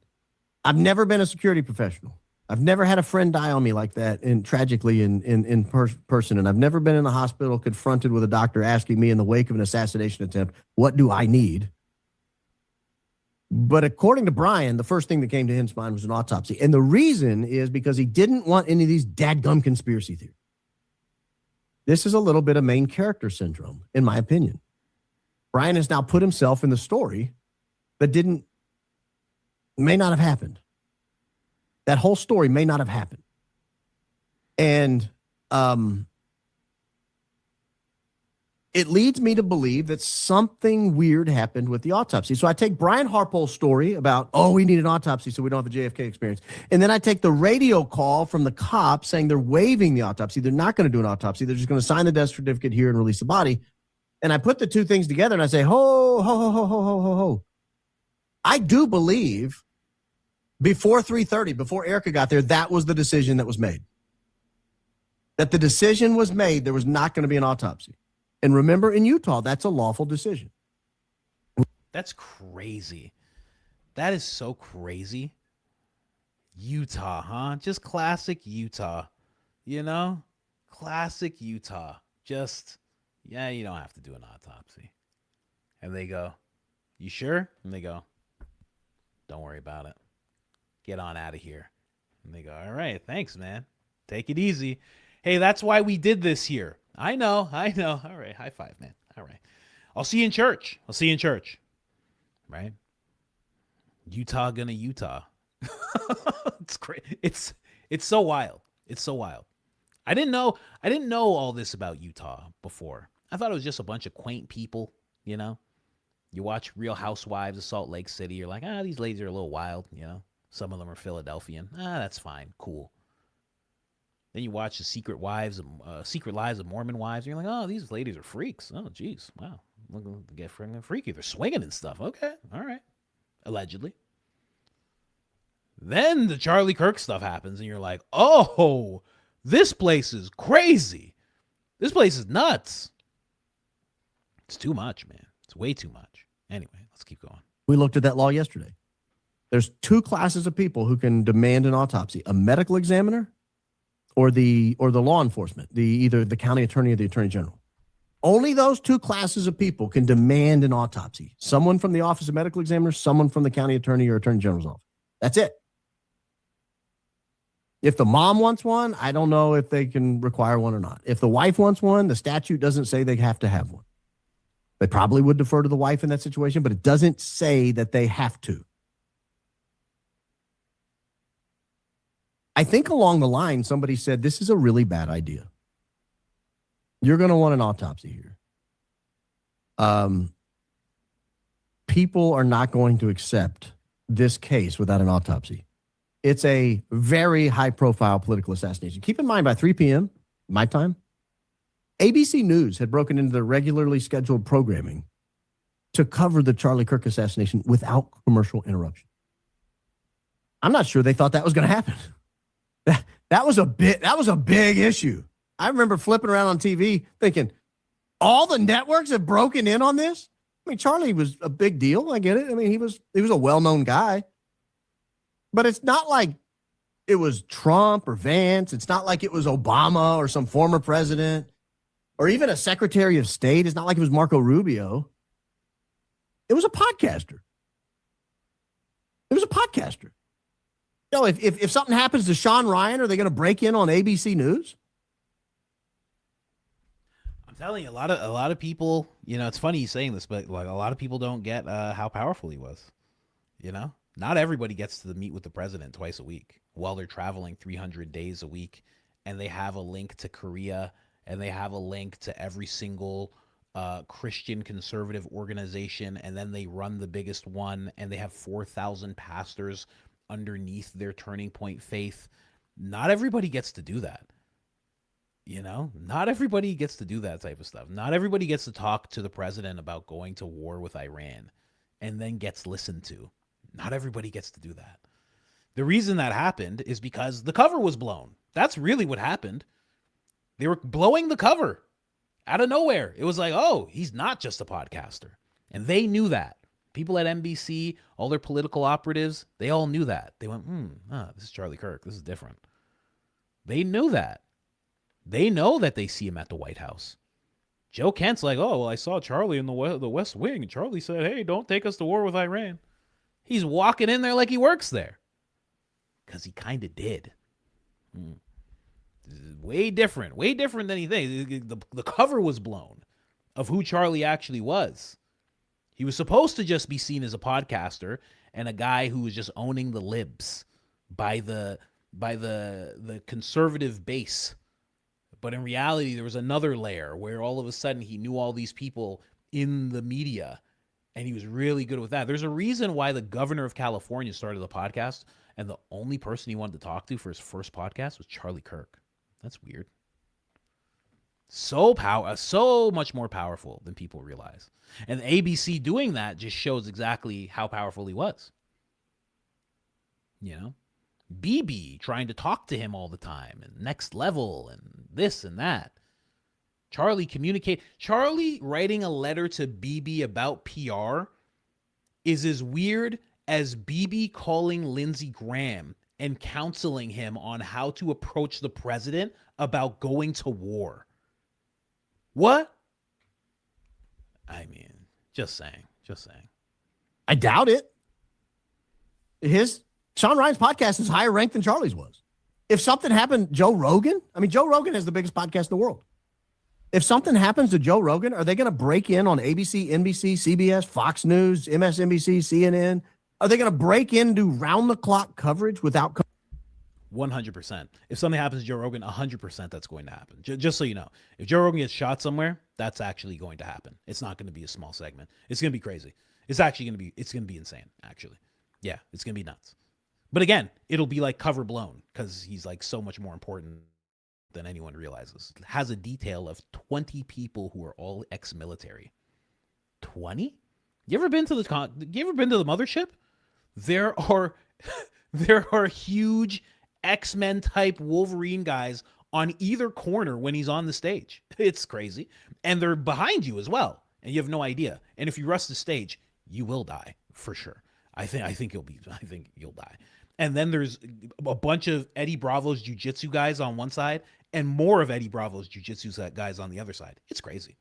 I've never been a security professional. I've never had a friend die on me like that, and tragically in person. And I've never been in a hospital confronted with a doctor asking me in the wake of an assassination attempt, what do I need? But according to Brian, the first thing that came to his mind was an autopsy. And the reason is because he didn't want any of these dadgum conspiracy theories. This is a little bit of main character syndrome, in my opinion. Brian has now put himself in the story that may not have happened. That whole story may not have happened. And it leads me to believe that something weird happened with the autopsy. So I take Brian Harpole's story about, we need an autopsy so we don't have a JFK experience. And then I take the radio call from the cops saying they're waiving the autopsy. They're not going to do an autopsy. They're just going to sign the death certificate here and release the body. And I put the two things together and I say, ho, ho, ho, ho, ho, ho, ho, ho. I do believe before 3:30, before Erica got there, that was the decision that was made. That the decision was made, there was not going to be an autopsy. And remember, in Utah, that's a lawful decision. That's crazy. That is so crazy. Utah, huh? Just classic Utah. You know? Classic Utah. Just, you don't have to do an autopsy. And they go, you sure? And they go, don't worry about it. Get on out of here. And they go, all right, thanks, man. Take it easy. Hey, that's why we did this here. I know. All right, high five, man. All right. I'll see you in church. Right? Utah gonna Utah. It's great. It's so wild. It's so wild. I didn't know all this about Utah before. I thought it was just a bunch of quaint people, you know? You watch Real Housewives of Salt Lake City, you're like, these ladies are a little wild, you know? Some of them are Philadelphian. That's fine. Cool. Then you watch the Secret Lives of Mormon Wives, and you're like, these ladies are freaks. Oh, geez. Wow. Look, get freaky. They're swinging and stuff. Okay. All right. Allegedly. Then the Charlie Kirk stuff happens, and you're like, oh, this place is crazy. This place is nuts. It's too much, man. It's way too much. Anyway, let's keep going. We looked at that law yesterday. There's two classes of people who can demand an autopsy: a medical examiner or the law enforcement, either the county attorney or the attorney general. Only those two classes of people can demand an autopsy. Someone from the office of medical examiner, someone from the county attorney or attorney general's office. That's it. If the mom wants one, I don't know if they can require one or not. If the wife wants one, the statute doesn't say they have to have one. They probably would defer to the wife in that situation, but it doesn't say that they have to. I think along the line, somebody said, this is a really bad idea. You're going to want an autopsy here. People are not going to accept this case without an autopsy. It's a very high-profile political assassination. Keep in mind, by 3 p.m., my time, ABC News had broken into their regularly scheduled programming to cover the Charlie Kirk assassination without commercial interruption. I'm not sure they thought that was going to happen. That was a big issue. I remember flipping around on TV thinking, all the networks have broken in on this? I mean, Charlie was a big deal. I get it. I mean, he was a well-known guy. But it's not like it was Trump or Vance. It's not like it was Obama or some former president or even a Secretary of State. It's not like it was Marco Rubio. It was a podcaster. You know, if something happens to Shawn Ryan, are they going to break in on ABC News? I'm telling you, a lot of people, you know, it's funny you saying this, but like a lot of people don't get how powerful he was. You know, not everybody gets to meet with the president twice a week while they're traveling 300 days a week and they have a link to Korea, and they have a link to every single Christian conservative organization, and then they run the biggest one, and they have 4,000 pastors underneath their Turning Point faith. Not everybody gets to do that. You know, not everybody gets to do that type of stuff. Not everybody gets to talk to the president about going to war with Iran and then gets listened to. Not everybody gets to do that. The reason that happened is because the cover was blown. That's really what happened. They were blowing the cover out of nowhere. It was like, oh, he's not just a podcaster. And they knew that. People at NBC, all their political operatives, they all knew that. They went, this is Charlie Kirk. This is different. They knew that. They know that they see him at the White House. Joe Kent's like, oh, well, I saw Charlie in the West Wing. And Charlie said, hey, don't take us to war with Iran. He's walking in there like he works there. Because he kind of did. Way different than he thinks. The cover was blown of who Charlie actually was. He was supposed to just be seen as a podcaster and a guy who was just owning the libs by the conservative base. But in reality, there was another layer where all of a sudden he knew all these people in the media, and he was really good with that. There's a reason why the governor of California started the podcast, and the only person he wanted to talk to for his first podcast was Charlie Kirk. That's weird. So much more powerful than people realize. And ABC doing that just shows exactly how powerful he was. You know? BB trying to talk to him all the time, and Next Level, and this and that. Charlie writing a letter to BB about PR is as weird as BB calling Lindsey Graham and counseling him on how to approach the president about going to war. What? I mean, just saying. I doubt it. Shawn Ryan's podcast is higher ranked than Charlie's was. If something happened, Joe Rogan has the biggest podcast in the world. If something happens to Joe Rogan, are they going to break in on ABC, NBC, CBS, Fox News, MSNBC, CNN? Are they going to break into round-the-clock coverage without 100%. If something happens to Joe Rogan, 100% that's going to happen. Just so you know, if Joe Rogan gets shot somewhere, that's actually going to happen. It's not going to be a small segment. It's going to be crazy. It's going to be insane, actually. Yeah, it's going to be nuts. But again, it'll be like cover blown because he's like so much more important than anyone realizes. It has a detail of 20 people who are all ex-military. 20? You ever been to the mothership? There are huge X-Men type Wolverine guys on either corner when he's on the stage. It's crazy. And they're behind you as well. And you have no idea. And if you rush the stage, you will die for sure. I think you'll die. And then there's a bunch of Eddie Bravo's jiu-jitsu guys on one side and more of Eddie Bravo's jiu-jitsu guys on the other side. It's crazy.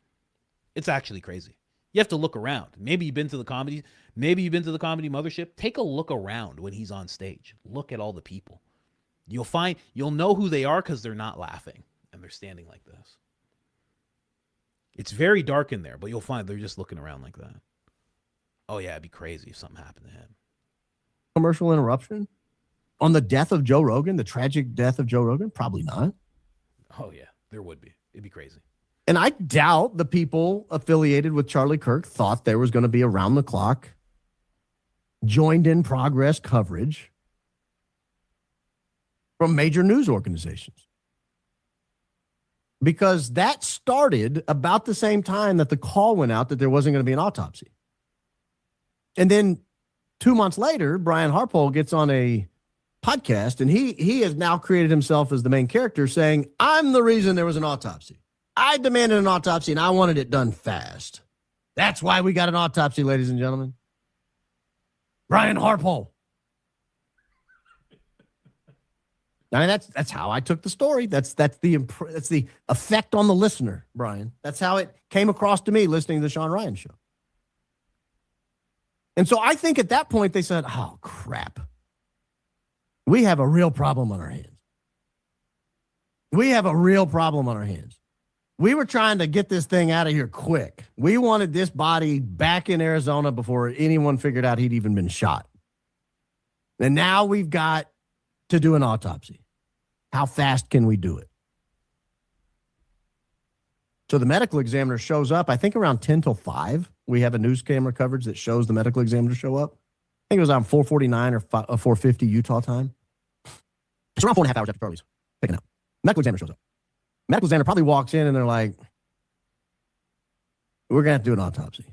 It's actually crazy. You have to look around. Maybe you've been to the comedy mothership. Take a look around when he's on stage. Look at all the people. You'll know who they are because they're not laughing and they're standing like this. It's very dark in there, but you'll find they're just looking around like that. Oh yeah, it'd be crazy if something happened to him. commercial interruption on the death of Joe Rogan, the tragic death of Joe Rogan? Probably not. Oh yeah, there would be. It'd be crazy. And I doubt the people affiliated with Charlie Kirk thought there was going to be around the clock, joined in progress coverage from major news organizations. Because that started about the same time that the call went out that there wasn't going to be an autopsy. And then 2 months later, Brian Harpole gets on a podcast and he has now created himself as the main character saying, I'm the reason there was an autopsy. I demanded an autopsy and I wanted it done fast. That's why we got an autopsy, ladies and gentlemen. Brian Harpole. I mean, that's how I took the story. That's the effect on the listener, Brian. That's how it came across to me listening to the Shawn Ryan show. And so I think at that point they said, oh, crap. We have a real problem on our hands. We have a real problem on our hands. We were trying to get this thing out of here quick. We wanted this body back in Arizona before anyone figured out he'd even been shot. And now we've got to do an autopsy. How fast can we do it? So the medical examiner shows up, I think around 10 till 5. We have a news camera coverage that shows the medical examiner show up. I think it was around 4:49 or 4:50 Utah time. It's around 4.5 hours after Charlie's picking up. Medical examiner shows up. Medical examiner probably walks in and they're like, we're going to have to do an autopsy.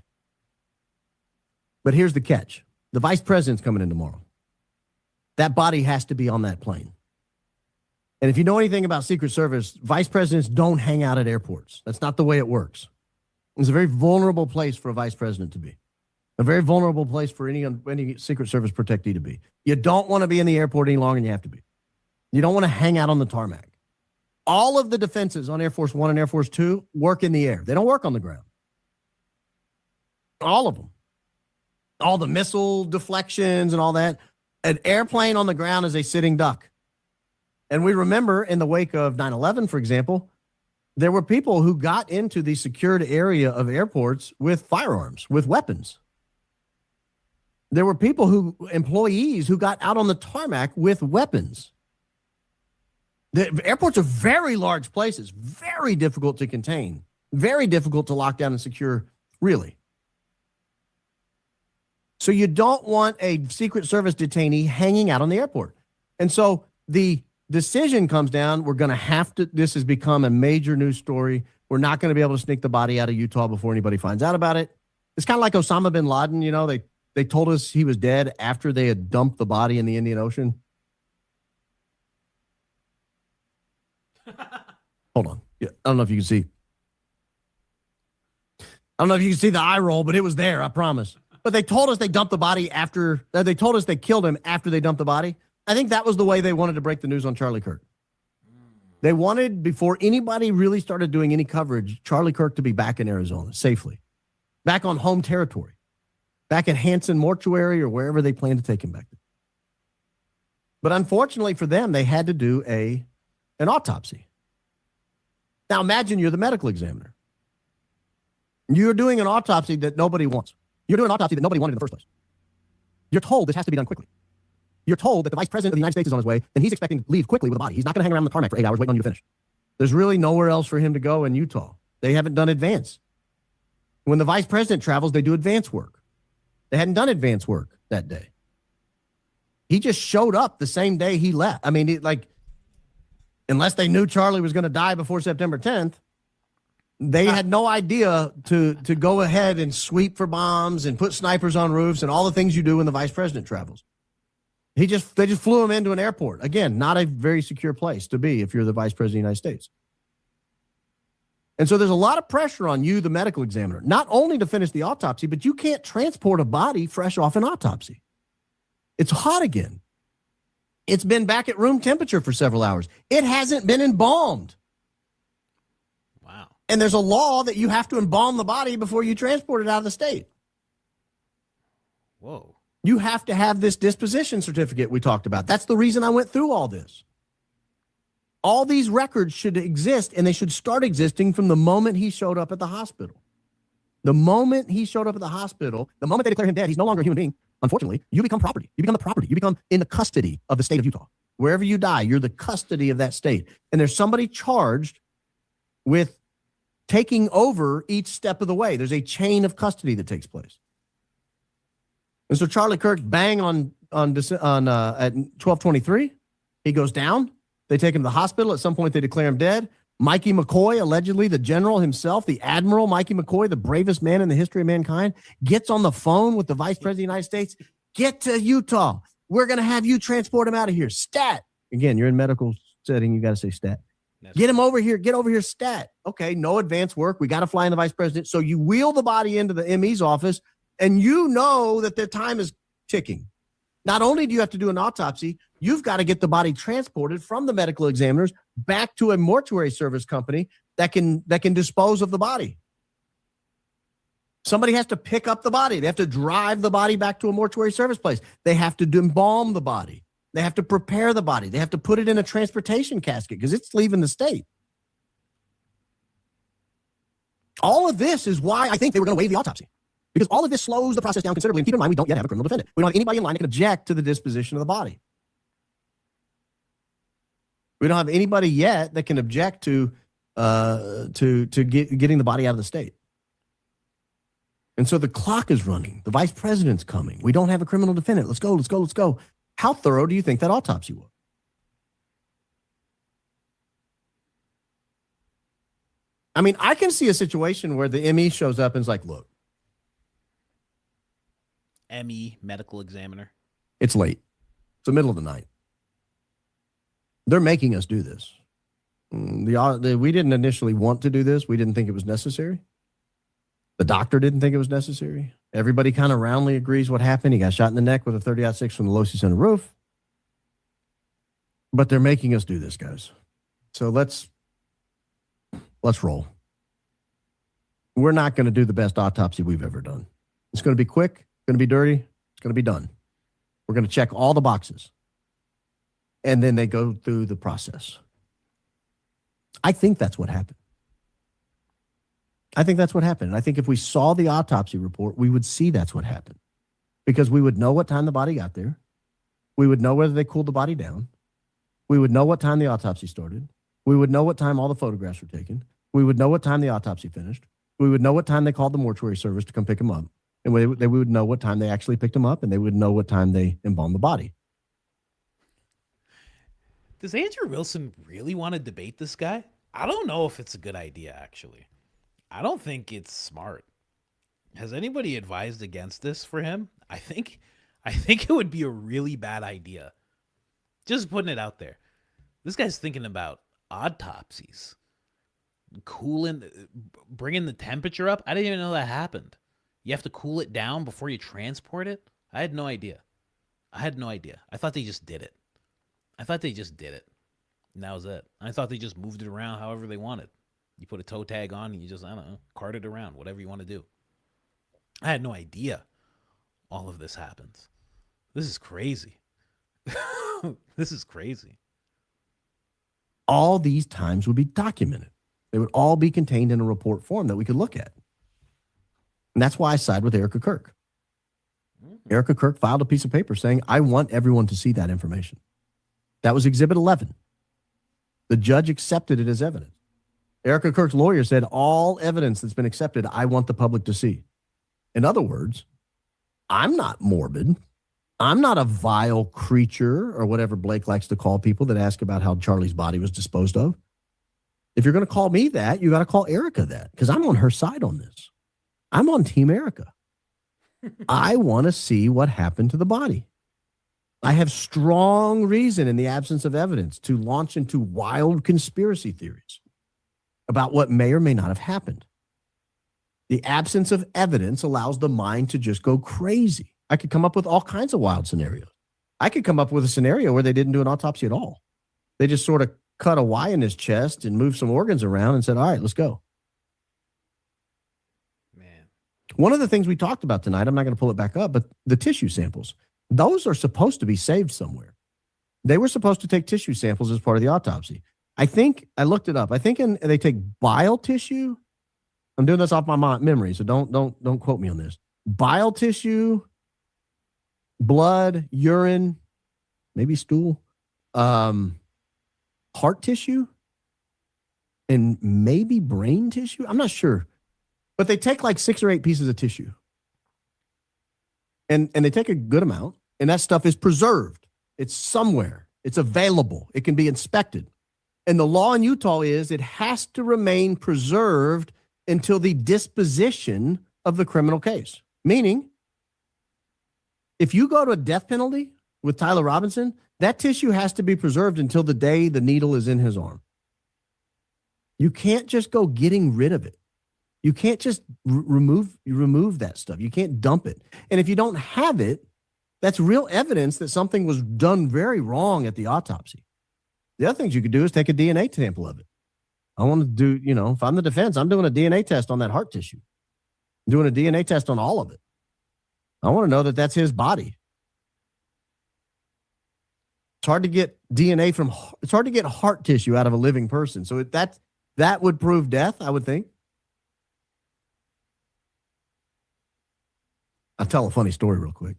But here's the catch. The vice president's coming in tomorrow. That body has to be on that plane. And if you know anything about Secret Service, vice presidents don't hang out at airports. That's not the way it works. It's a very vulnerable place for a vice president to be. A very vulnerable place for any Secret Service protectee to be. You don't want to be in the airport any longer than you have to be. You don't want to hang out on the tarmac. All of the defenses on Air Force One and Air Force Two work in the air. They don't work on the ground. All of them. All the missile deflections and all that. An airplane on the ground is a sitting duck. And we remember in the wake of 9/11, for example, there were people who got into the secured area of airports with firearms, with weapons. There were employees who got out on the tarmac with weapons. The airports are very large places, very difficult to contain, very difficult to lock down and secure, really. So you don't want a Secret Service detainee hanging out on the airport. And so the decision comes down, we're going to have to, this has become a major news story. We're not going to be able to sneak the body out of Utah before anybody finds out about it. It's kind of like Osama bin Laden, you know, they told us he was dead after they had dumped the body in the Indian Ocean. Hold on. Yeah, I don't know if you can see. I don't know if you can see the eye roll, but it was there, I promise. But they told us they dumped the body after, they told us they killed him after they dumped the body. I think that was the way they wanted to break the news on Charlie Kirk. They wanted, before anybody really started doing any coverage, Charlie Kirk to be back in Arizona safely, back on home territory, back at Hanson Mortuary or wherever they planned to take him back to. But unfortunately for them, they had to do an autopsy. Now imagine you're the medical examiner. You're doing an autopsy that nobody wants. You're doing an autopsy that nobody wanted in the first place. You're told this has to be done quickly. You're told that the vice president of the United States is on his way, and he's expecting to leave quickly with a body. He's not going to hang around the tarmac for 8 hours waiting on you to finish. There's really nowhere else for him to go in Utah. They haven't done advance. When the vice president travels, they do advance work. They hadn't done advance work that day. He just showed up the same day he left. I mean, unless they knew Charlie was going to die before September 10th, they had no idea to go ahead and sweep for bombs and put snipers on roofs and all the things you do when the vice president travels. They just flew him into an airport. Again, not a very secure place to be if you're the vice president of the United States. And so there's a lot of pressure on you, the medical examiner, not only to finish the autopsy, but you can't transport a body fresh off an autopsy. It's hot again. It's been back at room temperature for several hours. It hasn't been embalmed. Wow. And there's a law that you have to embalm the body before you transport it out of the state. Whoa. You have to have this disposition certificate we talked about. That's the reason I went through all this. All these records should exist, and they should start existing from the moment he showed up at the hospital. The moment he showed up at the hospital, the moment they declare him dead, he's no longer a human being. Unfortunately, you become property. You become the property. You become in the custody of the state of Utah. Wherever you die, you're the custody of that state. And there's somebody charged with taking over each step of the way. There's a chain of custody that takes place. And so Charlie Kirk bang on at 12:23. He goes down. They take him to the hospital. At some point, they declare him dead. Mikey McCoy, allegedly the general himself, the Admiral Mikey McCoy, the bravest man in the history of mankind, gets on the phone with the vice president of the United States. Get to Utah. We're going to have you transport him out of here. Stat. Again, you're in medical setting. You got to say stat. Get him over here. Get over here, stat. Okay, no advance work. We got to fly in the vice president. So you wheel the body into the ME's office, and you know that the time is ticking. Not only do you have to do an autopsy, you've got to get the body transported from the medical examiners back to a mortuary service company that can dispose of the body. Somebody has to pick up the body. They have to drive the body back to a mortuary service place. They have to embalm the body. They have to prepare the body. They have to put it in a transportation casket because it's leaving the state. All of this is why I think they were going to waive the autopsy. Because all of this slows the process down considerably. And keep in mind, we don't yet have a criminal defendant. We don't have anybody in line that can object to the disposition of the body. We don't have anybody yet that can object to getting the body out of the state. And so the clock is running. The vice president's coming. We don't have a criminal defendant. Let's go, let's go, let's go. How thorough do you think that autopsy was? I mean, I can see a situation where the ME shows up and is like, look, ME, medical examiner. it's late. It's the middle of the night. They're making us do this. We didn't initially want to do this. We didn't think it was necessary. The doctor didn't think it was necessary. Everybody kind of roundly agrees what happened. He got shot in the neck with a 30-06 from the Losi Center roof. But they're making us do this, guys. So let's roll. We're not going to do the best autopsy we've ever done. It's going to be quick. It's going to be dirty. It's going to be done. We're going to check all the boxes. And then they go through the process. I think that's what happened. I think that's what happened. And I think if we saw the autopsy report, we would see that's what happened. Because we would know what time the body got there. We would know whether they cooled the body down. We would know what time the autopsy started. We would know what time all the photographs were taken. We would know what time the autopsy finished. We would know what time they called the mortuary service to come pick him up. And we would know what time they actually picked him up, and they would know what time they embalmed the body. Does Andrew Wilson really want to debate this guy? I don't know if it's a good idea, actually. I don't think it's smart. Has anybody advised against this for him? I think it would be a really bad idea. Just putting it out there. This guy's thinking about autopsies. Cooling, bringing the temperature up. I didn't even know that happened. You have to cool it down before you transport it? I had no idea. I thought they just did it. And that was it. I thought they just moved it around however they wanted. You put a toe tag on and you just, I don't know, cart it around, whatever you want to do. I had no idea all of this happens. This is crazy. This is crazy. All these times would be documented. They would all be contained in a report form that we could look at. And that's why I side with Erica Kirk. Erica Kirk filed a piece of paper saying, I want everyone to see that information. That was Exhibit 11. The judge accepted it as evidence. Erica Kirk's lawyer said, all evidence that's been accepted, I want the public to see. In other words, I'm not morbid. I'm not a vile creature or whatever Blake likes to call people that ask about how Charlie's body was disposed of. If you're going to call me that, you got to call Erica that, because I'm on her side on this. I'm on Team Erica. I want to see what happened to the body. I have strong reason in the absence of evidence to launch into wild conspiracy theories about what may or may not have happened. The absence of evidence allows the mind to just go crazy. I could come up with all kinds of wild scenarios. I could come up with a scenario where they didn't do an autopsy at all. They just sort of cut a Y in his chest and moved some organs around and said, all right, let's go. Man. One of the things we talked about tonight, I'm not going to pull it back up, but the tissue samples, those are supposed to be saved somewhere. They were supposed to take tissue samples as part of the autopsy. I think I looked it up. I think they take bile tissue. I'm doing this off my memory, so don't quote me on this. Bile tissue, blood, urine, maybe stool, heart tissue, and maybe brain tissue. I'm not sure, but they take like 6 or 8 pieces of tissue, and they take a good amount, and that stuff is preserved. It's somewhere. It's available. It can be inspected. And the law in Utah is it has to remain preserved until the disposition of the criminal case. Meaning, if you go to a death penalty with Tyler Robinson, that tissue has to be preserved until the day the needle is in his arm. You can't just go getting rid of it. You can't just remove that stuff. You can't dump it. And if you don't have it, that's real evidence that something was done very wrong at the autopsy. The other things you could do is take a DNA sample of it. I want to do, if I'm the defense, I'm doing a DNA test on that heart tissue. I'm doing a DNA test on all of it. I want to know that that's his body. It's hard to get DNA it's hard to get heart tissue out of a living person. So that would prove death, I would think. I'll tell a funny story real quick.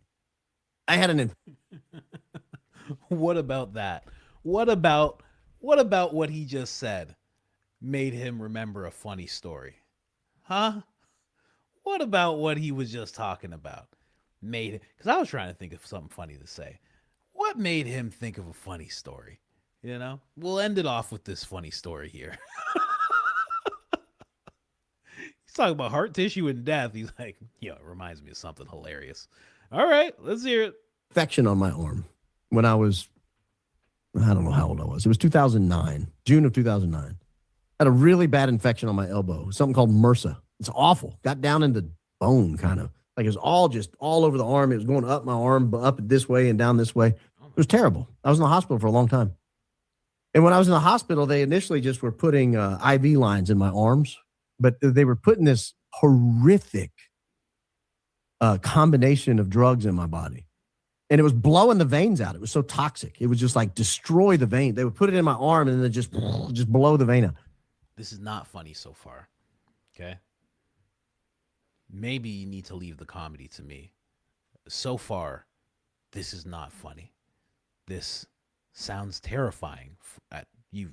I had What about that? What about what he just said? made him remember a funny story? Huh? What about what he was just talking about made it? Because I was trying to think of something funny to say. What made him think of a funny story? You know, we'll end it off with this funny story here. He's talking about heart tissue and death. He's like, yo, it reminds me of something hilarious. All right, let's hear it. Infection on my arm when I was, I don't know how old I was. It was 2009, June of 2009. I had a really bad infection on my elbow, something called MRSA. It's awful. Got down into bone, kind of. Like it was all over the arm. It was going up my arm, up this way and down this way. It was terrible. I was in the hospital for a long time. And when I was in the hospital, they initially just were putting IV lines in my arms, but they were putting this horrific combination of drugs in my body. And it was blowing the veins out. It was so toxic. It would just like destroy the vein. They would put it in my arm and then just blow the vein out. This is not funny so far. Okay. Maybe you need to leave the comedy to me. So far, this is not funny. This sounds terrifying. You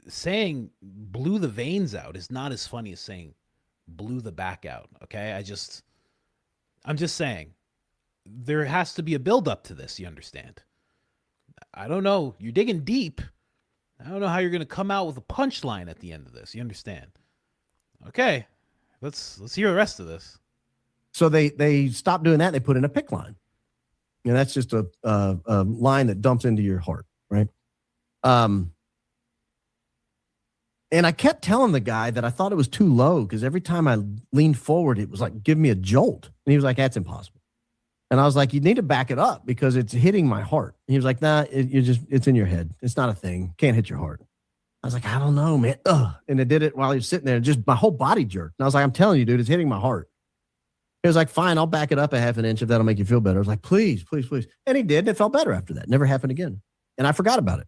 saying blew the veins out is not as funny as saying blew the back out. Okay. I'm just saying there has to be a build up to this. You understand? I don't know. You're digging deep. I don't know how you're going to come out with a punchline at the end of this. You understand? Okay. Let's hear the rest of this. So they stopped doing that. They put in a PICC line. And that's just a line that dumps into your heart, right? And I kept telling the guy that I thought it was too low because every time I leaned forward, it was like giving me a jolt. And he was like, that's impossible. And I was like, you need to back it up because it's hitting my heart. And he was like, nah, it's in your head. It's not a thing. Can't hit your heart. I was like, I don't know, man. Ugh. And it did it while he was sitting there. Just my whole body jerked. And I was like, I'm telling you, dude, it's hitting my heart. He was like, fine, I'll back it up a half an inch if that'll make you feel better. I was like, please, please, please. And he did. And it felt better after that. Never happened again. And I forgot about it.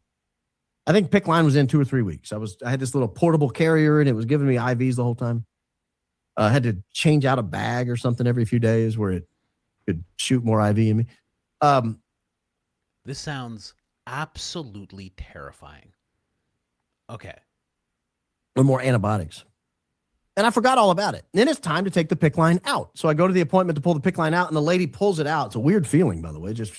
I think PICC line was in 2 or 3 weeks. I had this little portable carrier and it was giving me IVs the whole time. I had to change out a bag or something every few days where it could shoot more IV in me. This sounds absolutely terrifying. Okay. With more antibiotics. And I forgot all about it. Then it's time to take the PICC line out. So I go to the appointment to pull the PICC line out and the lady pulls it out. It's a weird feeling, by the way. Just,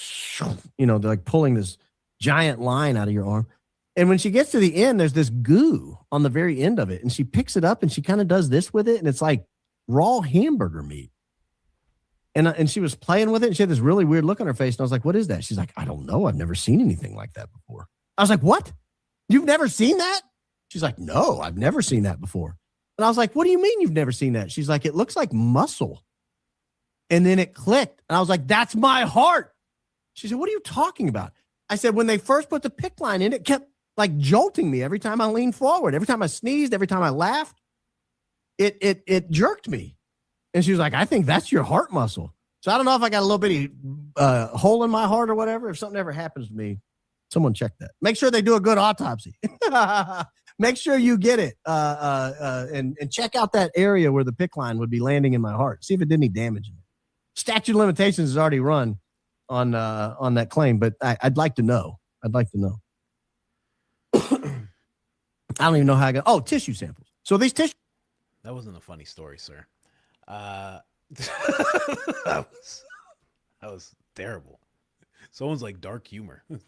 they're like pulling this giant line out of your arm. And when she gets to the end, there's this goo on the very end of it. And she picks it up and she kind of does this with it. And it's like raw hamburger meat. And she was playing with it. And she had this really weird look on her face. And I was like, what is that? She's like, I don't know. I've never seen anything like that before. I was like, what? You've never seen that? She's like, no, I've never seen that before. And I was like, what do you mean you've never seen that? She's like, it looks like muscle. And then it clicked. And I was like, that's my heart. She said, what are you talking about? I said, when they first put the PICC line in, it kept like jolting me every time I leaned forward. Every time I sneezed, every time I laughed, it jerked me. And she was like, I think that's your heart muscle. So I don't know if I got a little bitty hole in my heart or whatever. If something ever happens to me, someone check that. Make sure they do a good autopsy. Make sure you get it and check out that area where the PICC line would be landing in my heart. See if it did any damage. Statute of limitations is already run on that claim, but I'd like to know. I'd like to know. I don't even know how I got. Oh, tissue samples. So these tissue. That wasn't a funny story, sir. That was terrible. Someone's like dark humor. It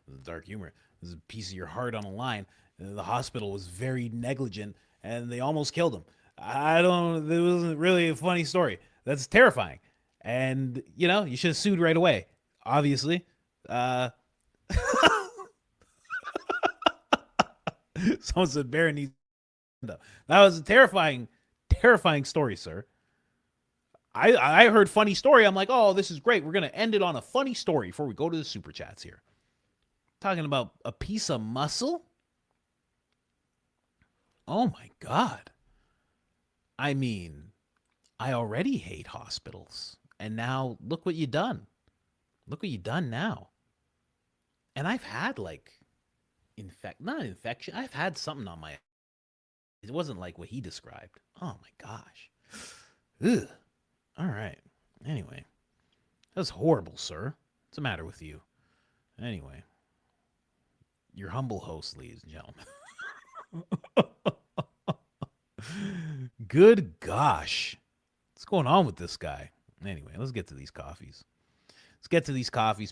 was dark humor. There's a piece of your heart on a line. And the hospital was very negligent, and they almost killed him. It wasn't really a funny story. That's terrifying. And, you should have sued right away, obviously. Someone said Baron needs. That was a terrifying story, sir. I heard funny story. I'm like, oh, this is great. We're going to end it on a funny story before we go to the super chats here. Talking about a piece of muscle? Oh my God. I mean, I already hate hospitals. And now look what you done. Look what you done now. And I've had not infection. I've had something on my. It wasn't like what he described. Oh my gosh. Ugh. All right. Anyway, that's horrible, sir. What's the matter with you? Anyway, Your humble host, ladies and gentlemen. Good gosh. What's going on with this guy? Anyway, let's get to these coffees.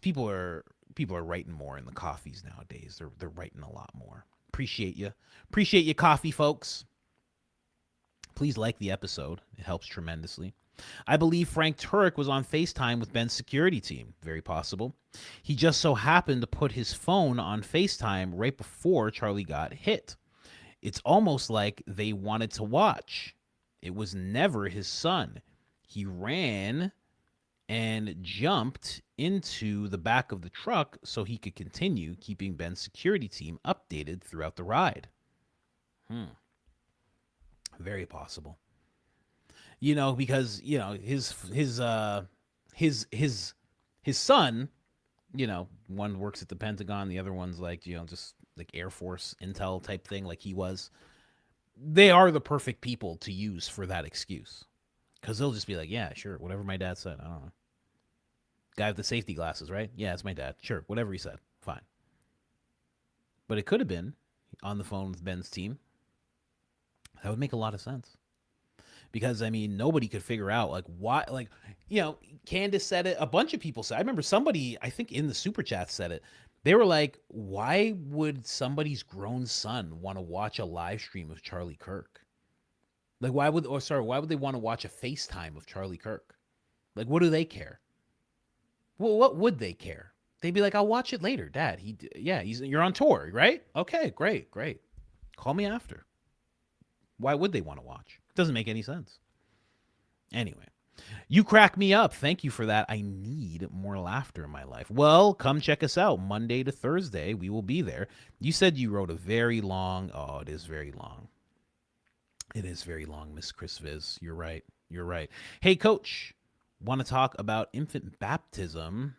People are writing more in the coffees nowadays. They're writing a lot more. Appreciate you, coffee folks. Please like the episode. It helps tremendously. I believe Frank Turek was on FaceTime with Ben's security team. Very possible. He just so happened to put his phone on FaceTime right before Charlie got hit. It's almost like they wanted to watch. It was never his son. He ran and jumped into the back of the truck so he could continue keeping Ben's security team updated throughout the ride. Very possible. Because his son, one works at the Pentagon, the other one's like just like Air Force intel type thing, like he was. They are the perfect people to use for that excuse, because they'll just be like, yeah, sure, whatever my dad said. I don't know. Guy with the safety glasses, right? Yeah, it's my dad. Sure, whatever he said, fine. But it could have been on the phone with Ben's team. That would make a lot of sense. Because, nobody could figure out, why, Candace said it. A bunch of people said, I remember somebody, I think in the super chat said it. They were like, why would somebody's grown son want to watch a live stream of Charlie Kirk? Why would they want to watch a FaceTime of Charlie Kirk? What do they care? Well, what would they care? They'd be like, I'll watch it later, Dad. You're on tour, right? Okay, great. Call me after. Why would they want to watch? Doesn't make any sense. Anyway, you crack me up. Thank you for that. I need more laughter in my life. Well, come check us out Monday to Thursday. We will be there. You said you wrote a very long. Oh, it is very long. It is very long, Miss Chris Viz. You're right. Hey, Coach, want to talk about infant baptism?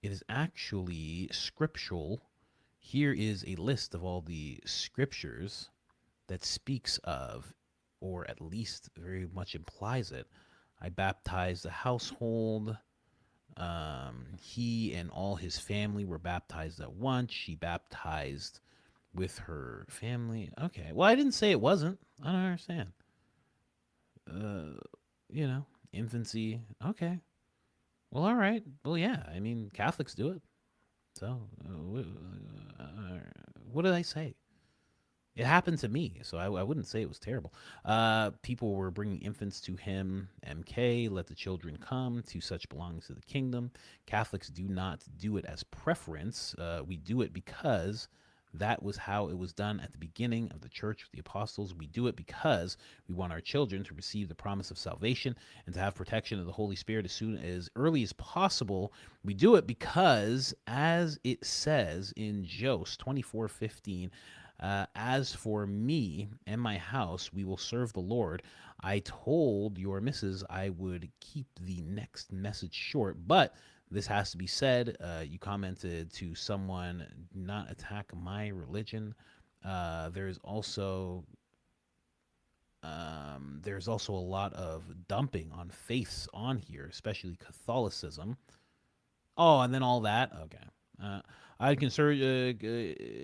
It is actually scriptural. Here is a list of all the scriptures that speaks of, or at least very much implies it. I baptized the household. He and all his family were baptized at once. She baptized with her family. Okay. Well, I didn't say it wasn't. I don't understand. Infancy. Okay. Well, all right. Well, yeah. Catholics do it. So, what did I say? It happened to me, so I wouldn't say it was terrible. People were bringing infants to him. MK, let the children come. To such belongs to the kingdom. Catholics do not do it as preference. We do it because that was how it was done at the beginning of the church with the apostles. We do it because we want our children to receive the promise of salvation and to have protection of the Holy Spirit as early as possible. We do it because, as it says in Jos 24:15, as for me and my house, we will serve the Lord. I told your missus I would keep the next message short, but this has to be said. You commented to someone, not attack my religion. There's also a lot of dumping on faiths on here, especially Catholicism. Oh, and then all that. Okay. I'd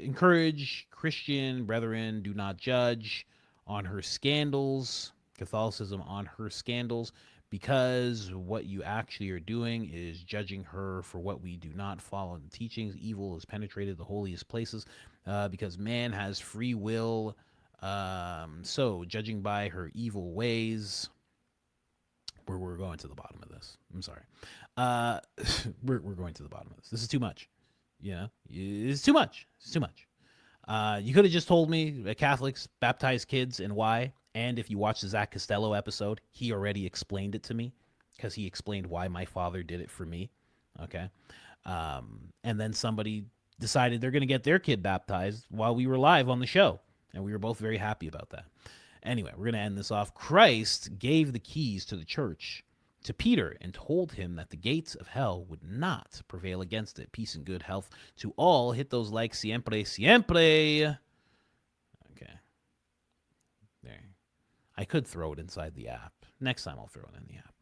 encourage Christian brethren, do not judge on her scandals, Catholicism on her scandals, because what you actually are doing is judging her for what we do not follow in the teachings. Evil has penetrated the holiest places because man has free will. So judging by her evil ways, we're going to the bottom of this. I'm sorry. We're going to the bottom of this. This is too much. It's too much. You could have just told me Catholics baptize kids and why. And if you watch the Zach Costello episode, he already explained it to me because he explained why my father did it for me. Okay. And then somebody decided they're going to get their kid baptized while we were live on the show. And we were both very happy about that. Anyway, we're going to end this off. Christ gave the keys to the church to Peter and told him that the gates of hell would not prevail against it. Peace and good health to all. Hit those likes siempre. Okay. There. I could throw it inside the app. Next time I'll throw it in the app.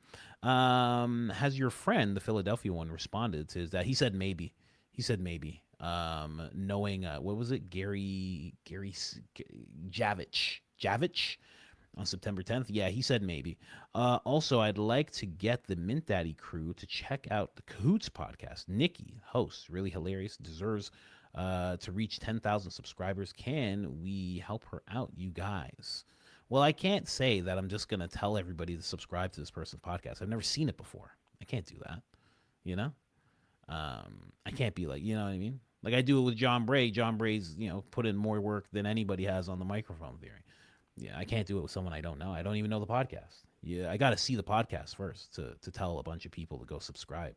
Has your friend, the Philadelphia one, responded to that? He said maybe. knowing what was it, Javich on September 10th. Yeah, he said maybe. Also, I'd like to get the Mint Daddy crew to check out the Cahoots podcast. Nikki, host, really hilarious, deserves to reach 10,000 subscribers. Can we help her out, you guys? Well, I can't say that I'm just going to tell everybody to subscribe to this person's podcast. I've never seen it before. I can't do that, you know? I can't be like, you know what I mean? Like I do it with John Bray. John Bray's, put in more work than anybody has on the microphone theory. Yeah, I can't do it with someone I don't know. I don't even know the podcast. Yeah, I got to see the podcast first to tell a bunch of people to go subscribe,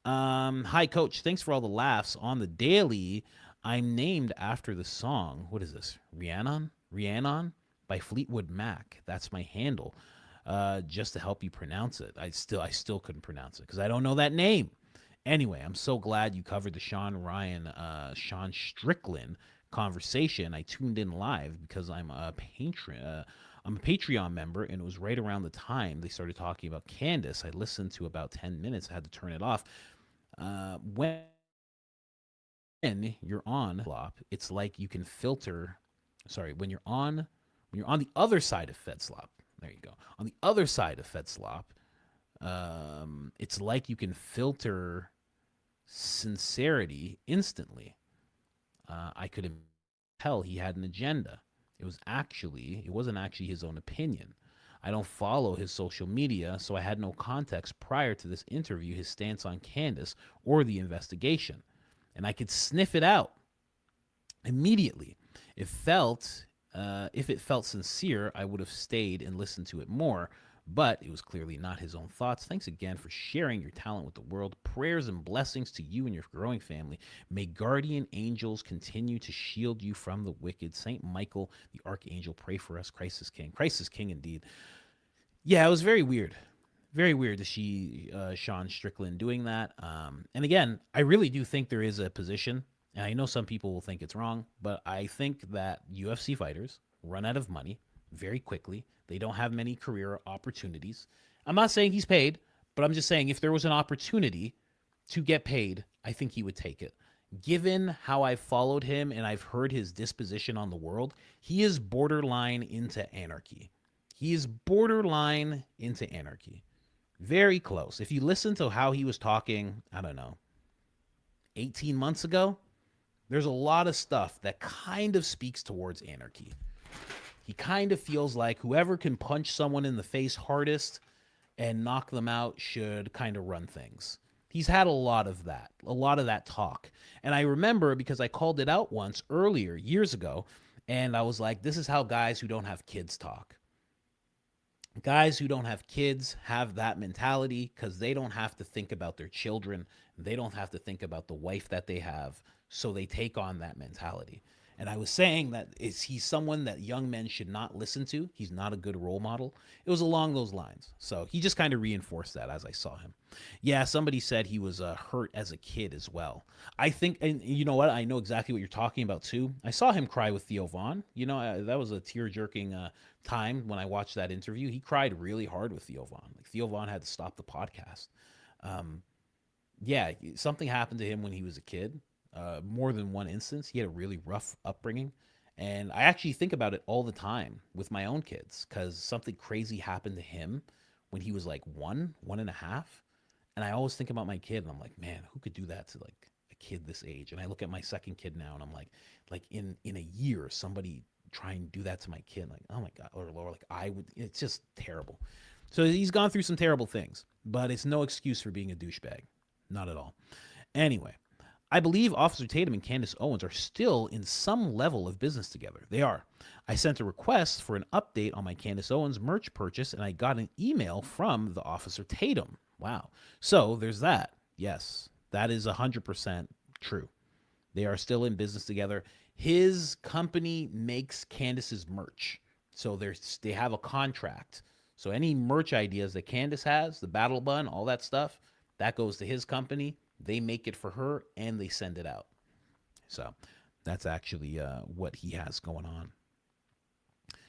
Hi, Coach. Thanks for all the laughs on the daily. I'm named after the song. What is this? Rhiannon by Fleetwood Mac. That's my handle. Just to help you pronounce it. I still couldn't pronounce it because I don't know that name. Anyway, I'm so glad you covered the Shawn Ryan, Sean Strickland conversation. I tuned in live because I'm a Patreon member, and it was right around the time they started talking about Candace. I listened to about 10 minutes. I had to turn it off. When you're on flop, it's like you can filter. Sorry, when you're on the other side of FedSlop. There you go. On the other side of FedSlop, it's like you can filter sincerity instantly. I could tell he had an agenda. It wasn't actually his own opinion. I don't follow his social media, so I had no context prior to this interview, his stance on Candace or the investigation. And I could sniff it out immediately. If it felt sincere, I would have stayed and listened to it more, but it was clearly not his own thoughts. Thanks again for sharing your talent with the world. Prayers and blessings to you and your growing family. May guardian angels continue to shield you from the wicked. Saint Michael, the archangel, pray for us. Christ is king. Christ is king indeed. Yeah, it was very weird. Very weird to see Sean Strickland doing that. And again, I really do think there is a position, and I know some people will think it's wrong, but I think that UFC fighters run out of money very quickly. They don't have many career opportunities. I'm not saying he's paid, but I'm just saying if there was an opportunity to get paid, I think he would take it. Given how I've followed him and I've heard his disposition on the world, he is borderline into anarchy. He is borderline into anarchy. Very close. If you listen to how he was talking, I don't know, 18 months ago, there's a lot of stuff that kind of speaks towards anarchy. He kind of feels like whoever can punch someone in the face hardest and knock them out should kind of run things. He's had a lot of that talk. And I remember because I called it out once earlier, years ago, and I was like, this is how guys who don't have kids talk. Guys who don't have kids have that mentality because they don't have to think about their children. They don't have to think about the wife that they have. So they take on that mentality. And I was saying that he's someone that young men should not listen to. He's not a good role model. It was along those lines. So he just kind of reinforced that as I saw him. Yeah, somebody said he was hurt as a kid as well. I think, and you know what? I know exactly what you're talking about too. I saw him cry with Theo Von. That was a tear-jerking time when I watched that interview. He cried really hard with Theo Von. Like Theo Von had to stop the podcast. Yeah, something happened to him when he was a kid. More than one instance. He had a really rough upbringing. And I actually think about it all the time with my own kids because something crazy happened to him when he was like 1.5. And I always think about my kid and I'm like, man, who could do that to like a kid this age? And I look at my second kid now and I'm like in a year, somebody try and do that to my kid. Like, oh my God, or like I would, it's just terrible. So he's gone through some terrible things, but it's no excuse for being a douchebag. Not at all. Anyway. I believe Officer Tatum and Candace Owens are still in some level of business together. They are. I sent a request for an update on my Candace Owens merch purchase, and I got an email from the Officer Tatum. Wow. So there's that. Yes, that is 100% true. They are still in business together. His company makes Candace's merch. So they have a contract. So any merch ideas that Candace has, the battle bun, all that stuff, that goes to his company. They make it for her and they send it out. So that's actually what he has going on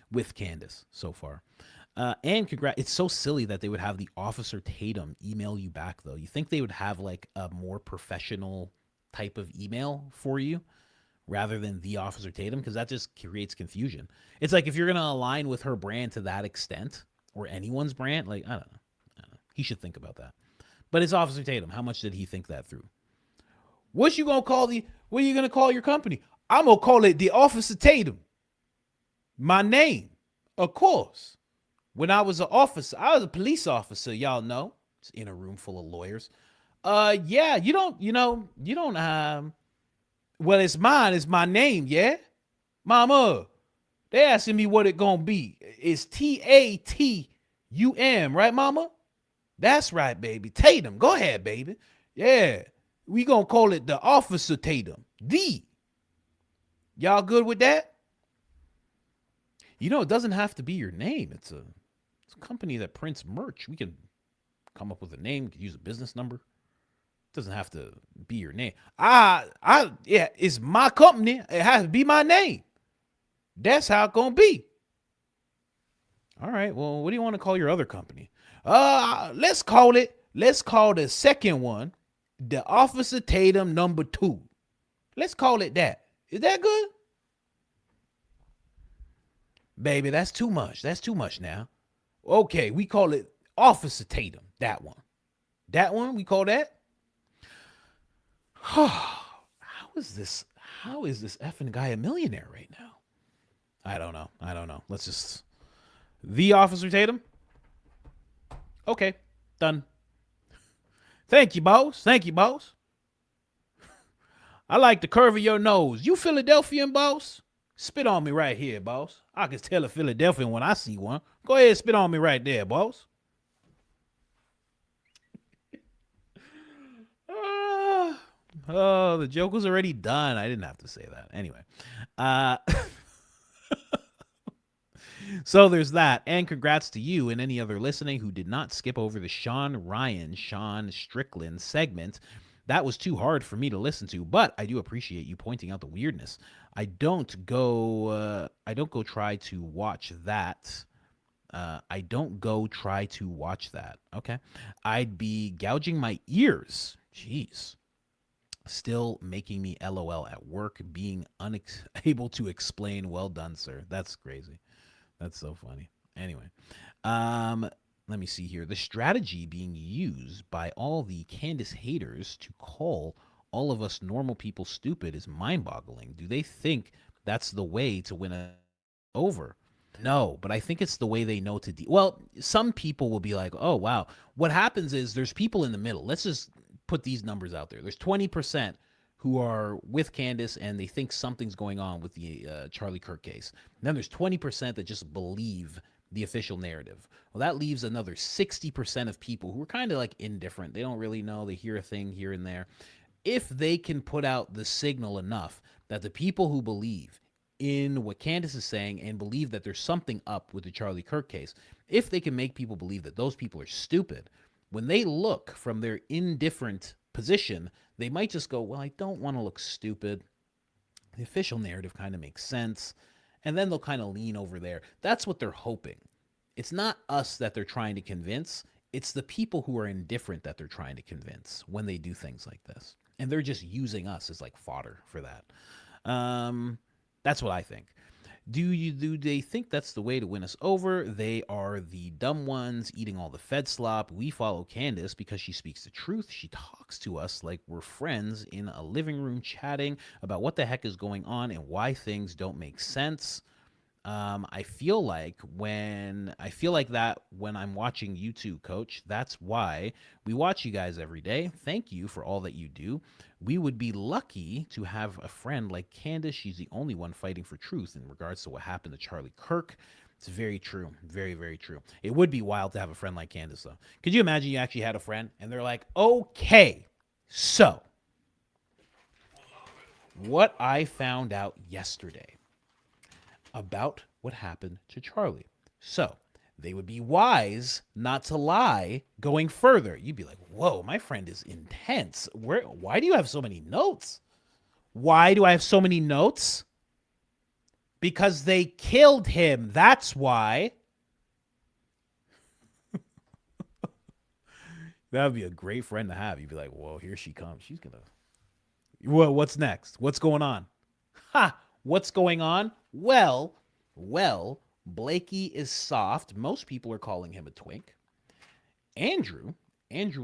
with Candace so far. And congrats. It's so silly that they would have the Officer Tatum email you back, though. You think they would have like a more professional type of email for you rather than the Officer Tatum, because that just creates confusion. It's like if you're going to align with her brand to that extent, or anyone's brand, like, I don't know. He should think about that. But it's Officer Tatum. How much did he think that through? What you going to call your company? I'm going to call it the Officer Tatum. My name, of course. When I was an officer, I was a police officer, y'all know. It's in a room full of lawyers. Yeah, you don't, well, it's mine, it's my name, yeah? Mama, they asking me what it gonna be. It's Tatum, right, mama? That's right, baby. Tatum, go ahead, baby. Yeah, we gonna call it the Officer Tatum. Y'all good with that? It doesn't have to be your name. It's a company that prints merch. We can come up with a name, we can use a business number. It doesn't have to be your name. Yeah, it's my company. It has to be my name. That's how it's gonna be. All right. Well, what do you want to call your other company? Let's call the second one the Officer Tatum number 2. Let's call it that. Is that good? Baby, that's too much. That's too much now. Okay, we call it Officer Tatum. That one. That one, we call that? How is this effing guy a millionaire right now? I don't know. Let's just... The Officer Tatum? Okay, done. Thank you, boss. I like the curve of your nose. You Philadelphian, boss? Spit on me right here, boss. I can tell a Philadelphian when I see one. Go ahead, spit on me right there, boss. Oh, the joke was already done. I didn't have to say that. Anyway. So there's that. And congrats to you and any other listening who did not skip over the Shawn Ryan, Sean Strickland segment. That was too hard for me to listen to, but I do appreciate you pointing out the weirdness. I don't go try to watch that. Okay. I'd be gouging my ears. Jeez. Still making me LOL at work, being unable to explain. Well done, sir. That's crazy. That's so funny. Anyway, let me see here. The strategy being used by all the Candace haters to call all of us normal people stupid is mind-boggling. Do they think that's the way to win over? No, but I think it's the way they know to well, some people will be like, oh, wow. What happens is there's people in the middle. Let's just put these numbers out there. There's 20% who are with Candace and they think something's going on with the Charlie Kirk case. And then there's 20% that just believe the official narrative. Well, that leaves another 60% of people who are kind of like indifferent. They don't really know. They hear a thing here and there. If they can put out the signal enough that the people who believe in what Candace is saying and believe that there's something up with the Charlie Kirk case, if they can make people believe that those people are stupid, when they look from their indifferent position, they might just go, well, I don't want to look stupid. The official narrative kind of makes sense. And then they'll kind of lean over there. That's what they're hoping. It's not us that they're trying to convince. It's the people who are indifferent that they're trying to convince when they do things like this. And they're just using us as like fodder for that. That's what I think. Do they think that's the way to win us over? They are the dumb ones eating all the Fed slop. We follow Candace because she speaks the truth. She talks to us like we're friends in a living room chatting about what the heck is going on and why things don't make sense. I feel like that when I'm watching you two, Coach. That's why we watch you guys every day. Thank you for all that you do. We would be lucky to have a friend like Candace. She's the only one fighting for truth in regards to what happened to Charlie Kirk. It's very true. Very, very true. It would be wild to have a friend like Candace, though. Could you imagine you actually had a friend and they're like, okay, so what I found out yesterday about what happened to Charlie. So they would be wise not to lie going further. You'd be like, whoa, my friend is intense. Why do you have so many notes? Why do I have so many notes? Because they killed him. That's why. That would be a great friend to have. You'd be like, whoa, here she comes. She's going to What's next? What's going on? Ha! What's going on? Well, Blakey is soft. Most people are calling him a twink. Andrew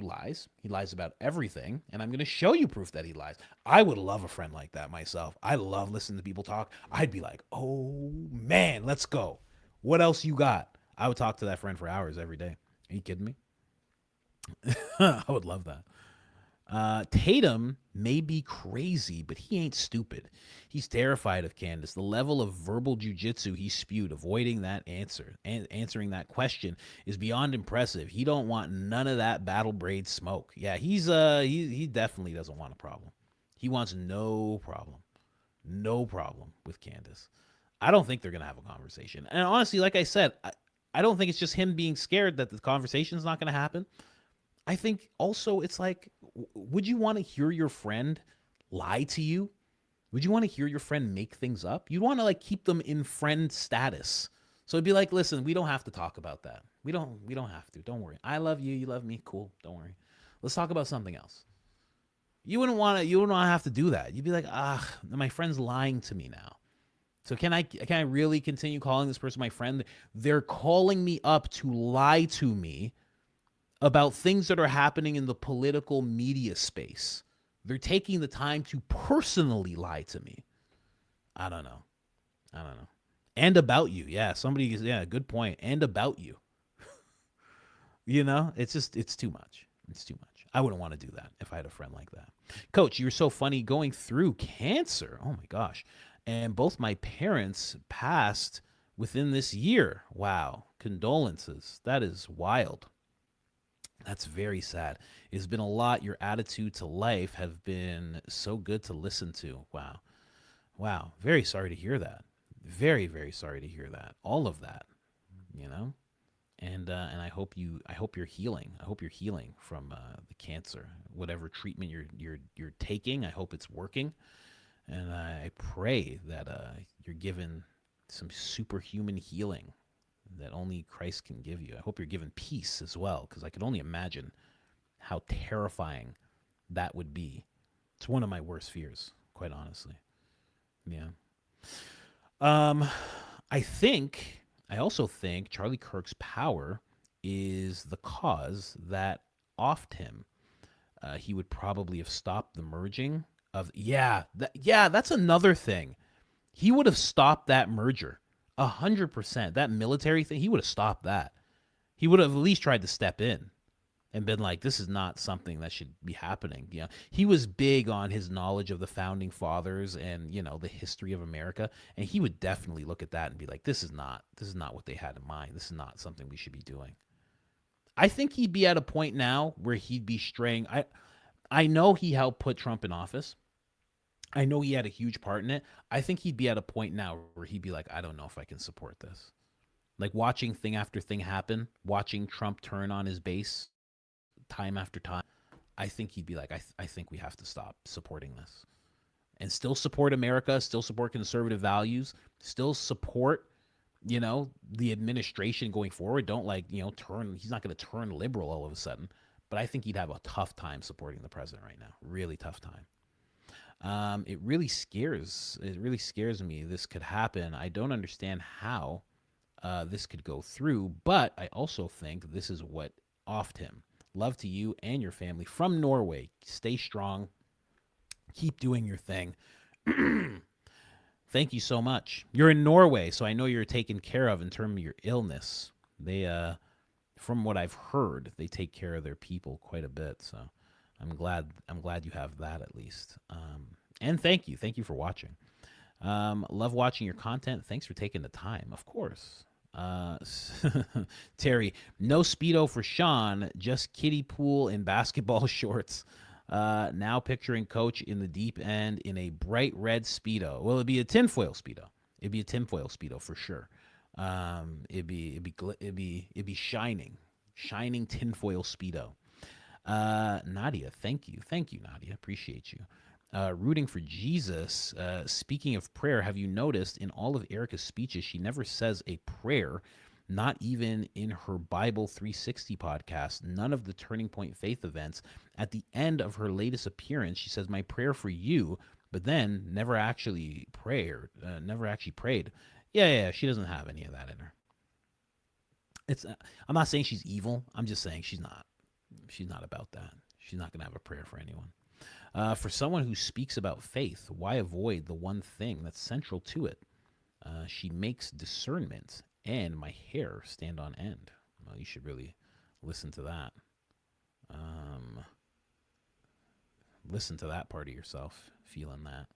lies. He lies about everything, and I'm going to show you proof that he lies. I would love a friend like that myself. I love listening to people talk. I'd be like, oh man, let's go. What else you got? I would talk to that friend for hours every day. Are you kidding me? I would love that. Tatum may be crazy, but he ain't stupid. He's terrified of Candace. The level of verbal jujitsu he spewed, avoiding that answer and answering that question is beyond impressive. He don't want none of that battle braid smoke. Yeah, he definitely doesn't want a problem. He wants no problem with Candace. I don't think they're gonna have a conversation. And honestly, like I said, I don't think it's just him being scared that the conversation's not gonna happen. I think also it's like, would you want to hear your friend lie to you? Would you want to hear your friend make things up? You'd want to like keep them in friend status. So it'd be like, listen, we don't have to talk about that. We don't have to. Don't worry. I love you. You love me. Cool. Don't worry. Let's talk about something else. You wouldn't want to have to do that. You'd be like, my friend's lying to me now. So can I really continue calling this person my friend? They're calling me up to lie to me about things that are happening in the political media space. They're taking the time to personally lie to me. I don't know. And about you. Yeah, good point. And about you. It's too much. It's too much. I wouldn't want to do that if I had a friend like that. Coach, you're so funny going through cancer. Oh my gosh. And both my parents passed within this year. Wow. Condolences. That is wild. That's very sad. It's been a lot. Your attitude to life have been so good to listen to. Wow. Very sorry to hear that. Very, very sorry to hear that. All of that, And I hope you're healing. I hope you're healing from the cancer. Whatever treatment you're taking, I hope it's working. And I pray that you're given some superhuman healing that only Christ can give you. I hope you're given peace as well, because I can only imagine how terrifying that would be. It's one of my worst fears, quite honestly. Yeah. I also think Charlie Kirk's power is the cause that offed him. He would probably have stopped the merging of that's another thing. He would have stopped that merger 100%. That military thing, he would have stopped that. He would have at least tried to step in and been like, this is not something that should be happening. He was big on his knowledge of the founding fathers and, the history of America. And he would definitely look at that and be like, this is not what they had in mind. This is not something we should be doing. I think he'd be at a point now where he'd be straying. I know he helped put Trump in office. I know he had a huge part in it. I think he'd be at a point now where he'd be like, I don't know if I can support this. Like watching thing after thing happen, watching Trump turn on his base time after time. I think he'd be like, I think we have to stop supporting this and still support America, still support conservative values, still support, the administration going forward. Don't he's not going to turn liberal all of a sudden, but I think he'd have a tough time supporting the president right now. Really tough time. It really scares me this could happen. I don't understand how this could go through, but I also think this is what offed him. Love to you and your family from Norway. Stay strong. Keep doing your thing. Thank you so much. You're in Norway, so I know you're taken care of in terms of your illness. They, from what I've heard, they take care of their people quite a bit. So I'm glad you have that at least. And thank you for watching. Love watching your content. Thanks for taking the time. Of course. Terry, no Speedo for Shawn, just kiddie pool and basketball shorts. Now picturing Coach in the deep end in a bright red Speedo. Well, it'd be a tinfoil Speedo. It'd be a tinfoil Speedo for sure. It'd be shining tinfoil Speedo. Nadia, thank you, Nadia. Appreciate you. Rooting for Jesus. Speaking of prayer, have you noticed in all of Erica's speeches, she never says a prayer Not even in her Bible 360 podcast, none of the Turning Point Faith events. At the end of her latest appearance, she says, "My prayer for you," but then never actually prayed. Yeah, she doesn't have any of that in her. I'm not saying she's evil. I'm just saying she's not about that. She's not going to have a prayer for anyone. For someone who speaks about faith, why avoid the one thing that's central to it? She makes discernment and my hair stand on end. Well, you should really listen to that. Listen to that part of yourself, feeling that.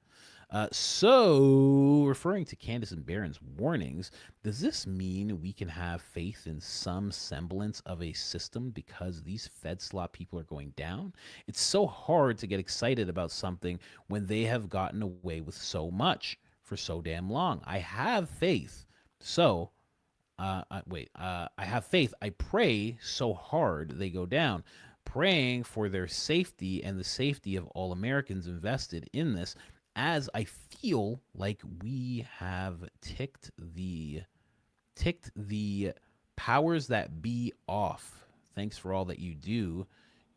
So, referring to Candace and Barron's warnings, does this mean we can have faith in some semblance of a system because these Fed slot people are going down? It's so hard to get excited about something when they have gotten away with so much for so damn long. I have faith. So, I have faith. I pray so hard they go down, praying for their safety and the safety of all Americans invested in this, as I feel like we have ticked the powers that be off. Thanks for all that you do,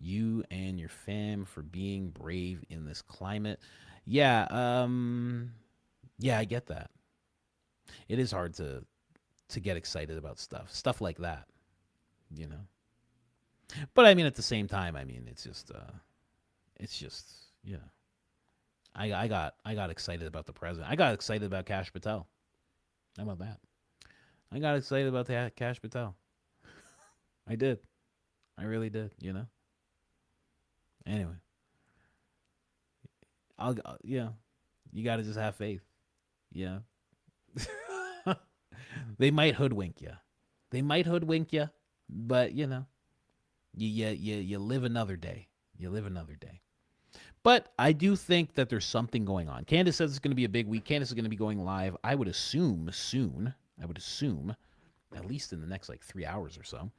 you and your fam, for being brave in this climate. Yeah, I get that. It is hard to get excited about stuff like that, you know. But I mean, at the same time, I mean, it's just yeah. I got excited about the president. I got excited about Kash Patel. How about that? I got excited about Kash Patel. I did. I really did, you know. Anyway. You got to just have faith. Yeah. They might hoodwink you. But you know, you live another day. But I do think that there's something going on. Candace says it's going to be a big week. Candace is going to be going live, I would assume, soon. I would assume, at least in the next, 3 hours or so.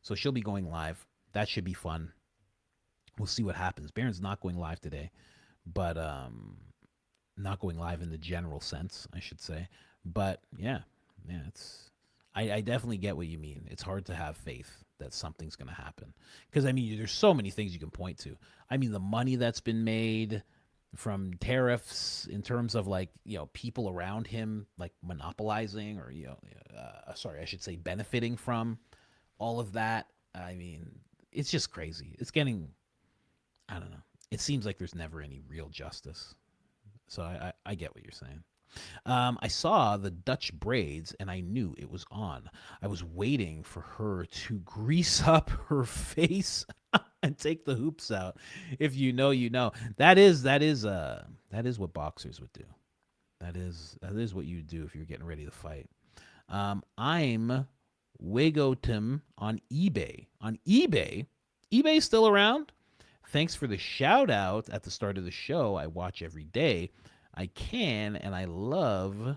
So she'll be going live. That should be fun. We'll see what happens. Barron's not going live today, but not going live in the general sense, I should say. But, yeah, it's... I definitely get what you mean. It's hard to have faith that something's going to happen. Because, I mean, there's so many things you can point to. I mean, the money that's been made from tariffs in terms of, people around him, monopolizing or, I should say benefiting from all of that. I mean, it's just crazy. It's getting, I don't know. It seems like there's never any real justice. So I get what you're saying. I saw the Dutch braids and I knew it was on. I was waiting for her to grease up her face and take the hoops out. If you know, you know. That is what boxers would do. That is what you do if you're getting ready to fight. I'm Wagotim on eBay. eBay's still around. Thanks for the shout out at the start of the show. I watch every day. I can, and I love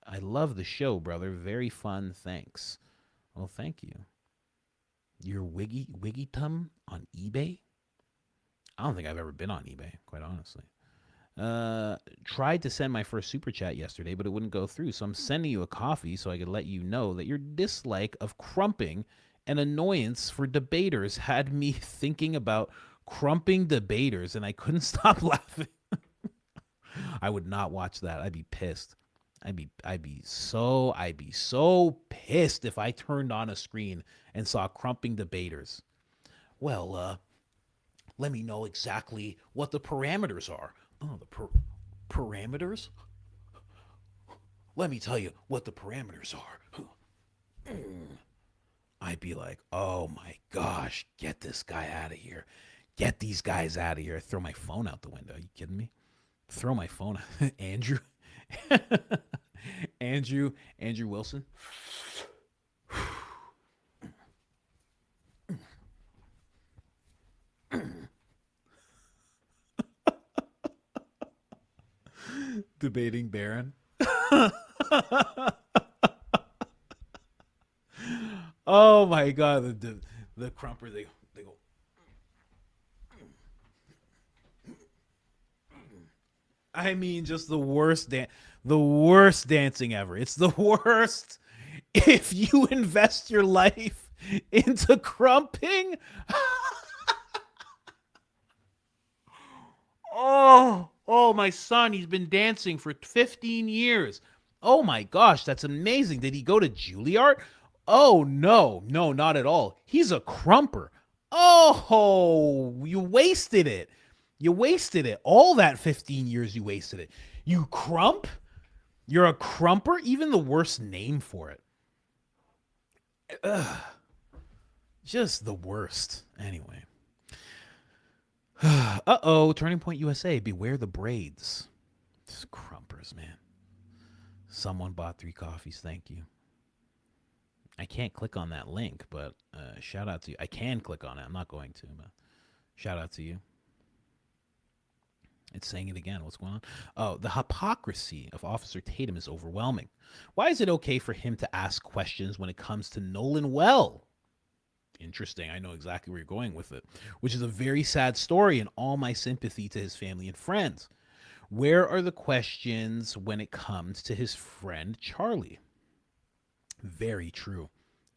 the show, brother. Very fun. Thanks. Well, thank you. You're Wiggytum on eBay? I don't think I've ever been on eBay, quite honestly. Tried to send my first super chat yesterday, but it wouldn't go through. So I'm sending you a coffee so I could let you know that your dislike of crumping and annoyance for debaters had me thinking about crumping debaters, and I couldn't stop laughing. I would not watch that. I'd be pissed. I'd be so pissed if I turned on a screen and saw crumping debaters. Well, let me know exactly what the parameters are. Oh, the parameters? Let me tell you what the parameters are. I'd be like, oh my gosh, get this guy out of here. Get these guys out of here. Throw my phone out the window. Are you kidding me? Throw my phone out. Andrew Wilson. Debating Barron. Oh my God, the crumper, they go. I mean, just the worst dancing ever. It's the worst. if you invest your life into crumping. Oh, my son, he's been dancing for 15 years. Oh my gosh, that's amazing. Did he go to Juilliard? Oh, no, not at all. He's a crumper. Oh, you wasted it. You wasted it. All that 15 years, you wasted it. You crump? You're a crumper? Even the worst name for it. Ugh. Just the worst. Anyway. Uh-oh, Turning Point USA. Beware the braids. Just crumpers, man. Someone bought 3 coffees. Thank you. I can't click on that link, but shout out to you. I can click on it. I'm not going to, but shout out to you. It's saying it again. What's going on? Oh, the hypocrisy of Officer Tatum is overwhelming. Why is it okay for him to ask questions when it comes to Nolan Well? Interesting. I know exactly where you're going with it, which is a very sad story, and all my sympathy to his family and friends. Where are the questions when it comes to his friend Charlie? Very true.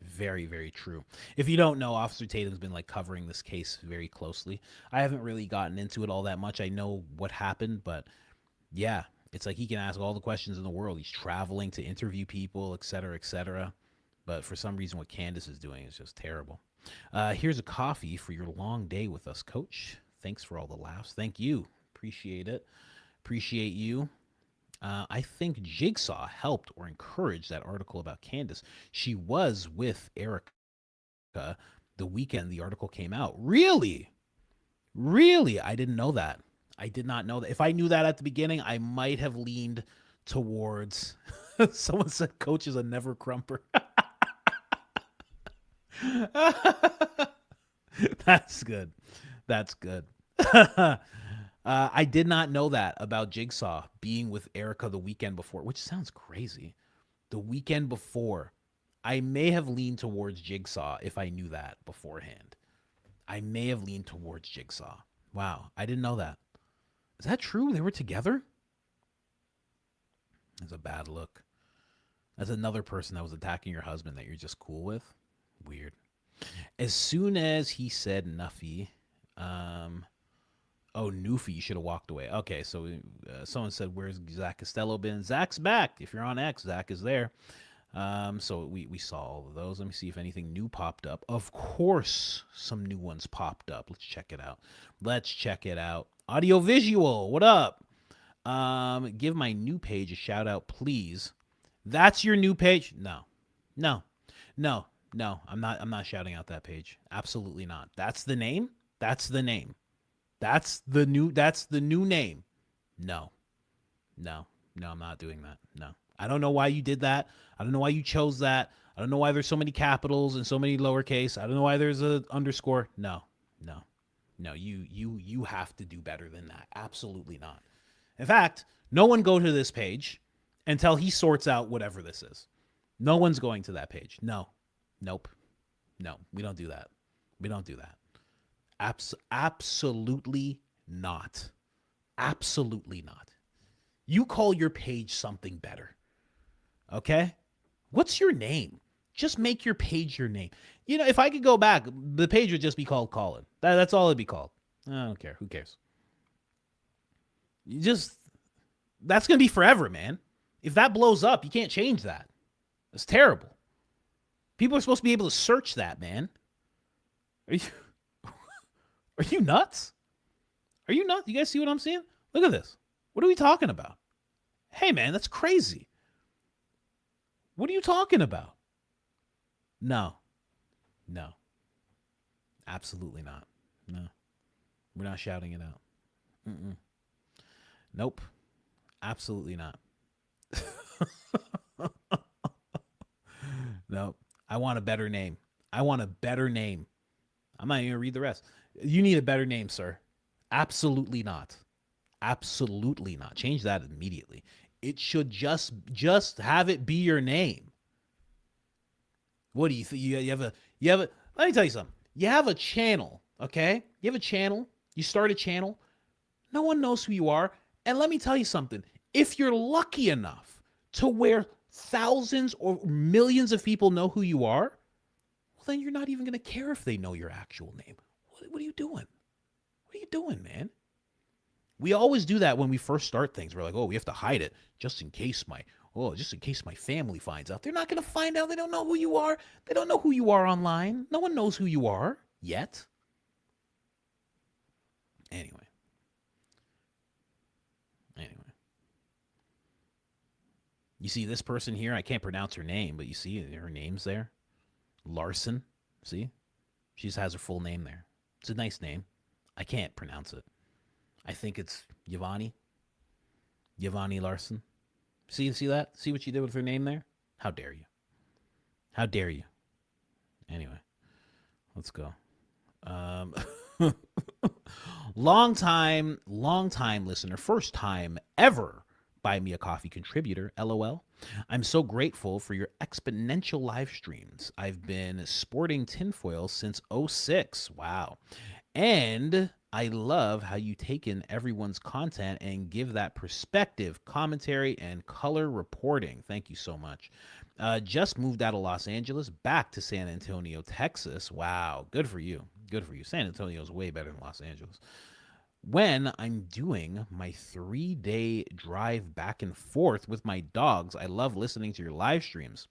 Very, very true. If you don't know, Officer Tatum's been like covering this case very closely. I haven't really gotten into it all that much. I know what happened, but yeah, it's like he can ask all the questions in the world. He's traveling to interview people, et cetera, et cetera. But for some reason, what Candace is doing is just terrible. Here's a coffee for your long day with us, Coach. Thanks for all the laughs. Thank you. Appreciate it. Appreciate you. I think Jigsaw helped or encouraged that article about Candace. She was with Erica the weekend the article came out. Really? Really? I didn't know that. I did not know that. If I knew that at the beginning, I might have leaned towards... Someone said Coach is a never crumper. That's good. That's good. I did not know that about Jigsaw being with Erica the weekend before, which sounds crazy. The weekend before. I may have leaned towards Jigsaw if I knew that beforehand. I may have leaned towards Jigsaw. Wow, I didn't know that. Is that true? They were together? That's a bad look. That's another person that was attacking your husband that you're just cool with. Weird. As soon as he said Nuffy, Newfie, you should have walked away. Okay, so someone said, where's Zach Costello been? Zach's back. If you're on X, Zach is there. So we saw all of those. Let me see if anything new popped up. Of course, some new ones popped up. Let's check it out. Let's check it out. Audio visual, what up? Give my new page a shout out, please. That's your new page? No. I'm not shouting out that page. Absolutely not. That's the name? That's the name. That's the new name. No, I'm not doing that. No. I don't know why you did that. I don't know why you chose that. I don't know why there's so many capitals and so many lowercase. I don't know why there's a underscore. No. You have to do better than that. Absolutely not. In fact, no one go to this page until he sorts out whatever this is. No one's going to that page. No. Nope. No, we don't do that. We don't do that. Absolutely not. Absolutely not. You call your page something better. Okay? What's your name? Just make your page your name. You know, if I could go back, the page would just be called Colin. That's all it'd be called. I don't care. Who cares? That's going to be forever, man. If that blows up, you can't change that. That's terrible. People are supposed to be able to search that, man. Are you nuts? Are you nuts? You guys see what I'm seeing? Look at this. What are we talking about? Hey, man, that's crazy. What are you talking about? No. Absolutely not. No. We're not shouting it out. Nope. Absolutely not. Nope. I want a better name. I'm not even going to read the rest. You need a better name, sir. Absolutely not. Absolutely not. Change that immediately. It should just have it be your name. What do you think? You have a, let me tell you something. You have a channel, okay? You have a channel. You start a channel. No one knows who you are. And let me tell you something. If you're lucky enough to where thousands or millions of people know who you are, well, then you're not even going to care if they know your actual name. What are you doing? What are you doing, man? We always do that when we first start things. We're like, oh, we have to hide it just in case my family finds out. They're not going to find out. They don't know who you are. They don't know who you are online. No one knows who you are yet. Anyway. You see this person here? I can't pronounce her name, but you see her name's there. Larson. See? She just has her full name there. It's a nice name. I can't pronounce it. I think it's Yvonne Larson. See that? See what she did with her name there? How dare you? How dare you? Anyway, let's go. Long time listener, first time ever Buy Me a Coffee contributor, LOL. I'm so grateful for your exponential live streams. I've been sporting tinfoil since 06. Wow. And I love how you take in everyone's content and give that perspective, commentary, and color reporting. Thank you so much. Just moved out of Los Angeles back to San Antonio, Texas. Wow. Good for you. Good for you. San Antonio is way better than Los Angeles. When I'm doing my 3-day drive back and forth with my dogs, I love listening to your live streams.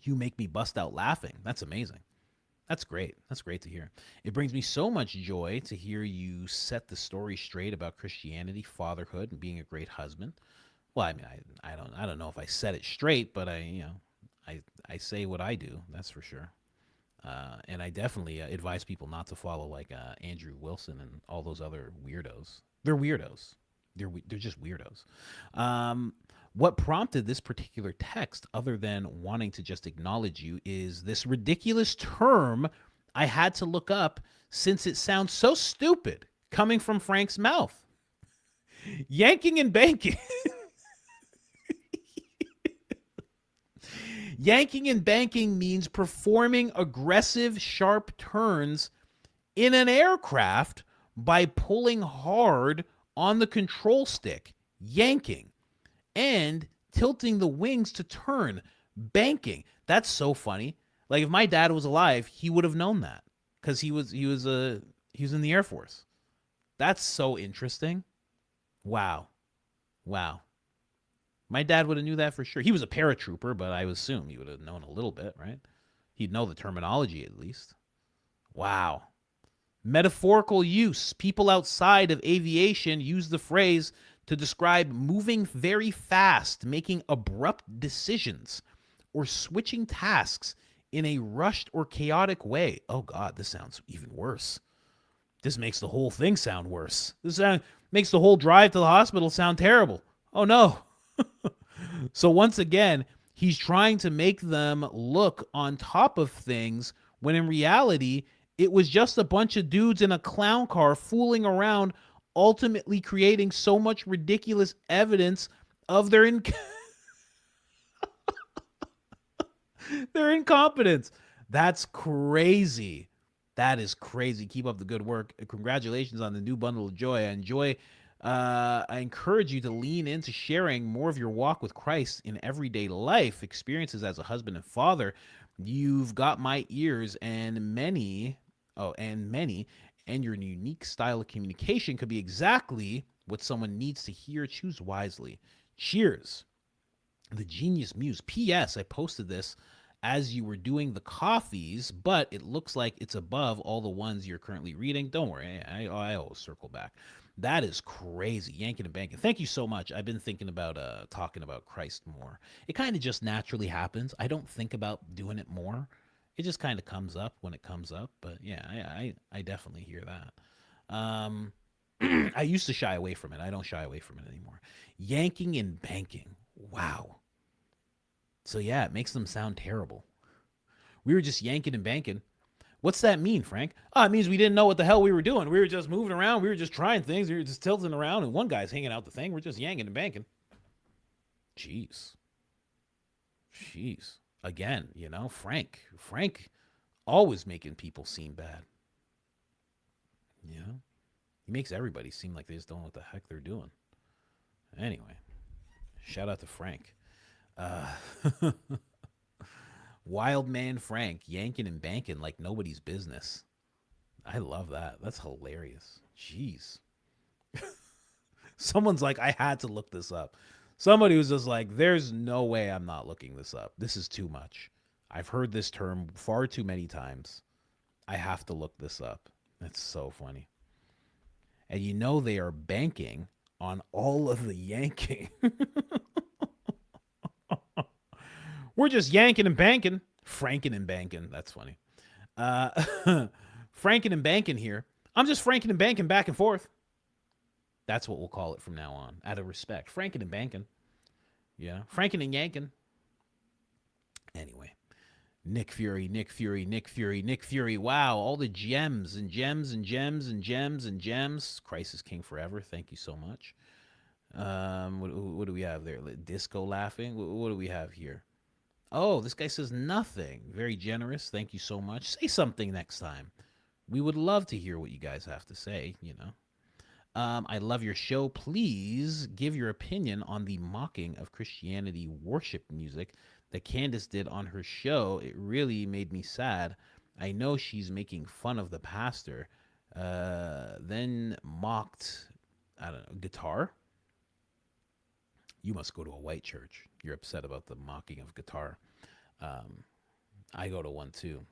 You make me bust out laughing. That's amazing. That's great. That's great to hear. It brings me so much joy to hear you set the story straight about Christianity, fatherhood, and being a great husband. Well, I mean, I don't know if I set it straight, but I say what I do. That's for sure. And I definitely advise people not to follow like Andrew Wilson and all those other weirdos. They're weirdos. They're just weirdos. What prompted this particular text, other than wanting to just acknowledge you, is this ridiculous term I had to look up since it sounds so stupid coming from Frank's mouth. Yanking and banking. Yanking and banking means performing aggressive, sharp turns in an aircraft by pulling hard on the control stick, yanking, and tilting the wings to turn, banking. That's so funny. Like if my dad was alive, he would have known that because he was in the Air Force. That's so interesting. Wow. My dad would have knew that for sure. He was a paratrooper, but I assume he would have known a little bit, right? He'd know the terminology at least. Wow. Metaphorical use. People outside of aviation use the phrase to describe moving very fast, making abrupt decisions, or switching tasks in a rushed or chaotic way. Oh God, this sounds even worse. This makes the whole thing sound worse. This makes the whole drive to the hospital sound terrible. Oh no. So once again, he's trying to make them look on top of things when in reality, it was just a bunch of dudes in a clown car fooling around, ultimately creating so much ridiculous evidence of their their incompetence. That's crazy. That is crazy. Keep up the good work. Congratulations on the new bundle of joy. I encourage you to lean into sharing more of your walk with Christ in everyday life, experiences as a husband and father. You've got my ears, and your unique style of communication could be exactly what someone needs to hear. Choose wisely. Cheers. The Genius Muse. P.S. I posted this as you were doing the coffees, but it looks like it's above all the ones you're currently reading. Don't worry. I always circle back. That is crazy. Yanking and banking. Thank you so much. I've been thinking about talking about Christ more. It kind of just naturally happens. I don't think about doing it more. It just kind of comes up when it comes up. But yeah, I definitely hear that. I used to shy away from it. I don't shy away from it anymore. Yanking and banking. Wow. So yeah, it makes them sound terrible. We were just yanking and banking. What's that mean, Frank? Oh, it means we didn't know what the hell we were doing. We were just moving around. We were just trying things. We were just tilting around, and one guy's hanging out the thing. We're just yanking and banking. Jeez. Again, Frank always making people seem bad. Yeah. He makes everybody seem like they just don't know what the heck they're doing. Anyway, shout out to Frank. Uh, Wild Man Frank yanking and banking like nobody's business. I love that. That's hilarious. Jeez. Someone's like, I had to look this up. Somebody was just like, there's no way I'm not looking this up. This is too much. I've heard this term far too many times. I have to look this up. That's so funny. And you know they are banking on all of the yanking. We're just yanking and banking. Franking and banking. That's funny. Franking and banking here. I'm just franking and banking back and forth. That's what we'll call it from now on, out of respect. Franking and banking. Yeah. Franking and yanking. Anyway. Nick Fury, Nick Fury, Nick Fury, Nick Fury. Wow, all the gems and gems and gems and gems and gems. Crisis King Forever. Thank you so much. What do we have there? Disco laughing. What do we have here? Oh, this guy says nothing. Very generous. Thank you so much. Say something next time. We would love to hear what you guys have to say, you know. I love your show. Please give your opinion on the mocking of Christianity worship music that Candace did on her show. It really made me sad. I know she's making fun of the pastor. Then mocked, I don't know, guitar. You must go to a white church. You're upset about the mocking of guitar. I go to one too.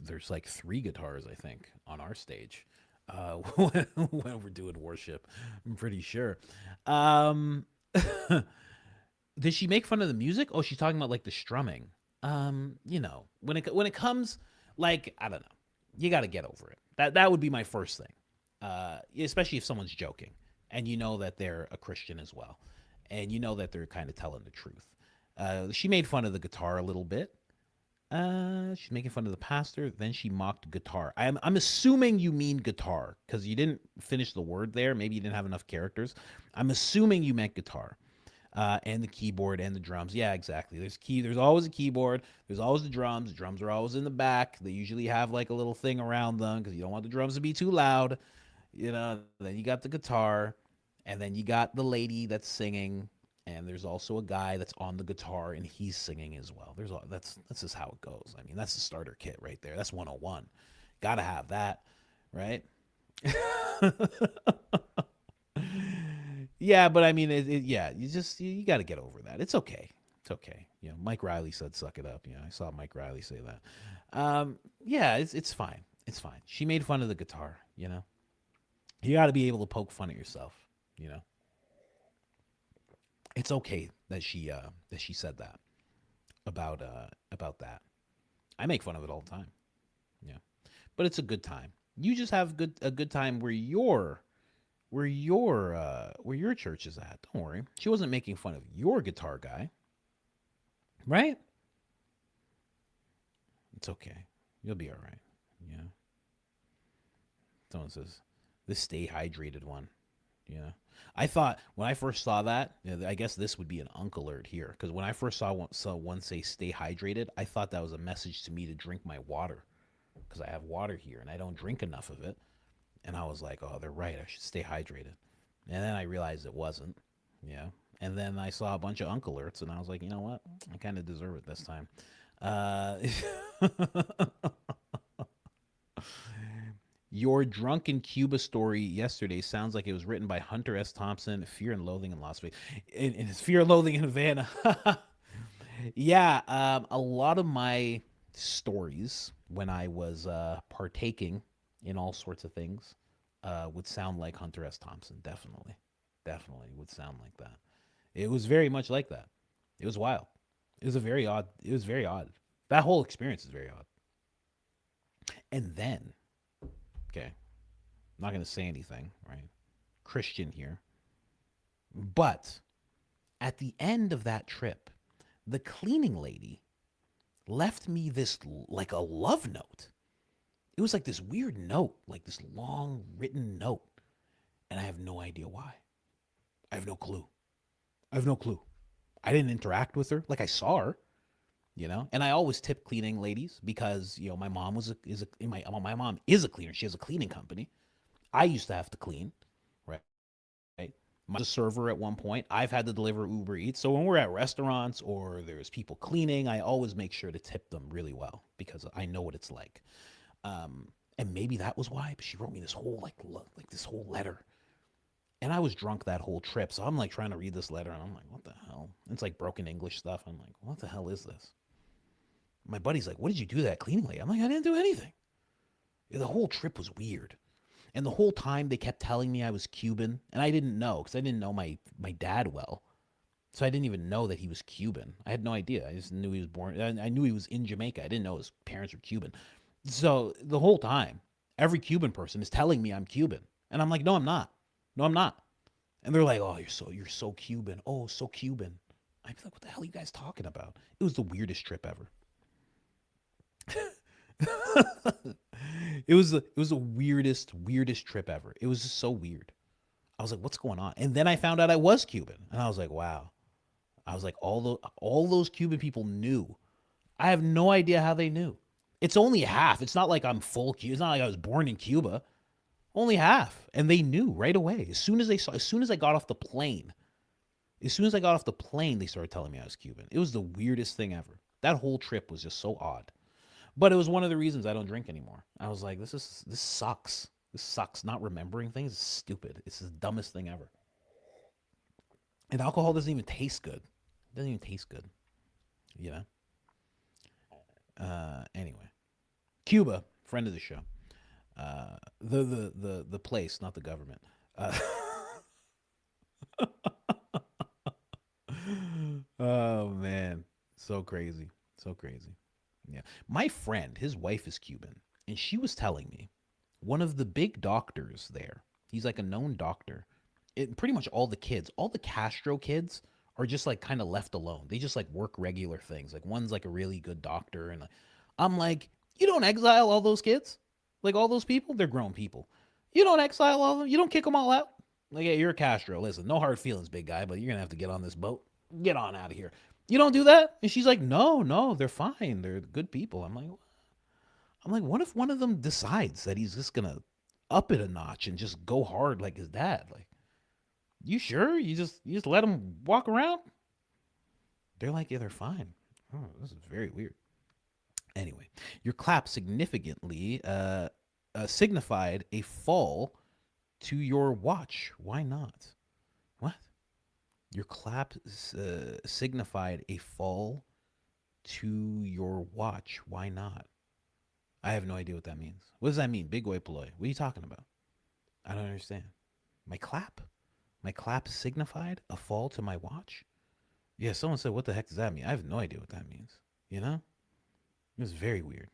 There's like 3 guitars, I think, on our stage when we're doing worship. I'm pretty sure. Did she make fun of the music? Oh, she's talking about like the strumming. You know, when it comes, like, I don't know, you got to get over it. That would be my first thing. Especially if someone's joking and you know that they're a Christian as well, and you know that they're kind of telling the truth. She made fun of the guitar a little bit. She's making fun of the pastor. Then she mocked guitar. I'm assuming you mean guitar because you didn't finish the word there. Maybe you didn't have enough characters. I'm assuming you meant guitar. And the keyboard and the drums. Yeah, exactly. There's always a keyboard. There's always the drums. The drums are always in the back. They usually have like a little thing around them because you don't want the drums to be too loud. You know, then you got the guitar, and then you got the lady that's singing, and there's also a guy that's on the guitar and he's singing as well. That's just how it goes. I mean, that's the starter kit right there. That's 101. Gotta have that, right? Yeah, but I mean, yeah, you got to get over that. It's okay. It's okay. You know, Mike Riley said, "Suck it up." You know, I saw Mike Riley say that. Yeah, it's fine. It's fine. She made fun of the guitar. You know, you got to be able to poke fun at yourself. You know, it's okay that she said that about that. I make fun of it all the time. Yeah, but it's a good time. You just have a good time where your church is at. Don't worry. She wasn't making fun of your guitar guy. Right? It's okay. You'll be all right. Yeah. Someone says, this stay hydrated one. Yeah. I thought when I first saw that, I guess this would be an unk alert here. Because when I first saw one say stay hydrated, I thought that was a message to me to drink my water. Because I have water here and I don't drink enough of it. And I was like, oh, they're right. I should stay hydrated. And then I realized it wasn't. Yeah. And then I saw a bunch of unk alerts and I was like, you know what? I kind of deserve it this time. Your drunken Cuba story yesterday sounds like it was written by Hunter S. Thompson, Fear and Loathing in Las Vegas. In Fear and Loathing in Havana. Yeah. A lot of my stories when I was partaking in all sorts of things would sound like Hunter S. Thompson. Definitely would sound like that. It was very much like that. It was wild. It was very odd. That whole experience is very odd. And then, okay, I'm not going to say anything, right? Christian here. But at the end of that trip, the cleaning lady left me this, like, a love note. It was like this weird note, like this long written note. And I have no idea why. I have no clue. I didn't interact with her. Like, I saw her, you know, and I always tip cleaning ladies because, you know, my mom my mom is a cleaner. She has a cleaning company. I used to have to clean, right? My server at one point, I've had to deliver Uber Eats. So when we're at restaurants or there's people cleaning, I always make sure to tip them really well because I know what it's like. And maybe that was why, but she wrote me this whole like this whole letter. And I was drunk that whole trip. So I'm like trying to read this letter and I'm like, what the hell? It's like broken English stuff. I'm like, what the hell is this? My buddy's like, what did you do that cleaning lady? I'm like, I didn't do anything. The whole trip was weird. And the whole time they kept telling me I was Cuban. And I didn't know because I didn't know my dad well. So I didn't even know that he was Cuban. I had no idea. I just knew he was born. I knew he was in Jamaica. I didn't know his parents were Cuban. So the whole time, every Cuban person is telling me I'm Cuban. And I'm like, no, I'm not. No, I'm not. And they're like, oh, you're so Cuban. Oh, so Cuban. I'd be like, what the hell are you guys talking about? It was the weirdest trip ever. It was the weirdest trip ever. It was just so weird. I was like, what's going on? And then I found out I was Cuban. And I was like, wow. I was like, all those Cuban people knew. I have no idea how they knew. It's only half. It's not like I'm full Cuban. It's not like I was born in Cuba. Only half. And they knew right away. As soon as I got off the plane, they started telling me I was Cuban. It was the weirdest thing ever. That whole trip was just so odd. But it was one of the reasons I don't drink anymore. I was like, this sucks. This sucks. Not remembering things is stupid. It's the dumbest thing ever. And alcohol doesn't even taste good. It doesn't even taste good. You know? Anyway. Cuba, friend of the show. The place, not the government. Oh man. So crazy. So crazy. Yeah. My friend, his wife is Cuban, and she was telling me one of the big doctors there, he's like a known doctor. Pretty much all the Castro kids are just like kind of left alone. They just like work regular things. Like one's like a really good doctor. And I'm like, you don't exile all those kids? Like all those people? They're grown people. You don't exile all of them? You don't kick them all out? Like, yeah, you're a Castro. Listen, no hard feelings, big guy, but you're going to have to get on this boat. Get on out of here. You don't do that? And she's like, no, they're fine. They're good people. I'm like, what if one of them decides that he's just gonna up it a notch and just go hard like his dad? Like, you sure? You just let him walk around? They're like, yeah, they're fine. Oh, this is very weird. Anyway, your clap significantly signified a fall to your watch. Why not? What? Your clap signified a fall to your watch. Why not? I have no idea what that means. What does that mean? Big Oi Paloy. What are you talking about? I don't understand. My clap signified a fall to my watch? Yeah, someone said, what the heck does that mean? I have no idea what that means. You know? It was very weird.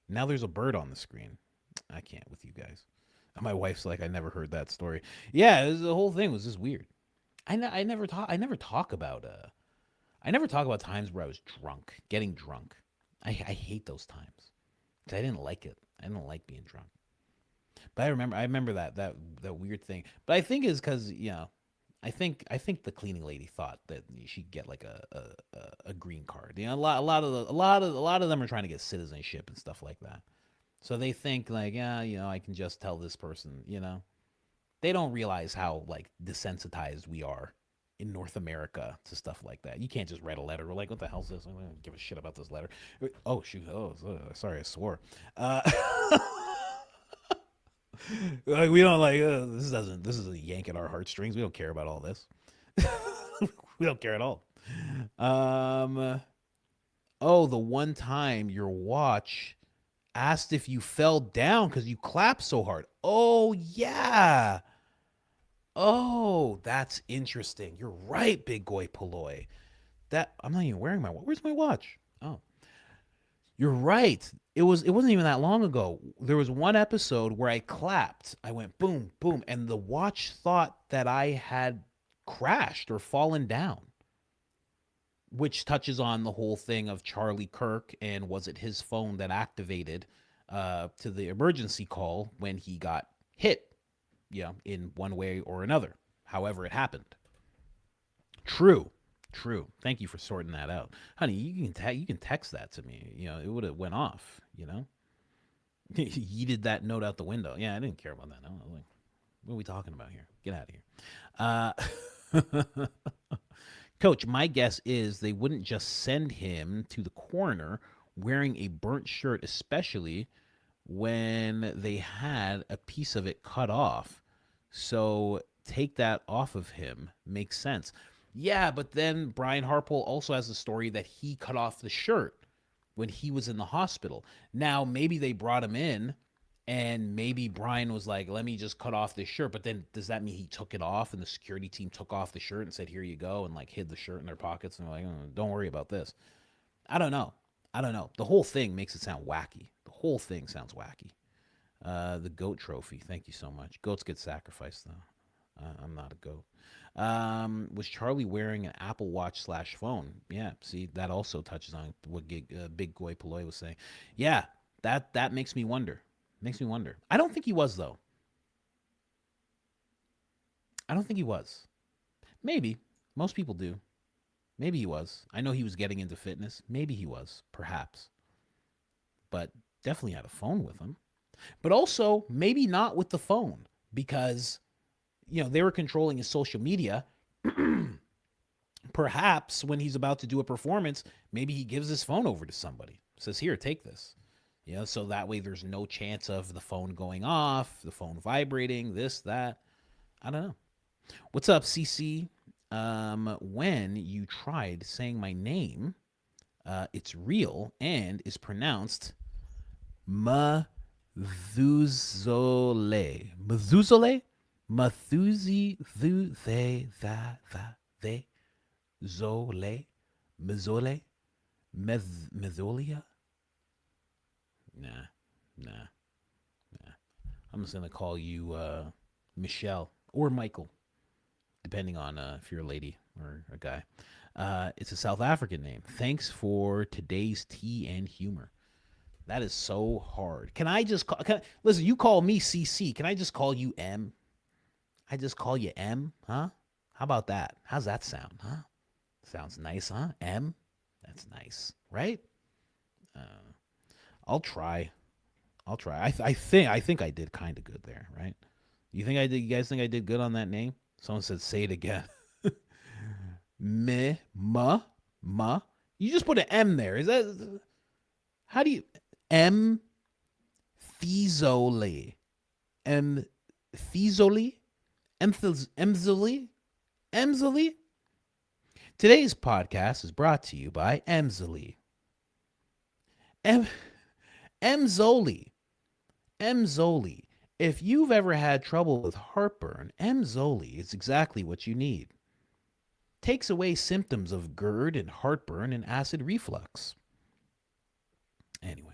Now there's a bird on the screen. I can't with you guys. And my wife's like, I never heard that story. Yeah, the whole thing was just weird. I never talk about times where I was drunk, getting drunk. I hate those times. Cause I didn't like it. I didn't like being drunk. But I remember that weird thing. But I think it's because, you know, I think the cleaning lady thought that she'd get like a green card. You know, a lot of them are trying to get citizenship and stuff like that. So they think like, yeah, you know, I can just tell this person, you know. They don't realize how like desensitized we are in North America to stuff like that. You can't just write a letter. We're like, what the hell's this? I don't give a shit about this letter. Oh shoot! Oh, sorry, I swore. Like we don't like this isn't yanking our heartstrings. We don't care about all this. We don't care at all. Oh, the one time your watch asked if you fell down because you clapped so hard. Oh yeah. Oh, that's interesting. You're right, Big Goy Paloy. That I'm not even wearing my watch. Where's my watch? Oh. You're right. It wasn't even that long ago. There was one episode where I clapped. I went boom, boom, and the watch thought that I had crashed or fallen down. Which touches on the whole thing of Charlie Kirk and was it his phone that activated to the emergency call when he got hit. Yeah, in one way or another, however it happened. True. Thank you for sorting that out, honey. You can text that to me. You know, it would have went off. You know, yeeted that note out the window. Yeah, I didn't care about that. I was like, What are we talking about here? Get out of here. Coach, my guess is they wouldn't just send him to the coroner wearing a burnt shirt, especially when they had a piece of it cut off. So take that off of him. Makes sense. Yeah, but then Brian Harpole also has a story that he cut off the shirt when he was in the hospital. Now, maybe they brought him in and maybe Brian was like, let me just cut off this shirt. But then does that mean he took it off and the security team took off the shirt and said, here you go, and like hid the shirt in their pockets and they're like, oh, don't worry about this. I don't know. The whole thing makes it sound wacky. The whole thing sounds wacky. The goat trophy. Thank you so much. Goats get sacrificed though. I'm not a goat. Was Charlie wearing an Apple Watch / phone? Yeah. See, that also touches on what Big Goy Paloy was saying. Yeah. That makes me wonder. I don't think he was, though. I don't think he was. Maybe. Most people do. Maybe he was. I know he was getting into fitness. Maybe he was. Perhaps. But definitely had a phone with him. But also, maybe not with the phone. Because, they were controlling his social media. Perhaps when he's about to do a performance, maybe he gives his phone over to somebody. Says, here, take this. So that way there's no chance of the phone going off, the phone vibrating, this, that. I don't know. What's up, CC? When you tried saying my name, it's real and is pronounced Mathuzole. Mathuzole? Zole? Mezole? Mezolia? Nah. I'm just going to call you Michelle or Michael, depending on if you're a lady or a guy. It's a South African name. Thanks for today's tea and humor. That is so hard. Can I just call... listen, you call me CC. Can I just call you M? I just call you M, huh? How about that? How's that sound, huh? Sounds nice, huh? M? That's nice, right? I'll try. I think I did kind of good there, right? You guys think I did good on that name? Someone said, say it again. Ma. You just put an M there. Is that, how do you, M Thizole. Thizole? Emzoli? Today's podcast is brought to you by Emzoli. Emzoli. If you've ever had trouble with heartburn, Emzoli is exactly what you need. Takes away symptoms of GERD and heartburn and acid reflux. Anyway.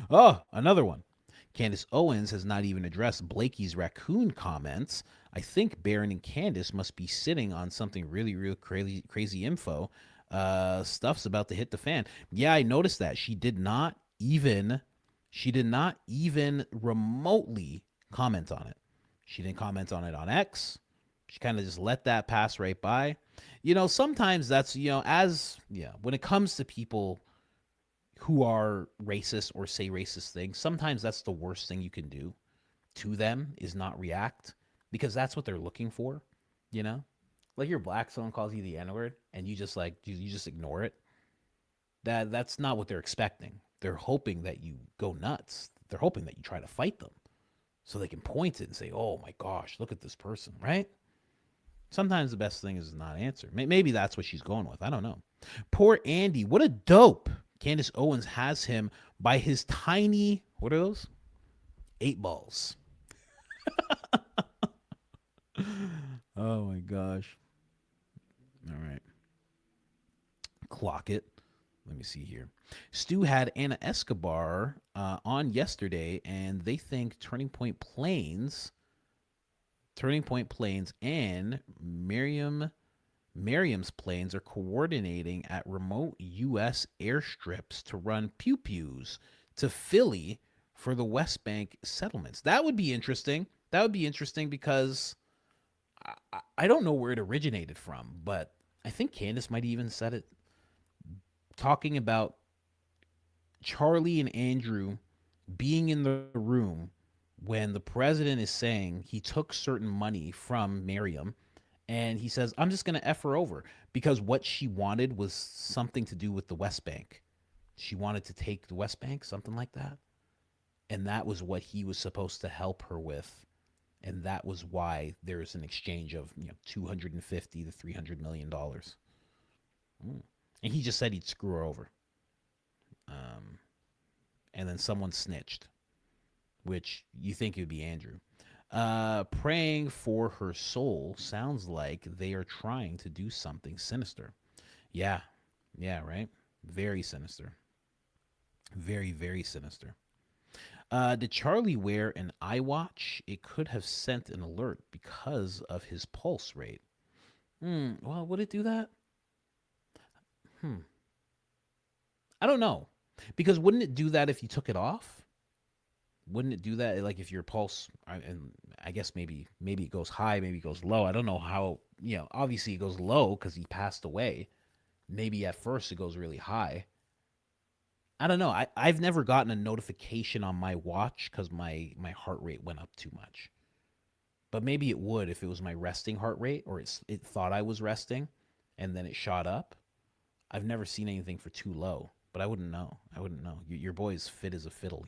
Oh, another one. Candace Owens has not even addressed Blakey's raccoon comments. I think Baron and Candace must be sitting on something really, real crazy info. Stuff's about to hit the fan. Yeah, I noticed that. She did not even remotely comment on it. She didn't comment on it on X. She kind of just let that pass right by. Sometimes that's, when it comes to people who are racist or say racist things, sometimes that's the worst thing you can do to them is not react, because that's what they're looking for, Like you're black, someone calls you the N-word, and you just ignore it. That's not what they're expecting. They're hoping that you go nuts. They're hoping that you try to fight them so they can point it and say, oh my gosh, look at this person, right? Sometimes the best thing is to not answer. Maybe that's what she's going with. I don't know. Poor Andy. What a dope. Candace Owens has him by his tiny, what are those? 8 balls. Oh my gosh. All right. Clock it. Let me see here. Stu had Anna Escobar on yesterday, and they think Turning Point Planes and Miriam's planes are coordinating at remote U.S. airstrips to run pew-pews to Philly for the West Bank settlements. That would be interesting. Because I don't know where it originated from, but I think Candace might even said it, talking about Charlie and Andrew being in the room when the president is saying he took certain money from Miriam and he says, I'm just going to F her over because what she wanted was something to do with the West Bank. She wanted to take the West Bank, something like that. And that was what he was supposed to help her with. And that was why there's an exchange of, $250 to $300 million. And he just said he'd screw her over. And then someone snitched, which you think it would be Andrew. Praying for her soul sounds like they are trying to do something sinister. Yeah, right? Very sinister. Very, very sinister. Did Charlie wear an iWatch? It could have sent an alert because of his pulse rate. Well, would it do that? I don't know. Because wouldn't it do that if you took it off? Wouldn't it do that? Like if your pulse, and I guess maybe it goes high, maybe it goes low. I don't know how, obviously it goes low because he passed away. Maybe at first it goes really high. I don't know. I've never gotten a notification on my watch because my heart rate went up too much. But maybe it would if it was my resting heart rate or it thought I was resting and then it shot up. I've never seen anything for too low, but I wouldn't know. Your boy's fit as a fiddle,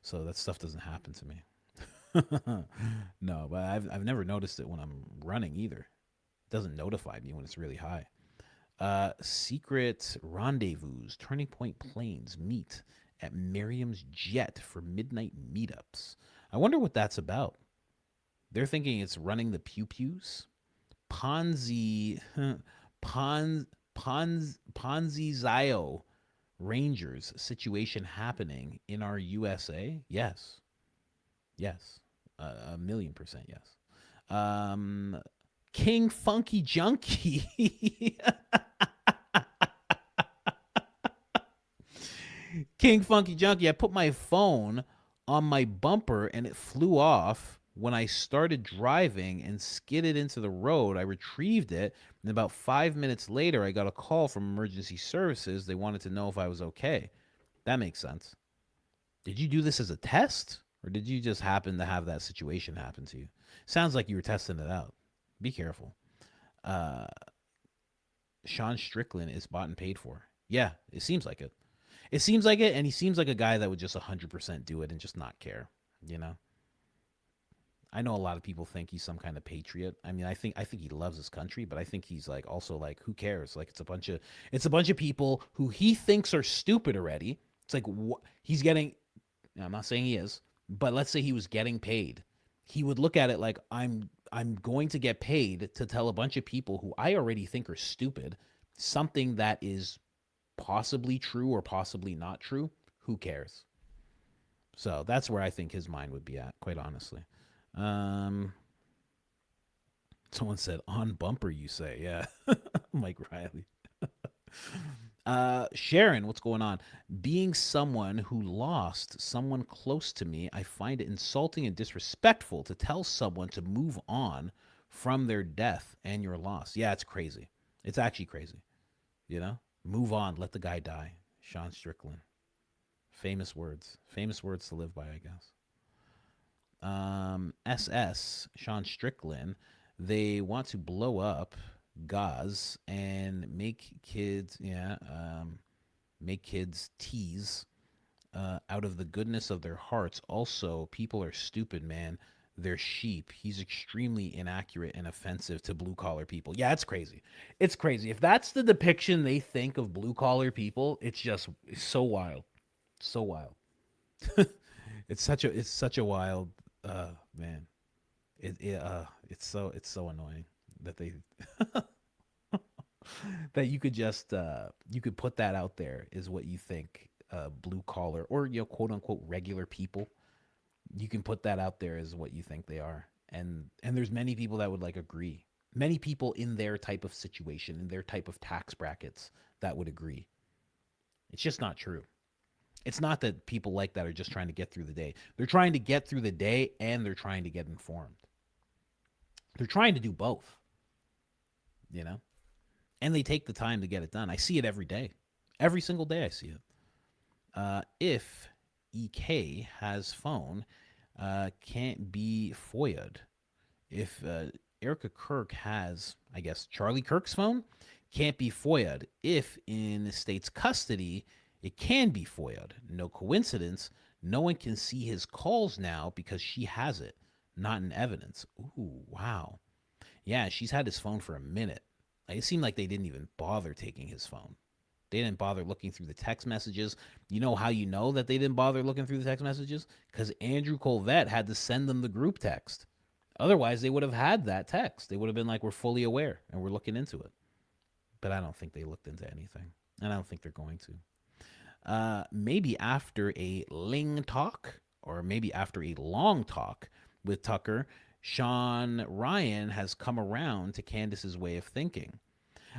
so that stuff doesn't happen to me. No, but I've never noticed it when I'm running either. It doesn't notify me when it's really high. Secret rendezvous, Turning Point Plains meet at Miriam's jet for midnight meetups. I wonder what that's about. They're thinking it's running the pew-pews. Ponzi Zio Rangers situation happening in our USA? Yes. 1,000,000% yes. King Funky Junkie. King Funky Junkie. I put my phone on my bumper and it flew off when I started driving and skidded into the road. I retrieved it, and about 5 minutes later, I got a call from emergency services. They wanted to know if I was okay. That makes sense. Did you do this as a test, or did you just happen to have that situation happen to you? Sounds like you were testing it out. Be careful. Sean Strickland is bought and paid for. Yeah, it seems like it. It seems like it, and he seems like a guy that would just 100% do it and just not care, I know a lot of people think he's some kind of patriot. I mean, I think he loves his country, but I think he's also who cares? Like it's a bunch of people who he thinks are stupid already. It's like he's getting. I'm not saying he is, but let's say he was getting paid. He would look at it like I'm going to get paid to tell a bunch of people who I already think are stupid something that is possibly true or possibly not true. Who cares? So that's where I think his mind would be at, quite honestly. Someone said on bumper, you say, yeah. Mike Riley. Sharon, what's going on? Being someone who lost someone close to me, I find it insulting and disrespectful to tell someone to move on from their death and your loss. Yeah, it's crazy. It's actually crazy. Move on. Let the guy die. Sean Strickland. Famous words to live by, I guess. SS, Sean Strickland, they want to blow up Gaz and make kids tease out of the goodness of their hearts. Also, people are stupid, man. They're sheep. He's extremely inaccurate and offensive to blue collar people. Yeah, it's crazy. It's crazy. If that's the depiction they think of blue collar people, it's so wild. So wild. It's such a wild man. It's so annoying that they that you could just you could put that out there is what you think blue collar or quote unquote regular people. You can put that out there as what you think they are, and there's many people that would agree. Many people in their type of situation, in their type of tax brackets, that would agree. It's just not true. It's not that people like that are just trying to get through the day. They're trying to get through the day and they're trying to get informed. They're trying to do both, and they take the time to get it done. I see it every day. Every single day I see it. If EK has phone can't be FOIA'd. If Erica Kirk has, I guess, Charlie Kirk's phone, can't be FOIA'd. If in the state's custody, it can be FOIA'd. No coincidence. No one can see his calls now because she has it, not in evidence. Ooh, wow. Yeah, she's had his phone for a minute. It seemed like they didn't even bother taking his phone. They didn't bother looking through the text messages. You know how you know that they didn't bother looking through the text messages? Because Andrew Colvette had to send them the group text. Otherwise, they would have had that text. They would have been like, we're fully aware and we're looking into it. But I don't think they looked into anything. And I don't think they're going to. Maybe after a Ling talk, or maybe after a long talk with Tucker, Shawn Ryan has come around to Candace's way of thinking.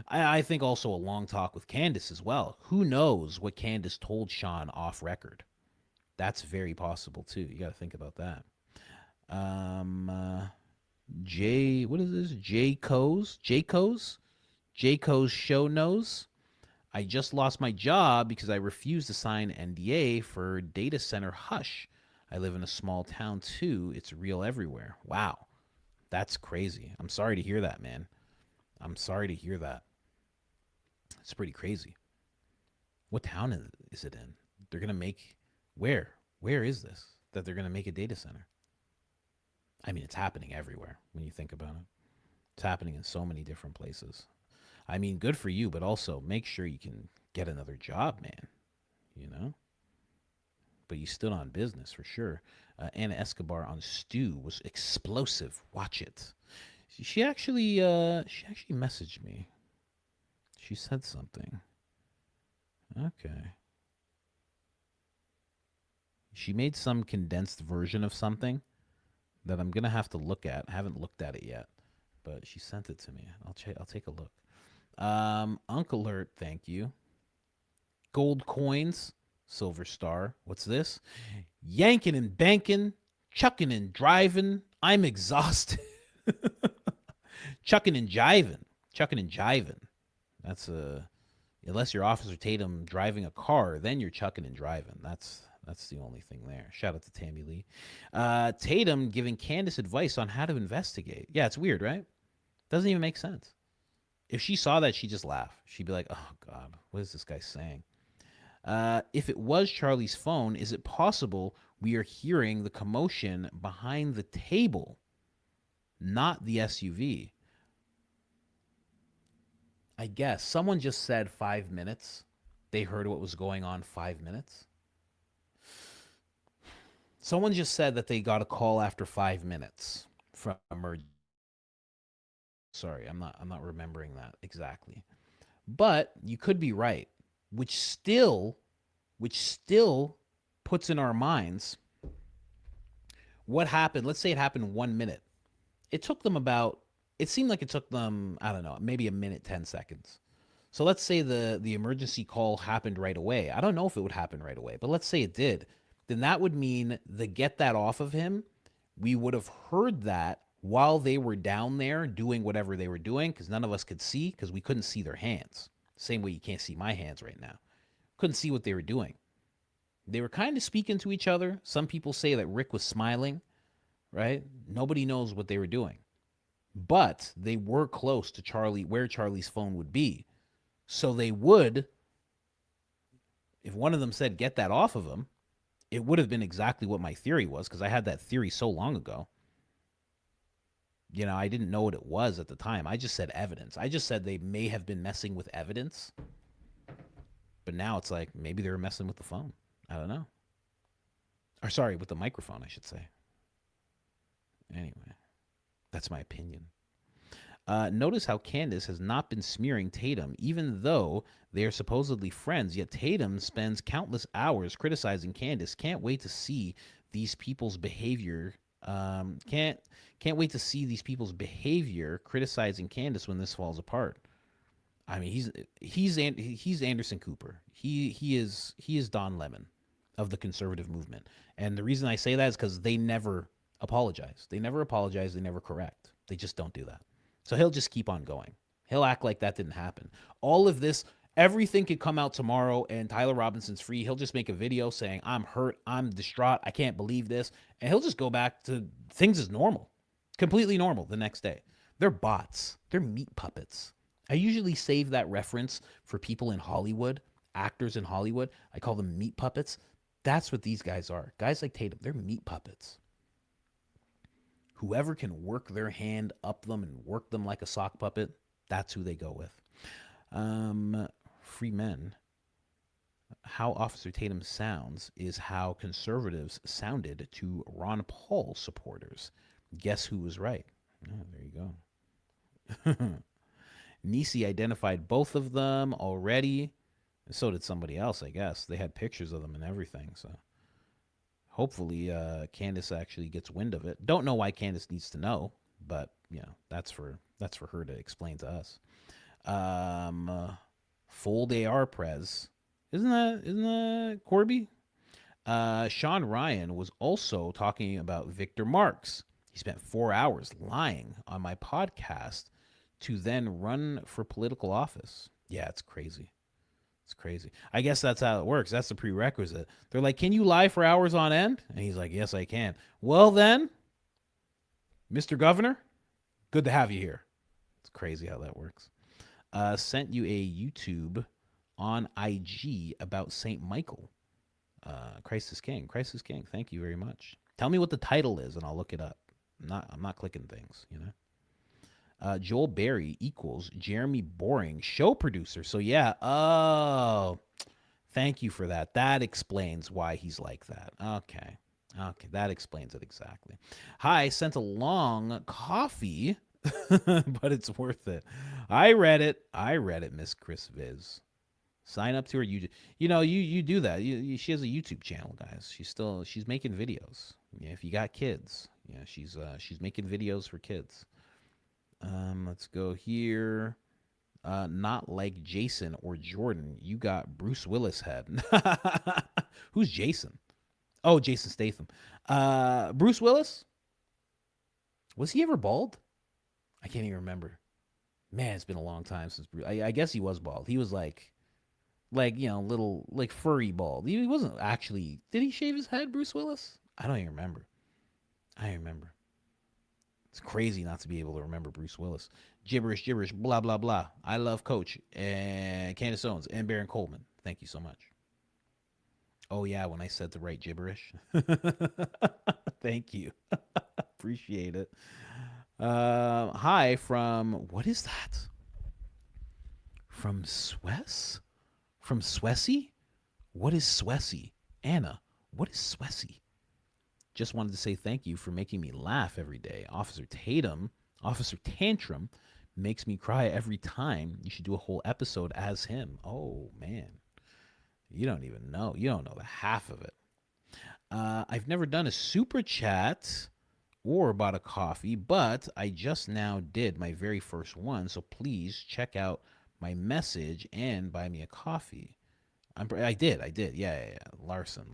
I think also a long talk with Candace as well. Who knows what Candace told Shawn off record? That's very possible too. You got to think about that. What is this? J Co's show knows. I just lost my job because I refused to sign NDA for data center hush. I live in a small town too. It's real everywhere. Wow. That's crazy. I'm sorry to hear that, man. I'm sorry to hear that. It's pretty crazy. What town is it in? They're going to make, where is this that they're going to make a data center? I mean, it's happening everywhere when you think about it. It's happening in so many different places. I mean, good for you, but also make sure you can get another job, man. You know? But you stood on business for sure. Anna Escobar on Stew was explosive. Watch it. She actually messaged me. She said something. Okay. She made some condensed version of something that I'm gonna have to look at. I haven't looked at it yet, but she sent it to me. I'll take a look. Uncle Alert, thank you. Gold coins, Silver Star. What's this? Yanking and banking, chucking and driving. I'm exhausted. Chucking and jiving. That's unless you're Officer Tatum driving a car, then you're chucking and driving. That's the only thing there. Shout out to Tammy Lee. Tatum giving Candace advice on how to investigate. Yeah, it's weird, right? Doesn't even make sense. If she saw that, she'd just laugh. She'd be like, oh, God, what is this guy saying? If it was Charlie's phone, is it possible we are hearing the commotion behind the table, not the SUV? I guess. Someone just said 5 minutes. They heard what was going on 5 minutes. Someone just said that they got a call after 5 minutes from emergency. Sorry, I'm not remembering that exactly. But you could be right, which still puts in our minds what happened. Let's say it happened 1 minute. It seemed like it took them, I don't know, maybe a minute, 10 seconds. So let's say the emergency call happened right away. I don't know if it would happen right away, but let's say it did. Then that would mean the get that off of him, we would have heard that while they were down there doing whatever they were doing, because none of us could see, because we couldn't see their hands. Same way you can't see my hands right now. Couldn't see what they were doing. They were kind of speaking to each other. Some people say that Rick was smiling, right? Nobody knows what they were doing. But they were close to Charlie, where Charlie's phone would be. So they would, if one of them said, get that off of him, it would have been exactly what my theory was, because I had that theory so long ago. You know, I didn't know what it was at the time. I just said evidence. I just said they may have been messing with evidence. But now it's like, maybe they were messing with the phone. I don't know. Or sorry, with the microphone, I should say. Anyway, that's my opinion. Notice how Candace has not been smearing Tatum, even though they are supposedly friends, yet Tatum spends countless hours criticizing Candace. Can't wait to see these people's behavior. Can't wait to see these people's behavior criticizing Candace when this falls apart. I mean, he's Anderson Cooper. He is Don Lemon of the conservative movement. And the reason I say that is because they never apologize. They never apologize. They never correct. They just don't do that. So he'll just keep on going. He'll act like that didn't happen. All of this, Everything could come out tomorrow and Tyler Robinson's free. He'll just make a video saying, I'm hurt, I'm distraught, I can't believe this. And he'll just go back to things as normal, completely normal the next day. They're bots. They're meat puppets. I usually save that reference for people in Hollywood, actors in Hollywood. I call them meat puppets. That's what these guys are. Guys like Tatum, they're meat puppets. Whoever can work their hand up them and work them like a sock puppet, that's who they go with. Free men. How Officer Tatum sounds is how conservatives sounded to Ron Paul supporters. Guess who was right? Oh, there you go. Nisi identified both of them already. So did somebody else, I guess. They had pictures of them and everything. So hopefully Candace actually gets wind of it. Don't know why Candace needs to know, but you know, that's for her to explain to us. Fold AR Prez. Isn't that Corby? Shawn Ryan was also talking about Victor Marx. He spent 4 hours lying on my podcast to then run for political office. Yeah, it's crazy. It's crazy. I guess that's how it works. That's the prerequisite. They're like, can you lie for hours on end? And he's like, yes, I can. Well then, Mr. Governor, good to have you here. It's crazy how that works. Sent you a YouTube on IG about St. Michael. Christ is King. Christ is King. Thank you very much. Tell me what the title is and I'll look it up. I'm not clicking things, you know. Joel Berry equals Jeremy Boring, show producer. So yeah, oh, thank you for that. That explains why he's like that. Okay, that explains it exactly. Hi, sent a long coffee, but it's worth it. I read it, Miss Chris Viz. Sign up to her YouTube. You know, you do that. She has a YouTube channel, guys. She's making videos. Yeah, if you got kids, yeah, she's making videos for kids. Let's go here. Not like Jason or Jordan. You got Bruce Willis head. Who's Jason? Oh, Jason Statham. Bruce Willis? Was he ever bald? I can't even remember. Man, it's been a long time since Bruce. I guess he was bald. He was like, you know, little, like furry bald. He wasn't actually, did he shave his head, Bruce Willis? I don't even remember. It's crazy not to be able to remember Bruce Willis. Gibberish, blah, blah, blah. I love Coach and Candace Owens and Baron Coleman. Thank you so much. Oh, yeah, when I said to write gibberish. Thank you. Appreciate it. Hi from, what is that? From Swess? From Swessy? What is Swessy? Anna, what is Swessy? Just wanted to say thank you for making me laugh every day. Officer Tantrum makes me cry every time. You should do a whole episode as him. Oh, man. You don't even know. You don't know the half of it. I've never done a super chat or bought a coffee, but I just now did my very first one. So please check out my message and buy me a coffee. I did. Yeah. Larson.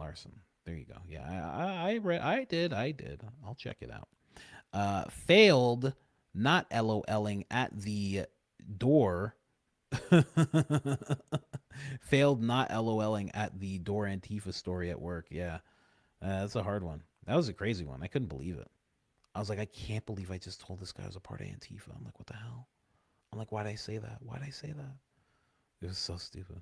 There you go. Yeah, I did. I'll check it out. Failed not LOLing at the door. Failed not LOLing at the door Antifa story at work. Yeah, that's a hard one. That was a crazy one. I couldn't believe it. I was like, I can't believe I just told this guy I was a part of Antifa. I'm like, what the hell? I'm like, why'd I say that? It was so stupid.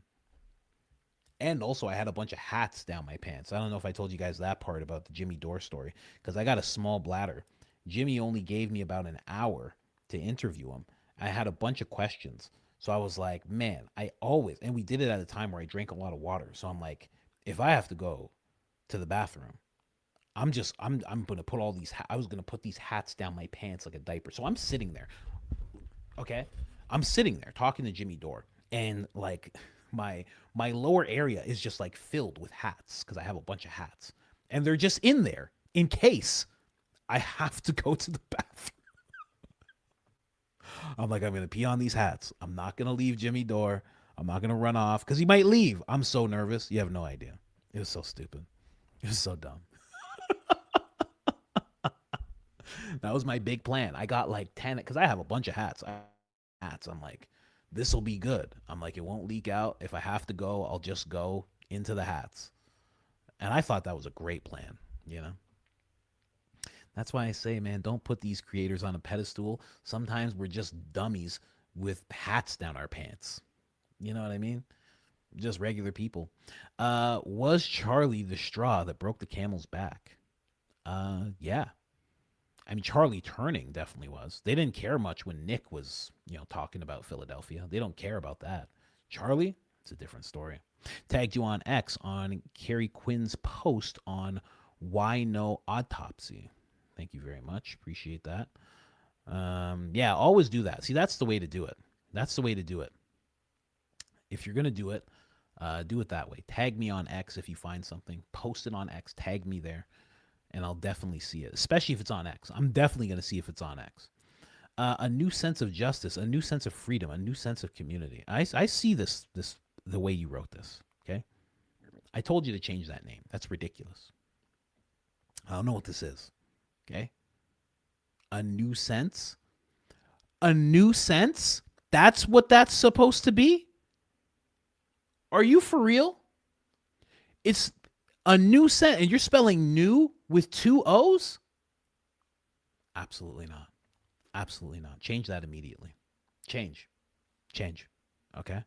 And also, I had a bunch of hats down my pants. I don't know if I told you guys that part about the Jimmy Dore story, because I got a small bladder. Jimmy only gave me about an hour to interview him. I had a bunch of questions. So I was like, man, and we did it at a time where I drank a lot of water. So I'm like, if I have to go to the bathroom, I'm going to put I was going to put these hats down my pants like a diaper. So I'm sitting there. Okay. I'm sitting there talking to Jimmy Dore, and like, my lower area is just like filled with hats because I have a bunch of hats, and they're just in there in case I have to go to the bathroom. I'm like, I'm going to pee on these hats. I'm not going to leave Jimmy Dore. I'm not going to run off because he might leave. I'm so nervous. You have no idea. It was so stupid. It was so dumb. That was my big plan. I got like 10 because I have a bunch of hats. I'm like, this will be good. I'm like, it won't leak out. If I have to go, I'll just go into the hats. And I thought that was a great plan, you know? That's why I say, man, don't put these creators on a pedestal. Sometimes we're just dummies with hats down our pants. You know what I mean? Just regular people. Was Charlie the straw that broke the camel's back? Yeah. I mean, Charlie turning definitely was. They didn't care much when Nick was, talking about Philadelphia. They don't care about that. Charlie, it's a different story. Tagged you on X on Carrie Quinn's post on why no autopsy. Thank you very much. Appreciate that. Yeah, always do that. See, that's the way to do it. That's the way to do it. If you're going to do it that way. Tag me on X if you find something. Post it on X. Tag me there. And I'll definitely see it, especially if it's on X. I'm definitely going to see if it's on X. A new sense of justice, a new sense of freedom, a new sense of community. I see this the way you wrote this, okay? I told you to change that name. That's ridiculous. I don't know what this is, okay? A new sense? A new sense? That's what that's supposed to be? Are you for real? It's a new sense, and you're spelling new with 2 O's? Absolutely not. Absolutely not. Change that immediately. Change. Okay?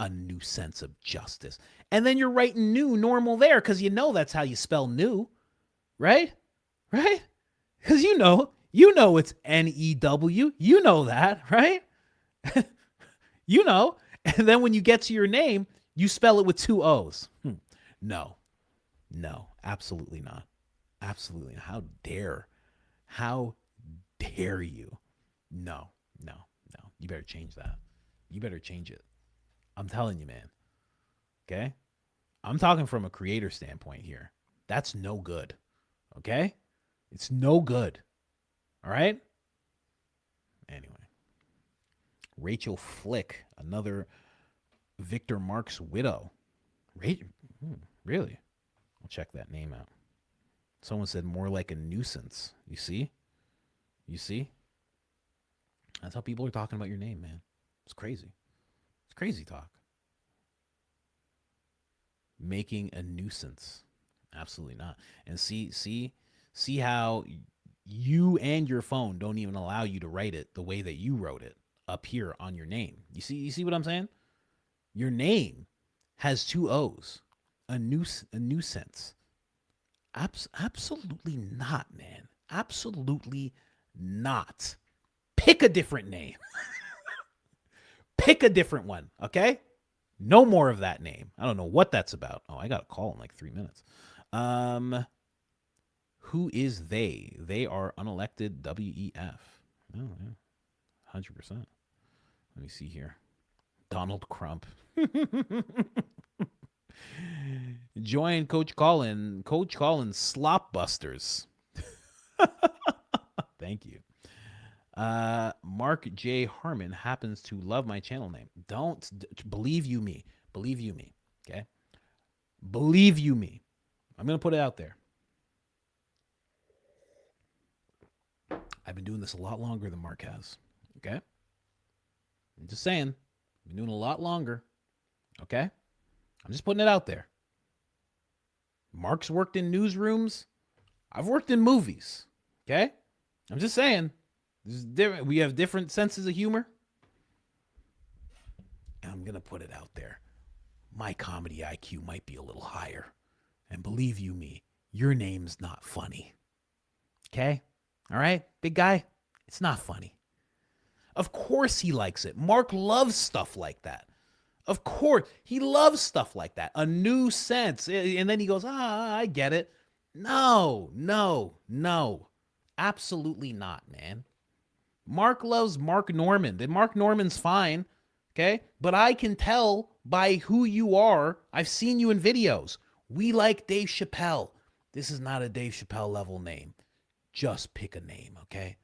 A new sense of justice. And then you're writing new normal there because that's how you spell new. Right? Right? Because you know it's N-E-W. You know that, right? And then when you get to your name, you spell it with 2 O's. No, absolutely not. Absolutely not. How dare you? No. You better change that. You better change it. I'm telling you, man. Okay? I'm talking from a creator standpoint here. That's no good. Okay? It's no good. All right? Anyway. Rachel Flick, another Victor Mark's widow. Really? I'll check that name out. Someone said more like a nuisance. You see? That's how people are talking about your name, man. It's crazy. It's crazy talk. Making a nuisance. Absolutely not. And see how you and your phone don't even allow you to write it the way that you wrote it up here on your name. You see what I'm saying? Your name has 2 O's. A nuisance. Absolutely not, man. Absolutely not. Pick a different name. Pick a different one, okay? No more of that name. I don't know what that's about. Oh, I got a call in like 3 minutes. Who is they? They are unelected WEF. Oh, yeah. 100%. Let me see here. Donald Crump. Join Coach Colin. Coach Colin Slop Busters. Thank you. Mark J. Harmon happens to love my channel name. Believe you me. Okay? Believe you me. I'm going to put it out there. I've been doing this a lot longer than Mark has. Okay? I'm just saying. I've been doing it a lot longer. Okay? I'm just putting it out there. Mark's worked in newsrooms. I've worked in movies. Okay? I'm just saying. This is different. We have different senses of humor. And I'm going to put it out there. My comedy IQ might be a little higher. And believe you me, your name's not funny. Okay? All right? Big guy, it's not funny. Of course he likes it. Mark loves stuff like that. Of course, he loves stuff like that. A new sense. And then he goes, I get it. No. Absolutely not, man. Mark loves Mark Norman. And Mark Norman's fine, okay? But I can tell by who you are. I've seen you in videos. We like Dave Chappelle. This is not a Dave Chappelle level name. Just pick a name, okay?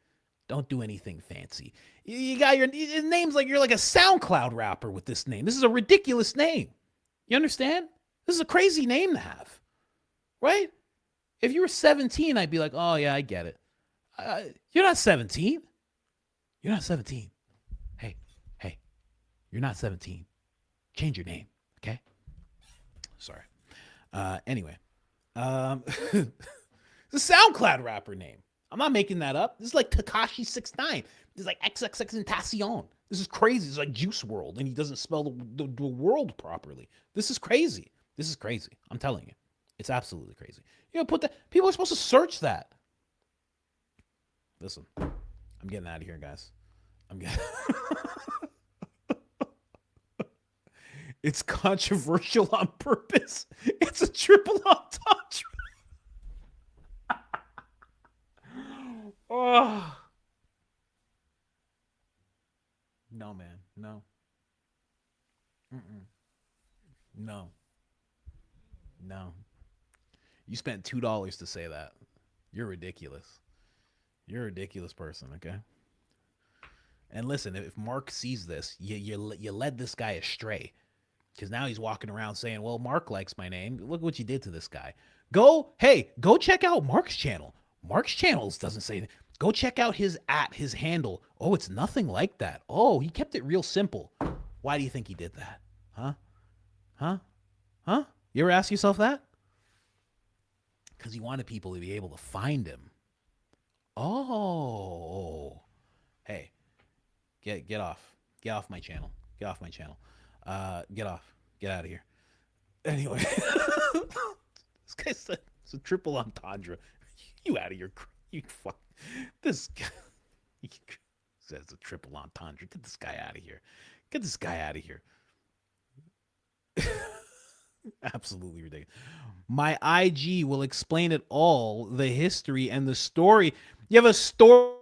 Don't do anything fancy. You got your name's like you're like a SoundCloud rapper with this name. This is a ridiculous name. You understand? This is a crazy name to have, right? If you were 17, I'd be like, oh yeah, I get it. You're not 17. You're not 17. Hey, You're not 17. Change your name, okay? Sorry. Anyway, it's a SoundCloud rapper name. I'm not making that up. This is like Tekashi 69. This is like XXXTentacion. This is crazy. It's like Juice World, and he doesn't spell the world properly. This is crazy. This is crazy. I'm telling you. It's absolutely crazy. You know, put that. People are supposed to search that. Listen, I'm getting out of here, guys. I'm getting. It's controversial on purpose. It's a triple entendre. Oh. No, man. No. No. No. You spent $2 to say that. You're ridiculous. You're a ridiculous person, okay? And listen, if Mark sees this, you led this guy astray. Because now he's walking around saying, well, Mark likes my name. Look what you did to this guy. Go check out Mark's channel. Mark's channels doesn't say, go check out his handle. Oh, it's nothing like that. Oh, he kept it real simple. Why do you think he did that? Huh? You ever ask yourself that? Because he wanted people to be able to find him. Oh. Hey, get off. Get off my channel. Get off my channel. Get off. Get out of here. Anyway. This guy said it's a triple entendre. You out of your... You fuck... This guy... He says it's a triple entendre. Get this guy out of here. Get this guy out of here. Absolutely ridiculous. My IG will explain it all, the history and the story. You have a story.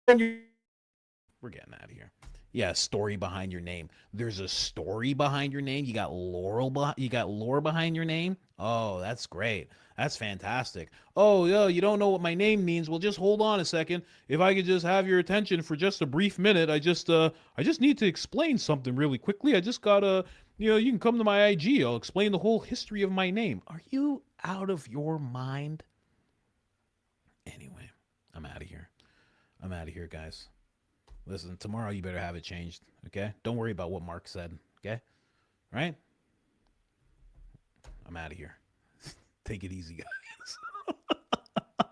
We're getting out of here. Yeah, story behind your name. There's a story behind your name. You got lore behind your name. Oh, that's great. That's fantastic. Oh, yeah, you don't know what my name means. Well, just hold on a second. If I could just have your attention for just a brief minute, I just need to explain something really quickly. I just gotta, you can come to my IG. I'll explain the whole history of my name. Are you out of your mind? Anyway, I'm out of here. I'm out of here, guys. Listen, tomorrow you better have it changed, okay? Don't worry about what Mark said, okay? Right? I'm out of here. Take it easy, guys.